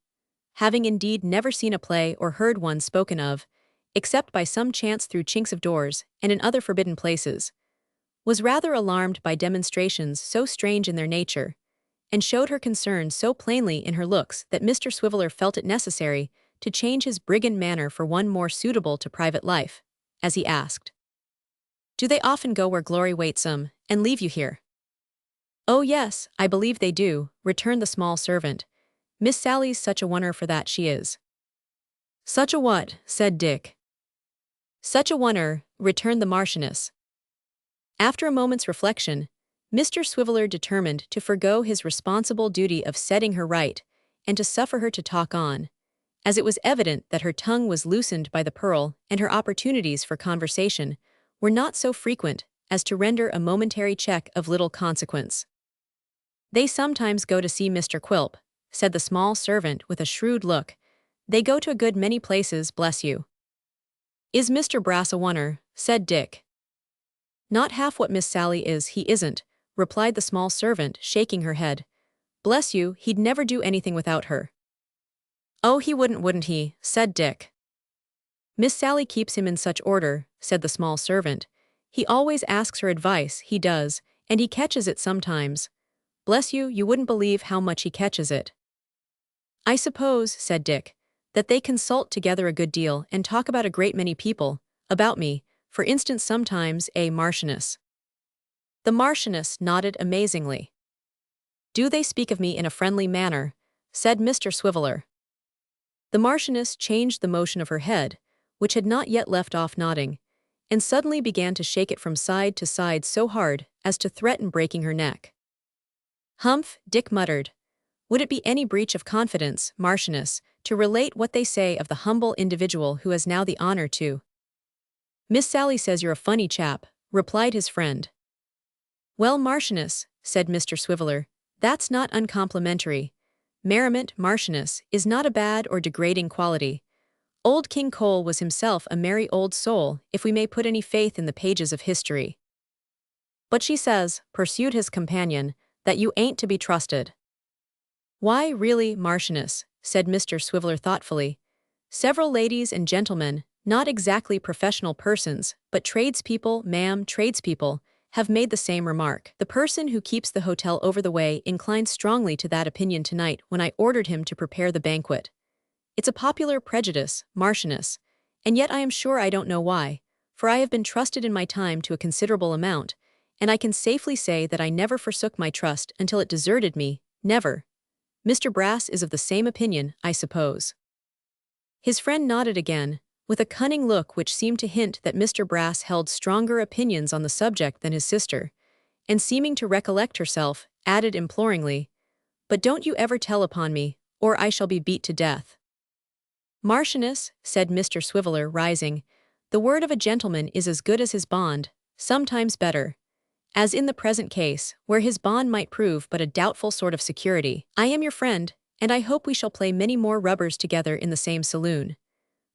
having indeed never seen a play or heard one spoken of, except by some chance through chinks of doors and in other forbidden places, was rather alarmed by demonstrations so strange in their nature, and showed her concern so plainly in her looks that Mr. Swiveller felt it necessary to change his brigand manner for one more suitable to private life, as he asked, "Do they often go where glory waits 'em, and leave you here?" "Oh yes, I believe they do," returned the small servant. "Miss Sally's such a oner for that, she is." "Such a what?" said Dick. "Such a oner," returned the Marchioness. After a moment's reflection, Mr. Swiveller determined to forego his responsible duty of setting her right, and to suffer her to talk on, as it was evident that her tongue was loosened by the pearl and her opportunities for conversation were not so frequent as to render a momentary check of little consequence. "They sometimes go to see Mr. Quilp," said the small servant with a shrewd look. "They go to a good many places, bless you." "Is Mr. Brass a oner?" said Dick. "Not half what Miss Sally is, he isn't," replied the small servant, shaking her head. "Bless you, he'd never do anything without her." "Oh, he wouldn't he?" said Dick. "Miss Sally keeps him in such order," said the small servant. "He always asks her advice, he does, and he catches it sometimes. Bless you, you wouldn't believe how much he catches it." "I suppose," said Dick, "that they consult together a good deal and talk about a great many people, about me, for instance sometimes, Marchioness?" The Marchioness nodded amazingly. "Do they speak of me in a friendly manner?" said Mr. Swiveller. The Marchioness changed the motion of her head, which had not yet left off nodding, and suddenly began to shake it from side to side so hard as to threaten breaking her neck. "Humph," Dick muttered. "Would it be any breach of confidence, Marchioness, to relate what they say of the humble individual who has now the honor to—" "Miss Sally says you're a funny chap," replied his friend. "Well, Marchioness," said Mr. Swiveller, "that's not uncomplimentary. Merriment, Marchioness, is not a bad or degrading quality. Old King Cole was himself a merry old soul, if we may put any faith in the pages of history." "But she says," pursued his companion, that you ain't to be trusted." "Why, really, Marchioness," said Mr. Swiveller thoughtfully. "Several ladies and gentlemen, not exactly professional persons, but tradespeople, ma'am, tradespeople, have made the same remark. The person who keeps the hotel over the way inclined strongly to that opinion tonight when I ordered him to prepare the banquet. It's a popular prejudice, Marchioness, and yet I am sure I don't know why, for I have been trusted in my time to a considerable amount, and I can safely say that I never forsook my trust until it deserted me, never. Mr. Brass is of the same opinion, I suppose." His friend nodded again, with a cunning look which seemed to hint that Mr. Brass held stronger opinions on the subject than his sister, and seeming to recollect herself, added imploringly, "But don't you ever tell upon me, or I shall be beat to death." "Marchioness," said Mr. Swiveller, rising, "the word of a gentleman is as good as his bond, sometimes better. As in the present case, where his bond might prove but a doubtful sort of security. I am your friend, and I hope we shall play many more rubbers together in the same saloon.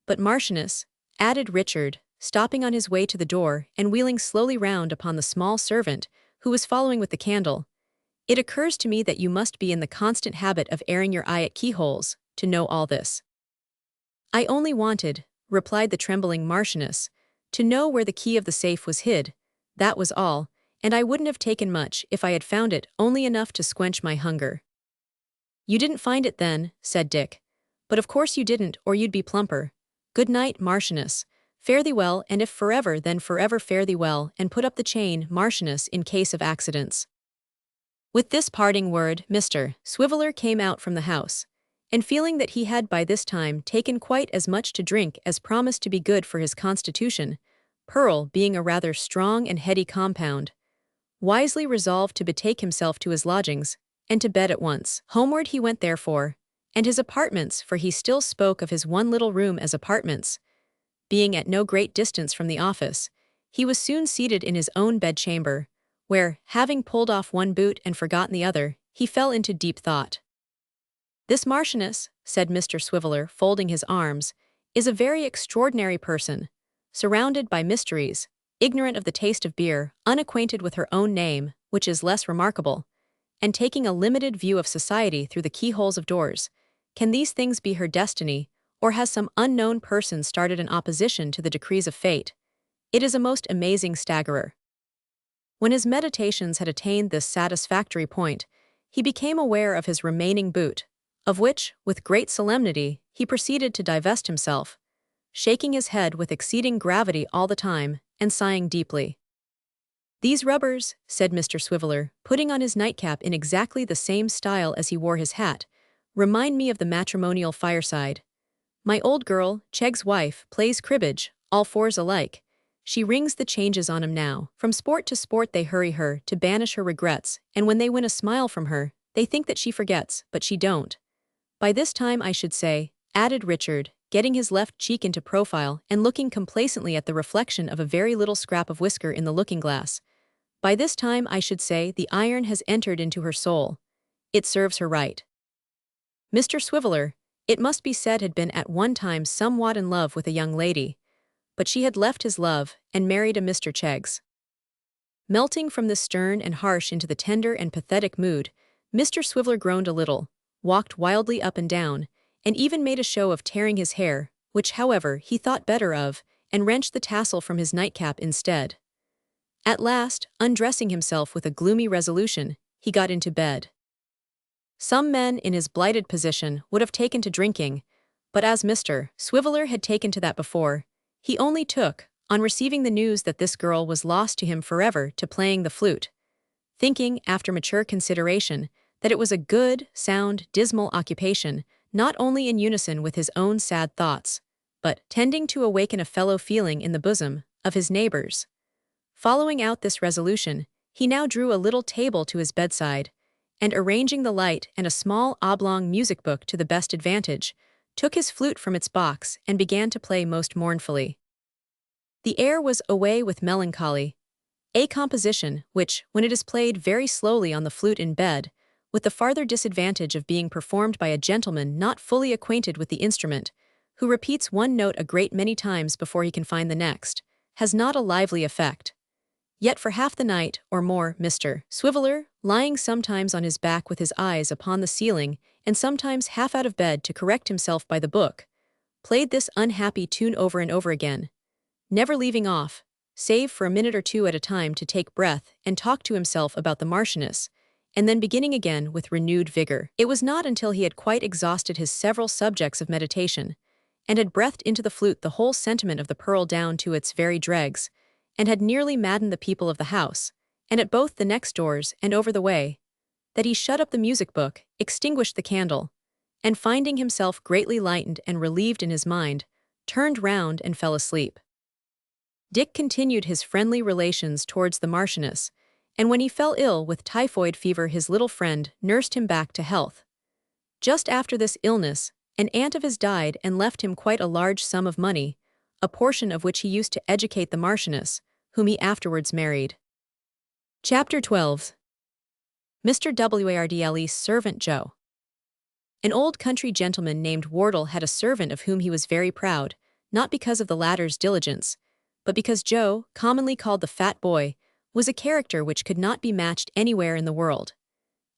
But Marchioness," added Richard, stopping on his way to the door and wheeling slowly round upon the small servant, who was following with the candle, "it occurs to me that you must be in the constant habit of airing your eye at keyholes, to know all this." "I only wanted," replied the trembling Marchioness, "to know where the key of the safe was hid, that was all, and I wouldn't have taken much if I had found it, only enough to squench my hunger." "You didn't find it then," said Dick. "But of course you didn't, or you'd be plumper. Good night, Marchioness. Fare thee well, and if forever, then forever fare thee well, and put up the chain, Marchioness, in case of accidents." With this parting word, Mr. Swiveller came out from the house, and feeling that he had by this time taken quite as much to drink as promised to be good for his constitution, Pearl being a rather strong and heady compound, wisely resolved to betake himself to his lodgings, and to bed at once. Homeward he went therefore, and his apartments, for he still spoke of his one little room as apartments, being at no great distance from the office, he was soon seated in his own bedchamber, where, having pulled off one boot and forgotten the other, he fell into deep thought. "This Marchioness," said Mr. Swiveller, folding his arms, "is a very extraordinary person, surrounded by mysteries, ignorant of the taste of beer, unacquainted with her own name, which is less remarkable, and taking a limited view of society through the keyholes of doors. Can these things be her destiny, or has some unknown person started in opposition to the decrees of fate? It is a most amazing staggerer." When his meditations had attained this satisfactory point, he became aware of his remaining boot, of which, with great solemnity, he proceeded to divest himself, shaking his head with exceeding gravity all the time, and sighing deeply. "These rubbers," said Mr. Swiveller, putting on his nightcap in exactly the same style as he wore his hat, "remind me of the matrimonial fireside. My old girl, Chegg's wife, plays cribbage, all fours alike. She rings the changes on 'em now. From sport to sport they hurry her, to banish her regrets, and when they win a smile from her, they think that she forgets, but she don't. By this time I should say," added Richard, getting his left cheek into profile and looking complacently at the reflection of a very little scrap of whisker in the looking-glass, "by this time I should say the iron has entered into her soul. It serves her right." Mr. Swiveller, it must be said, had been at one time somewhat in love with a young lady, but she had left his love and married a Mr. Cheggs. Melting from the stern and harsh into the tender and pathetic mood, Mr. Swiveller groaned a little, walked wildly up and down, and even made a show of tearing his hair, which, however, he thought better of, and wrenched the tassel from his nightcap instead. At last, undressing himself with a gloomy resolution, he got into bed. Some men in his blighted position would have taken to drinking, but as Mr. Swiveller had taken to that before, he only took, on receiving the news that this girl was lost to him forever, to playing the flute, thinking, after mature consideration, that it was a good, sound, dismal occupation, not only in unison with his own sad thoughts, but tending to awaken a fellow feeling in the bosom of his neighbors. Following out this resolution, he now drew a little table to his bedside, and arranging the light and a small oblong music book to the best advantage, took his flute from its box and began to play most mournfully. The air was "Away with Melancholy," a composition which, when it is played very slowly on the flute in bed, with the farther disadvantage of being performed by a gentleman not fully acquainted with the instrument, who repeats one note a great many times before he can find the next, has not a lively effect. Yet for half the night, or more, Mr. Swiveller, lying sometimes on his back with his eyes upon the ceiling, and sometimes half out of bed to correct himself by the book, played this unhappy tune over and over again, never leaving off, save for a minute or two at a time to take breath and talk to himself about the Marchioness, and then beginning again with renewed vigor. It was not until he had quite exhausted his several subjects of meditation, and had breathed into the flute the whole sentiment of the pearl down to its very dregs, and had nearly maddened the people of the house, and at both the next doors and over the way, that he shut up the music book, extinguished the candle, and finding himself greatly lightened and relieved in his mind, turned round and fell asleep. Dick continued his friendly relations towards the Marchioness, and when he fell ill with typhoid fever his little friend nursed him back to health. Just after this illness, an aunt of his died and left him quite a large sum of money, a portion of which he used to educate the Marchioness, whom he afterwards married. Chapter 12. Mr. Wardle's servant Joe. An old country gentleman named Wardle had a servant of whom he was very proud, not because of the latter's diligence, but because Joe, commonly called the fat boy, was a character which could not be matched anywhere in the world.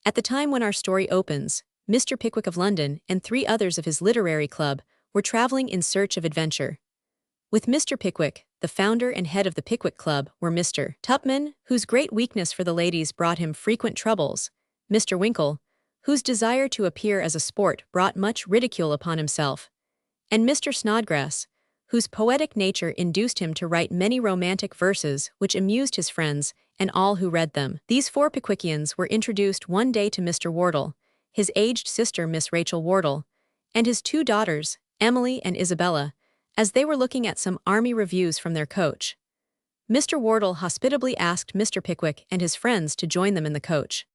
At the time when our story opens, Mr. Pickwick of London and 3 others of his literary club were traveling in search of adventure. With Mr. Pickwick, the founder and head of the Pickwick Club, were Mr. Tupman, whose great weakness for the ladies brought him frequent troubles, Mr. Winkle, whose desire to appear as a sport brought much ridicule upon himself, and Mr. Snodgrass, whose poetic nature induced him to write many romantic verses which amused his friends and all who read them. These 4 Pickwickians were introduced one day to Mr. Wardle, his aged sister Miss Rachel Wardle, and his 2 daughters, Emily and Isabella, as they were looking at some army reviews from their coach. Mr. Wardle hospitably asked Mr. Pickwick and his friends to join them in the coach.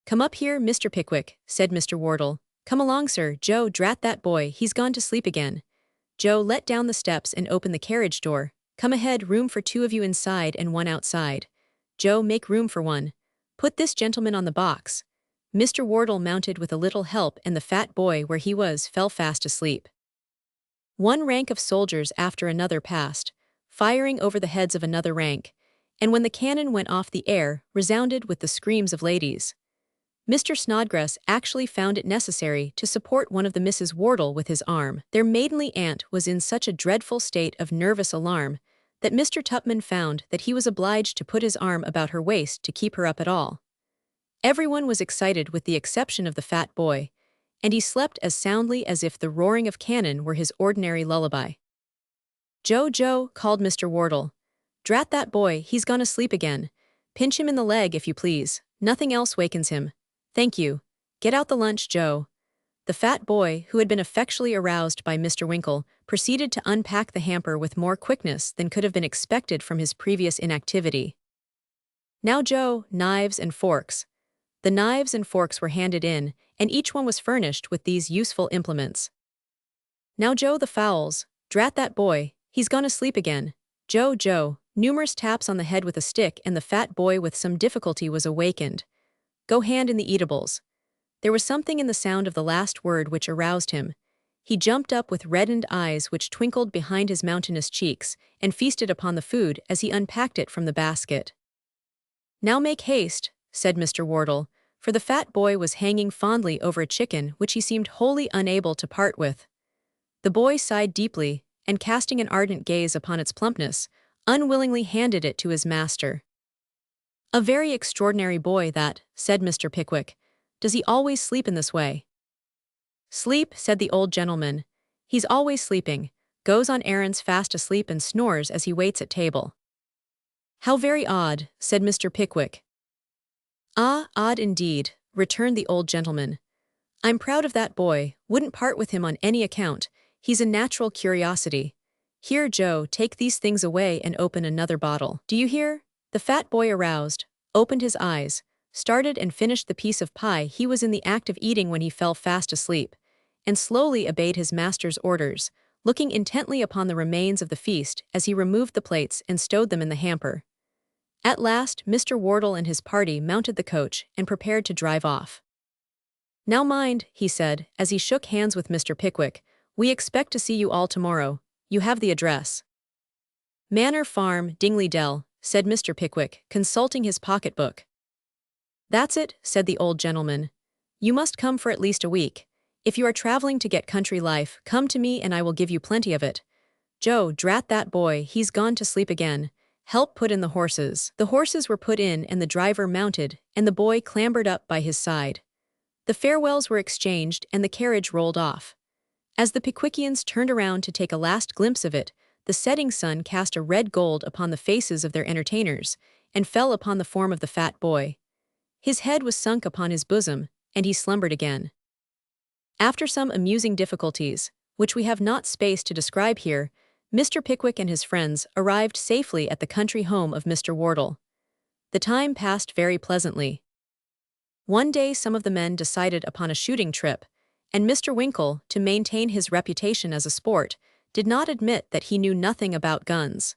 "Come up here, Mr. Pickwick," said Mr. Wardle. "Come along, sir. Joe, drat that boy, he's gone to sleep again." Joe let down the steps and opened the carriage door. "Come ahead, room for 2 of you inside and 1 outside. Joe, make room for 1. Put this gentleman on the box." Mr. Wardle mounted with a little help and the fat boy where he was fell fast asleep. One rank of soldiers after another passed, firing over the heads of another rank, and when the cannon went off the air, resounded with the screams of ladies. Mr. Snodgrass actually found it necessary to support one of the Misses Wardle with his arm. Their maidenly aunt was in such a dreadful state of nervous alarm that Mr. Tupman found that he was obliged to put his arm about her waist to keep her up at all. Everyone was excited with the exception of the fat boy, and he slept as soundly as if the roaring of cannon were his ordinary lullaby. "Joe, Joe," called Mr. Wardle. "Drat that boy, he's gone asleep again. Pinch him in the leg if you please, nothing else wakens him. Thank you. Get out the lunch, Joe." The fat boy, who had been effectually aroused by Mr. Winkle, proceeded to unpack the hamper with more quickness than could have been expected from his previous inactivity. "Now, Joe, knives and forks." The knives and forks were handed in, and each one was furnished with these useful implements. "Now, Joe, the fowls. Drat that boy, he's gone asleep again. Joe, Joe." Numerous taps on the head with a stick and the fat boy with some difficulty was awakened. "Go hand in the eatables." There was something in the sound of the last word which aroused him. He jumped up with reddened eyes which twinkled behind his mountainous cheeks, and feasted upon the food as he unpacked it from the basket. "Now make haste," said Mr. Wardle, for the fat boy was hanging fondly over a chicken which he seemed wholly unable to part with. The boy sighed deeply, and casting an ardent gaze upon its plumpness, unwillingly handed it to his master. "A very extraordinary boy, that," said Mr. Pickwick. "Does he always sleep in this way?" "Sleep," said the old gentleman. "He's always sleeping, goes on errands fast asleep and snores as he waits at table." "How very odd," said Mr. Pickwick. "Ah, odd indeed," returned the old gentleman. "I'm proud of that boy, wouldn't part with him on any account. He's a natural curiosity. Here, Joe, take these things away and open another bottle. Do you hear?" The fat boy aroused, opened his eyes, started and finished the piece of pie he was in the act of eating when he fell fast asleep, and slowly obeyed his master's orders, looking intently upon the remains of the feast as he removed the plates and stowed them in the hamper. At last, Mr. Wardle and his party mounted the coach and prepared to drive off. "Now mind," he said, as he shook hands with Mr. Pickwick, "we expect to see you all tomorrow. You have the address." "Manor Farm, Dingley Dell," said Mr. Pickwick, consulting his pocketbook. "That's it," said the old gentleman. "You must come for at least a week. If you are traveling to get country life, come to me and I will give you plenty of it. Joe, drat that boy, he's gone to sleep again. Help put in the horses." The horses were put in and the driver mounted, and the boy clambered up by his side. The farewells were exchanged and the carriage rolled off. As the Pickwickians turned around to take a last glimpse of it, the setting sun cast a red gold upon the faces of their entertainers, and fell upon the form of the fat boy. His head was sunk upon his bosom, and he slumbered again. After some amusing difficulties, which we have not space to describe here, Mr. Pickwick and his friends arrived safely at the country home of Mr. Wardle. The time passed very pleasantly. One day some of the men decided upon a shooting trip, and Mr. Winkle, to maintain his reputation as a sport, did not admit that he knew nothing about guns.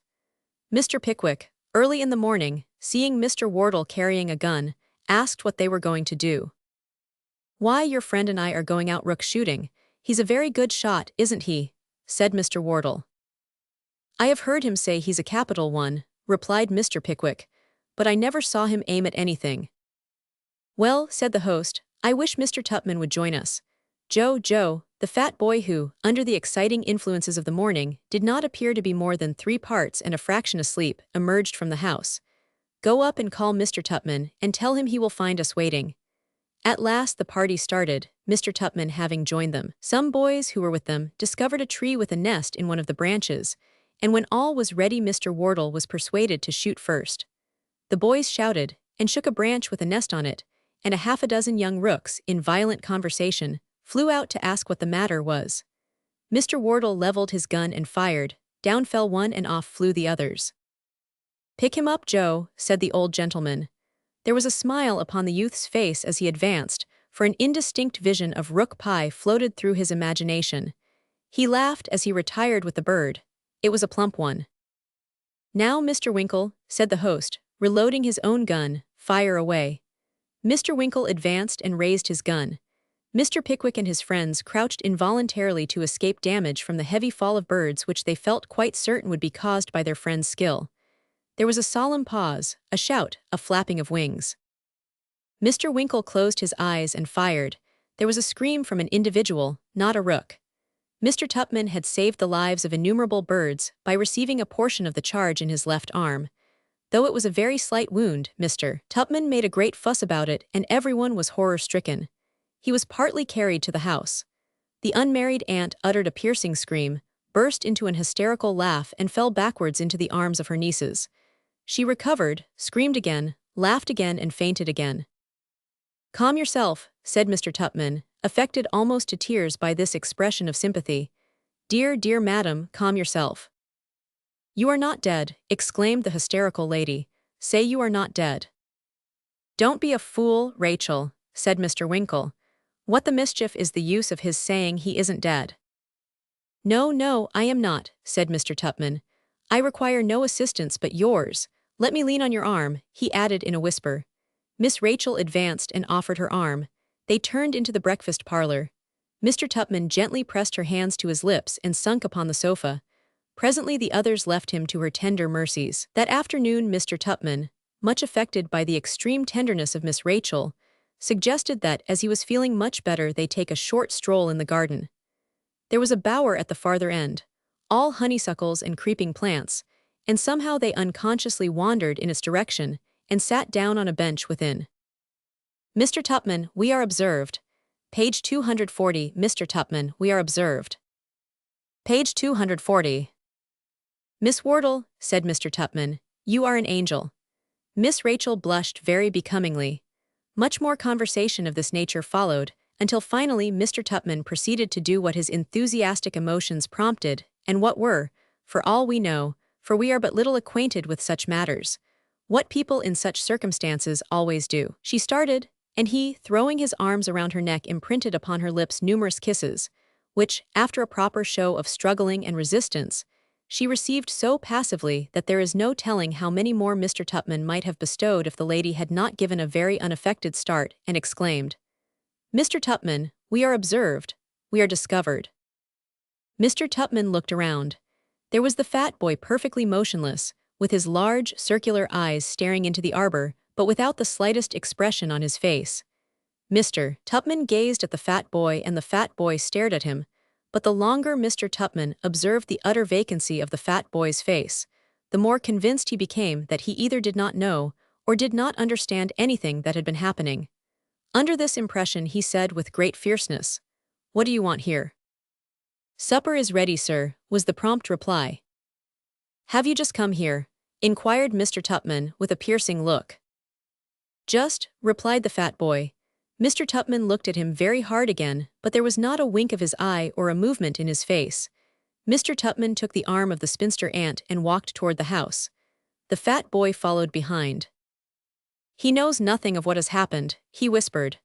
Mr. Pickwick, early in the morning, seeing Mr. Wardle carrying a gun, asked what they were going to do. "Why, your friend and I are going out rook shooting. He's a very good shot, isn't he?" said Mr. Wardle. "I have heard him say he's a capital one," replied Mr. Pickwick, "but I never saw him aim at anything." "Well," said the host, "I wish Mr. Tupman would join us. Joe, the fat boy who, under the exciting influences of the morning, did not appear to be more than 3 parts and a fraction asleep, emerged from the house. Go up and call Mr. Tupman, and tell him he will find us waiting." At last the party started, Mr. Tupman having joined them. Some boys who were with them discovered a tree with a nest in one of the branches, and when all was ready Mr. Wardle was persuaded to shoot first. The boys shouted, and shook a branch with a nest on it, and 6 young rooks, in violent conversation, flew out to ask what the matter was. Mr. Wardle leveled his gun and fired, down fell one and off flew the others. "Pick him up, Joe," said the old gentleman. There was a smile upon the youth's face as he advanced, for an indistinct vision of rook pie floated through his imagination. He laughed as he retired with the bird. It was a plump one. "Now, Mr. Winkle," said the host, reloading his own gun, "fire away." Mr. Winkle advanced and raised his gun. Mr. Pickwick and his friends crouched involuntarily to escape damage from the heavy fall of birds which they felt quite certain would be caused by their friend's skill. There was a solemn pause, a shout, a flapping of wings. Mr. Winkle closed his eyes and fired. There was a scream from an individual, not a rook. Mr. Tupman had saved the lives of innumerable birds by receiving a portion of the charge in his left arm. Though it was a very slight wound, Mr. Tupman made a great fuss about it and everyone was horror-stricken. He was partly carried to the house. The unmarried aunt uttered a piercing scream, burst into an hysterical laugh and fell backwards into the arms of her nieces. She recovered, screamed again, laughed again and fainted again. "Calm yourself," said Mr. Tupman, affected almost to tears by this expression of sympathy. Dear madam, calm yourself." "You are not dead," exclaimed the hysterical lady. "Say you are not dead." "Don't be a fool, Rachel," said Mr. Winkle. "What the mischief is the use of his saying he isn't dead?" No, I am not," said Mr. Tupman. "I require no assistance but yours. Let me lean on your arm," he added in a whisper. Miss Rachel advanced and offered her arm. They turned into the breakfast parlor. Mr. Tupman gently pressed her hands to his lips and sunk upon the sofa. Presently the others left him to her tender mercies. That afternoon Mr. Tupman, much affected by the extreme tenderness of Miss Rachel, suggested that, as he was feeling much better, they take a short stroll in the garden. There was a bower at the farther end, all honeysuckles and creeping plants, and somehow they unconsciously wandered in its direction and sat down on a bench within. "Mr. Tupman, we are observed." Page 240. "Mr. Tupman, we are observed." Page 240. "Miss Wardle," said Mr. Tupman, "you are an angel." Miss Rachel blushed very becomingly. Much more conversation of this nature followed, until finally Mr. Tupman proceeded to do what his enthusiastic emotions prompted, and what were, for all we know, for we are but little acquainted with such matters, what people in such circumstances always do. She started, and he, throwing his arms around her neck, imprinted upon her lips numerous kisses, which, after a proper show of struggling and resistance, she received so passively that there is no telling how many more Mr. Tupman might have bestowed if the lady had not given a very unaffected start and exclaimed, "Mr. Tupman, we are observed, we are discovered." Mr. Tupman looked around. There was the fat boy perfectly motionless, with his large, circular eyes staring into the arbor, but without the slightest expression on his face. Mr. Tupman gazed at the fat boy and the fat boy stared at him, but the longer Mr. Tupman observed the utter vacancy of the fat boy's face, the more convinced he became that he either did not know or did not understand anything that had been happening. Under this impression he said with great fierceness, "What do you want here?" "Supper is ready, sir," was the prompt reply. "Have you just come here?" inquired Mr. Tupman with a piercing look. "Just," replied the fat boy. Mr. Tupman looked at him very hard again, but there was not a wink of his eye or a movement in his face. Mr. Tupman took the arm of the spinster aunt and walked toward the house. The fat boy followed behind. "He knows nothing of what has happened," he whispered.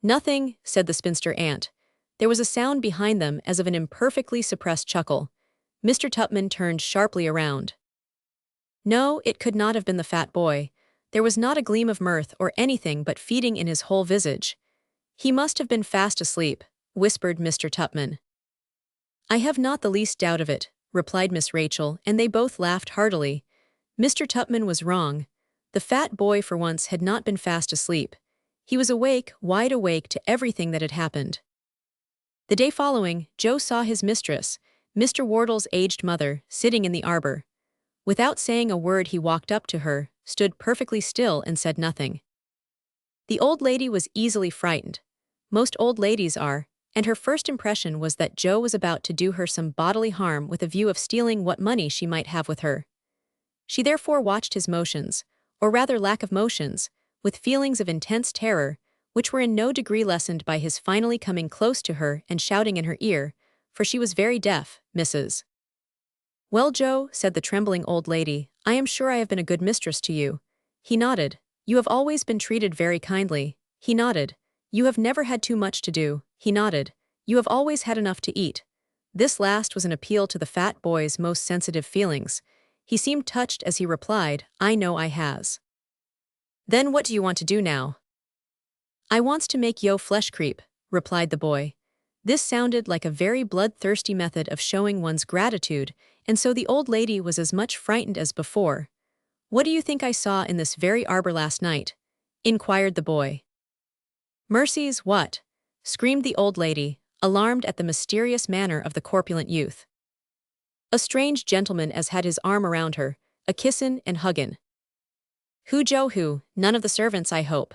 "Nothing," said the spinster aunt. There was a sound behind them as of an imperfectly suppressed chuckle. Mr. Tupman turned sharply around. No, it could not have been the fat boy. There was not a gleam of mirth or anything but feeding in his whole visage. "He must have been fast asleep," whispered Mr. Tupman. "I have not the least doubt of it," replied Miss Rachel, and they both laughed heartily. Mr. Tupman was wrong. The fat boy for once had not been fast asleep. He was awake, wide awake to everything that had happened. The day following, Joe saw his mistress, Mr. Wardle's aged mother, sitting in the arbor. Without saying a word he walked up to her, stood perfectly still and said nothing. The old lady was easily frightened. Most old ladies are, and her first impression was that Joe was about to do her some bodily harm with a view of stealing what money she might have with her. She therefore watched his motions, or rather lack of motions, with feelings of intense terror, which were in no degree lessened by his finally coming close to her and shouting in her ear, for she was very deaf, "Mrs. "Well, Joe," said the trembling old lady, "I am sure I have been a good mistress to you." He nodded. "You have always been treated very kindly." He nodded. "You have never had too much to do." He nodded. "You have always had enough to eat." This last was an appeal to the fat boy's most sensitive feelings. He seemed touched as he replied, "I know I has." "Then what do you want to do now?" "I wants to make yo' flesh creep," replied the boy. This sounded like a very bloodthirsty method of showing one's gratitude, and so the old lady was as much frightened as before. "What do you think I saw in this very arbor last night?" inquired the boy. "Mercies, what?" screamed the old lady, alarmed at the mysterious manner of the corpulent youth. "A strange gentleman as had his arm around her, a kissin' and huggin'." "Who, Joe, who? None of the servants, I hope."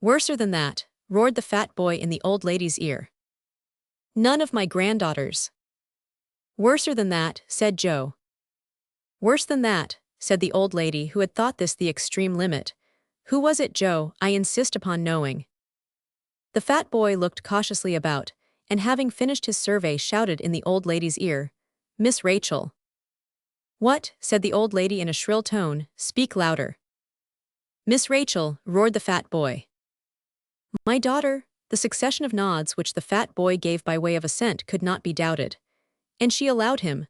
"Worser than that," roared the fat boy in the old lady's ear. "None of my granddaughters." "Worser than that," said Joe. "Worse than that," said the old lady who had thought this the extreme limit. "Who was it, Joe? I insist upon knowing." The fat boy looked cautiously about, and having finished his survey shouted in the old lady's ear, "Miss Rachel." "What?" said the old lady in a shrill tone, "speak louder." "Miss Rachel," roared the fat boy. "My daughter." The succession of nods which the fat boy gave by way of assent could not be doubted. "And she allowed him,"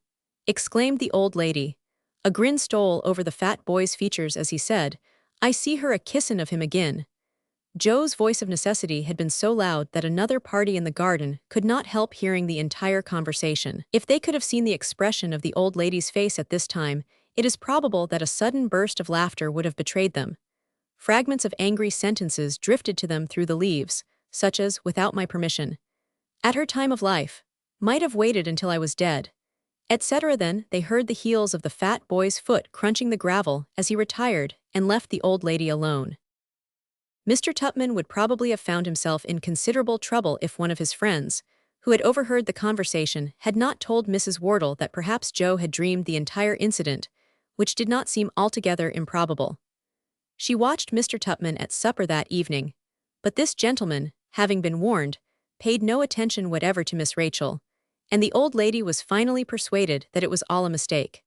exclaimed the old lady. A grin stole over the fat boy's features as he said, "I see her a kissin' of him agin." Joe's voice of necessity had been so loud that another party in the garden could not help hearing the entire conversation. If they could have seen the expression of the old lady's face at this time, it is probable that a sudden burst of laughter would have betrayed them. Fragments of angry sentences drifted to them through the leaves, such as, "without my permission," "at her time of life," "might have waited until I was dead," etc. Then they heard the heels of the fat boy's foot crunching the gravel as he retired and left the old lady alone. Mr. Tupman would probably have found himself in considerable trouble if one of his friends, who had overheard the conversation, had not told Mrs. Wardle that perhaps Joe had dreamed the entire incident, which did not seem altogether improbable. She watched Mr. Tupman at supper that evening, but this gentleman, having been warned, paid no attention whatever to Miss Rachel, and the old lady was finally persuaded that it was all a mistake.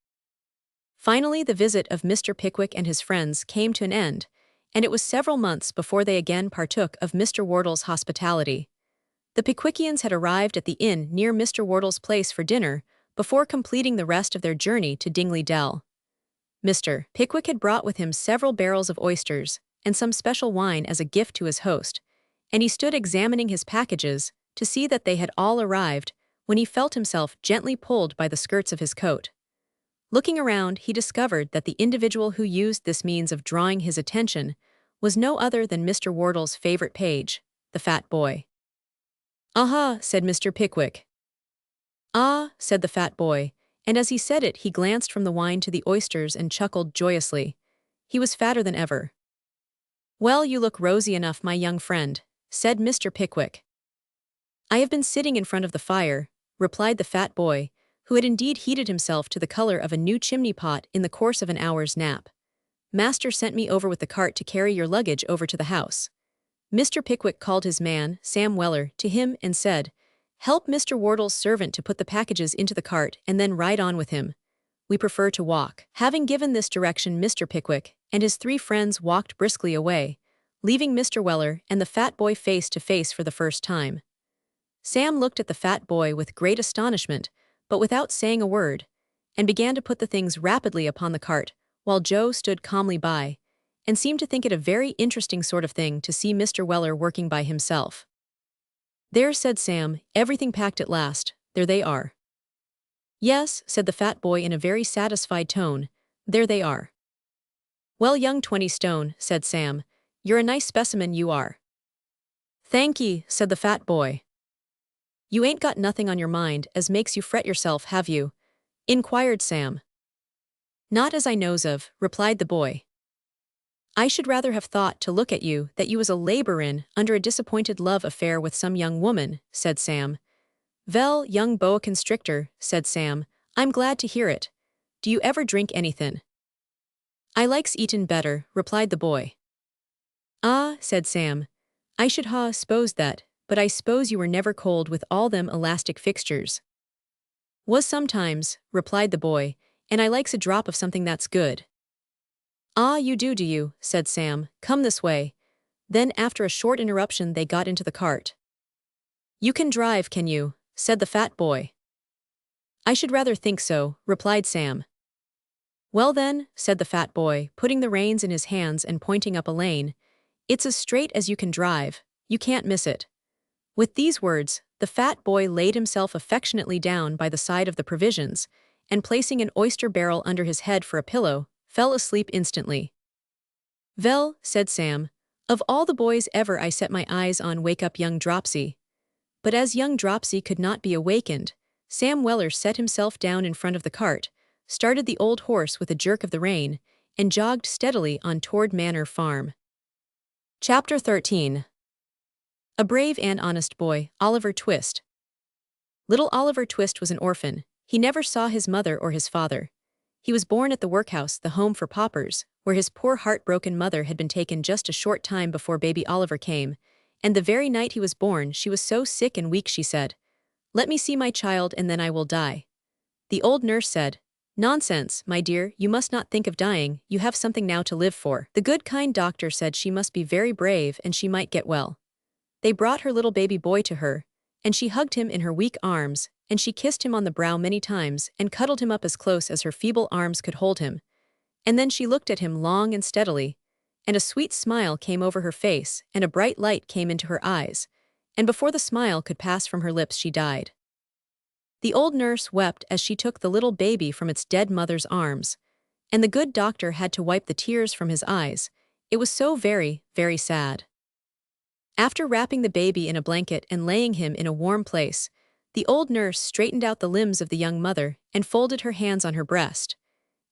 Finally, the visit of Mr. Pickwick and his friends came to an end, and it was several months before they again partook of Mr. Wardle's hospitality. The Pickwickians had arrived at the inn near Mr. Wardle's place for dinner before completing the rest of their journey to Dingley Dell. Mr. Pickwick had brought with him several barrels of oysters and some special wine as a gift to his host, and he stood examining his packages to see that they had all arrived when he felt himself gently pulled by the skirts of his coat. Looking around, he discovered that the individual who used this means of drawing his attention was no other than Mr. Wardle's favorite page, the fat boy. "Aha," said Mr. Pickwick. "Ah," said the fat boy, and as he said it he glanced from the wine to the oysters and chuckled joyously. He was fatter than ever. "Well, you look rosy enough, my young friend," said Mr. Pickwick. "I have been sitting in front of the fire," replied the fat boy, who had indeed heated himself to the color of a new chimney pot in the course of an hour's nap. "Master sent me over with the cart to carry your luggage over to the house." Mr. Pickwick called his man, Sam Weller, to him and said, "Help Mr. Wardle's servant to put the packages into the cart and then ride on with him. We prefer to walk." Having given this direction, Mr. Pickwick and his three friends walked briskly away, leaving Mr. Weller and the fat boy face to face for the first time. Sam looked at the fat boy with great astonishment, but without saying a word, and began to put the things rapidly upon the cart, while Joe stood calmly by, and seemed to think it a very interesting sort of thing to see Mr. Weller working by himself. "There," said Sam, "everything packed at last. There they are." "Yes," said the fat boy in a very satisfied tone, "there they are." "Well, young 20 stone," said Sam, "you're a nice specimen, you are." "Thank ye," said the fat boy. "You ain't got nothing on your mind as makes you fret yourself, have you?" inquired Sam. "Not as I knows of," replied the boy. "I should rather have thought to look at you that you was a laborin' under a disappointed love affair with some young woman," said Sam. "Vell, young boa constrictor," said Sam, "I'm glad to hear it. Do you ever drink anythin'?" "I likes eatin' better," replied the boy. "Ah," said Sam, "I should ha' s'posed that, but I s'pose you were never cold with all them elastic fixtures." "Was sometimes," replied the boy, "and I likes a drop of something that's good." "Ah, you do you?" said Sam. "Come this way." Then after a short interruption they got into the cart. "You can drive, can you?" said the fat boy. "I should rather think so," replied Sam. "Well then," said the fat boy, putting the reins in his hands and pointing up a lane, "it's as straight as you can drive. You can't miss it." With these words, the fat boy laid himself affectionately down by the side of the provisions, and placing an oyster barrel under his head for a pillow, fell asleep instantly. "Vell," said Sam, "of all the boys ever I set my eyes on wake up young Dropsy." But as young Dropsy could not be awakened, Sam Weller set himself down in front of the cart, started the old horse with a jerk of the rein, and jogged steadily on toward Manor Farm. Chapter 13. A brave and honest boy, Oliver Twist. Little Oliver Twist was an orphan. He never saw his mother or his father. He was born at the workhouse, the home for paupers, where his poor heartbroken mother had been taken just a short time before baby Oliver came, and the very night he was born she was so sick and weak she said, "Let me see my child and then I will die." The old nurse said, "Nonsense, my dear, you must not think of dying, you have something now to live for." The good kind doctor said she must be very brave and she might get well. They brought her little baby boy to her, and she hugged him in her weak arms, and she kissed him on the brow many times and cuddled him up as close as her feeble arms could hold him. And then she looked at him long and steadily, and a sweet smile came over her face and a bright light came into her eyes, and before the smile could pass from her lips she died. The old nurse wept as she took the little baby from its dead mother's arms, and the good doctor had to wipe the tears from his eyes. It was so very, very sad. After wrapping the baby in a blanket and laying him in a warm place, the old nurse straightened out the limbs of the young mother and folded her hands on her breast.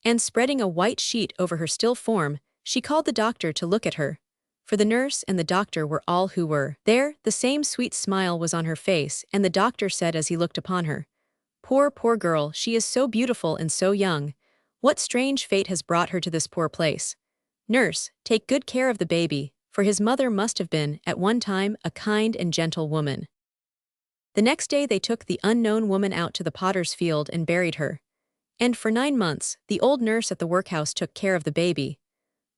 And spreading a white sheet over her still form, she called the doctor to look at her. For the nurse and the doctor were all who were there. The same sweet smile was on her face, and the doctor said as he looked upon her, "Poor, poor girl, she is so beautiful and so young. What strange fate has brought her to this poor place? Nurse, take good care of the baby, for his mother must have been, at one time, a kind and gentle woman." The next day they took the unknown woman out to the potter's field and buried her. And for 9 months, the old nurse at the workhouse took care of the baby.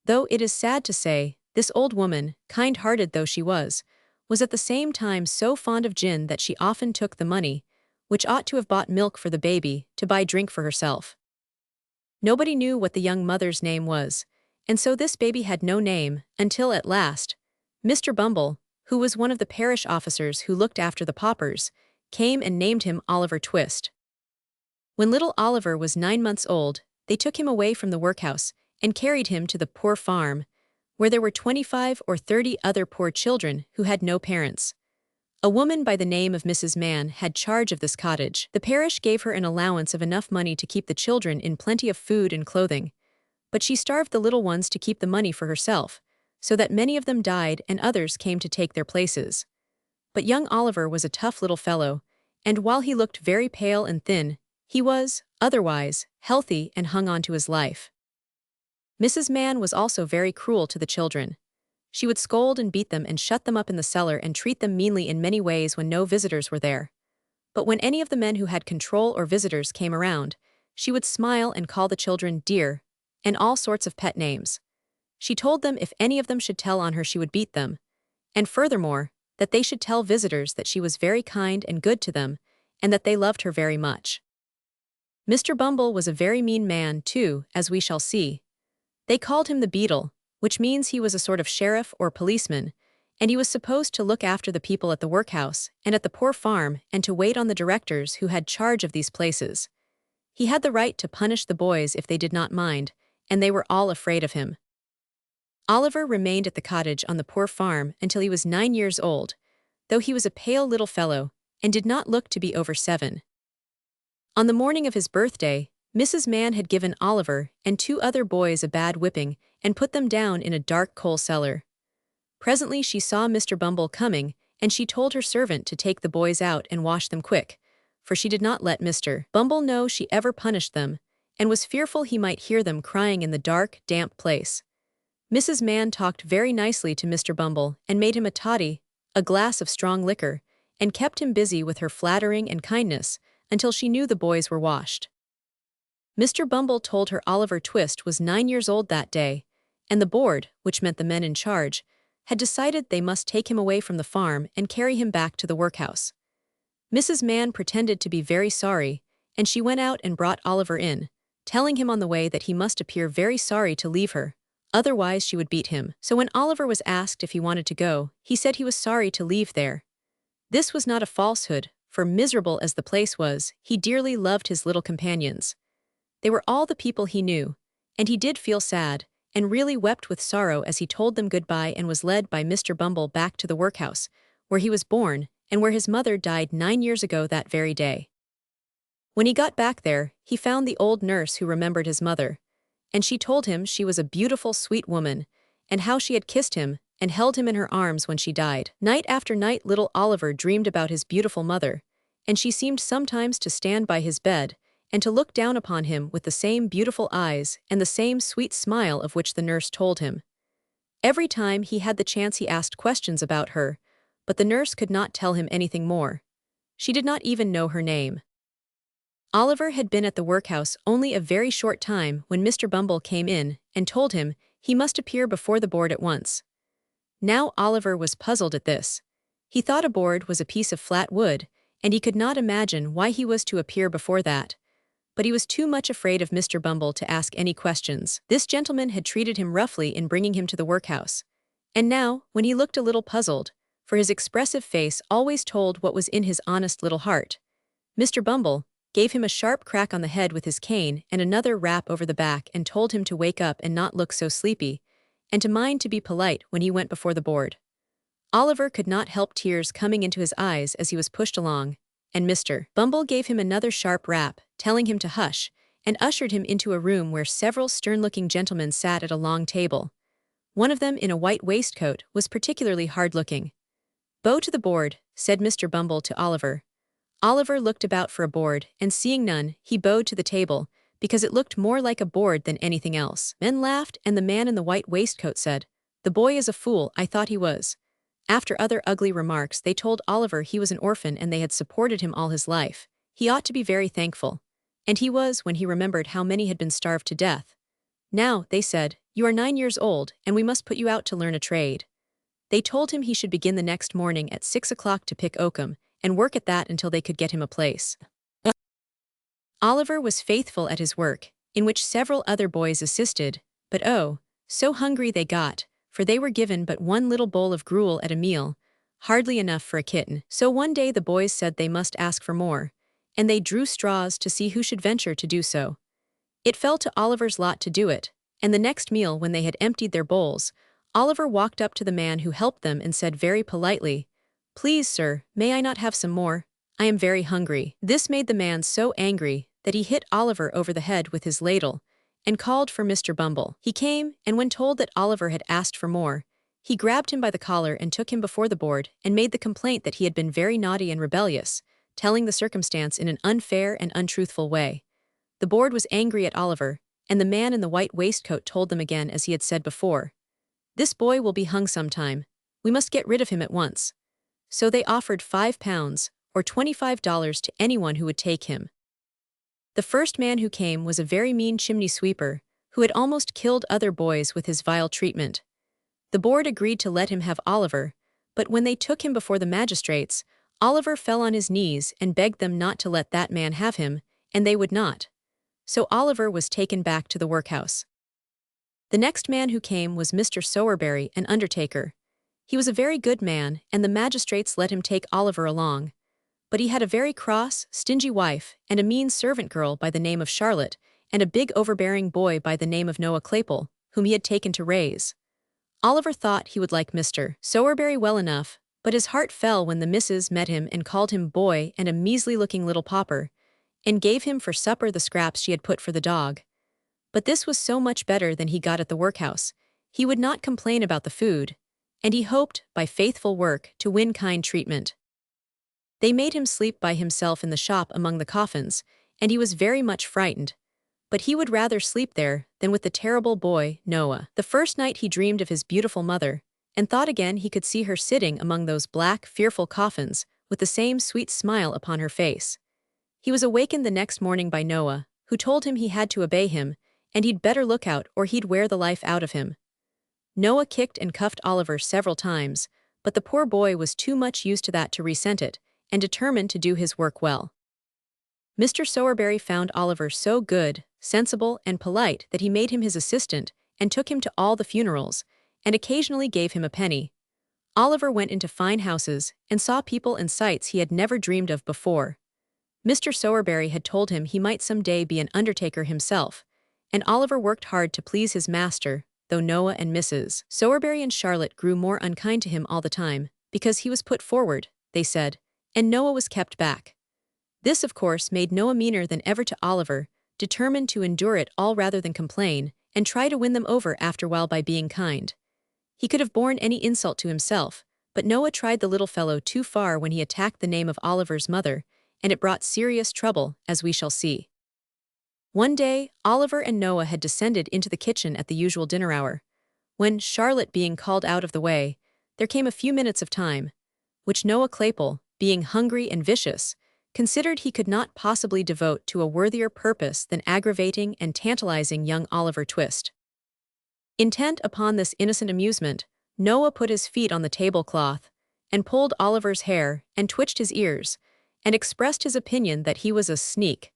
Though it is sad to say, this old woman, kind-hearted though she was at the same time so fond of gin that she often took the money, which ought to have bought milk for the baby, to buy drink for herself. Nobody knew what the young mother's name was, and so this baby had no name, until at last, Mr. Bumble, who was one of the parish officers who looked after the paupers, came and named him Oliver Twist. When little Oliver was 9 months old, they took him away from the workhouse and carried him to the poor farm, where there were 25 or 30 other poor children who had no parents. A woman by the name of Mrs. Mann had charge of this cottage. The parish gave her an allowance of enough money to keep the children in plenty of food and clothing, but she starved the little ones to keep the money for herself, so that many of them died and others came to take their places. But young Oliver was a tough little fellow, and while he looked very pale and thin, he was, otherwise, healthy and hung on to his life. Mrs. Mann was also very cruel to the children. She would scold and beat them and shut them up in the cellar and treat them meanly in many ways when no visitors were there. But when any of the men who had control or visitors came around, she would smile and call the children dear, and all sorts of pet names. She told them if any of them should tell on her she would beat them, and furthermore, that they should tell visitors that she was very kind and good to them, and that they loved her very much. Mr. Bumble was a very mean man, too, as we shall see. They called him the Beadle, which means he was a sort of sheriff or policeman, and he was supposed to look after the people at the workhouse and at the poor farm and to wait on the directors who had charge of these places. He had the right to punish the boys if they did not mind, and they were all afraid of him. Oliver remained at the cottage on the poor farm until he was 9 years old, though he was a pale little fellow and did not look to be over 7. On the morning of his birthday, Mrs. Mann had given Oliver and 2 other boys a bad whipping and put them down in a dark coal cellar. Presently she saw Mr. Bumble coming, and she told her servant to take the boys out and wash them quick, for she did not let Mr. Bumble know she ever punished them, and was fearful he might hear them crying in the dark, damp place. Mrs. Mann talked very nicely to Mr. Bumble and made him a toddy, a glass of strong liquor, and kept him busy with her flattering and kindness until she knew the boys were washed. Mr. Bumble told her Oliver Twist was 9 years old that day, and the board, which meant the men in charge, had decided they must take him away from the farm and carry him back to the workhouse. Mrs. Mann pretended to be very sorry, and she went out and brought Oliver in, telling him on the way that he must appear very sorry to leave her, otherwise she would beat him. So when Oliver was asked if he wanted to go, he said he was sorry to leave there. This was not a falsehood, for miserable as the place was, he dearly loved his little companions. They were all the people he knew, and he did feel sad, and really wept with sorrow as he told them goodbye and was led by Mr. Bumble back to the workhouse, where he was born and where his mother died 9 years ago that very day. When he got back there, he found the old nurse who remembered his mother, and she told him she was a beautiful, sweet woman, and how she had kissed him and held him in her arms when she died. Night after night little Oliver dreamed about his beautiful mother, and she seemed sometimes to stand by his bed and to look down upon him with the same beautiful eyes and the same sweet smile of which the nurse told him. Every time he had the chance he asked questions about her, but the nurse could not tell him anything more. She did not even know her name. Oliver had been at the workhouse only a very short time when Mr. Bumble came in and told him he must appear before the board at once. Now Oliver was puzzled at this. He thought a board was a piece of flat wood, and he could not imagine why he was to appear before that. But he was too much afraid of Mr. Bumble to ask any questions. This gentleman had treated him roughly in bringing him to the workhouse. And now, when he looked a little puzzled, for his expressive face always told what was in his honest little heart, Mr. Bumble gave him a sharp crack on the head with his cane and another rap over the back and told him to wake up and not look so sleepy, and to mind to be polite when he went before the board. Oliver could not help tears coming into his eyes as he was pushed along, and Mr. Bumble gave him another sharp rap, telling him to hush, and ushered him into a room where several stern-looking gentlemen sat at a long table. One of them, in a white waistcoat, was particularly hard-looking. "Bow to the board," said Mr. Bumble to Oliver. Oliver looked about for a board, and seeing none, he bowed to the table, because it looked more like a board than anything else. Men laughed, and the man in the white waistcoat said, "The boy is a fool, I thought he was." After other ugly remarks, they told Oliver he was an orphan and they had supported him all his life. He ought to be very thankful. And he was when he remembered how many had been starved to death. "Now," they said, "you are 9 years old, and we must put you out to learn a trade." They told him he should begin the next morning at 6 o'clock to pick oakum, and work at that until they could get him a place. Oliver was faithful at his work, in which several other boys assisted, but oh, so hungry they got, for they were given but one little bowl of gruel at a meal, hardly enough for a kitten. So one day the boys said they must ask for more, and they drew straws to see who should venture to do so. It fell to Oliver's lot to do it, and the next meal when they had emptied their bowls, Oliver walked up to the man who helped them and said very politely, "Please, sir, may I not have some more? I am very hungry." This made the man so angry that he hit Oliver over the head with his ladle and called for Mr. Bumble. He came, and when told that Oliver had asked for more, he grabbed him by the collar and took him before the board and made the complaint that he had been very naughty and rebellious, telling the circumstance in an unfair and untruthful way. The board was angry at Oliver, and the man in the white waistcoat told them again as he had said before, "This boy will be hung sometime. We must get rid of him at once." So they offered £5, or $25 to anyone who would take him. The first man who came was a very mean chimney sweeper, who had almost killed other boys with his vile treatment. The board agreed to let him have Oliver, but when they took him before the magistrates, Oliver fell on his knees and begged them not to let that man have him, and they would not. So Oliver was taken back to the workhouse. The next man who came was Mr. Sowerberry, an undertaker. He was a very good man, and the magistrates let him take Oliver along. But he had a very cross, stingy wife, and a mean servant girl by the name of Charlotte, and a big overbearing boy by the name of Noah Claypole, whom he had taken to raise. Oliver thought he would like Mr. Sowerberry well enough, but his heart fell when the missus met him and called him boy and a measly-looking little pauper, and gave him for supper the scraps she had put for the dog. But this was so much better than he got at the workhouse. He would not complain about the food, and he hoped, by faithful work, to win kind treatment. They made him sleep by himself in the shop among the coffins, and he was very much frightened. But he would rather sleep there than with the terrible boy, Noah. The first night he dreamed of his beautiful mother, and thought again he could see her sitting among those black, fearful coffins, with the same sweet smile upon her face. He was awakened the next morning by Noah, who told him he had to obey him, and he'd better look out or he'd wear the life out of him. Noah kicked and cuffed Oliver several times, but the poor boy was too much used to that to resent it, and determined to do his work well. Mr. Sowerberry found Oliver so good, sensible, and polite that he made him his assistant and took him to all the funerals, and occasionally gave him a penny. Oliver went into fine houses and saw people and sights he had never dreamed of before. Mr. Sowerberry had told him he might some day be an undertaker himself, and Oliver worked hard to please his master, though Noah and Mrs. Sowerberry and Charlotte grew more unkind to him all the time, because he was put forward, they said, and Noah was kept back. This, of course, made Noah meaner than ever to Oliver, determined to endure it all rather than complain, and try to win them over after a while by being kind. He could have borne any insult to himself, but Noah tried the little fellow too far when he attacked the name of Oliver's mother, and it brought serious trouble, as we shall see. One day, Oliver and Noah had descended into the kitchen at the usual dinner hour. When, Charlotte being called out of the way, there came a few minutes of time, which Noah Claypole, being hungry and vicious, considered he could not possibly devote to a worthier purpose than aggravating and tantalizing young Oliver Twist. Intent upon this innocent amusement, Noah put his feet on the tablecloth, and pulled Oliver's hair, and twitched his ears, and expressed his opinion that he was a sneak,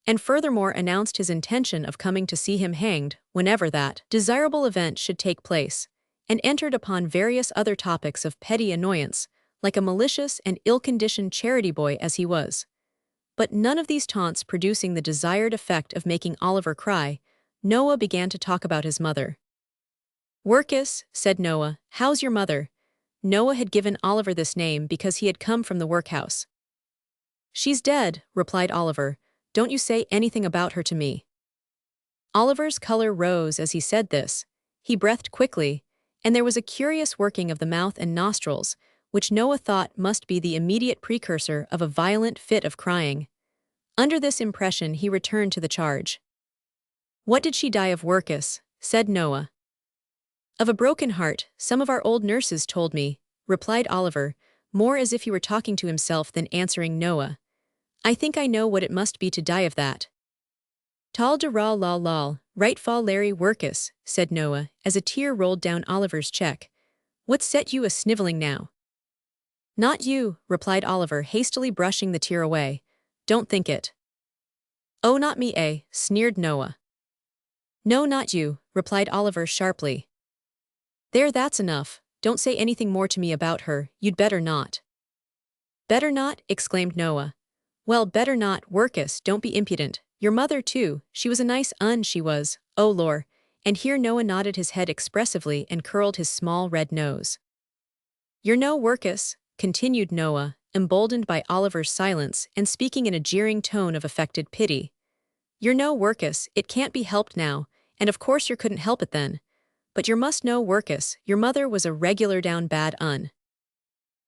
and furthermore announced his intention of coming to see him hanged whenever that desirable event should take place, and entered upon various other topics of petty annoyance, like a malicious and ill-conditioned charity boy as he was. But none of these taunts producing the desired effect of making Oliver cry, Noah began to talk about his mother. "Workus," said Noah, "how's your mother?" Noah had given Oliver this name because he had come from the workhouse. "She's dead," replied Oliver. "Don't you say anything about her to me." Oliver's color rose as he said this. He breathed quickly, and there was a curious working of the mouth and nostrils, which Noah thought must be the immediate precursor of a violent fit of crying. Under this impression he returned to the charge. "What did she die of, Workus?" said Noah. "Of a broken heart, some of our old nurses told me," replied Oliver, more as if he were talking to himself than answering Noah. "I think I know what it must be to die of that." "Tal de ra lal lal, right fall Larry Workus," said Noah, as a tear rolled down Oliver's cheek. "What set you a-sniveling now?" "Not you," replied Oliver, hastily brushing the tear away. "Don't think it." "Oh, not me, eh?" sneered Noah. "No, not you," replied Oliver sharply. "There, that's enough. Don't say anything more to me about her, you'd better not." "Better not?" exclaimed Noah. "Well, better not, Workus, don't be impudent. Your mother, too, she was a nice she was, oh lor, and here Noah nodded his head expressively and curled his small red nose. You're no workus, continued Noah, emboldened by Oliver's silence and speaking in a jeering tone of affected pity. You're no workus, it can't be helped now, and of course you couldn't help it then. But you must know workus, your mother was a regular down bad un.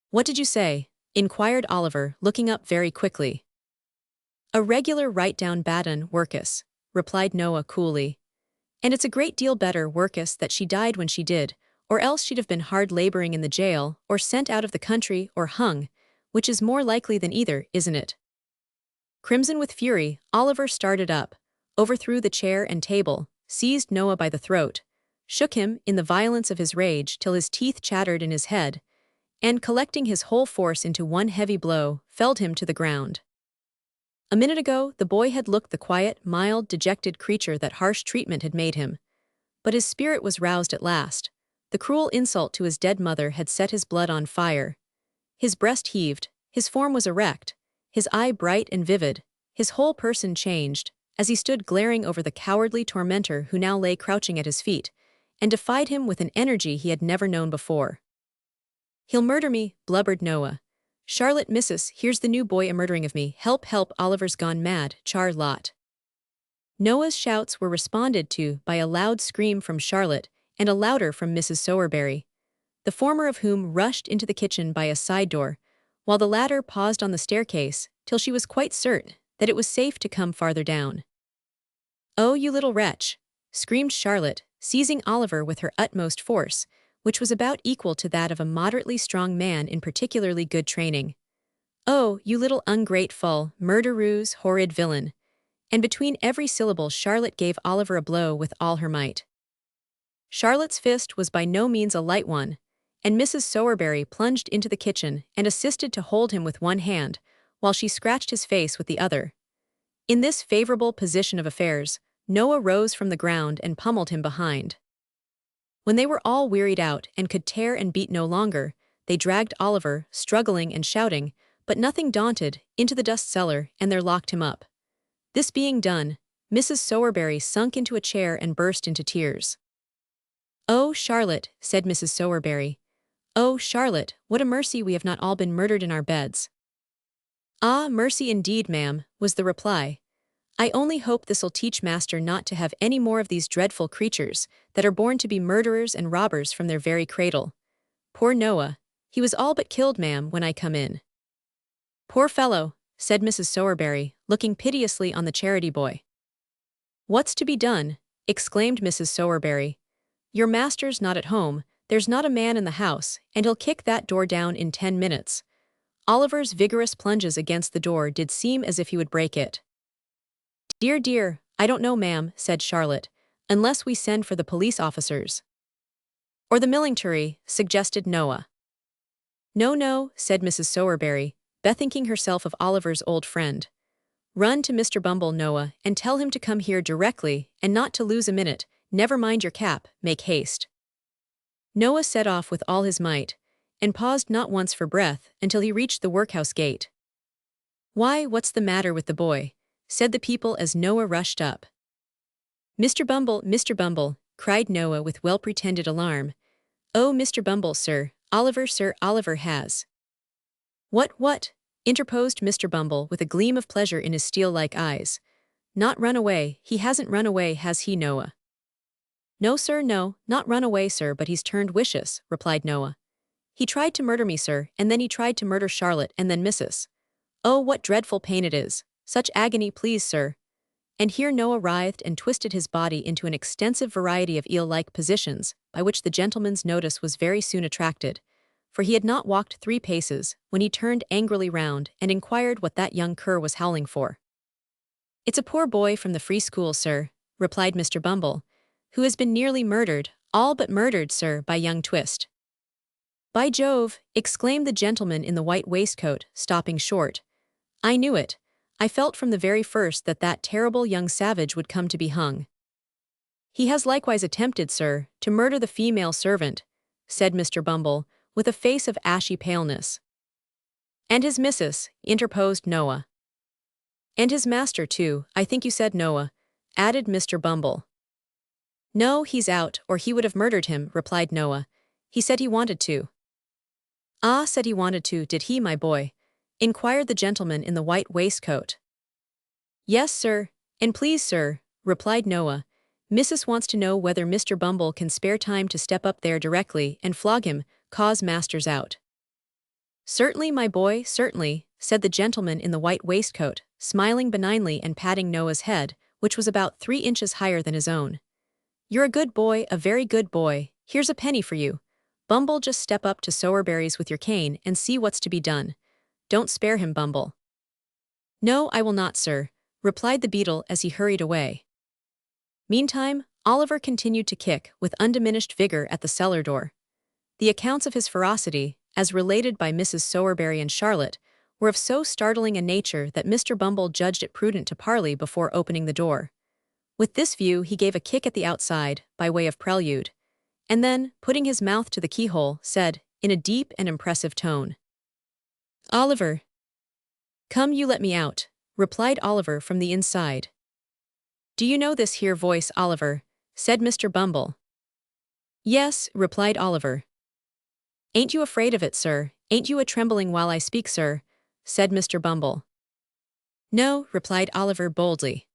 What did you say? Inquired Oliver, looking up very quickly. A regular right down bad un, workus, replied Noah coolly. And it's a great deal better, workus, that she died when she did, or else she'd have been hard laboring in the jail, or sent out of the country, or hung, which is more likely than either, isn't it? Crimson with fury, Oliver started up, overthrew the chair and table, seized Noah by the throat, shook him in the violence of his rage till his teeth chattered in his head, and, collecting his whole force into one heavy blow, felled him to the ground. A minute ago, the boy had looked the quiet, mild, dejected creature that harsh treatment had made him. But his spirit was roused at last. The cruel insult to his dead mother had set his blood on fire. His breast heaved, his form was erect, his eye bright and vivid, his whole person changed, as he stood glaring over the cowardly tormentor who now lay crouching at his feet, and defied him with an energy he had never known before. He'll murder me, blubbered Noah. Charlotte, missus, here's the new boy a-murdering of me. Help, help, Oliver's gone mad, char lot. Noah's shouts were responded to by a loud scream from Charlotte and a louder from Mrs. Sowerberry, the former of whom rushed into the kitchen by a side door, while the latter paused on the staircase till she was quite certain that it was safe to come farther down. Oh, you little wretch! Screamed Charlotte, seizing Oliver with her utmost force, which was about equal to that of a moderately strong man in particularly good training. Oh, you little ungrateful, murderous, horrid villain! And between every syllable Charlotte gave Oliver a blow with all her might. Charlotte's fist was by no means a light one, and Mrs. Sowerberry plunged into the kitchen and assisted to hold him with one hand, while she scratched his face with the other. In this favorable position of affairs, Noah rose from the ground and pummeled him behind. When they were all wearied out and could tear and beat no longer, they dragged Oliver, struggling and shouting, but nothing daunted, into the dust cellar, and there locked him up. This being done, Mrs. Sowerberry sunk into a chair and burst into tears. Oh, Charlotte, said Mrs. Sowerberry. Oh, Charlotte, what a mercy we have not all been murdered in our beds. Ah, mercy indeed, ma'am, was the reply. I only hope this'll teach master not to have any more of these dreadful creatures that are born to be murderers and robbers from their very cradle. Poor Noah, he was all but killed, ma'am, when I come in. Poor fellow, said Mrs. Sowerberry, looking piteously on the charity boy. What's to be done? Exclaimed Mrs. Sowerberry. Your master's not at home, there's not a man in the house, and he'll kick that door down in 10 minutes. Oliver's vigorous plunges against the door did seem as if he would break it. Dear, dear, I don't know, ma'am, said Charlotte, unless we send for the police officers. Or the military, suggested Noah. No, no, said Mrs. Sowerberry, bethinking herself of Oliver's old friend. Run to Mr. Bumble, Noah, and tell him to come here directly, and not to lose a minute. Never mind your cap, make haste. Noah set off with all his might, and paused not once for breath until he reached the workhouse gate. Why, what's the matter with the boy? Said the people as Noah rushed up. Mr. Bumble, cried Noah with well-pretended alarm. Oh, Mr. Bumble, sir, Oliver has. What? Interposed Mr. Bumble with a gleam of pleasure in his steel-like eyes. Not run away, he hasn't run away, has he, Noah? No, sir, no, not run away, sir, but he's turned vicious, replied Noah. He tried to murder me, sir, and then he tried to murder Charlotte and then missus. Oh, what dreadful pain it is. Such agony, please, sir. And here Noah writhed and twisted his body into an extensive variety of eel-like positions, by which the gentleman's notice was very soon attracted, for he had not walked 3 paces, when he turned angrily round and inquired what that young cur was howling for. It's a poor boy from the free school, sir, replied Mr. Bumble, who has been nearly murdered, all but murdered, sir, by young Twist. By Jove, exclaimed the gentleman in the white waistcoat, stopping short. I knew it. I felt from the very first that that terrible young savage would come to be hung. He has likewise attempted, sir, to murder the female servant, said Mr. Bumble, with a face of ashy paleness. And his missus, interposed Noah. And his master, too, I think you said, Noah, added Mr. Bumble. No, he's out, or he would have murdered him, replied Noah. He said he wanted to. Ah, said he wanted to, did he, my boy? Inquired the gentleman in the white waistcoat. Yes, sir, and please, sir, replied Noah. Missus wants to know whether Mr. Bumble can spare time to step up there directly and flog him, 'cause master's out. Certainly, my boy, certainly, said the gentleman in the white waistcoat, smiling benignly and patting Noah's head, which was about 3 inches higher than his own. You're a good boy, a very good boy. Here's a penny for you. Bumble, just step up to Sowerberry's with your cane and see what's to be done. Don't spare him, Bumble. No, I will not, sir, replied the beetle as he hurried away. Meantime, Oliver continued to kick with undiminished vigor at the cellar door. The accounts of his ferocity, as related by Mrs. Sowerberry and Charlotte, were of so startling a nature that Mr. Bumble judged it prudent to parley before opening the door. With this view, he gave a kick at the outside, by way of prelude, and then, putting his mouth to the keyhole, said, in a deep and impressive tone, Oliver. Come, you let me out, replied Oliver from the inside. Do you know this here voice, Oliver? Said Mr. Bumble. Yes, replied Oliver. Ain't you afraid of it, sir? Ain't you a-trembling while I speak, sir? Said Mr. Bumble. No, replied Oliver boldly.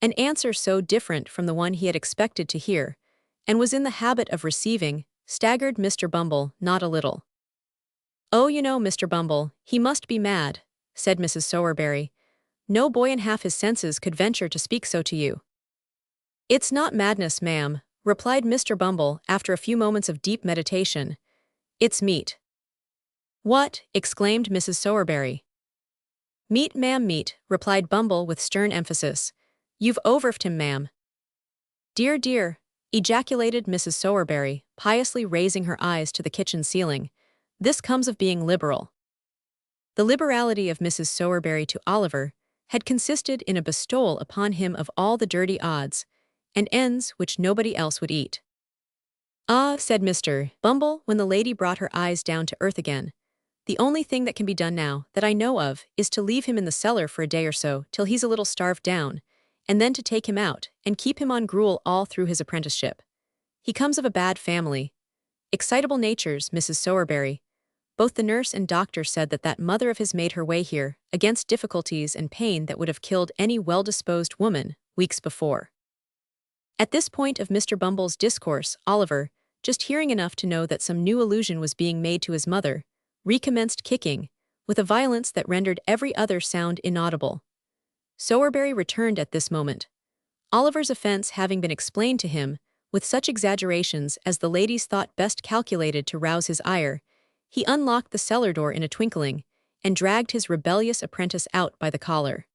An answer so different from the one he had expected to hear, and was in the habit of receiving, staggered Mr. Bumble not a little. Oh, you know, Mr. Bumble, he must be mad, said Mrs. Sowerberry. No boy in half his senses could venture to speak so to you. It's not madness, ma'am, replied Mr. Bumble after a few moments of deep meditation. It's meat. What? Exclaimed Mrs. Sowerberry. Meat, ma'am, meat, replied Bumble with stern emphasis. You've overfed him, ma'am. Dear, dear, ejaculated Mrs. Sowerberry, piously raising her eyes to the kitchen ceiling. This comes of being liberal. The liberality of Mrs. Sowerberry to Oliver had consisted in a bestowal upon him of all the dirty odds and ends which nobody else would eat. Ah, said Mr. Bumble when the lady brought her eyes down to earth again. The only thing that can be done now, that I know of, is to leave him in the cellar for a day or so till he's a little starved down, and then to take him out and keep him on gruel all through his apprenticeship. He comes of a bad family. Excitable natures, Mrs. Sowerberry. Both the nurse and doctor said that mother of his made her way here, against difficulties and pain that would have killed any well-disposed woman, weeks before. At this point of Mr. Bumble's discourse, Oliver, just hearing enough to know that some new allusion was being made to his mother, recommenced kicking, with a violence that rendered every other sound inaudible. Sowerberry returned at this moment. Oliver's offense having been explained to him, with such exaggerations as the ladies thought best calculated to rouse his ire, he unlocked the cellar door in a twinkling, and dragged his rebellious apprentice out by the collar.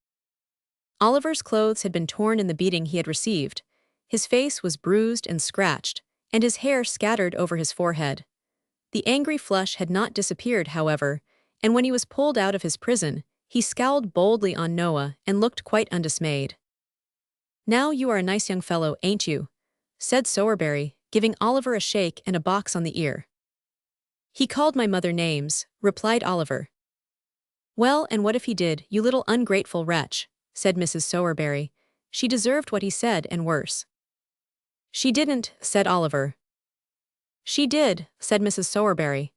Oliver's clothes had been torn in the beating he had received, his face was bruised and scratched, and his hair scattered over his forehead. The angry flush had not disappeared, however, and when he was pulled out of his prison, he scowled boldly on Noah and looked quite undismayed. Now you are a nice young fellow, ain't you? Said Sowerberry, giving Oliver a shake and a box on the ear. He called my mother names, replied Oliver. Well, and what if he did, you little ungrateful wretch, said Mrs. Sowerberry. She deserved what he said and worse. She didn't, said Oliver. She did, said Mrs. Sowerberry.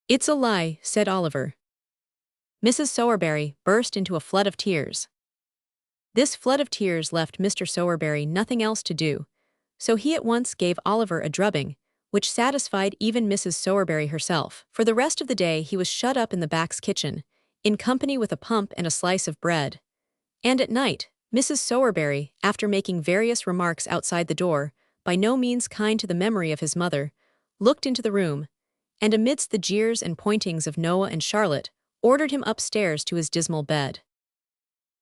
It's a lie, said Oliver. Mrs. Sowerberry burst into a flood of tears. This flood of tears left Mr. Sowerberry nothing else to do, so he at once gave Oliver a drubbing, which satisfied even Mrs. Sowerberry herself. For the rest of the day he was shut up in the back's kitchen, in company with a pump and a slice of bread. And at night, Mrs. Sowerberry, after making various remarks outside the door, by no means kind to the memory of his mother, looked into the room, and amidst the jeers and pointings of Noah and Charlotte, ordered him upstairs to his dismal bed.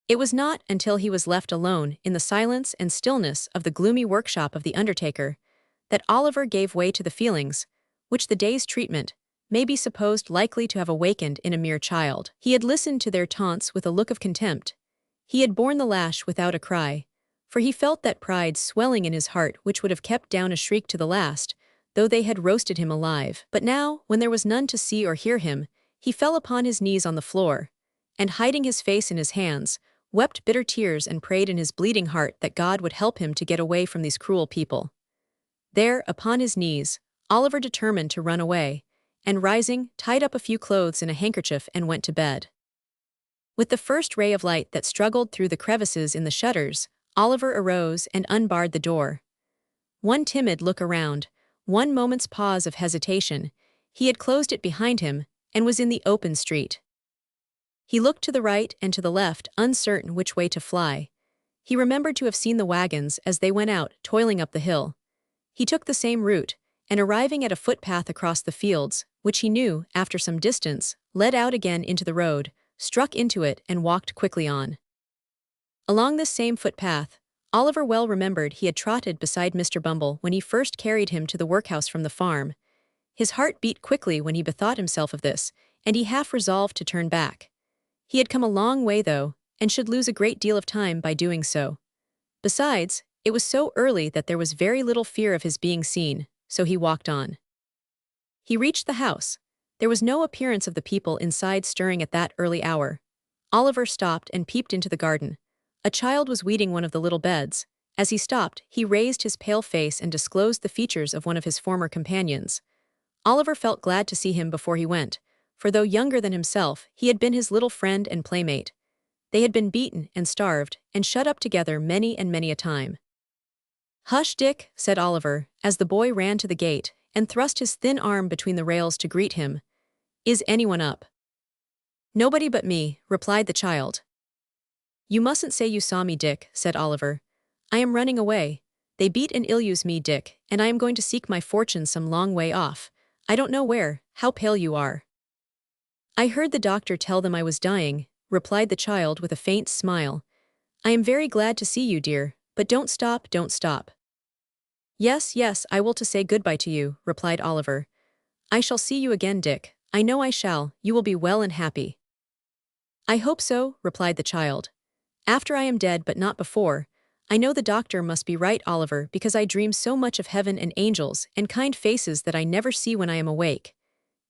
It was not until he was left alone in the silence and stillness of the gloomy workshop of the undertaker that Oliver gave way to the feelings, which the day's treatment may be supposed likely to have awakened in a mere child. He had listened to their taunts with a look of contempt. He had borne the lash without a cry, for he felt that pride swelling in his heart which would have kept down a shriek to the last, though they had roasted him alive. But now, when there was none to see or hear him, he fell upon his knees on the floor, and hiding his face in his hands, wept bitter tears and prayed in his bleeding heart that God would help him to get away from these cruel people. There, upon his knees, Oliver determined to run away, and rising, tied up a few clothes in a handkerchief and went to bed. With the first ray of light that struggled through the crevices in the shutters, Oliver arose and unbarred the door. One timid look around, one moment's pause of hesitation, he had closed it behind him and was in the open street. He looked to the right and to the left, uncertain which way to fly. He remembered to have seen the wagons as they went out, toiling up the hill. He took the same route, and arriving at a footpath across the fields, which he knew, after some distance, led out again into the road, struck into it and walked quickly on. Along this same footpath, Oliver well remembered he had trotted beside Mr. Bumble when he first carried him to the workhouse from the farm. His heart beat quickly when he bethought himself of this, and he half resolved to turn back. He had come a long way, though, and should lose a great deal of time by doing so. Besides, it was so early that there was very little fear of his being seen, so he walked on. He reached the house. There was no appearance of the people inside stirring at that early hour. Oliver stopped and peeped into the garden. A child was weeding one of the little beds. As he stopped, he raised his pale face and disclosed the features of one of his former companions. Oliver felt glad to see him before he went, for though younger than himself, he had been his little friend and playmate. They had been beaten and starved, and shut up together many and many a time. "Hush, Dick," said Oliver, as the boy ran to the gate, and thrust his thin arm between the rails to greet him. "Is anyone up?" "Nobody but me," replied the child. "You mustn't say you saw me, Dick," said Oliver. "I am running away. They beat and ill-use me, Dick, and I am going to seek my fortune some long way off. I don't know where. How pale you are." "I heard the doctor tell them I was dying," replied the child with a faint smile. "I am very glad to see you, dear, but don't stop, don't stop." "Yes, yes, I will to say goodbye to you," replied Oliver. "I shall see you again, Dick. I know I shall. You will be well and happy." "I hope so," replied the child. "After I am dead, but not before. I know the doctor must be right, Oliver, because I dream so much of heaven and angels and kind faces that I never see when I am awake."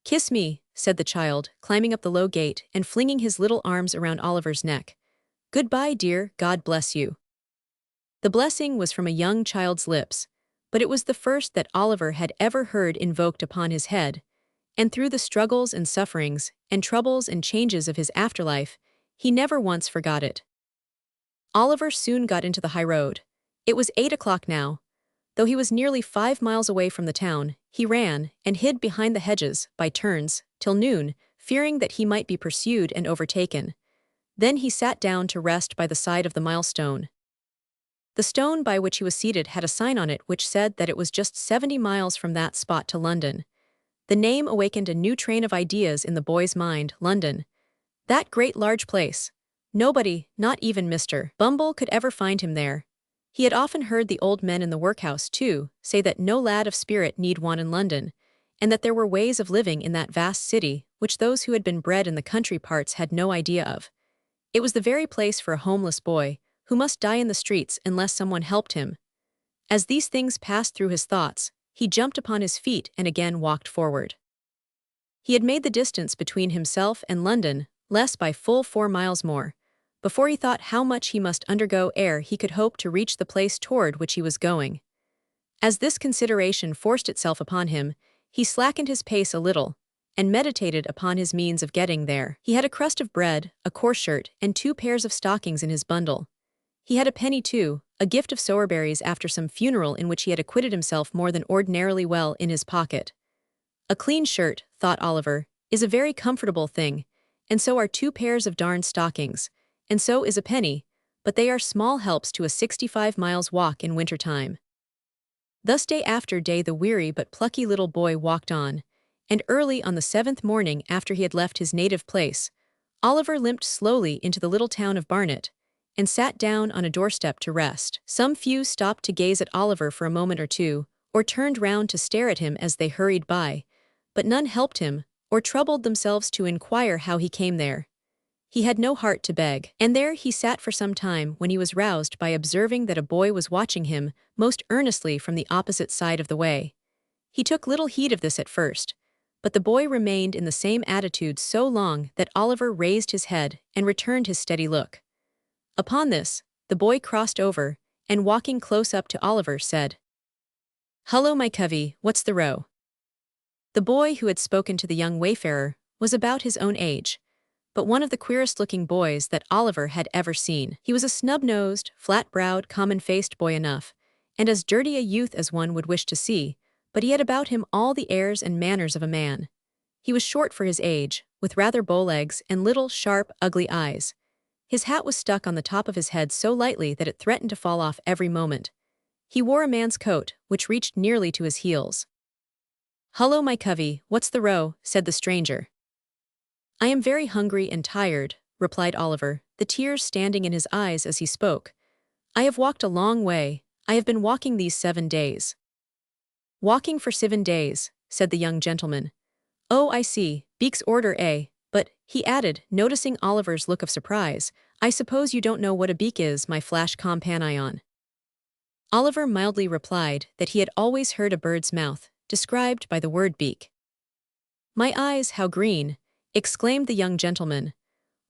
"Kiss me," said the child, climbing up the low gate and flinging his little arms around Oliver's neck. "Goodbye, dear, God bless you." The blessing was from a young child's lips, but it was the first that Oliver had ever heard invoked upon his head, and through the struggles and sufferings and troubles and changes of his afterlife, he never once forgot it. Oliver soon got into the high road. It was 8 o'clock now. Though he was nearly 5 miles away from the town, he ran and hid behind the hedges, by turns, till noon, fearing that he might be pursued and overtaken. Then he sat down to rest by the side of the milestone. The stone by which he was seated had a sign on it which said that it was just 70 miles from that spot to London. The name awakened a new train of ideas in the boy's mind. London. That great large place. Nobody, not even Mr. Bumble, could ever find him there. He had often heard the old men in the workhouse, too, say that no lad of spirit need want in London, and that there were ways of living in that vast city which those who had been bred in the country parts had no idea of. It was the very place for a homeless boy, who must die in the streets unless someone helped him. As these things passed through his thoughts, he jumped upon his feet and again walked forward. He had made the distance between himself and London less by full 4 miles more, before he thought how much he must undergo ere he could hope to reach the place toward which he was going. As this consideration forced itself upon him, he slackened his pace a little, and meditated upon his means of getting there. He had a crust of bread, a coarse shirt, and 2 pairs of stockings in his bundle. He had a penny too, a gift of sowerberries after some funeral in which he had acquitted himself more than ordinarily well, in his pocket. A clean shirt, thought Oliver, is a very comfortable thing, and so are 2 pairs of darned stockings, and so is a penny, but they are small helps to a 65 miles walk in winter time. Thus day after day the weary but plucky little boy walked on, and early on the 7th morning after he had left his native place, Oliver limped slowly into the little town of Barnet, and sat down on a doorstep to rest. Some few stopped to gaze at Oliver for a moment or two, or turned round to stare at him as they hurried by, but none helped him, or troubled themselves to inquire how he came there. He had no heart to beg, and there he sat for some time when he was roused by observing that a boy was watching him most earnestly from the opposite side of the way. He took little heed of this at first, but the boy remained in the same attitude so long that Oliver raised his head and returned his steady look. Upon this, the boy crossed over, and walking close up to Oliver said, "Hullo, my covey, what's the row?" The boy who had spoken to the young wayfarer was about his own age, but one of the queerest-looking boys that Oliver had ever seen. He was a snub-nosed, flat-browed, common-faced boy enough, and as dirty a youth as one would wish to see, but he had about him all the airs and manners of a man. He was short for his age, with rather bow legs and little, sharp, ugly eyes. His hat was stuck on the top of his head so lightly that it threatened to fall off every moment. He wore a man's coat, which reached nearly to his heels. "Hullo, my covey, what's the row?" said the stranger. "I am very hungry and tired," replied Oliver, the tears standing in his eyes as he spoke. "I have walked a long way. I have been walking these 7 days." "Walking for 7 days," said the young gentleman. "Oh, I see, Beak's order, eh? But," he added, noticing Oliver's look of surprise, "I suppose you don't know what a beak is, my flash companion." Oliver mildly replied that he had always heard a bird's mouth described by the word beak. "My eyes, how green!" exclaimed the young gentleman.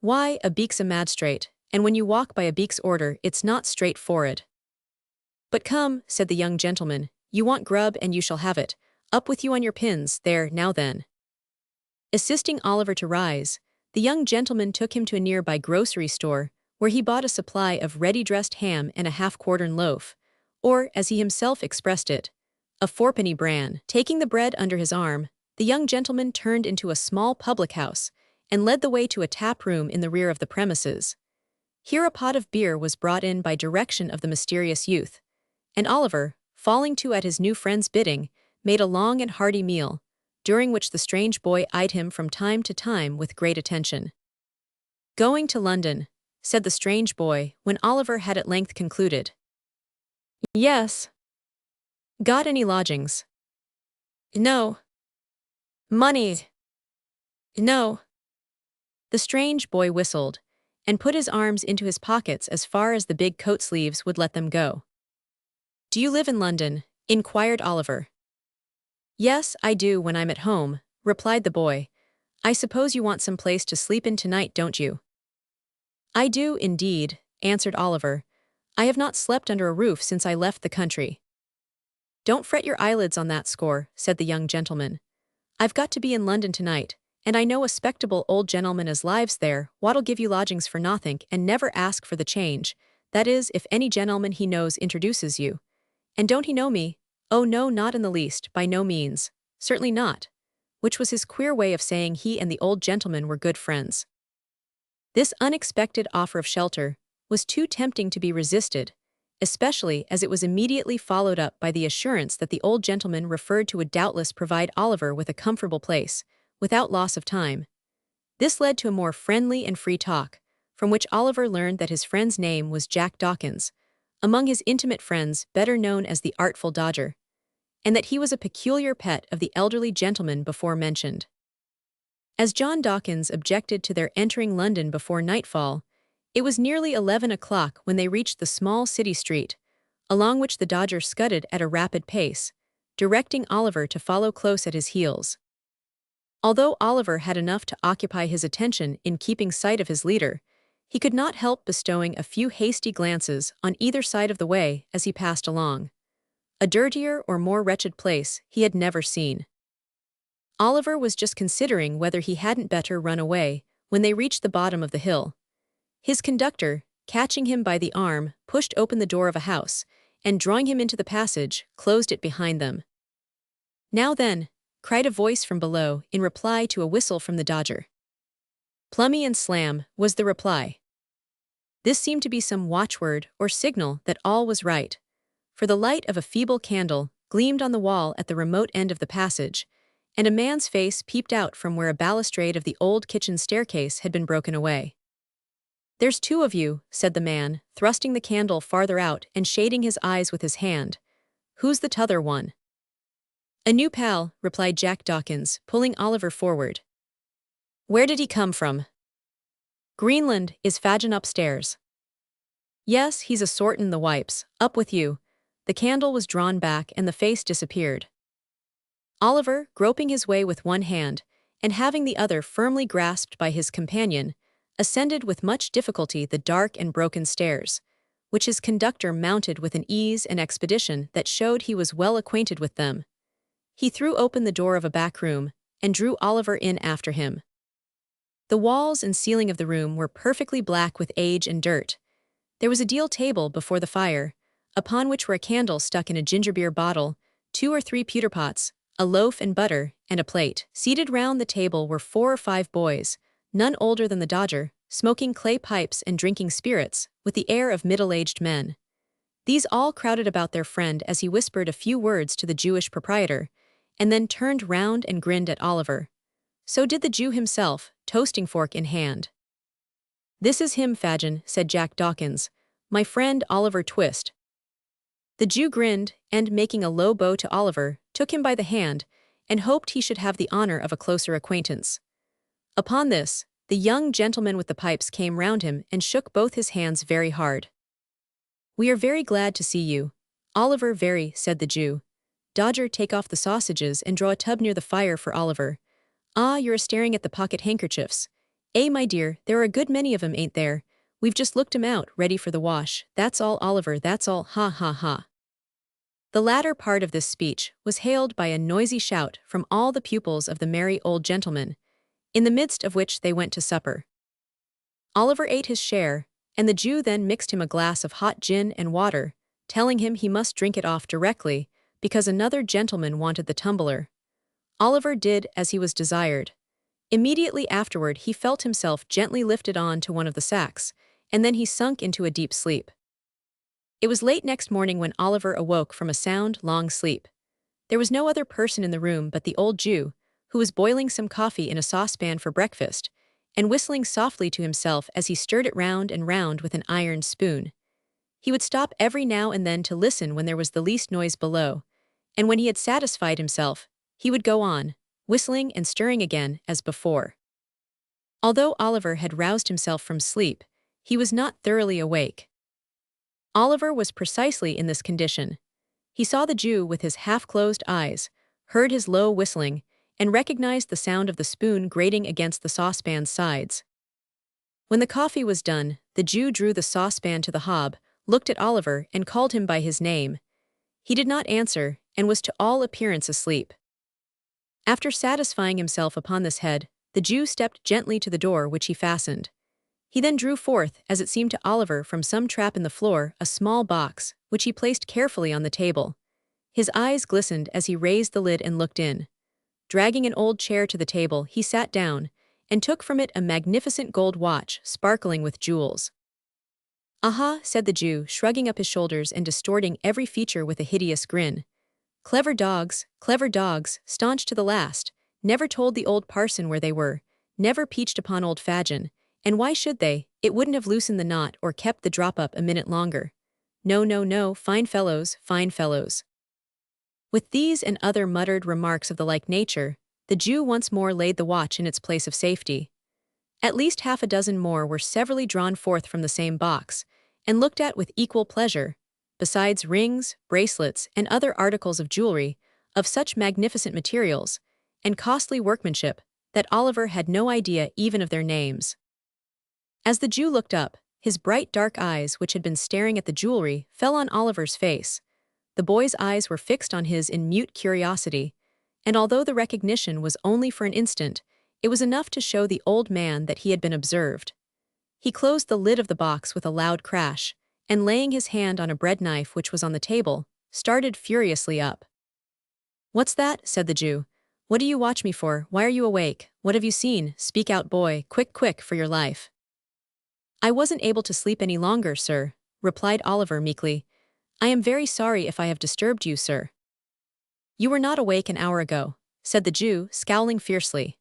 "Why, a beak's a magistrate, and when you walk by a beak's order it's not straightforward." "But come," said the young gentleman, "you want grub and you shall have it. Up with you on your pins, there, now then." Assisting Oliver to rise, the young gentleman took him to a nearby grocery store, where he bought a supply of ready-dressed ham and a half-quartern loaf, or, as he himself expressed it, a fourpenny bran. Taking the bread under his arm, the young gentleman turned into a small public house and led the way to a tap room in the rear of the premises. Here a pot of beer was brought in by direction of the mysterious youth, and Oliver, falling to at his new friend's bidding, made a long and hearty meal, during which the strange boy eyed him from time to time with great attention. "Going to London," said the strange boy when Oliver had at length concluded. "Yes." "Got any lodgings?" "No." "Money?" "No." The strange boy whistled, and put his arms into his pockets as far as the big coat sleeves would let them go. "Do you live in London?" inquired Oliver. "Yes, I do when I'm at home," replied the boy. "I suppose you want some place to sleep in tonight, don't you?" "I do, indeed," answered Oliver. "I have not slept under a roof since I left the country." "Don't fret your eyelids on that score," said the young gentleman. "I've got to be in London tonight, and I know a 'spectable old gentleman as lives there what'll give you lodgings for nothink and never ask for the change, that is, if any gentleman he knows introduces you. And don't he know me? Oh no, not in the least, by no means, certainly not," which was his queer way of saying he and the old gentleman were good friends. This unexpected offer of shelter was too tempting to be resisted, especially as it was immediately followed up by the assurance that the old gentleman referred to would doubtless provide Oliver with a comfortable place, without loss of time. This led to a more friendly and free talk, from which Oliver learned that his friend's name was Jack Dawkins, among his intimate friends better known as the Artful Dodger, and that he was a peculiar pet of the elderly gentleman before mentioned. As John Dawkins objected to their entering London before nightfall, it was nearly 11 o'clock when they reached the small city street, along which the Dodger scudded at a rapid pace, directing Oliver to follow close at his heels. Although Oliver had enough to occupy his attention in keeping sight of his leader, he could not help bestowing a few hasty glances on either side of the way as he passed along. A dirtier or more wretched place he had never seen. Oliver was just considering whether he hadn't better run away when they reached the bottom of the hill. His conductor, catching him by the arm, pushed open the door of a house, and drawing him into the passage, closed it behind them. "Now then," cried a voice from below in reply to a whistle from the Dodger. "Plummy and slam," was the reply. This seemed to be some watchword or signal that all was right, for the light of a feeble candle gleamed on the wall at the remote end of the passage, and a man's face peeped out from where a balustrade of the old kitchen staircase had been broken away. "There's 2 of you," said the man, thrusting the candle farther out and shading his eyes with his hand. "Who's the t'other one?" "A new pal," replied Jack Dawkins, pulling Oliver forward. "Where did he come from?" "Greenland, is Fagin upstairs?" "Yes, he's a sortin' the wipes. Up with you." The candle was drawn back and the face disappeared. Oliver, groping his way with one hand, and having the other firmly grasped by his companion, ascended with much difficulty the dark and broken stairs, which his conductor mounted with an ease and expedition that showed he was well acquainted with them. He threw open the door of a back room, and drew Oliver in after him. The walls and ceiling of the room were perfectly black with age and dirt. There was a deal table before the fire, upon which were a candle stuck in a gingerbeer bottle, 2 or 3 pewter pots, a loaf and butter, and a plate. Seated round the table were 4 or 5 boys, none older than the Dodger, smoking clay pipes and drinking spirits, with the air of middle-aged men. These all crowded about their friend as he whispered a few words to the Jewish proprietor, and then turned round and grinned at Oliver. So did the Jew himself, toasting fork in hand. "This is him, Fagin," said Jack Dawkins, "my friend Oliver Twist." The Jew grinned, and, making a low bow to Oliver, took him by the hand, and hoped he should have the honor of a closer acquaintance. Upon this, the young gentleman with the pipes came round him and shook both his hands very hard. "We are very glad to see you, Oliver, very," said the Jew. "Dodger, take off the sausages and draw a tub near the fire for Oliver. Ah, you're staring at the pocket handkerchiefs. My dear, there are a good many of 'em, ain't there? We've just looked 'em out, ready for the wash. That's all, Oliver, that's all, ha ha ha." The latter part of this speech was hailed by a noisy shout from all the pupils of the merry old gentleman, in the midst of which they went to supper. Oliver ate his share, and the Jew then mixed him a glass of hot gin and water, telling him he must drink it off directly, because another gentleman wanted the tumbler. Oliver did as he was desired. Immediately afterward he felt himself gently lifted on to one of the sacks, and then he sunk into a deep sleep. It was late next morning when Oliver awoke from a sound, long sleep. There was no other person in the room but the old Jew, who was boiling some coffee in a saucepan for breakfast, and whistling softly to himself as he stirred it round and round with an iron spoon. He would stop every now and then to listen when there was the least noise below, and when he had satisfied himself, he would go on, whistling and stirring again, as before. Although Oliver had roused himself from sleep, he was not thoroughly awake. Oliver was precisely in this condition. He saw the Jew with his half-closed eyes, heard his low whistling, and recognized the sound of the spoon grating against the saucepan's sides. When the coffee was done, the Jew drew the saucepan to the hob, looked at Oliver, and called him by his name. He did not answer, and was to all appearance asleep. After satisfying himself upon this head, the Jew stepped gently to the door, which he fastened. He then drew forth, as it seemed to Oliver from some trap in the floor, a small box, which he placed carefully on the table. His eyes glistened as he raised the lid and looked in. Dragging an old chair to the table, he sat down, and took from it a magnificent gold watch, sparkling with jewels. "Aha," said the Jew, shrugging up his shoulders and distorting every feature with a hideous grin. Clever dogs, staunch to the last, never told the old parson where they were, never peached upon old Fagin, and why should they? It wouldn't have loosened the knot or kept the drop up a minute longer. No, fine fellows, fine fellows." With these and other muttered remarks of the like nature, the Jew once more laid the watch in its place of safety. At least half a dozen more were severally drawn forth from the same box, and looked at with equal pleasure, besides rings, bracelets, and other articles of jewelry, of such magnificent materials, and costly workmanship, that Oliver had no idea even of their names. As the Jew looked up, his bright dark eyes, which had been staring at the jewelry, fell on Oliver's face. The boy's eyes were fixed on his in mute curiosity, and although the recognition was only for an instant, it was enough to show the old man that he had been observed. He closed the lid of the box with a loud crash, and laying his hand on a bread knife which was on the table, started furiously up. "What's that?" said the Jew. "What do you watch me for? Why are you awake? What have you seen? Speak out, boy, quick, for your life." "I wasn't able to sleep any longer, sir," replied Oliver meekly. "I am very sorry if I have disturbed you, sir." "You were not awake an hour ago," said the Jew, scowling fiercely.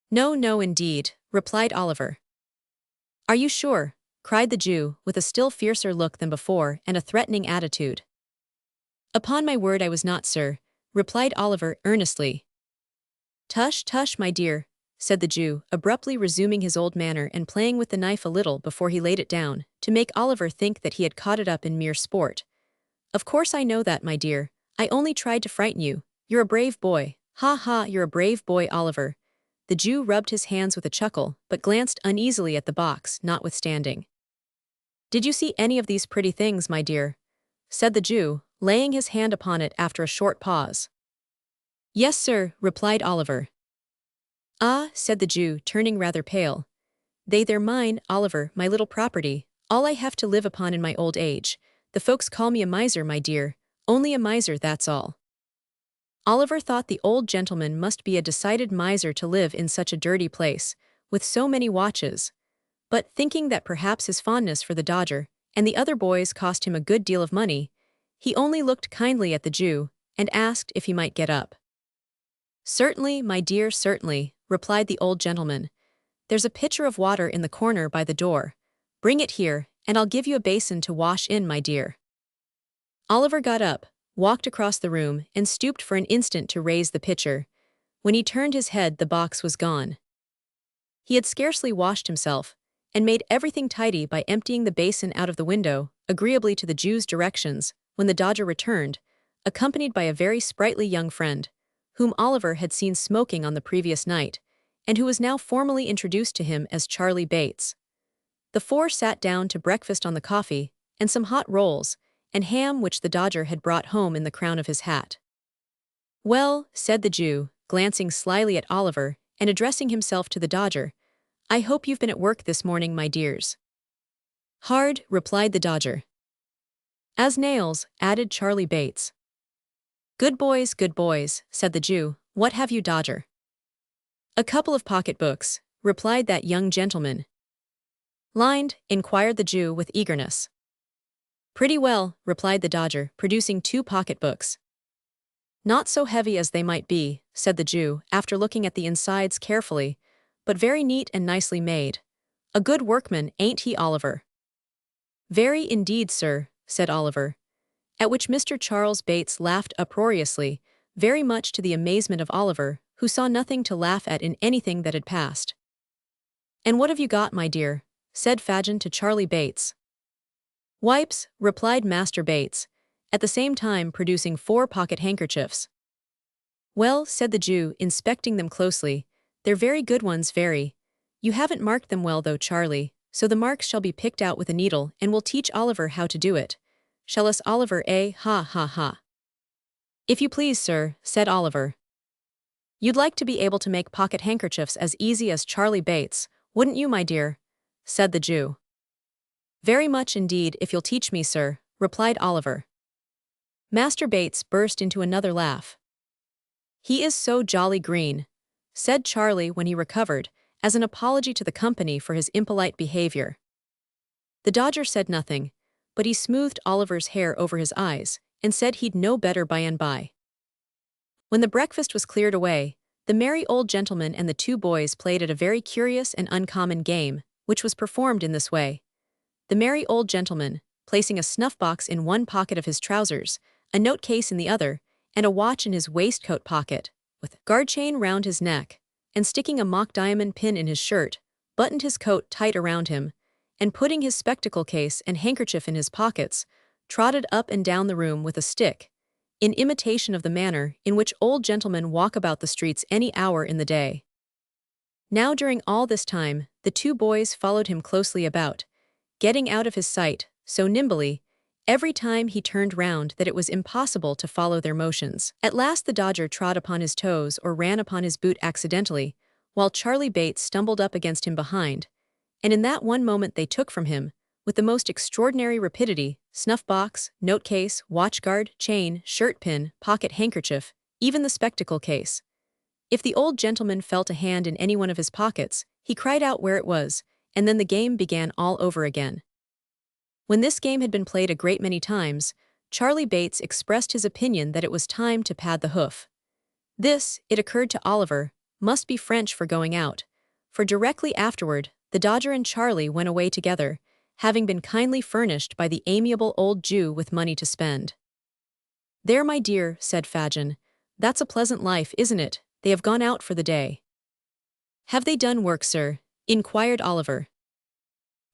No, indeed," replied Oliver. "Are you sure?" cried the Jew, with a still fiercer look than before and a threatening attitude. "Upon my word I was not, sir," replied Oliver earnestly. Tush, my dear," said the Jew, abruptly resuming his old manner and playing with the knife a little before he laid it down, to make Oliver think that he had caught it up in mere sport. "Of course I know that, my dear. I only tried to frighten you. You're a brave boy. Ha ha, you're a brave boy, Oliver. The Jew rubbed his hands with a chuckle, but glanced uneasily at the box, notwithstanding. Did you see any of these pretty things, my dear? Said the Jew, laying his hand upon it after a short pause. Yes, sir, replied Oliver. Ah, said the Jew, turning rather pale. They're mine, Oliver, my little property, all I have to live upon in my old age. The folks call me a miser, my dear, only a miser, that's all. Oliver thought the old gentleman must be a decided miser to live in such a dirty place, with so many watches. But thinking that perhaps his fondness for the Dodger and the other boys cost him a good deal of money, he only looked kindly at the Jew and asked if he might get up. Certainly, my dear, certainly, replied the old gentleman. There's a pitcher of water in the corner by the door. Bring it here, and I'll give you a basin to wash in, my dear. Oliver got up, walked across the room, and stooped for an instant to raise the pitcher. When he turned his head, the box was gone. He had scarcely washed himself, and made everything tidy by emptying the basin out of the window, agreeably to the Jew's directions, when the Dodger returned, accompanied by a very sprightly young friend, whom Oliver had seen smoking on the previous night, and who was now formally introduced to him as Charlie Bates. The four sat down to breakfast on the coffee, and some hot rolls, and ham which the Dodger had brought home in the crown of his hat. Well, said the Jew, glancing slyly at Oliver, and addressing himself to the Dodger, I hope you've been at work this morning, my dears. Hard, replied the Dodger. As nails, added Charlie Bates. Good boys, said the Jew. What have you, Dodger? A couple of pocketbooks, replied that young gentleman. Lined, inquired the Jew with eagerness. Pretty well, replied the Dodger, producing 2 pocketbooks. Not so heavy as they might be, said the Jew, after looking at the insides carefully, but very neat and nicely made. A good workman, ain't he, Oliver? Very indeed, sir, said Oliver. At which Mr. Charles Bates laughed uproariously, very much to the amazement of Oliver, who saw nothing to laugh at in anything that had passed. And what have you got, my dear? Said Fagin to Charlie Bates. Wipes, replied Master Bates, at the same time producing 4 pocket handkerchiefs. Well, said the Jew, inspecting them closely, they're very good ones, very. You haven't marked them well though, Charlie, so the marks shall be picked out with a needle and we'll teach Oliver how to do it. Shall us, Oliver, eh? Ha ha ha. If you please, sir, said Oliver. You'd like to be able to make pocket handkerchiefs as easy as Charlie Bates, wouldn't you, my dear? Said the Jew. Very much indeed, if you'll teach me, sir, replied Oliver. Master Bates burst into another laugh. He is so jolly green, said Charlie when he recovered, as an apology to the company for his impolite behavior. The Dodger said nothing, but he smoothed Oliver's hair over his eyes, and said he'd know better by and by. When the breakfast was cleared away, the merry old gentleman and the 2 boys played at a very curious and uncommon game, which was performed in this way. The merry old gentleman, placing a snuff-box in one pocket of his trousers, a note-case in the other, and a watch in his waistcoat pocket, with a guard-chain round his neck, and sticking a mock diamond pin in his shirt, buttoned his coat tight around him, and putting his spectacle case and handkerchief in his pockets, trotted up and down the room with a stick, in imitation of the manner in which old gentlemen walk about the streets any hour in the day. Now during all this time, the 2 boys followed him closely about, getting out of his sight, so nimbly, every time he turned round that it was impossible to follow their motions. At last the Dodger trod upon his toes or ran upon his boot accidentally, while Charlie Bates stumbled up against him behind, and in that one moment they took from him, with the most extraordinary rapidity, snuff-box, note-case, watch-guard, chain, shirt-pin, pocket-handkerchief, even the spectacle case. If the old gentleman felt a hand in any one of his pockets, he cried out where it was, and then the game began all over again. When this game had been played a great many times, Charlie Bates expressed his opinion that it was time to pad the hoof. This, it occurred to Oliver, must be French for going out, for directly afterward, the Dodger and Charlie went away together, having been kindly furnished by the amiable old Jew with money to spend. There, my dear, said Fagin, that's a pleasant life, isn't it? They have gone out for the day. Have they done work, sir? Inquired Oliver.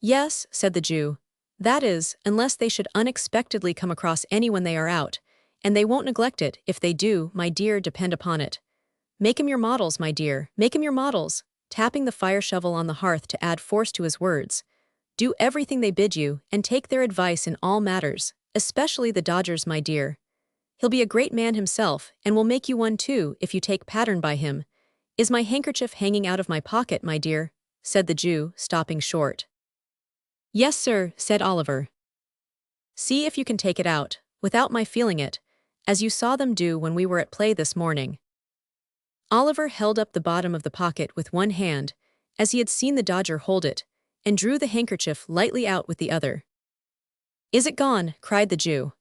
Yes, said the Jew. That is, unless they should unexpectedly come across any when they are out, and they won't neglect it. If they do, my dear, depend upon it. Make 'em your models, my dear, make 'em your models, tapping the fire shovel on the hearth to add force to his words. Do everything they bid you, and take their advice in all matters, especially the Dodger's, my dear. He'll be a great man himself, and will make you one too if you take pattern by him. Is my handkerchief hanging out of my pocket, my dear? Said the Jew, stopping short. Yes, sir, said Oliver. See if you can take it out, without my feeling it, as you saw them do when we were at play this morning. Oliver held up the bottom of the pocket with one hand, as he had seen the Dodger hold it, and drew the handkerchief lightly out with the other. Is it gone? Cried the Jew.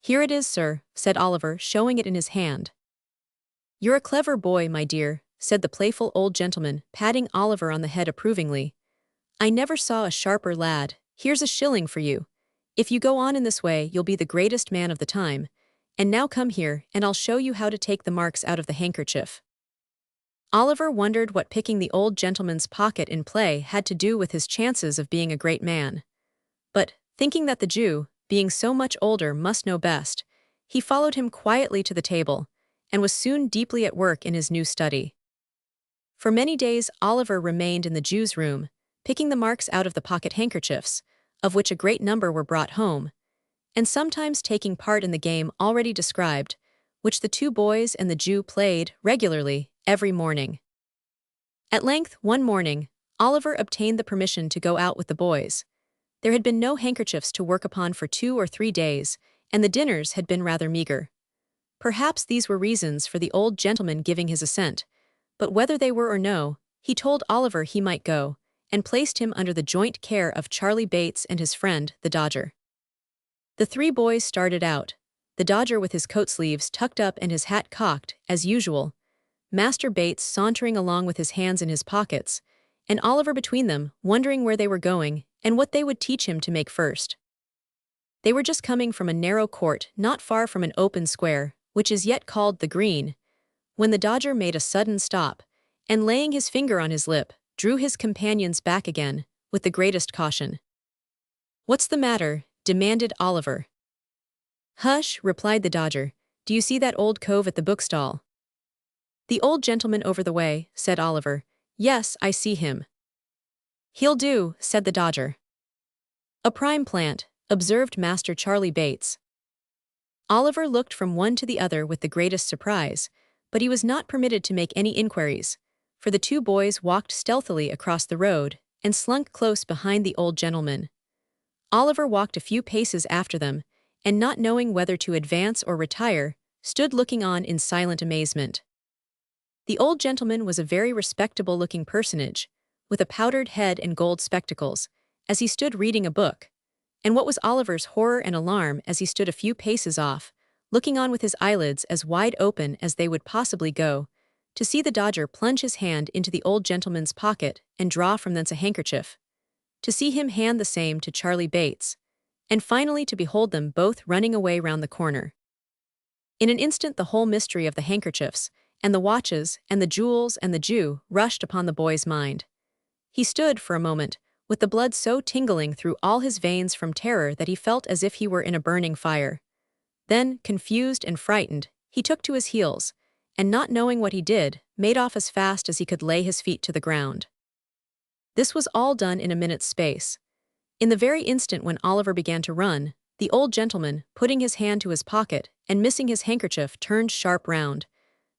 Here it is, sir, said Oliver, showing it in his hand. You're a clever boy, my dear, said the playful old gentleman, patting Oliver on the head approvingly. I never saw a sharper lad. Here's a shilling for you. If you go on in this way, you'll be the greatest man of the time. And now come here, and I'll show you how to take the marks out of the handkerchief. Oliver wondered what picking the old gentleman's pocket in play had to do with his chances of being a great man. But, thinking that the Jew, being so much older, must know best, he followed him quietly to the table, and was soon deeply at work in his new study. For many days Oliver remained in the Jew's room, picking the marks out of the pocket handkerchiefs, of which a great number were brought home, and sometimes taking part in the game already described, which the two boys and the Jew played regularly every morning. At length, one morning, Oliver obtained the permission to go out with the boys. There had been no handkerchiefs to work upon for 2 or 3 days, and the dinners had been rather meager. Perhaps these were reasons for the old gentleman giving his assent, but whether they were or no, he told Oliver he might go, and placed him under the joint care of Charlie Bates and his friend, the Dodger. The 3 boys started out, the Dodger with his coat sleeves tucked up and his hat cocked, as usual, Master Bates sauntering along with his hands in his pockets, and Oliver between them, wondering where they were going and what they would teach him to make first. They were just coming from a narrow court not far from an open square, which is yet called the Green, when the Dodger made a sudden stop, and laying his finger on his lip, drew his companions back again, with the greatest caution. What's the matter? Demanded Oliver. Hush, replied the Dodger. Do you see that old cove at the bookstall? The old gentleman over the way, said Oliver. Yes, I see him. He'll do, said the Dodger. A prime plant, observed Master Charlie Bates. Oliver looked from one to the other with the greatest surprise, but he was not permitted to make any inquiries, for the 2 boys walked stealthily across the road and slunk close behind the old gentleman. Oliver walked a few paces after them, and not knowing whether to advance or retire, stood looking on in silent amazement. The old gentleman was a very respectable-looking personage, with a powdered head and gold spectacles, as he stood reading a book, and what was Oliver's horror and alarm as he stood a few paces off, looking on with his eyelids as wide open as they would possibly go, to see the Dodger plunge his hand into the old gentleman's pocket and draw from thence a handkerchief, to see him hand the same to Charlie Bates, and finally to behold them both running away round the corner. In an instant the whole mystery of the handkerchiefs, and the watches, and the jewels, and the Jew rushed upon the boy's mind. He stood for a moment, with the blood so tingling through all his veins from terror that he felt as if he were in a burning fire. Then, confused and frightened, he took to his heels, and not knowing what he did, made off as fast as he could lay his feet to the ground. This was all done in a minute's space. In the very instant when Oliver began to run, the old gentleman, putting his hand to his pocket and missing his handkerchief, turned sharp round.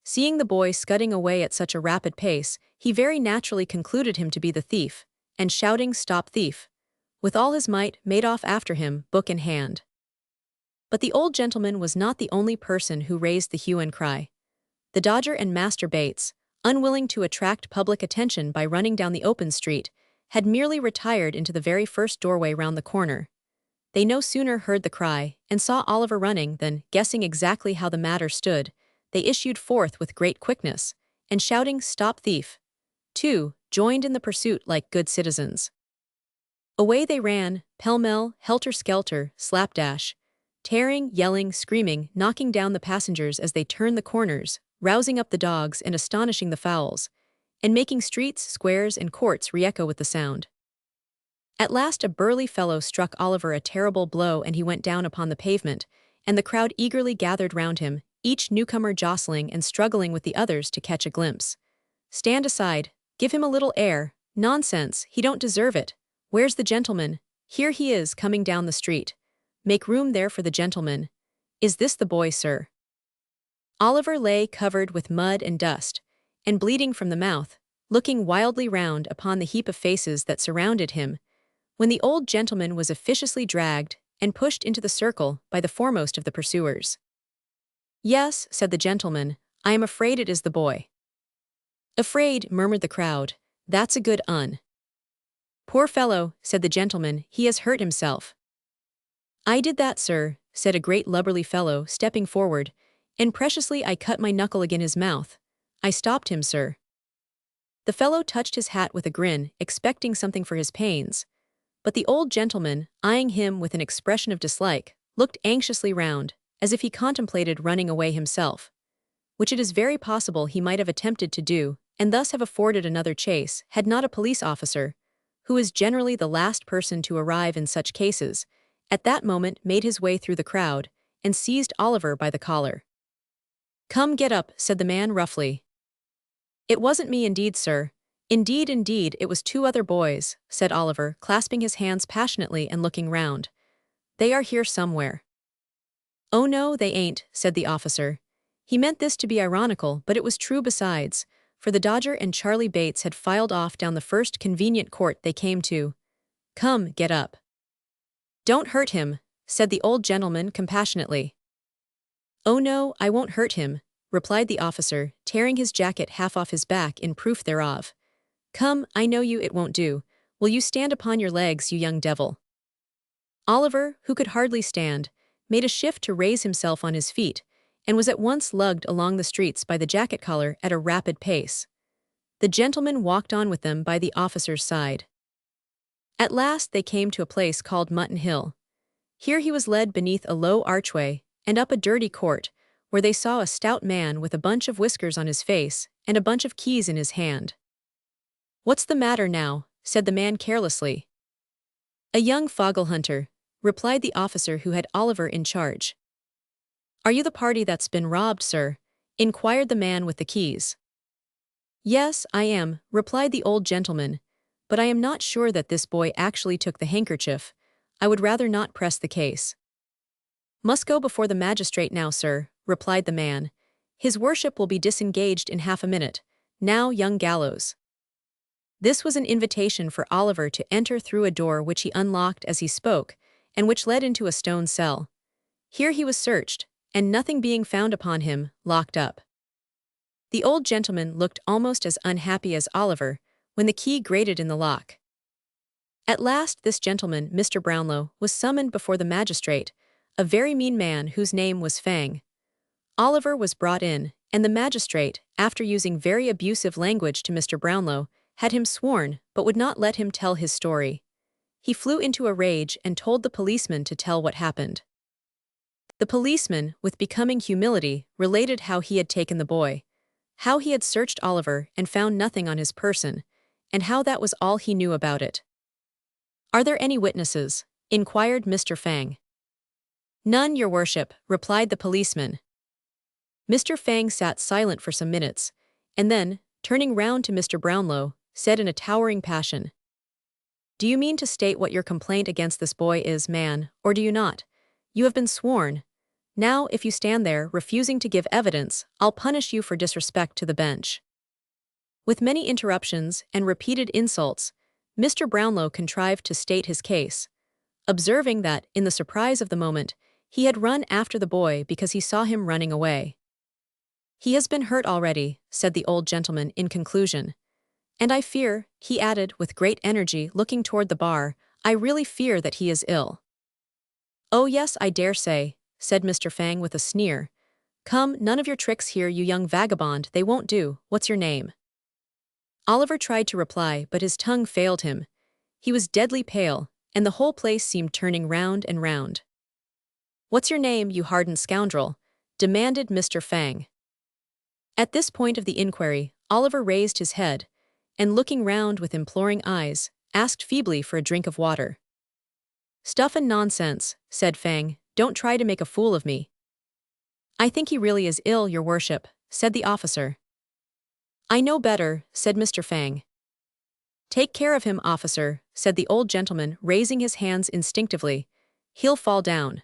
Seeing the boy scudding away at such a rapid pace, he very naturally concluded him to be the thief, and shouting, "Stop thief!" with all his might, made off after him, book in hand. But the old gentleman was not the only person who raised the hue and cry. The Dodger and Master Bates, unwilling to attract public attention by running down the open street, had merely retired into the very first doorway round the corner. They no sooner heard the cry, and saw Oliver running, than, guessing exactly how the matter stood, they issued forth with great quickness, and shouting, "Stop thief!" too, joined in the pursuit like good citizens. Away they ran, pell-mell, helter-skelter, slapdash, tearing, yelling, screaming, knocking down the passengers as they turned the corners, rousing up the dogs and astonishing the fowls, and making streets, squares, and courts re-echo with the sound. At last a burly fellow struck Oliver a terrible blow and he went down upon the pavement, and the crowd eagerly gathered round him, each newcomer jostling and struggling with the others to catch a glimpse. "Stand aside, give him a little air, nonsense, he don't deserve it. Where's the gentleman? Here he is coming down the street. Make room there for the gentleman. Is this the boy, sir?" Oliver lay covered with mud and dust, and bleeding from the mouth, looking wildly round upon the heap of faces that surrounded him, when the old gentleman was officiously dragged and pushed into the circle by the foremost of the pursuers. "Yes," said the gentleman, "I am afraid it is the boy." "Afraid," murmured the crowd, "that's a good un." "Poor fellow," said the gentleman, "he has hurt himself." "I did that, sir," said a great lubberly fellow, stepping forward, "and preciously I cut my knuckle agin his mouth. I stopped him, sir." The fellow touched his hat with a grin, expecting something for his pains, but the old gentleman, eyeing him with an expression of dislike, looked anxiously round, as if he contemplated running away himself, which it is very possible he might have attempted to do, and thus have afforded another chase, had not a police officer, who is generally the last person to arrive in such cases, at that moment made his way through the crowd, and seized Oliver by the collar. "Come, get up," said the man roughly. "It wasn't me indeed, sir. Indeed, it was two other boys," said Oliver, clasping his hands passionately and looking round. "They are here somewhere." "Oh no, they ain't," said the officer. He meant this to be ironical, but it was true besides, for the Dodger and Charlie Bates had filed off down the first convenient court they came to. "Come, get up." "Don't hurt him," said the old gentleman compassionately. "Oh no, I won't hurt him," replied the officer, tearing his jacket half off his back in proof thereof. "Come, I know you, it won't do. Will you stand upon your legs, you young devil?" Oliver, who could hardly stand, made a shift to raise himself on his feet, and was at once lugged along the streets by the jacket collar at a rapid pace. The gentleman walked on with them by the officer's side. At last they came to a place called Mutton Hill. Here he was led beneath a low archway, and up a dirty court, where they saw a stout man with a bunch of whiskers on his face and a bunch of keys in his hand. "What's the matter now?" said the man carelessly. "A young fogle hunter," replied the officer who had Oliver in charge. "Are you the party that's been robbed, sir?" inquired the man with the keys. "Yes, I am," replied the old gentleman, "but I am not sure that this boy actually took the handkerchief. I would rather not press the case." "Must go before the magistrate now, sir," replied the man. "His worship will be disengaged in half a minute. Now, young gallows." This was an invitation for Oliver to enter through a door which he unlocked as he spoke, and which led into a stone cell. Here he was searched, and nothing being found upon him, locked up. The old gentleman looked almost as unhappy as Oliver, when the key grated in the lock. At last this gentleman, Mr. Brownlow, was summoned before the magistrate, a very mean man whose name was Fang. Oliver was brought in, and the magistrate, after using very abusive language to Mr. Brownlow, had him sworn, but would not let him tell his story. He flew into a rage and told the policeman to tell what happened. The policeman, with becoming humility, related how he had taken the boy, how he had searched Oliver and found nothing on his person, and how that was all he knew about it. "Are there any witnesses?" inquired Mr. Fang. "None, your worship," replied the policeman. Mr. Fang sat silent for some minutes, and then, turning round to Mr. Brownlow, said in a towering passion, "Do you mean to state what your complaint against this boy is, man, or do you not? You have been sworn. Now, if you stand there, refusing to give evidence, I'll punish you for disrespect to the bench." With many interruptions and repeated insults, Mr. Brownlow contrived to state his case, observing that, in the surprise of the moment, he had run after the boy because he saw him running away. "He has been hurt already," said the old gentleman in conclusion. "And I fear," he added with great energy looking toward the bar, "I really fear that he is ill." "Oh yes, I dare say," said Mr. Fang with a sneer. "Come, none of your tricks here, you young vagabond, they won't do. What's your name?" Oliver tried to reply, but his tongue failed him. He was deadly pale, and the whole place seemed turning round and round. "What's your name, you hardened scoundrel?" demanded Mr. Fang. At this point of the inquiry, Oliver raised his head, and looking round with imploring eyes, asked feebly for a drink of water. "Stuff and nonsense," said Fang, don't try to make a fool of me." "I think he really is ill, your worship," said the officer. "I know better," said Mr. Fang. "Take care of him, officer," said the old gentleman, raising his hands instinctively. "He'll fall down."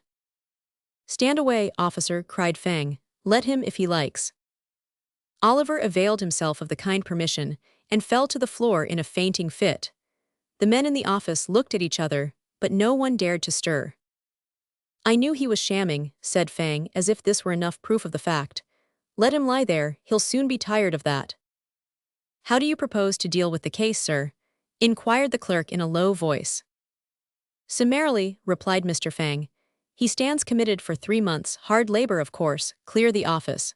"Stand away, officer," cried Fang. "Let him if he likes." Oliver availed himself of the kind permission and fell to the floor in a fainting fit. The men in the office looked at each other, but no one dared to stir. "I knew he was shamming," said Fang, as if this were enough proof of the fact. "Let him lie there, he'll soon be tired of that." "How do you propose to deal with the case, sir?" inquired the clerk in a low voice. "Summarily," replied Mr. Fang. "He stands committed for 3 months, hard labor of course, clear the office."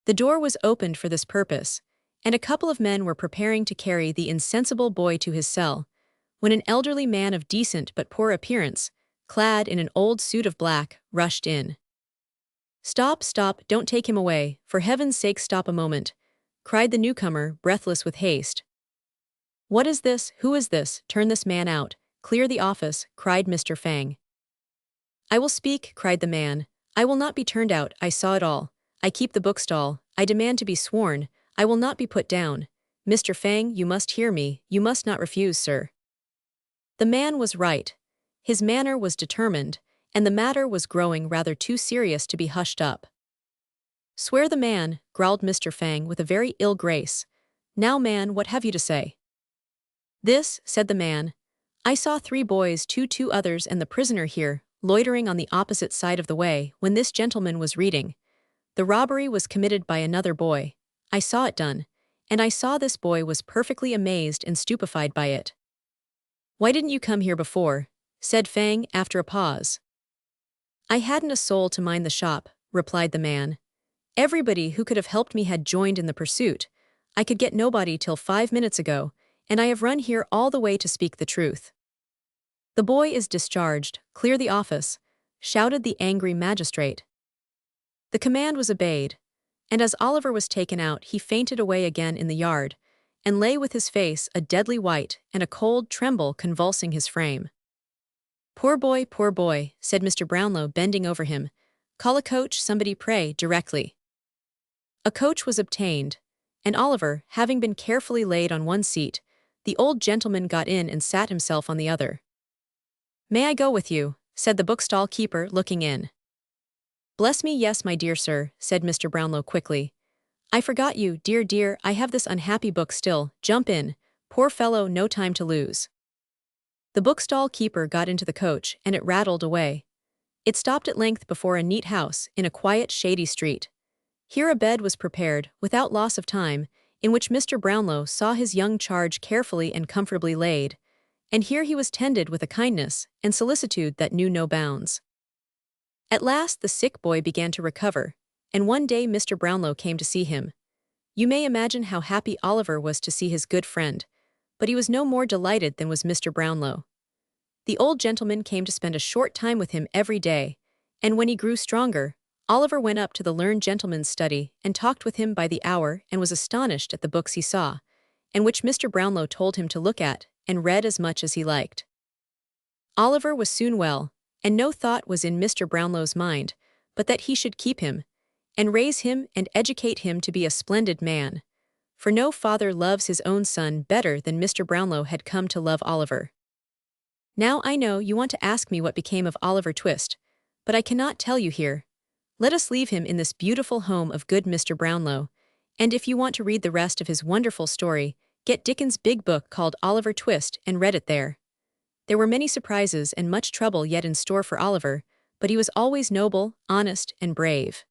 The door was opened for this purpose, and a couple of men were preparing to carry the insensible boy to his cell, when an elderly man of decent but poor appearance, clad in an old suit of black, rushed in. "Stop, stop, don't take him away, for heaven's sake stop a moment," cried the newcomer, breathless with haste. "What is this? Who is this? Turn this man out. Clear the office," cried Mr. Fang. "I will speak," cried the man. "I will not be turned out, I saw it all. I keep the bookstall. I demand to be sworn. I will not be put down. Mr. Fang, you must hear me, you must not refuse, sir." The man was right. His manner was determined, and the matter was growing rather too serious to be hushed up. "Swear the man," growled Mr. Fang with a very ill grace. "Now, man, what have you to say?" "This," said the man. "I saw 3 boys, two others and the prisoner here, loitering on the opposite side of the way when this gentleman was reading. The robbery was committed by another boy. I saw it done, and I saw this boy was perfectly amazed and stupefied by it." "Why didn't you come here before?" said Fang after a pause. "I hadn't a soul to mind the shop," replied the man. "Everybody who could have helped me had joined in the pursuit. I could get nobody till 5 minutes ago, and I have run here all the way to speak the truth." "The boy is discharged, clear the office," shouted the angry magistrate. The command was obeyed, and as Oliver was taken out he fainted away again in the yard, and lay with his face a deadly white and a cold tremble convulsing his frame. Poor boy," said Mr. Brownlow, bending over him. "Call a coach, somebody, pray, directly." A coach was obtained, and Oliver, having been carefully laid on one seat, the old gentleman got in and sat himself on the other. "May I go with you?" said the bookstall keeper, looking in. "Bless me, yes, my dear sir," said Mr. Brownlow quickly. "I forgot you, dear, I have this unhappy book still. Jump in. Poor fellow, no time to lose." The bookstall keeper got into the coach, and it rattled away. It stopped at length before a neat house in a quiet, shady street. Here a bed was prepared, without loss of time, in which Mr. Brownlow saw his young charge carefully and comfortably laid, and here he was tended with a kindness and solicitude that knew no bounds. At last the sick boy began to recover, and one day Mr. Brownlow came to see him. You may imagine how happy Oliver was to see his good friend, but he was no more delighted than was Mr. Brownlow. The old gentleman came to spend a short time with him every day, and when he grew stronger, Oliver went up to the learned gentleman's study and talked with him by the hour and was astonished at the books he saw, and which Mr. Brownlow told him to look at, and read as much as he liked. Oliver was soon well, and no thought was in Mr. Brownlow's mind, but that he should keep him, and raise him and educate him to be a splendid man. For no father loves his own son better than Mr. Brownlow had come to love Oliver. Now I know you want to ask me what became of Oliver Twist, but I cannot tell you here. Let us leave him in this beautiful home of good Mr. Brownlow, and if you want to read the rest of his wonderful story, get Dickens' big book called Oliver Twist and read it there. There were many surprises and much trouble yet in store for Oliver, but he was always noble, honest, and brave.